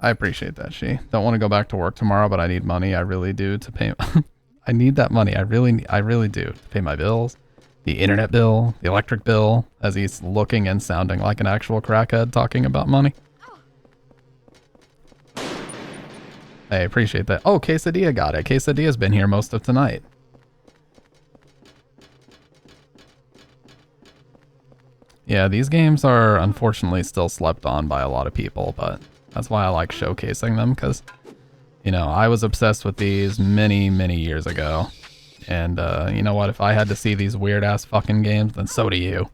A: I appreciate that, She. Don't want to go back to work tomorrow, but I need money. I really do to pay... I need that money. I really do. To pay my bills. The internet bill. The electric bill. As he's looking and sounding like an actual crackhead talking about money. I appreciate that. Oh, Quesadilla got it. Quesadilla's been here most of tonight. Yeah, these games are unfortunately still slept on by a lot of people, but that's why I like showcasing them, because, you know, I was obsessed with these many, many years ago. And, you know what? If I had to see these weird-ass fucking games, then so do you.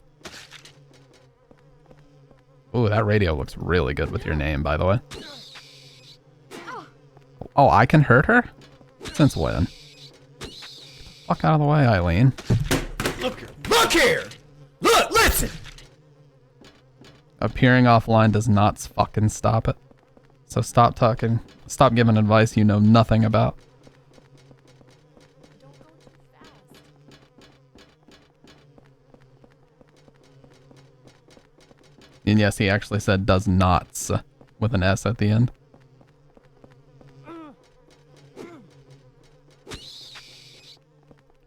A: Ooh, that radio looks really good with your name, by the way. Oh, I can hurt her? Since when? Fuck out of the way, Eileen.
J: Look here! Look, listen!
A: Appearing offline does not fucking stop it. So stop talking. Stop giving advice you know nothing about. And yes, he actually said does nots with an S at the end.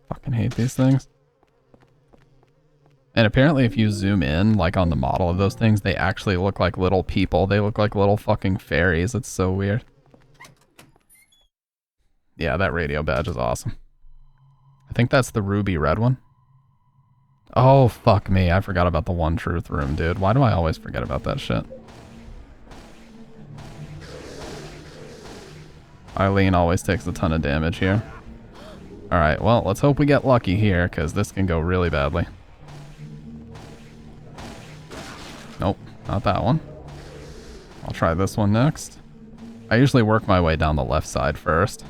A: Fucking hate these things. And apparently if you zoom in, like on the model of those things, they actually look like little people. They look like little fucking fairies. It's so weird. Yeah, that radio badge is awesome. I think that's the ruby red one. Oh, fuck me. I forgot about the One Truth room, dude. Why do I always forget about that shit? Eileen always takes a ton of damage here. Alright, well, let's hope we get lucky here, because this can go really badly. Nope, not that one. I'll try this one next. I usually work my way down the left side first.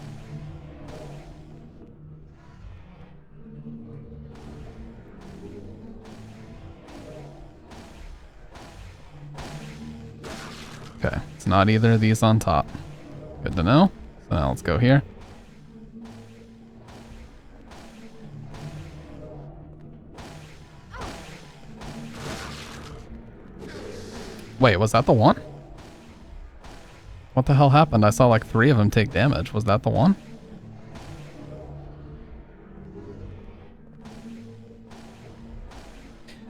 A: Okay, it's not either of these on top. Good to know. So now let's go here. Wait, was that the one? What the hell happened? I saw like 3 of them take damage. Was that the one?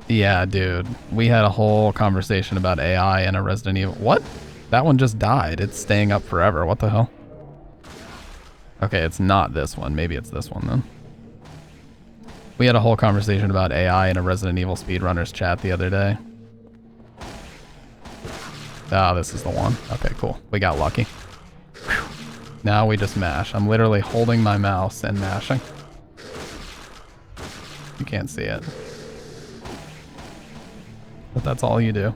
A: Yeah, dude. We had a whole conversation about AI in a Resident Evil. What? That one just died. It's staying up forever. What the hell? Okay, it's not this one. Maybe it's this one then. We had a whole conversation about AI in a Resident Evil speedrunners chat the other day. Ah, this is the one. Okay, cool. We got lucky. Whew. Now we just mash. I'm literally holding my mouse and mashing. You can't see it. But that's all you do.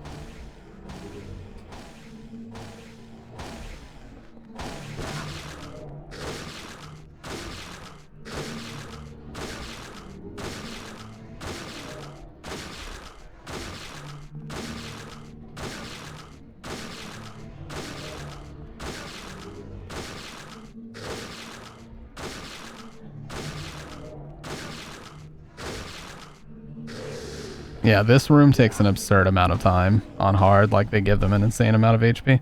A: Yeah, this room takes an absurd amount of time on hard, like they give them an insane amount of HP.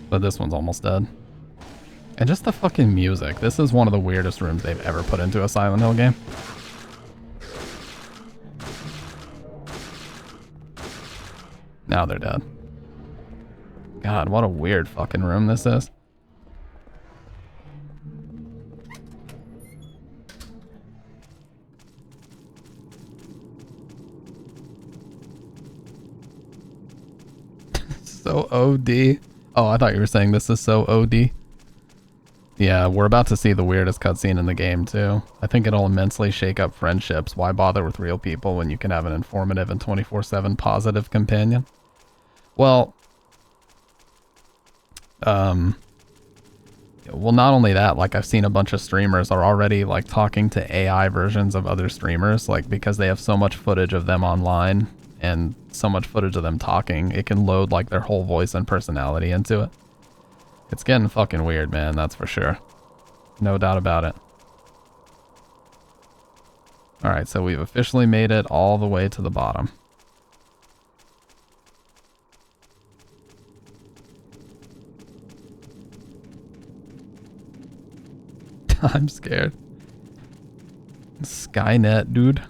A: But this one's almost dead. And just the fucking music. This is one of the weirdest rooms they've ever put into a Silent Hill game. Now they're dead. God, what a weird fucking room this is. So OD. Oh, I thought you were saying this is so OD. Yeah, we're about to see the weirdest cutscene in the game too. I think it'll immensely shake up friendships. Why bother with real people when you can have an informative and 24/7 positive companion? Well, not only that, like I've seen a bunch of streamers are already like talking to AI versions of other streamers, like because they have so much footage of them online and so much footage of them talking, it can load like their whole voice and personality into it. It's getting fucking weird, man, that's for sure. No doubt about it. Alright, so we've officially made it all the way to the bottom. I'm scared. Skynet, dude.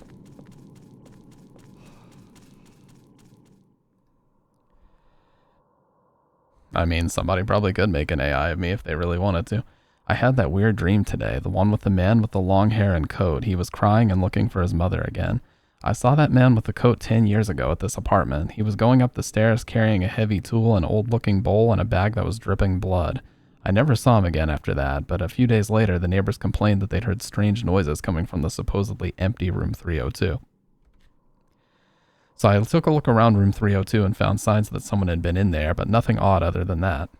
A: I mean, somebody probably could make an AI of me if they really wanted to. I had that weird dream today, the one with the man with the long hair and coat. He was crying and looking for his mother again. I saw that man with the coat 10 years ago at this apartment. He was going up the stairs carrying a heavy tool, an old-looking bowl, and a bag that was dripping blood. I never saw him again after that, but a few days later, the neighbors complained that they'd heard strange noises coming from the supposedly empty room 302. So I took a look around room 302 and found signs that someone had been in there, but nothing odd other than that.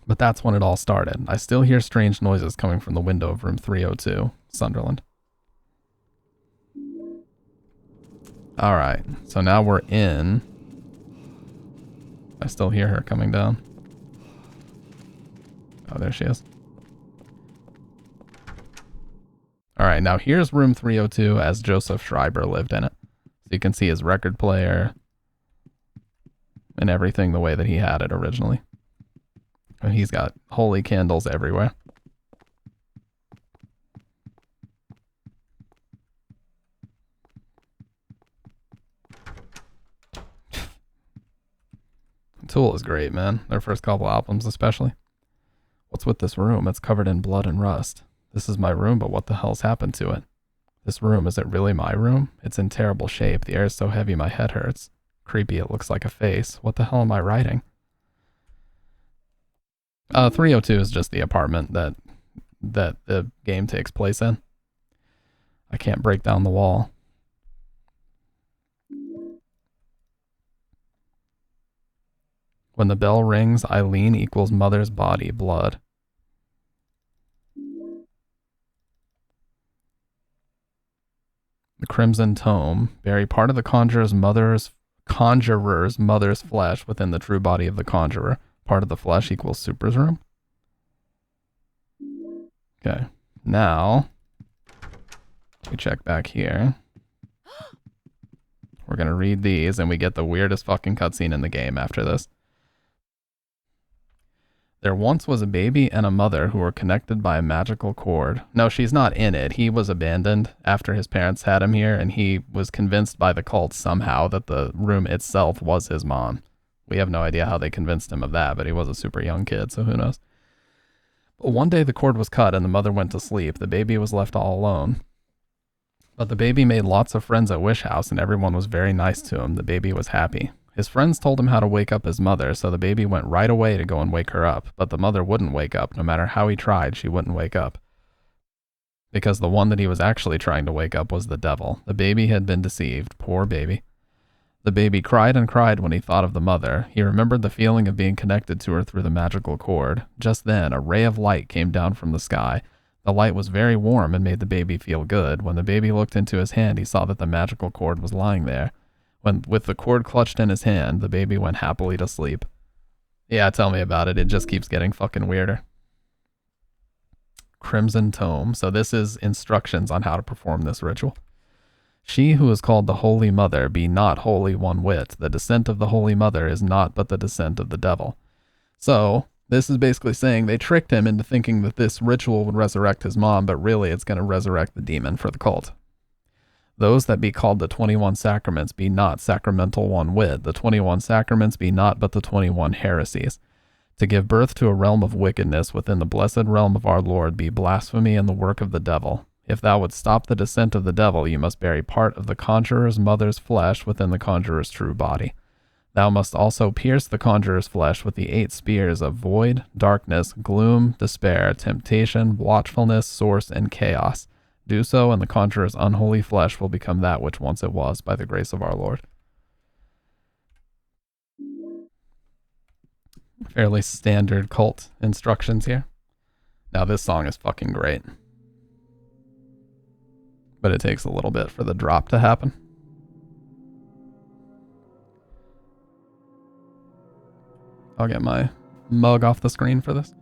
A: But that's when it all started. I still hear strange noises coming from the window of room 302, Sunderland. Alright, so now we're in. I still hear her coming down. Oh, there she is. Alright, now here's room 302 as Joseph Schreiber lived in it. So you can see his record player and everything the way that he had it originally. And he's got holy candles everywhere. Tool is great, man. Their first couple albums especially. What's with this room? It's covered in blood and rust. This is my room, but what the hell's happened to it? This room, is it really my room? It's in terrible shape. The air is so heavy my head hurts. Creepy, it looks like a face. What the hell am I writing? 302 is just the apartment that the game takes place in. I can't break down the wall. When the bell rings, Eileen equals mother's body, blood. The Crimson Tome. Bury part of the conjurer's mother's flesh within the true body of the conjurer. Part of the flesh equals Super's room. Okay. Now, we check back here. We're going to read these, and we get the weirdest fucking cutscene in the game after this. There once was a baby and a mother who were connected by a magical cord. No, she's not in it. He was abandoned after his parents had him here, and he was convinced by the cult somehow that the room itself was his mom. We have no idea how they convinced him of that, but he was a super young kid, so who knows. But one day the cord was cut and the mother went to sleep. The baby was left all alone. But the baby made lots of friends at Wish House and everyone was very nice to him. The baby was happy. His friends told him how to wake up his mother, so the baby went right away to go and wake her up. But the mother wouldn't wake up. No matter how he tried, she wouldn't wake up. Because the one that he was actually trying to wake up was the devil. The baby had been deceived. Poor baby. The baby cried and cried when he thought of the mother. He remembered the feeling of being connected to her through the magical cord. Just then, a ray of light came down from the sky. The light was very warm and made the baby feel good. When the baby looked into his hand, he saw that the magical cord was lying there. With the cord clutched in his hand, the baby went happily to sleep. Yeah, tell me about it. It just keeps getting fucking weirder. Crimson Tome. So this is instructions on how to perform this ritual. She who is called the Holy Mother be not holy one whit. The descent of the Holy Mother is not but the descent of the devil. So this is basically saying they tricked him into thinking that this ritual would resurrect his mom, but really it's going to resurrect the demon for the cult. Those that be called the 21 sacraments be not sacramental one whit. The 21 sacraments be not but the 21 heresies. To give birth to a realm of wickedness within the blessed realm of our Lord be blasphemy and the work of the devil. If thou wouldst stop the descent of the devil, you must bury part of the conjurer's mother's flesh within the conjurer's true body. Thou must also pierce the conjurer's flesh with the 8 spears of void, darkness, gloom, despair, temptation, watchfulness, source, and chaos. Do so, and the conjurer's unholy flesh will become that which once it was by the grace of our Lord. Fairly standard cult instructions here. Now this song is fucking great. But it takes a little bit for the drop to happen. I'll get my mug off the screen for this.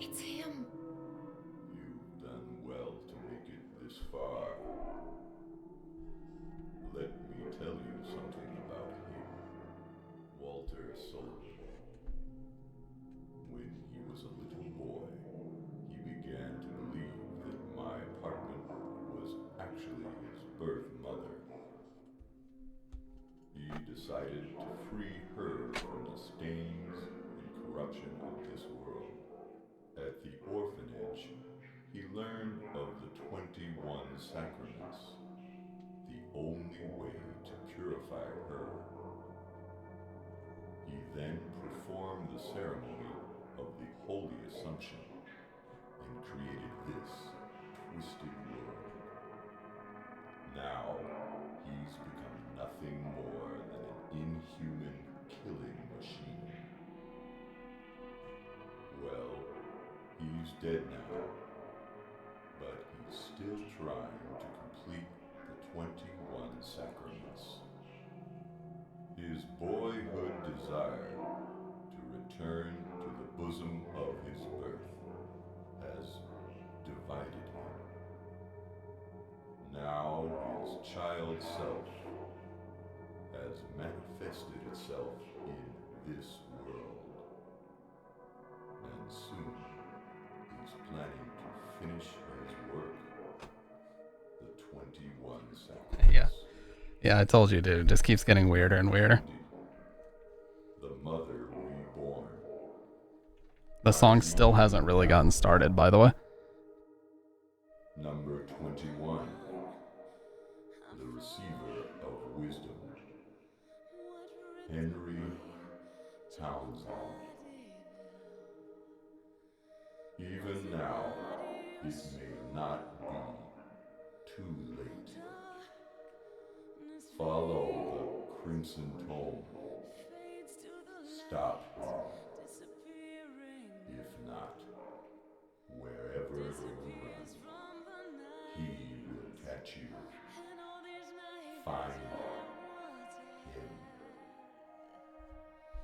R: It's him.
E: You've done well to make it this far. Let me tell you something about him, Walter Sullivan. When he was a little boy, he began to believe that my apartment was actually his birth mother. He decided to free her from the stains and corruption of this world. At the orphanage, he learned of the 21 sacraments, the only way to purify her. He then performed the ceremony of the Holy Assumption and created this twisted world. Now, he's become nothing more than an inhuman killing machine. Well, he's dead now, but he's still trying to complete the 21 sacraments. His boyhood desire to return to the bosom of his birth has divided him. Now his child self has manifested itself in this world. And soon he's planning to finish his work, the 21 sacraments.
A: Yeah, I told you, dude. It just keeps getting weirder and weirder.
E: The Mother Reborn.
A: The song still hasn't really gotten started, by the way.
E: Number 21. The Receiver of Wisdom. Henry Townsend. Even now, it may not be too late. Follow the Crimson Tome. Stop him. If not, wherever you run, he will catch you. Find him.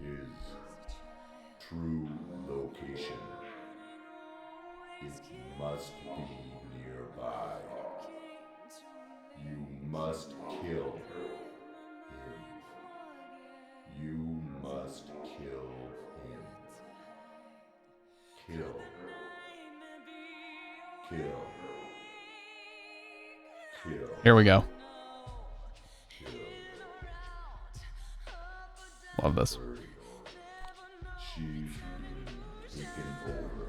E: His true location. It must be nearby. You must kill him. You must kill him. Kill. Kill. Kill.
A: Here we go. Love this.
E: She's taken over.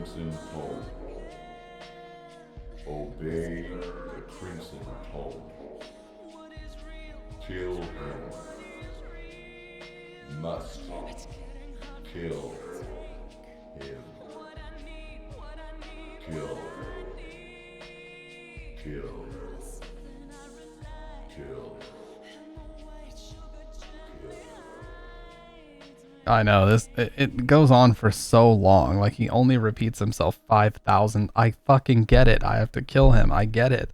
E: crimson toll. Obey the crimson toll. Kill him. Must kill him. Kill. Kill. Kill.
A: I know this. It goes on for so long. Like he only repeats himself 5,000. I fucking get it. I have to kill him. I get it.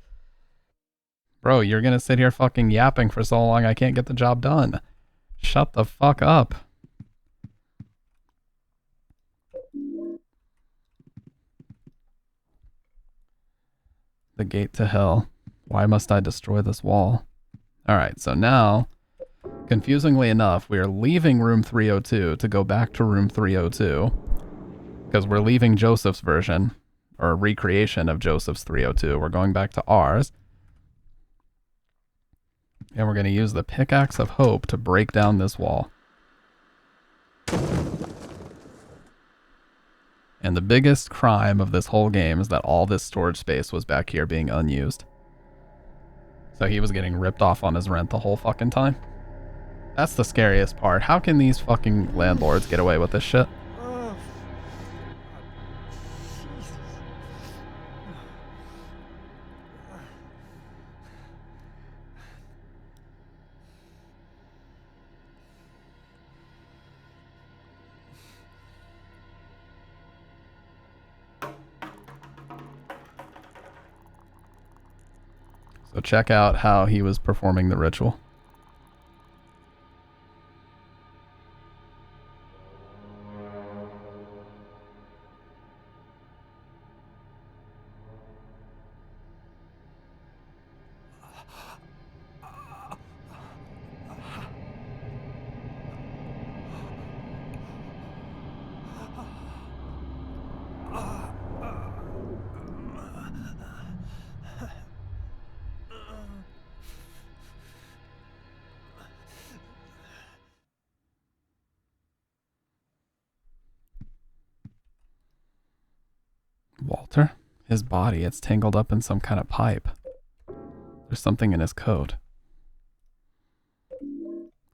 A: Bro, you're gonna sit here fucking yapping for so long I can't get the job done. Shut the fuck up. The gate to hell. Why must I destroy this wall? Alright, so now, confusingly enough, we are leaving room 302 to go back to room 302. Because we're leaving Joseph's version, or recreation of Joseph's 302. We're going back to ours. And we're going to use the Pickaxe of Hope to break down this wall. And the biggest crime of this whole game is that all this storage space was back here being unused. So he was getting ripped off on his rent the whole fucking time. That's the scariest part. How can these fucking landlords get away with this shit? So check out how he was performing the ritual. Walter? His body, it's tangled up in some kind of pipe. There's something in his coat.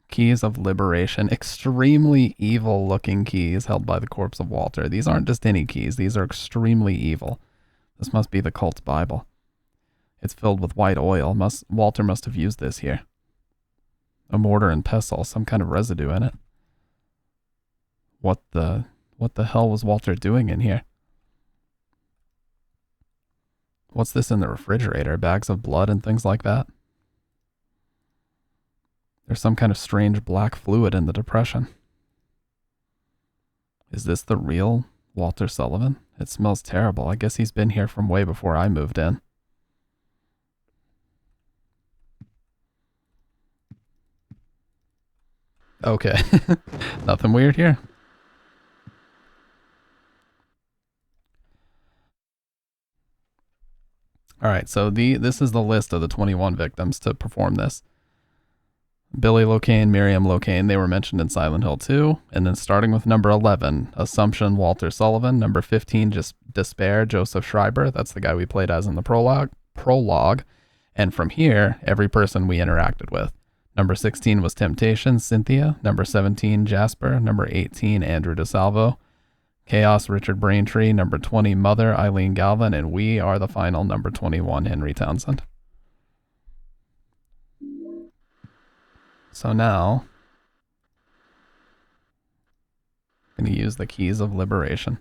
A: Keys of Liberation. Extremely evil looking keys held by the corpse of Walter. These aren't just any keys. These are extremely evil. This must be the cult's Bible. It's filled with white oil. Walter must have used this here. A mortar and pestle. Some kind of residue in it. What the hell was Walter doing in here? What's this in the refrigerator? Bags of blood and things like that? There's some kind of strange black fluid in the depression. Is this the real Walter Sullivan? It smells terrible. I guess he's been here from way before I moved in. Okay. Nothing weird here. Alright, so this is the list of the 21 victims to perform this. Billy Locane, Miriam Locane, they were mentioned in Silent Hill 2. And then starting with number 11, Assumption Walter Sullivan. Number 15, just Despair, Joseph Schreiber. That's the guy we played as in the prologue. And from here, every person we interacted with. Number 16 was Temptation, Cynthia. Number 17, Jasper. Number 18, Andrew DeSalvo. Chaos, Richard Braintree. Number 20, Mother, Eileen Galvin. And we are the final number 21, Henry Townsend. So now, I'm going to use the Keys of Liberation.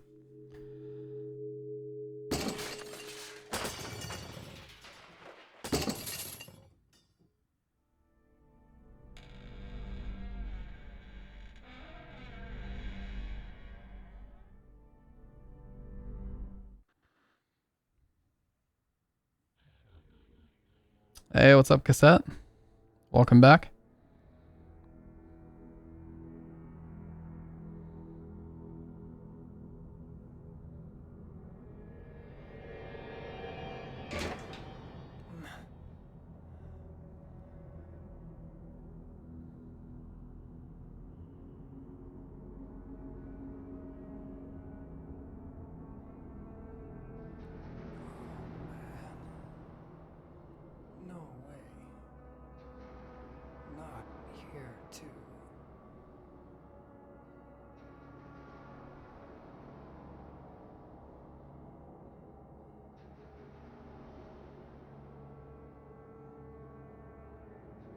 A: Hey, what's up, Cassette? Welcome back.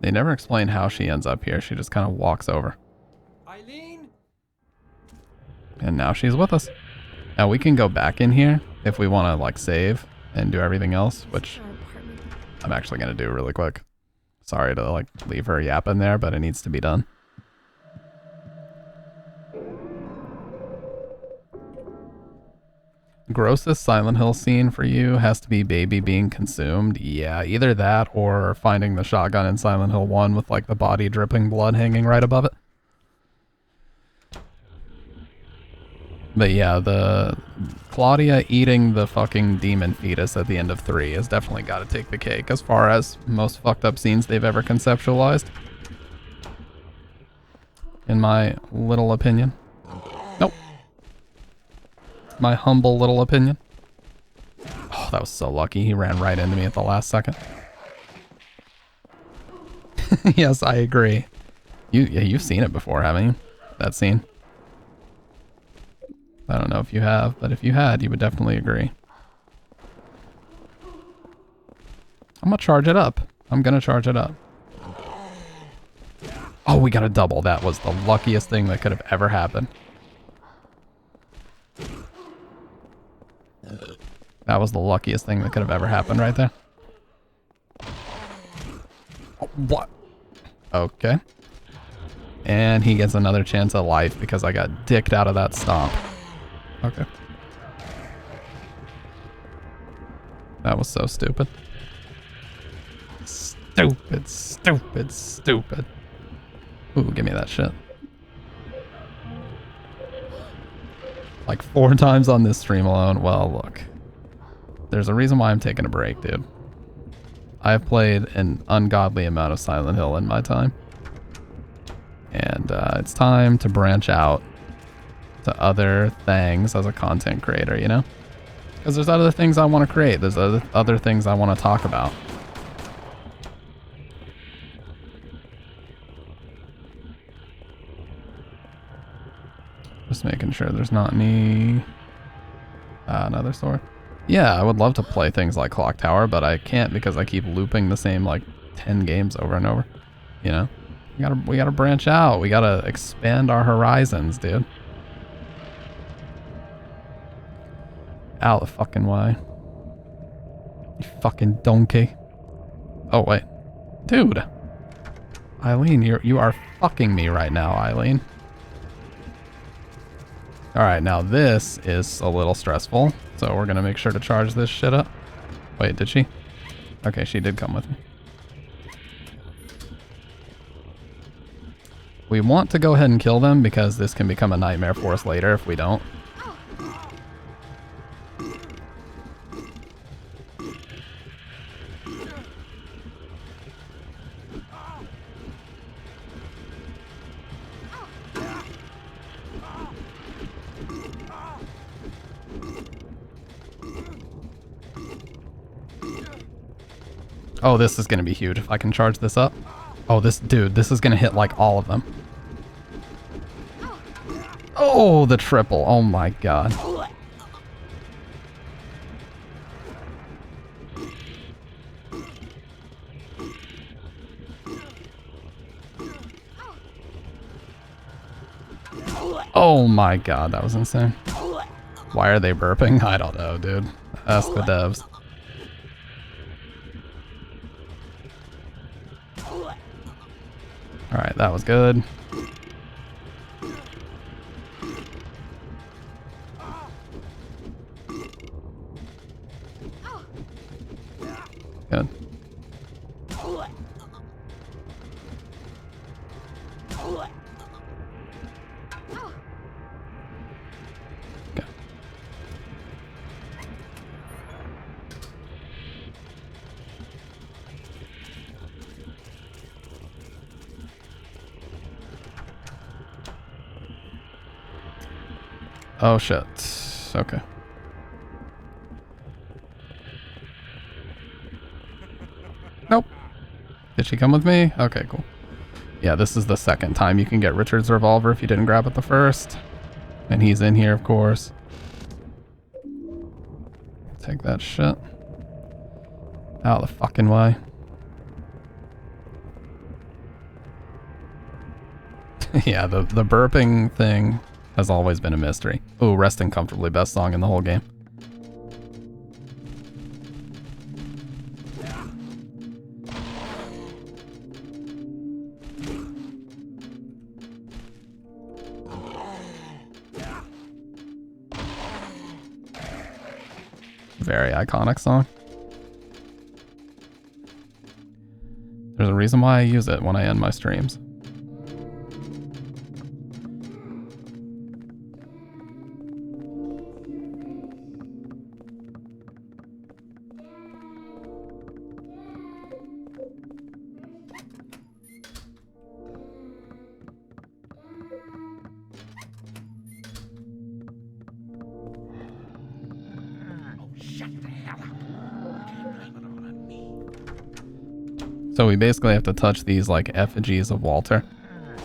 A: They never explain how she ends up here. She just kind of walks over.
B: Eileen?
A: And now she's with us. Now we can go back in here if we want to like save and do everything else, which I'm actually going to do really quick. Sorry to like leave her yapping there, but it needs to be done. Grossest Silent Hill scene for you has to be baby being consumed. Yeah, either that or finding the shotgun in Silent Hill 1 with like the body dripping blood hanging right above it. But yeah, the Claudia eating the fucking demon fetus at the end of 3 has definitely got to take the cake as far as most fucked up scenes they've ever conceptualized. In my little opinion. Nope. My humble little opinion. Oh, that was so lucky. He ran right into me at the last second. Yes, I agree. You've seen it before, haven't you? That scene. I don't know if you have, but if you had, you would definitely agree. I'm gonna charge it up. I'm gonna charge it up. Oh, we got a double. That was the luckiest thing that could have ever happened. That was the luckiest thing that could have ever happened right there. Oh, what? Okay. And he gets another chance at life because I got dicked out of that stomp. Okay. That was so stupid. Stupid, stupid, stupid. Ooh, give me that shit. Like 4 times on this stream alone. Well, look. There's a reason why I'm taking a break, dude. I've played an ungodly amount of Silent Hill in my time. And it's time to branch out to other things as a content creator, you know? Because there's other things I want to create. There's other things I want to talk about. Just making sure there's not any... another sword. Yeah, I would love to play things like Clock Tower, but I can't because I keep looping the same, like, 10 games over and over. You know? We gotta branch out. We gotta expand our horizons, dude. Out the fucking way. You fucking donkey. Oh, wait. Dude. Eileen, you are fucking me right now, Eileen. Alright, now this is a little stressful, so we're gonna make sure to charge this shit up. Wait, did she? Okay, she did come with me. We want to go ahead and kill them because this can become a nightmare for us later if we don't. Oh, this is going to be huge if I can charge this up. Oh, this is going to hit like all of them. Oh, the triple. Oh my god. Oh my god, that was insane. Why are they burping? I don't know, dude. Ask the devs. Alright, that was good. Good. Oh shit. Okay. Nope. Did she come with me? Okay, cool. Yeah, this is the second time you can get Richard's revolver if you didn't grab it the first. And he's in here, of course. Take that shit. Out of the fucking way. Yeah, the burping thing has always been a mystery. Ooh, Resting Comfortably, best song in the whole game. Very iconic song. There's a reason why I use it when I end my streams. So we basically have to touch these like effigies of Walter,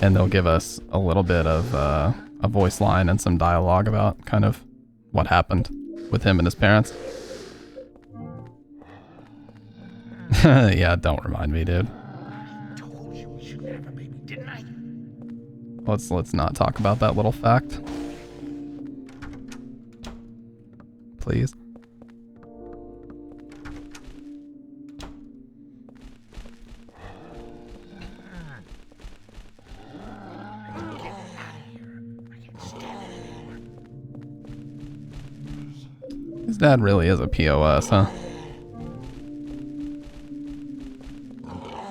A: and they'll give us a little bit of a voice line and some dialogue about kind of what happened with him and his parents. Yeah, don't remind me, dude.
L: Told you we shouldn't have a baby, didn't I?
A: Let's not talk about that little fact. Please. His dad really is a POS, huh?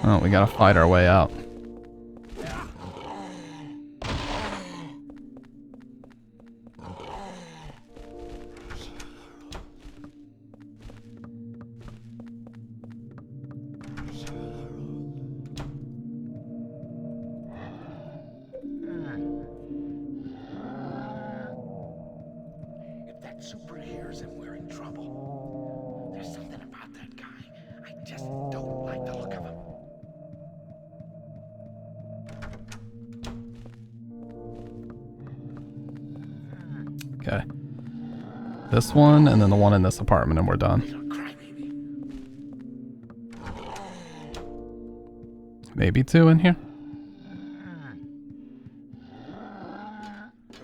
A: Oh, we gotta fight our way out.
L: If that super hears him, we're in trouble. There's something about that guy. I just don't like the look of him.
A: Okay. This one, and then the one in this apartment, and we're done. Maybe two in here?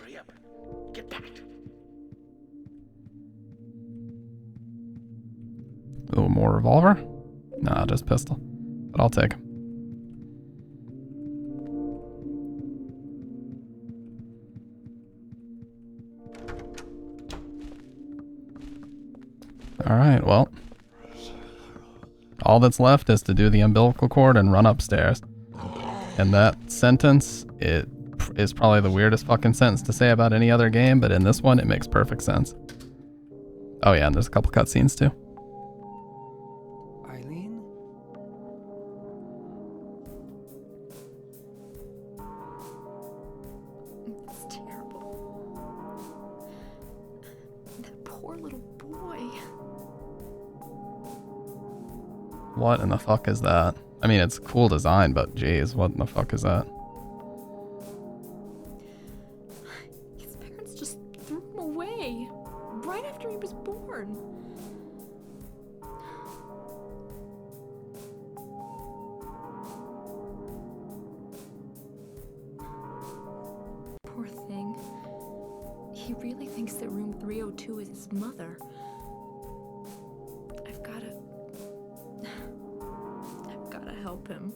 L: Hurry up. Get that.
A: Ooh, more revolver? Nah, just pistol. But I'll take him. Alright, well. All that's left is to do the umbilical cord and run upstairs. And that sentence, it is probably the weirdest fucking sentence to say about any other game, but in this one, it makes perfect sense. Oh yeah, and there's a couple cutscenes too.
N: Eileen?
R: It's terrible. That poor little boy.
A: What in the fuck is that? I mean, it's cool design, but geez, what in the fuck is that?
R: His parents just threw him away right after he was born. Poor thing. He really thinks that room 302 is his mother. I've gotta help him.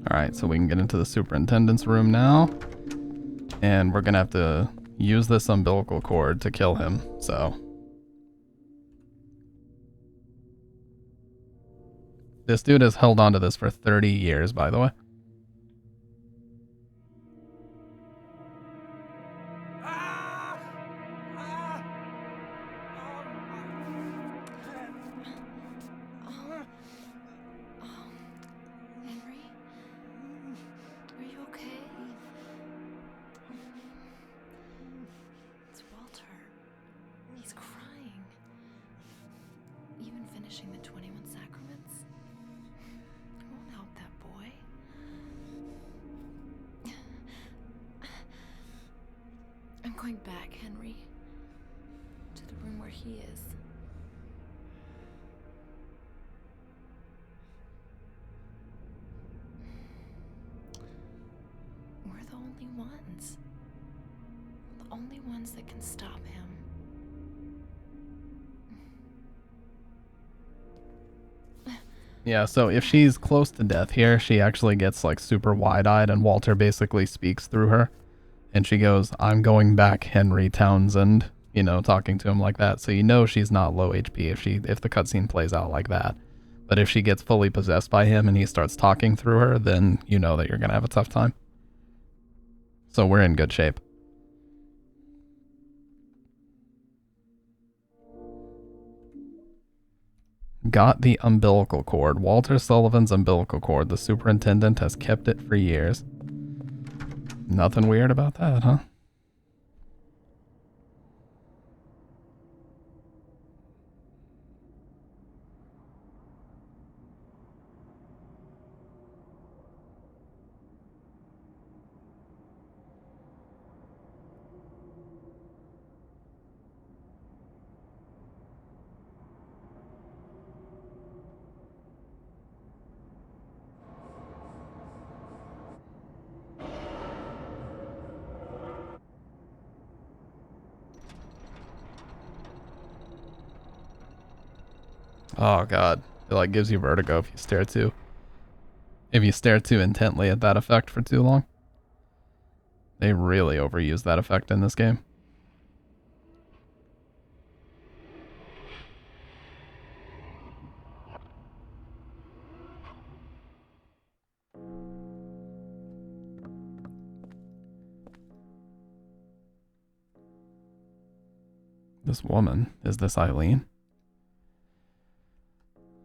A: Alright, so we can get into the superintendent's room now. And we're gonna have to use this umbilical cord to kill him, so. This dude has held on to this for 30 years, by the way.
R: Henry? Are you okay? It's Walter. He's crying. Even finishing the 21 sacraments won't help that boy. I'm going back, Henry. To
D: he is. We're the only ones. The only ones that can stop him.
A: Yeah, so if she's close to death here, she actually gets like super wide-eyed and Walter basically speaks through her. And she goes, "I'm going back, Henry Townsend," you know, talking to him like that. So you know she's not low HP if the cutscene plays out like that. But if she gets fully possessed by him and he starts talking through her, then you know that you're going to have a tough time. So we're in good shape. Got the umbilical cord. Walter Sullivan's umbilical cord. The superintendent has kept it for years. Nothing weird about that, huh? Oh god, it like gives you vertigo if you stare too intently at that effect for too long. They really overuse that effect in this game. This woman, is this Eileen?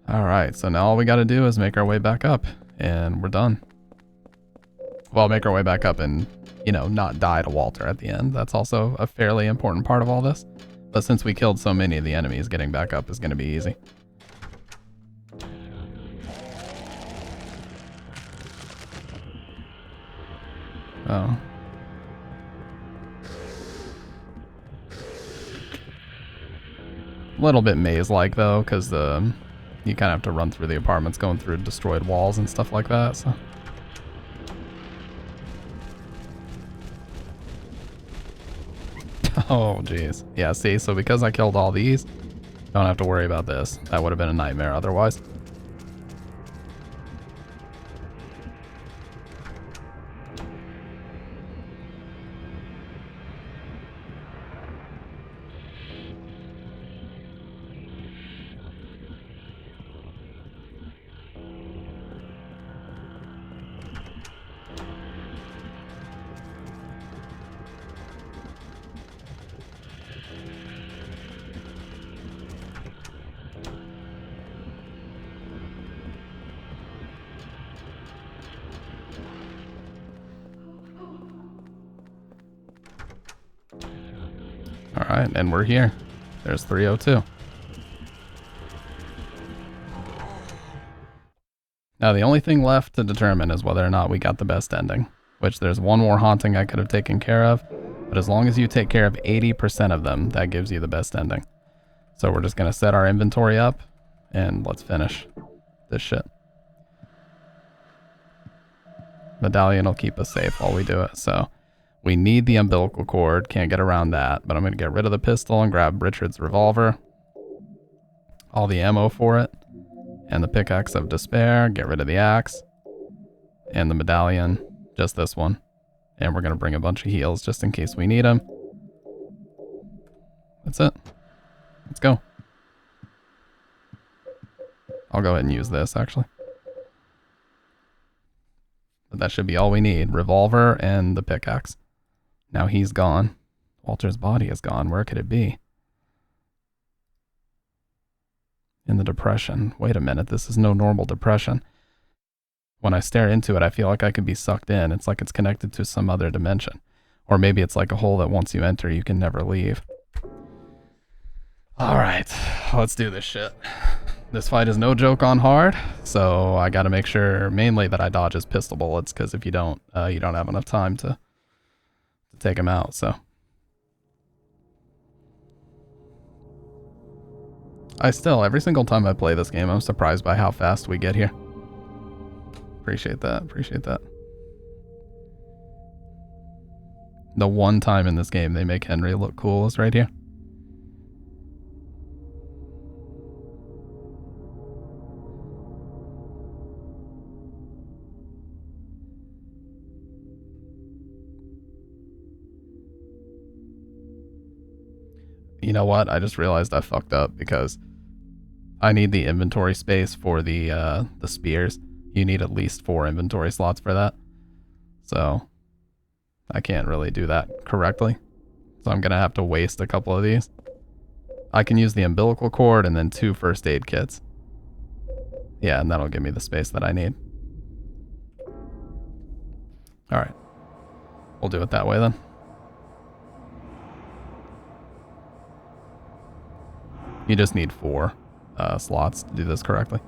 A: Alright, so now all we gotta do is make our way back up, and we're done. Well, make our way back up and, you know, not die to Walter at the end. That's also a fairly important part of all this. But since we killed so many of the enemies, getting back up is gonna be easy. Oh. A little bit maze-like though, because you kind of have to run through the apartments going through destroyed walls and stuff like that, so. Oh, jeez. Yeah, see, so because I killed all these, don't have to worry about this. That would have been a nightmare otherwise. Alright, and we're here. There's 302. Now the only thing left to determine is whether or not we got the best ending. Which there's one more haunting I could have taken care of. But as long as you take care of 80% of them, that gives you the best ending. So we're just going to set our inventory up. And let's finish this shit. Medallion will keep us safe while we do it, so. We need the umbilical cord, can't get around that, but I'm going to get rid of the pistol and grab Richard's revolver. All the ammo for it. And the pickaxe of despair, get rid of the axe. And the medallion, just this one. And we're going to bring a bunch of heals just in case we need them. That's it. Let's go. I'll go ahead and use this, actually. But that should be all we need. Revolver and the pickaxe. Now he's gone. Walter's body is gone. Where could it be? In the depression. Wait a minute. This is no normal depression. When I stare into it, I feel like I could be sucked in. It's like it's connected to some other dimension. Or maybe it's like a hole that once you enter, you can never leave. Alright. Let's do this shit. This fight is no joke on hard, so I gotta make sure mainly that I dodge his pistol bullets, because if you don't have enough time to take him out, so. Every single time I play this game, I'm surprised by how fast we get here. Appreciate that. Appreciate that. The one time in this game they make Henry look cool is right here. You know what? I just realized I fucked up because I need the inventory space for the spears. You need at least 4 inventory slots for that. So I can't really do that correctly. So I'm gonna have to waste a couple of these. I can use the umbilical cord and then 2 first aid kits. Yeah, and that'll give me the space that I need. Alright. We'll do it that way then. You just need 4 slots to do this correctly.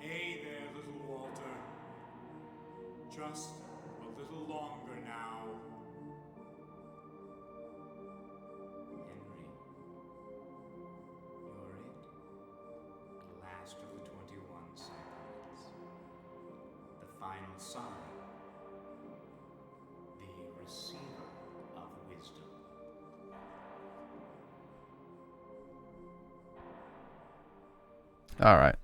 H: Hey there, little Walter. Just a little longer now. Henry, you're it. The last of the 21 Cybermans. The final sign. The receiver of wisdom.
A: All right.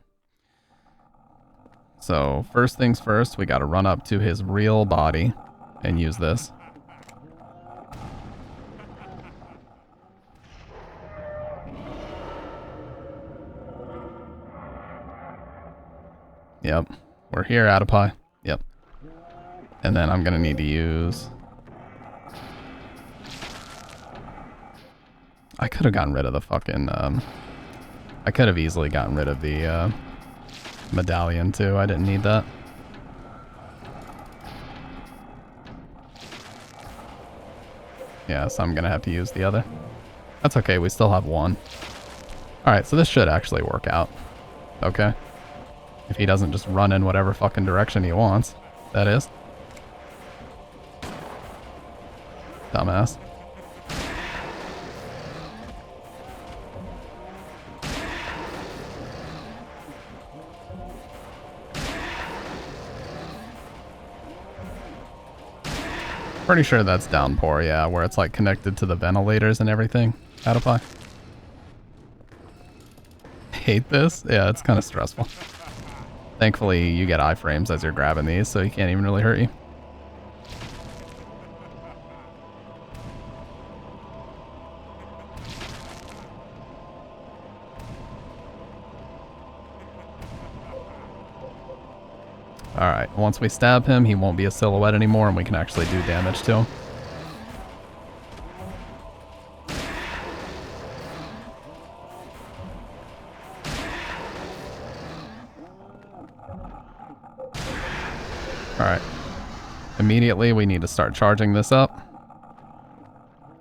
A: So first things first, we got to run up to his real body and use this. Yep. We're here, Adipie. Yep. And then I'm going to need to use... I could have gotten rid of the fucking... I could have easily gotten rid of the... medallion too. I didn't need that. Yeah, so I'm gonna have to use the other. That's okay, we still have 1. Alright, so this should actually work out. Okay. If he doesn't just run in whatever fucking direction he wants. That is. Dumbass. Pretty sure that's downpour, yeah, where it's like connected to the ventilators and everything. Adipie. Hate this? Yeah, it's kind of stressful. Thankfully, you get iframes as you're grabbing these, so he can't even really hurt you. Alright, once we stab him, he won't be a silhouette anymore and we can actually do damage to him. Alright. Immediately we need to start charging this up,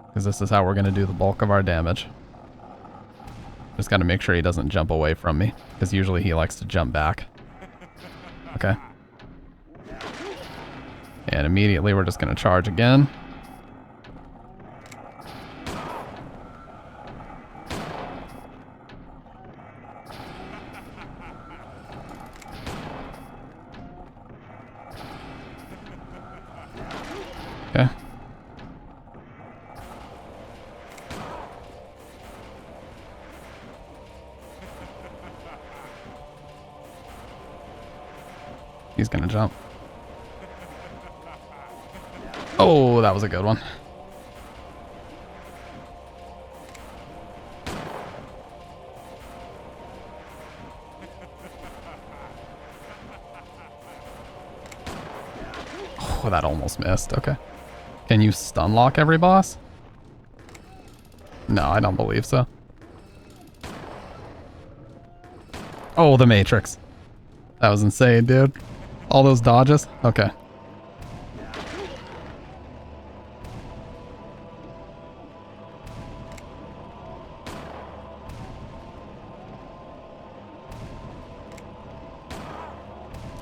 A: because this is how we're going to do the bulk of our damage. Just got to make sure he doesn't jump away from me, because usually he likes to jump back. Okay. And immediately we're just going to charge again. Okay. gonna jump. Oh, that was a good one. Oh, that almost missed. Okay. Can you stun lock every boss? No, I don't believe so. Oh, the Matrix. That was insane, dude. All those dodges? Okay.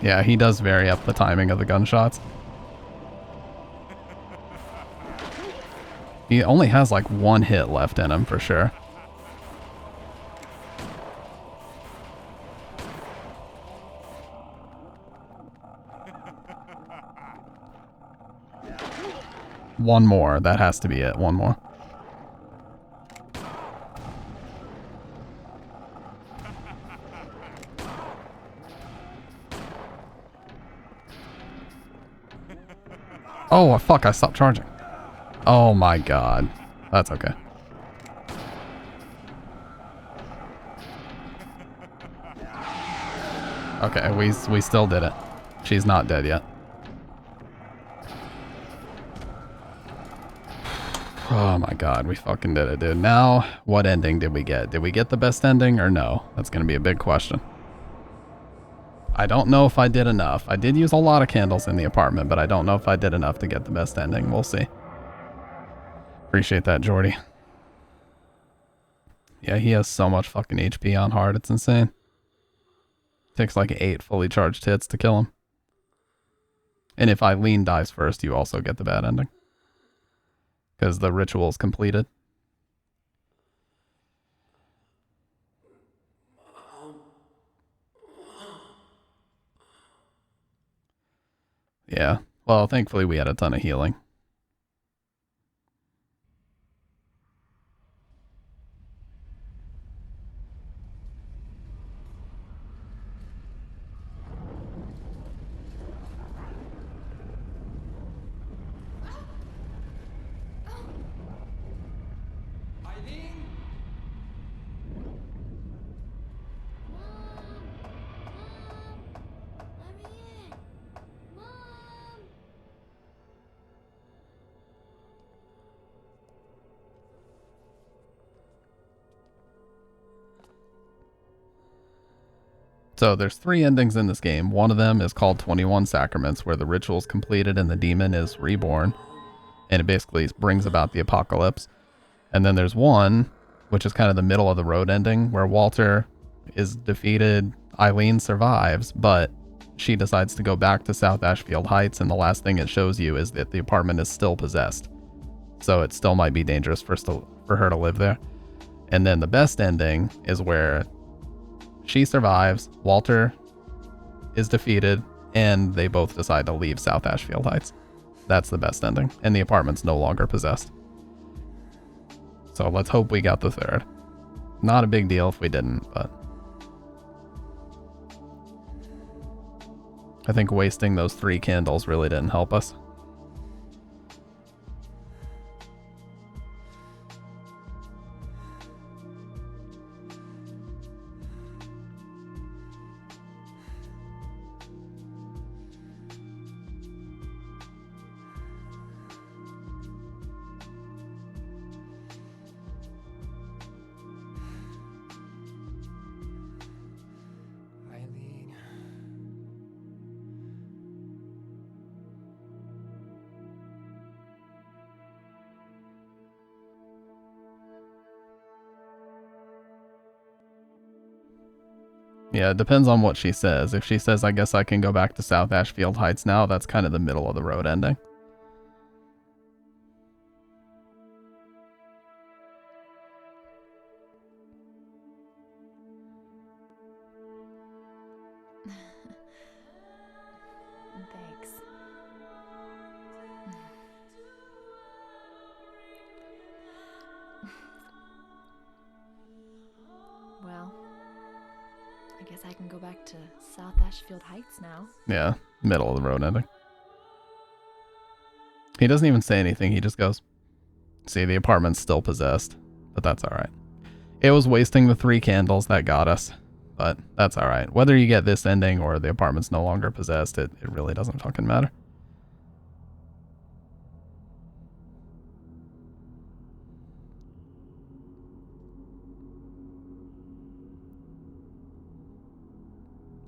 A: Yeah, he does vary up the timing of the gunshots. He only has like one hit left in him for sure. One more. That has to be it. One more. Oh, fuck. I stopped charging. Oh my god. That's okay. Okay, we still did it. She's not dead yet. Oh my god, we fucking did it, dude. Now, what ending did we get? Did we get the best ending or no? That's gonna be a big question. I don't know if I did enough. I did use a lot of candles in the apartment, but I don't know if I did enough to get the best ending. We'll see. Appreciate that, Jordy. Yeah, he has so much fucking HP on hard. It's insane. Takes like 8 fully charged hits to kill him. And if Eileen dies first, you also get the bad ending. Because the ritual is completed. Yeah. Well, thankfully we had a ton of healing. So there's 3 endings in this game. One of them is called 21 Sacraments, where the ritual is completed and the demon is reborn. And it basically brings about the apocalypse. And then there's one, which is kind of the middle of the road ending, where Walter is defeated, Eileen survives, but she decides to go back to South Ashfield Heights, and the last thing it shows you is that the apartment is still possessed. So it still might be dangerous for her to live there. And then the best ending is where she survives, Walter is defeated, and they both decide to leave South Ashfield Heights. That's the best ending, and the apartment's no longer possessed. So let's hope we got the third. Not a big deal if we didn't, but I think wasting those 3 candles really didn't help us. Yeah, it depends on what she says. If she says, I guess I can go back to South Ashfield Heights now, that's kind of the middle of the road ending.
D: Thanks. Well, I guess I can go back to South Ashfield Heights now.
A: Yeah, Middle of the road ending. He doesn't even say anything. He just goes, see, the apartment's still possessed, but that's all right. It was wasting the 3 candles that got us, but that's all right. Whether you get this ending or the apartment's no longer possessed, it really doesn't fucking matter.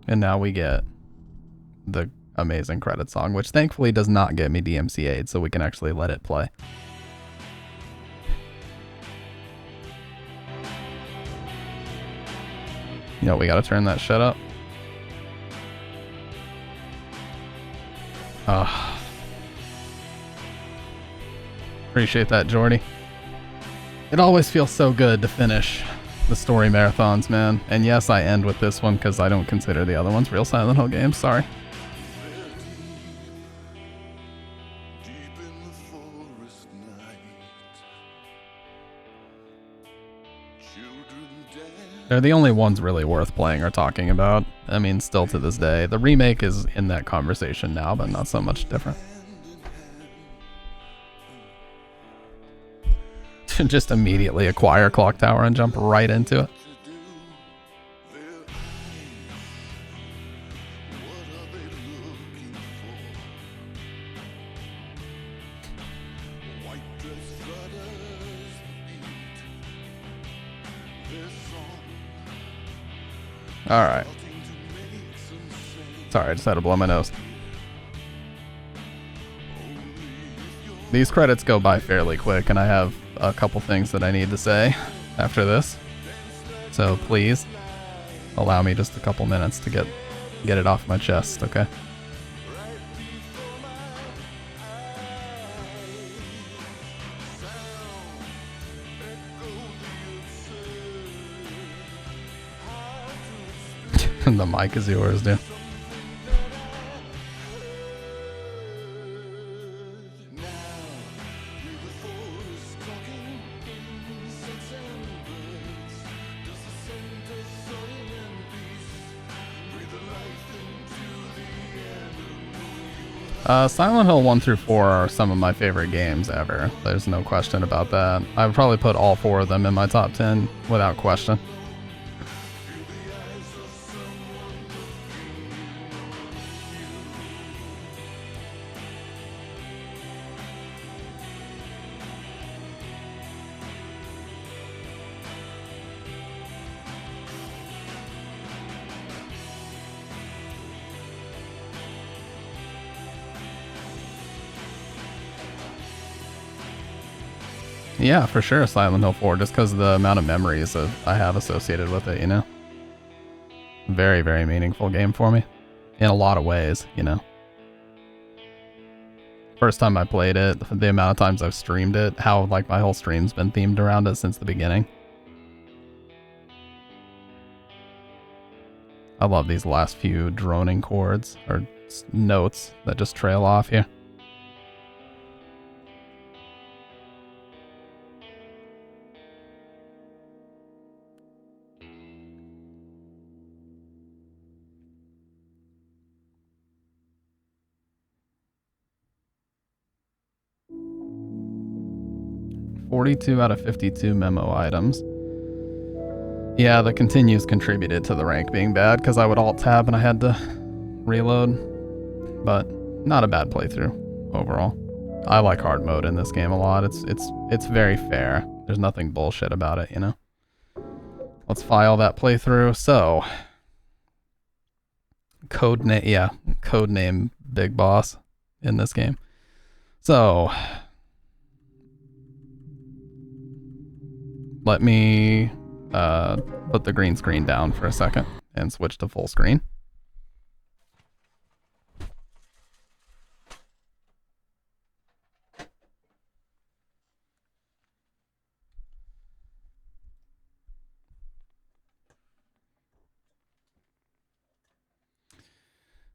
A: And now we get the amazing credit song, which thankfully does not get me DMCA'd, so we can actually let it play. You know, we gotta turn that shit up. Appreciate that, Jordy. It always feels so good to finish the story marathons, man. And yes, I end with this one because I don't consider the other ones real Silent Hill games. Sorry. They're the only ones really worth playing or talking about. I mean, still to this day. The remake is in that conversation now, but not so much different. Just immediately acquire Clock Tower and jump right into it. Alright. Sorry, I just had to blow my nose. These credits go by fairly quick, and I have a couple things that I need to say after this. So please allow me just a couple minutes to get it off my chest, okay? The mic is yours, dude. Silent Hill 1 through 4 are some of my favorite games ever. There's no question about that. I would probably put all 4 of them in my top 10 without question. Yeah, for sure, Silent Hill 4, just because of the amount of memories that I have associated with it, you know? Very, very meaningful game for me. In a lot of ways, you know? First time I played it, the amount of times I've streamed it, how, like, my whole stream's been themed around it since the beginning. I love these last few droning chords, or notes that just trail off here. $42 out of 52 memo items. Yeah, the continues contributed to the rank being bad because I would alt-tab and I had to reload. But not a bad playthrough overall. I like hard mode in this game a lot. It's very fair. There's nothing bullshit about it, you know? Let's file that playthrough. So, codename Big Boss in this game. So, let me put the green screen down for a second and switch to full screen.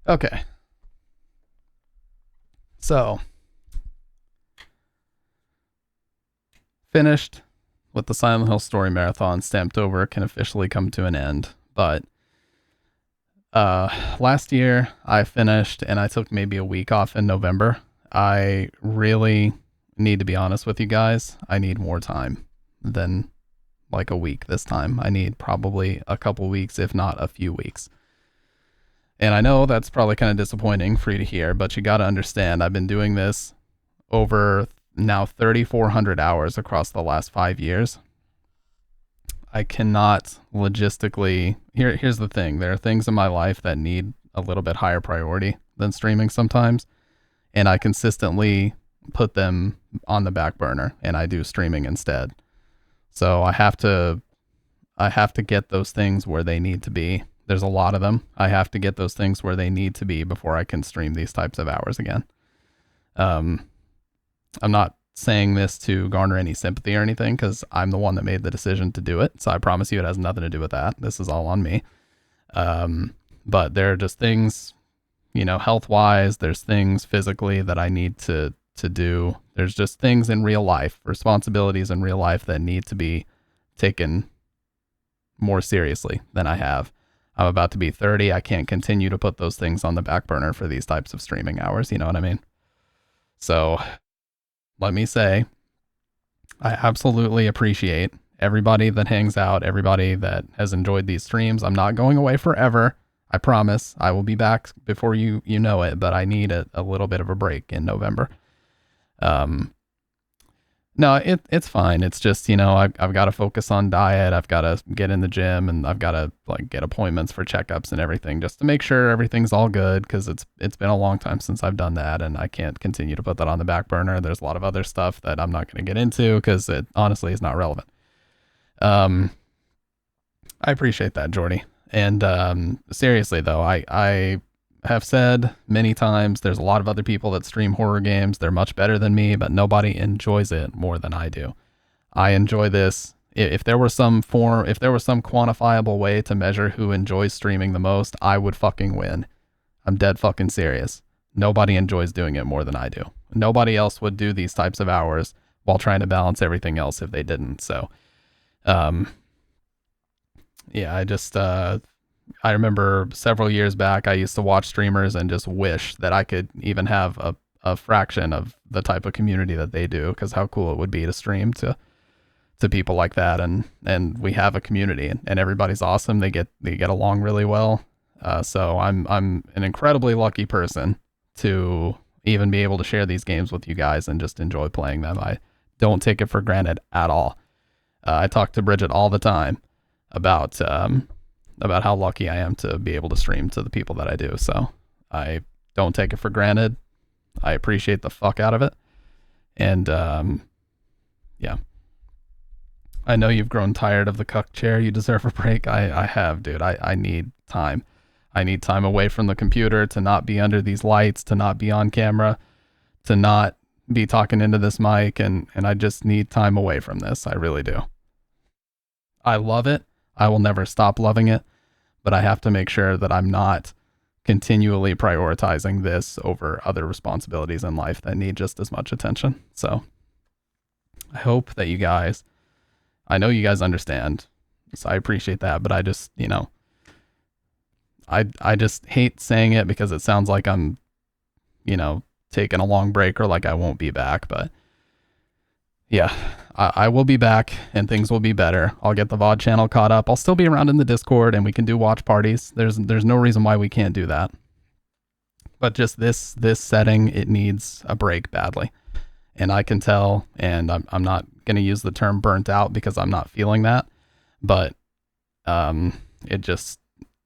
A: Okay. So, finished with the Silent Hill story marathon stamped over, can officially come to an end. But Last year I finished and I took maybe a week off in November. I really need to be honest with you guys. I need more time than like a week this time. I need probably a couple weeks, if not a few weeks. And I know that's probably kind of disappointing for you to hear, but you got to understand, I've been doing this over now 3,400 hours across the last 5 years. I cannot logistically, here's the thing. There are things in my life that need a little bit higher priority than streaming sometimes. And I consistently put them on the back burner and I do streaming instead. So I have to get those things where they need to be. There's a lot of them. I have to get those things where they need to be before I can stream these types of hours again. I'm not saying this to garner any sympathy or anything, because I'm the one that made the decision to do it. So I promise you it has nothing to do with that. This is all on me. But there are just things, you know, health-wise, there's things physically that I need to do. There's just things in real life, responsibilities in real life that need to be taken more seriously than I have. I'm about to be 30. I can't continue to put those things on the back burner for these types of streaming hours. You know what I mean? So let me say, I absolutely appreciate everybody that hangs out, everybody that has enjoyed these streams. I'm not going away forever. I promise I will be back before you know it, but I need a little bit of a break in November. No, it's fine. It's just, you know, I've got to focus on diet. I've got to get in the gym, and I've got to like get appointments for checkups and everything just to make sure everything's all good, because it's been a long time since I've done that, and I can't continue to put that on the back burner. There's a lot of other stuff that I'm not going to get into because it honestly is not relevant. I appreciate that, Jordy. And seriously though, I have said many times, there's a lot of other people that stream horror games. They're much better than me, but nobody enjoys it more than I do. I enjoy this. If there were some quantifiable way to measure who enjoys streaming the most, I would fucking win. I'm dead fucking serious. Nobody enjoys doing it more than I do. Nobody else would do these types of hours while trying to balance everything else if they didn't. So, yeah, I remember several years back, I used to watch streamers and just wish that I could even have a fraction of the type of community that they do, because how cool it would be to stream to people like that. And we have a community, and everybody's awesome. They get along really well. So I'm an incredibly lucky person to even be able to share these games with you guys and just enjoy playing them. I don't take it for granted at all. I talk to Bridget all the time about how lucky I am to be able to stream to the people that I do. So I don't take it for granted. I appreciate the fuck out of it. And yeah, I know you've grown tired of the cuck chair. You deserve a break. I have, dude. I need time. I need time away from the computer, to not be under these lights, to not be on camera, to not be talking into this mic. And I just need time away from this. I really do. I love it. I will never stop loving it, but I have to make sure that I'm not continually prioritizing this over other responsibilities in life that need just as much attention. So I hope that you guys, I know you guys understand, so I appreciate that, but I just, you know, I just hate saying it because it sounds like I'm, you know, taking a long break or like I won't be back, but yeah, I will be back and things will be better. I'll get the VOD channel caught up. I'll still be around in the Discord and we can do watch parties. There's no reason why we can't do that. But just this setting, it needs a break badly. And I can tell, and I'm not going to use the term burnt out because I'm not feeling that, but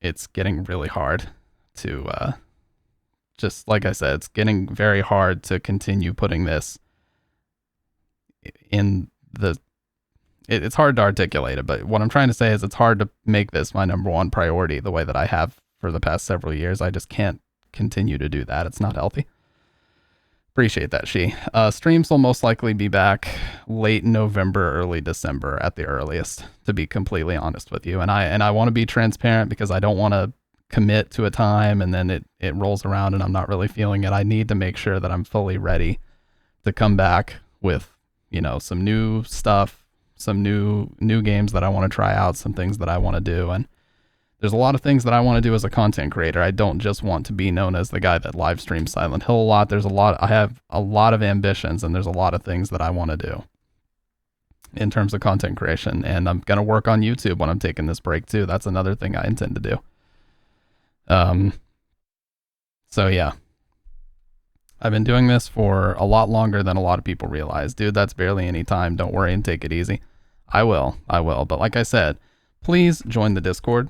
A: it's getting really hard to just like I said, it's getting very hard to continue putting this in the, it's hard to articulate it, but what I'm trying to say is it's hard to make this my number one priority the way that I have for the past several years. I just can't continue to do that. It's not healthy. Appreciate that, She. Streams will most likely be back late November, early December at the earliest, to be completely honest with you. And I want to be transparent because I don't want to commit to a time and then it rolls around and I'm not really feeling it. I need to make sure that I'm fully ready to come back with, you know, some new stuff, some new games that I want to try out, some things that I want to do. And There's a lot of things that I want to do as a content creator. I don't just want to be known as the guy that live streams Silent Hill a lot. I have a lot of ambitions, and there's a lot of things that I want to do in terms of content creation. And I'm going to work on YouTube when I'm taking this break too. That's another thing I intend to do. So yeah, I've been doing this for a lot longer than a lot of people realize. Dude, that's barely any time. Don't worry and take it easy. I will. But like I said, please join the Discord.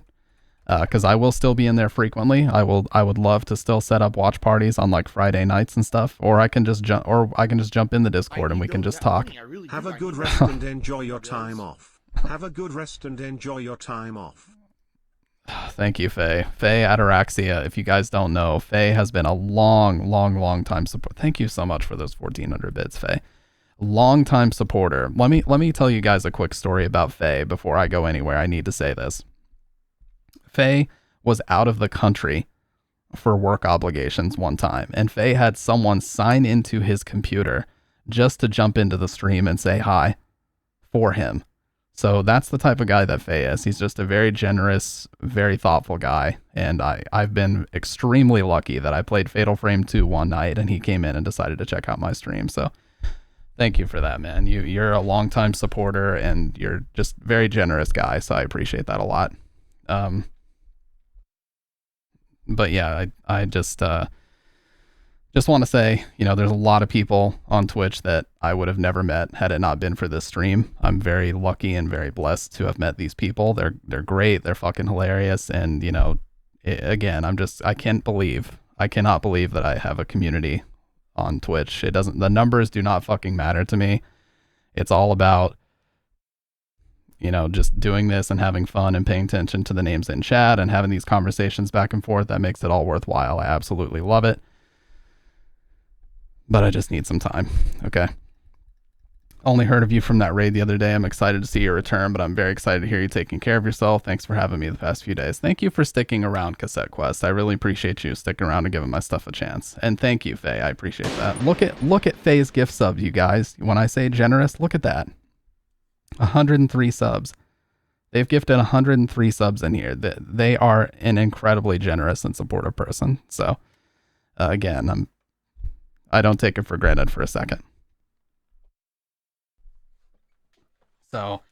A: Because I will still be in there frequently. I would love to still set up watch parties on like Friday nights and stuff, or I can just jump in the Discord and we can just talk.
T: Have a good rest and enjoy your time off. Have a good rest and enjoy your time off.
A: Thank you, Faye. Faye Ataraxia. If you guys don't know, Faye has been a long time support. Thank you so much for those 1400 bits, Faye. Long time supporter. Let me tell you guys a quick story about Faye before I go anywhere. I need to say this. Faye was out of the country for work obligations one time, and Faye had someone sign into his computer just to jump into the stream and say hi for him. So that's the type of guy that Faye is. He's just a very generous, very thoughtful guy, and I've been extremely lucky that I played Fatal Frame 2 one night and he came in and decided to check out my stream. So thank you for that, man. You're a longtime supporter and you're just very generous guy, so I appreciate that a lot. But yeah, I just want to say, there's a lot of people on Twitch that I would have never met had it not been for this stream. I'm very lucky and very blessed to have met these people. They're great. They're fucking hilarious. And, again, I cannot believe that I have a community on Twitch. The numbers do not fucking matter to me. It's all about, just doing this and having fun and paying attention to the names in chat and having these conversations back and forth. That makes it all worthwhile. I absolutely love it. But I just need some time. Okay. Only heard of you from that raid the other day. I'm excited to see your return, but I'm very excited to hear you taking care of yourself. Thanks for having me the past few days. Thank you for sticking around, Cassette Quest. I really appreciate you sticking around and giving my stuff a chance. And thank you, Faye. I appreciate that. Look at Faye's gift sub, you guys. When I say generous, look at that. 103 subs. They've gifted 103 subs in here. They are an incredibly generous and supportive person. So, again, I don't take it for granted for a second. So,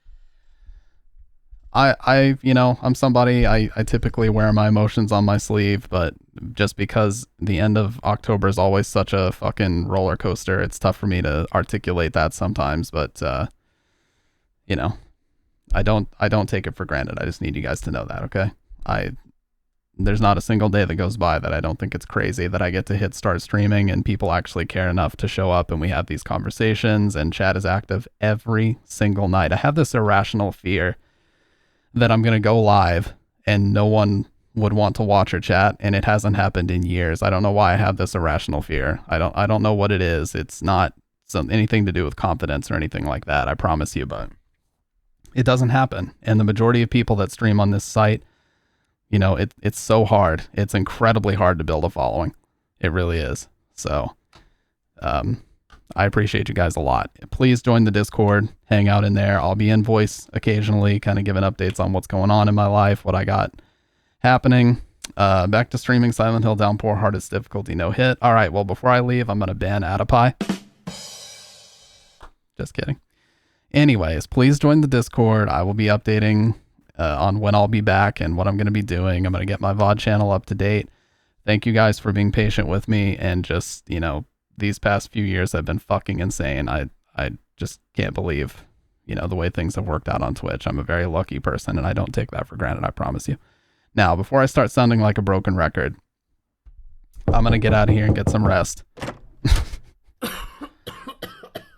A: I'm somebody, I typically wear my emotions on my sleeve, but just because the end of October is always such a fucking roller coaster, it's tough for me to articulate that sometimes, but, I don't take it for granted. I just need you guys to know that, okay? There's not a single day that goes by that I don't think it's crazy that I get to hit start streaming and people actually care enough to show up and we have these conversations and chat is active every single night. I have this irrational fear that I'm going to go live and no one would want to watch or chat, and it hasn't happened in years. I don't know why I have this irrational fear. I don't know what it is. It's not anything to do with confidence or anything like that, I promise you, but it doesn't happen. And the majority of people that stream on this site, it's so hard. It's incredibly hard to build a following. It really is. So, I appreciate you guys a lot. Please join the Discord, hang out in there. I'll be in voice occasionally, kind of giving updates on what's going on in my life, what I got happening. Back to streaming Silent Hill Downpour, hardest difficulty, no hit. All right, well, before I leave, I'm going to ban Adipie. Just kidding. Anyways, please join the Discord. I will be updating on when I'll be back and what I'm going to be doing. I'm going to get my VOD channel up to date. Thank you guys for being patient with me. And just, these past few years have been fucking insane. I just can't believe, the way things have worked out on Twitch. I'm a very lucky person and I don't take that for granted. I promise you. Now, before I start sounding like a broken record, I'm going to get out of here and get some rest.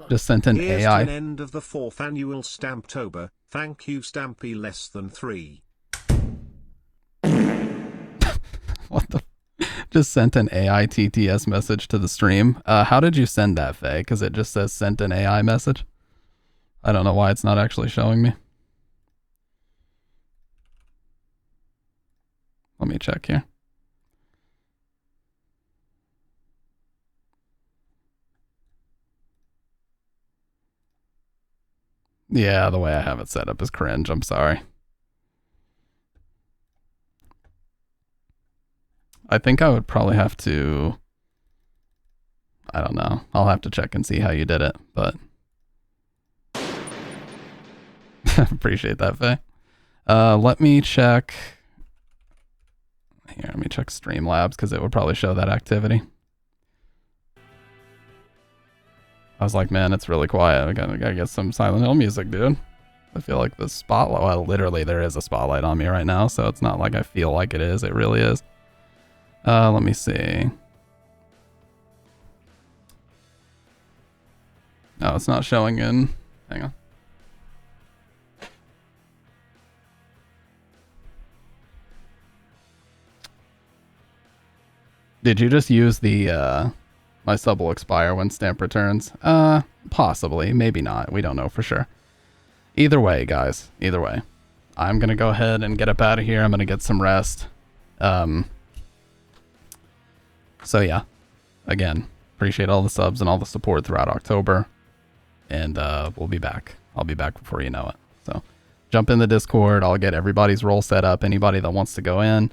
A: Just sent an
T: Here's
A: AI.
T: to an end of the 4th annual Stamptober. Thank you, Stampy less than 3.
A: What the? Just sent an AI TTS message to the stream. How did you send that, Faye? Because it just says sent an AI message. I don't know why it's not actually showing me. Let me check here. Yeah, the way I have it set up is cringe. I'm sorry. I think I would probably have to, I don't know. I'll have to check and see how you did it, but appreciate that, Faye. Let me check. Here, let me check Streamlabs because it would probably show that activity. I was like, man, it's really quiet. I gotta get some Silent Hill music, dude. I feel like the spotlight, well, literally there is a spotlight on me right now, so it's not like I feel like it is. It really is. Let me see. No, it's not showing in. Hang on. Did you just use the, my sub will expire when stamp returns? Possibly, maybe not. We don't know for sure. Either way, guys, either way. I'm gonna go ahead and get up out of here. I'm gonna get some rest. So yeah, again, appreciate all the subs and all the support throughout October. And we'll be back. I'll be back before you know it. So jump in the Discord. I'll get everybody's role set up. Anybody that wants to go in.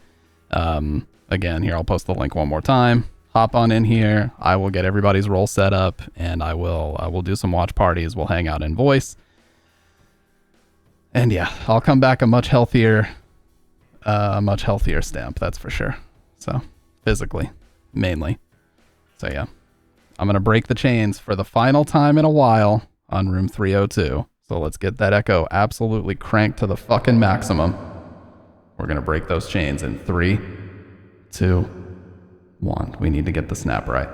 A: Again, here, I'll post the link one more time. Hop on in here. I will get everybody's role set up, and I will do some watch parties. We'll hang out in voice. And yeah, I'll come back a much healthier stamp, that's for sure. So, physically, mainly. So yeah, I'm going to break the chains for the final time in a while on room 302. So let's get that echo absolutely cranked to the fucking maximum. We're going to break those chains in 3, 2, 1. We need to get the snap right.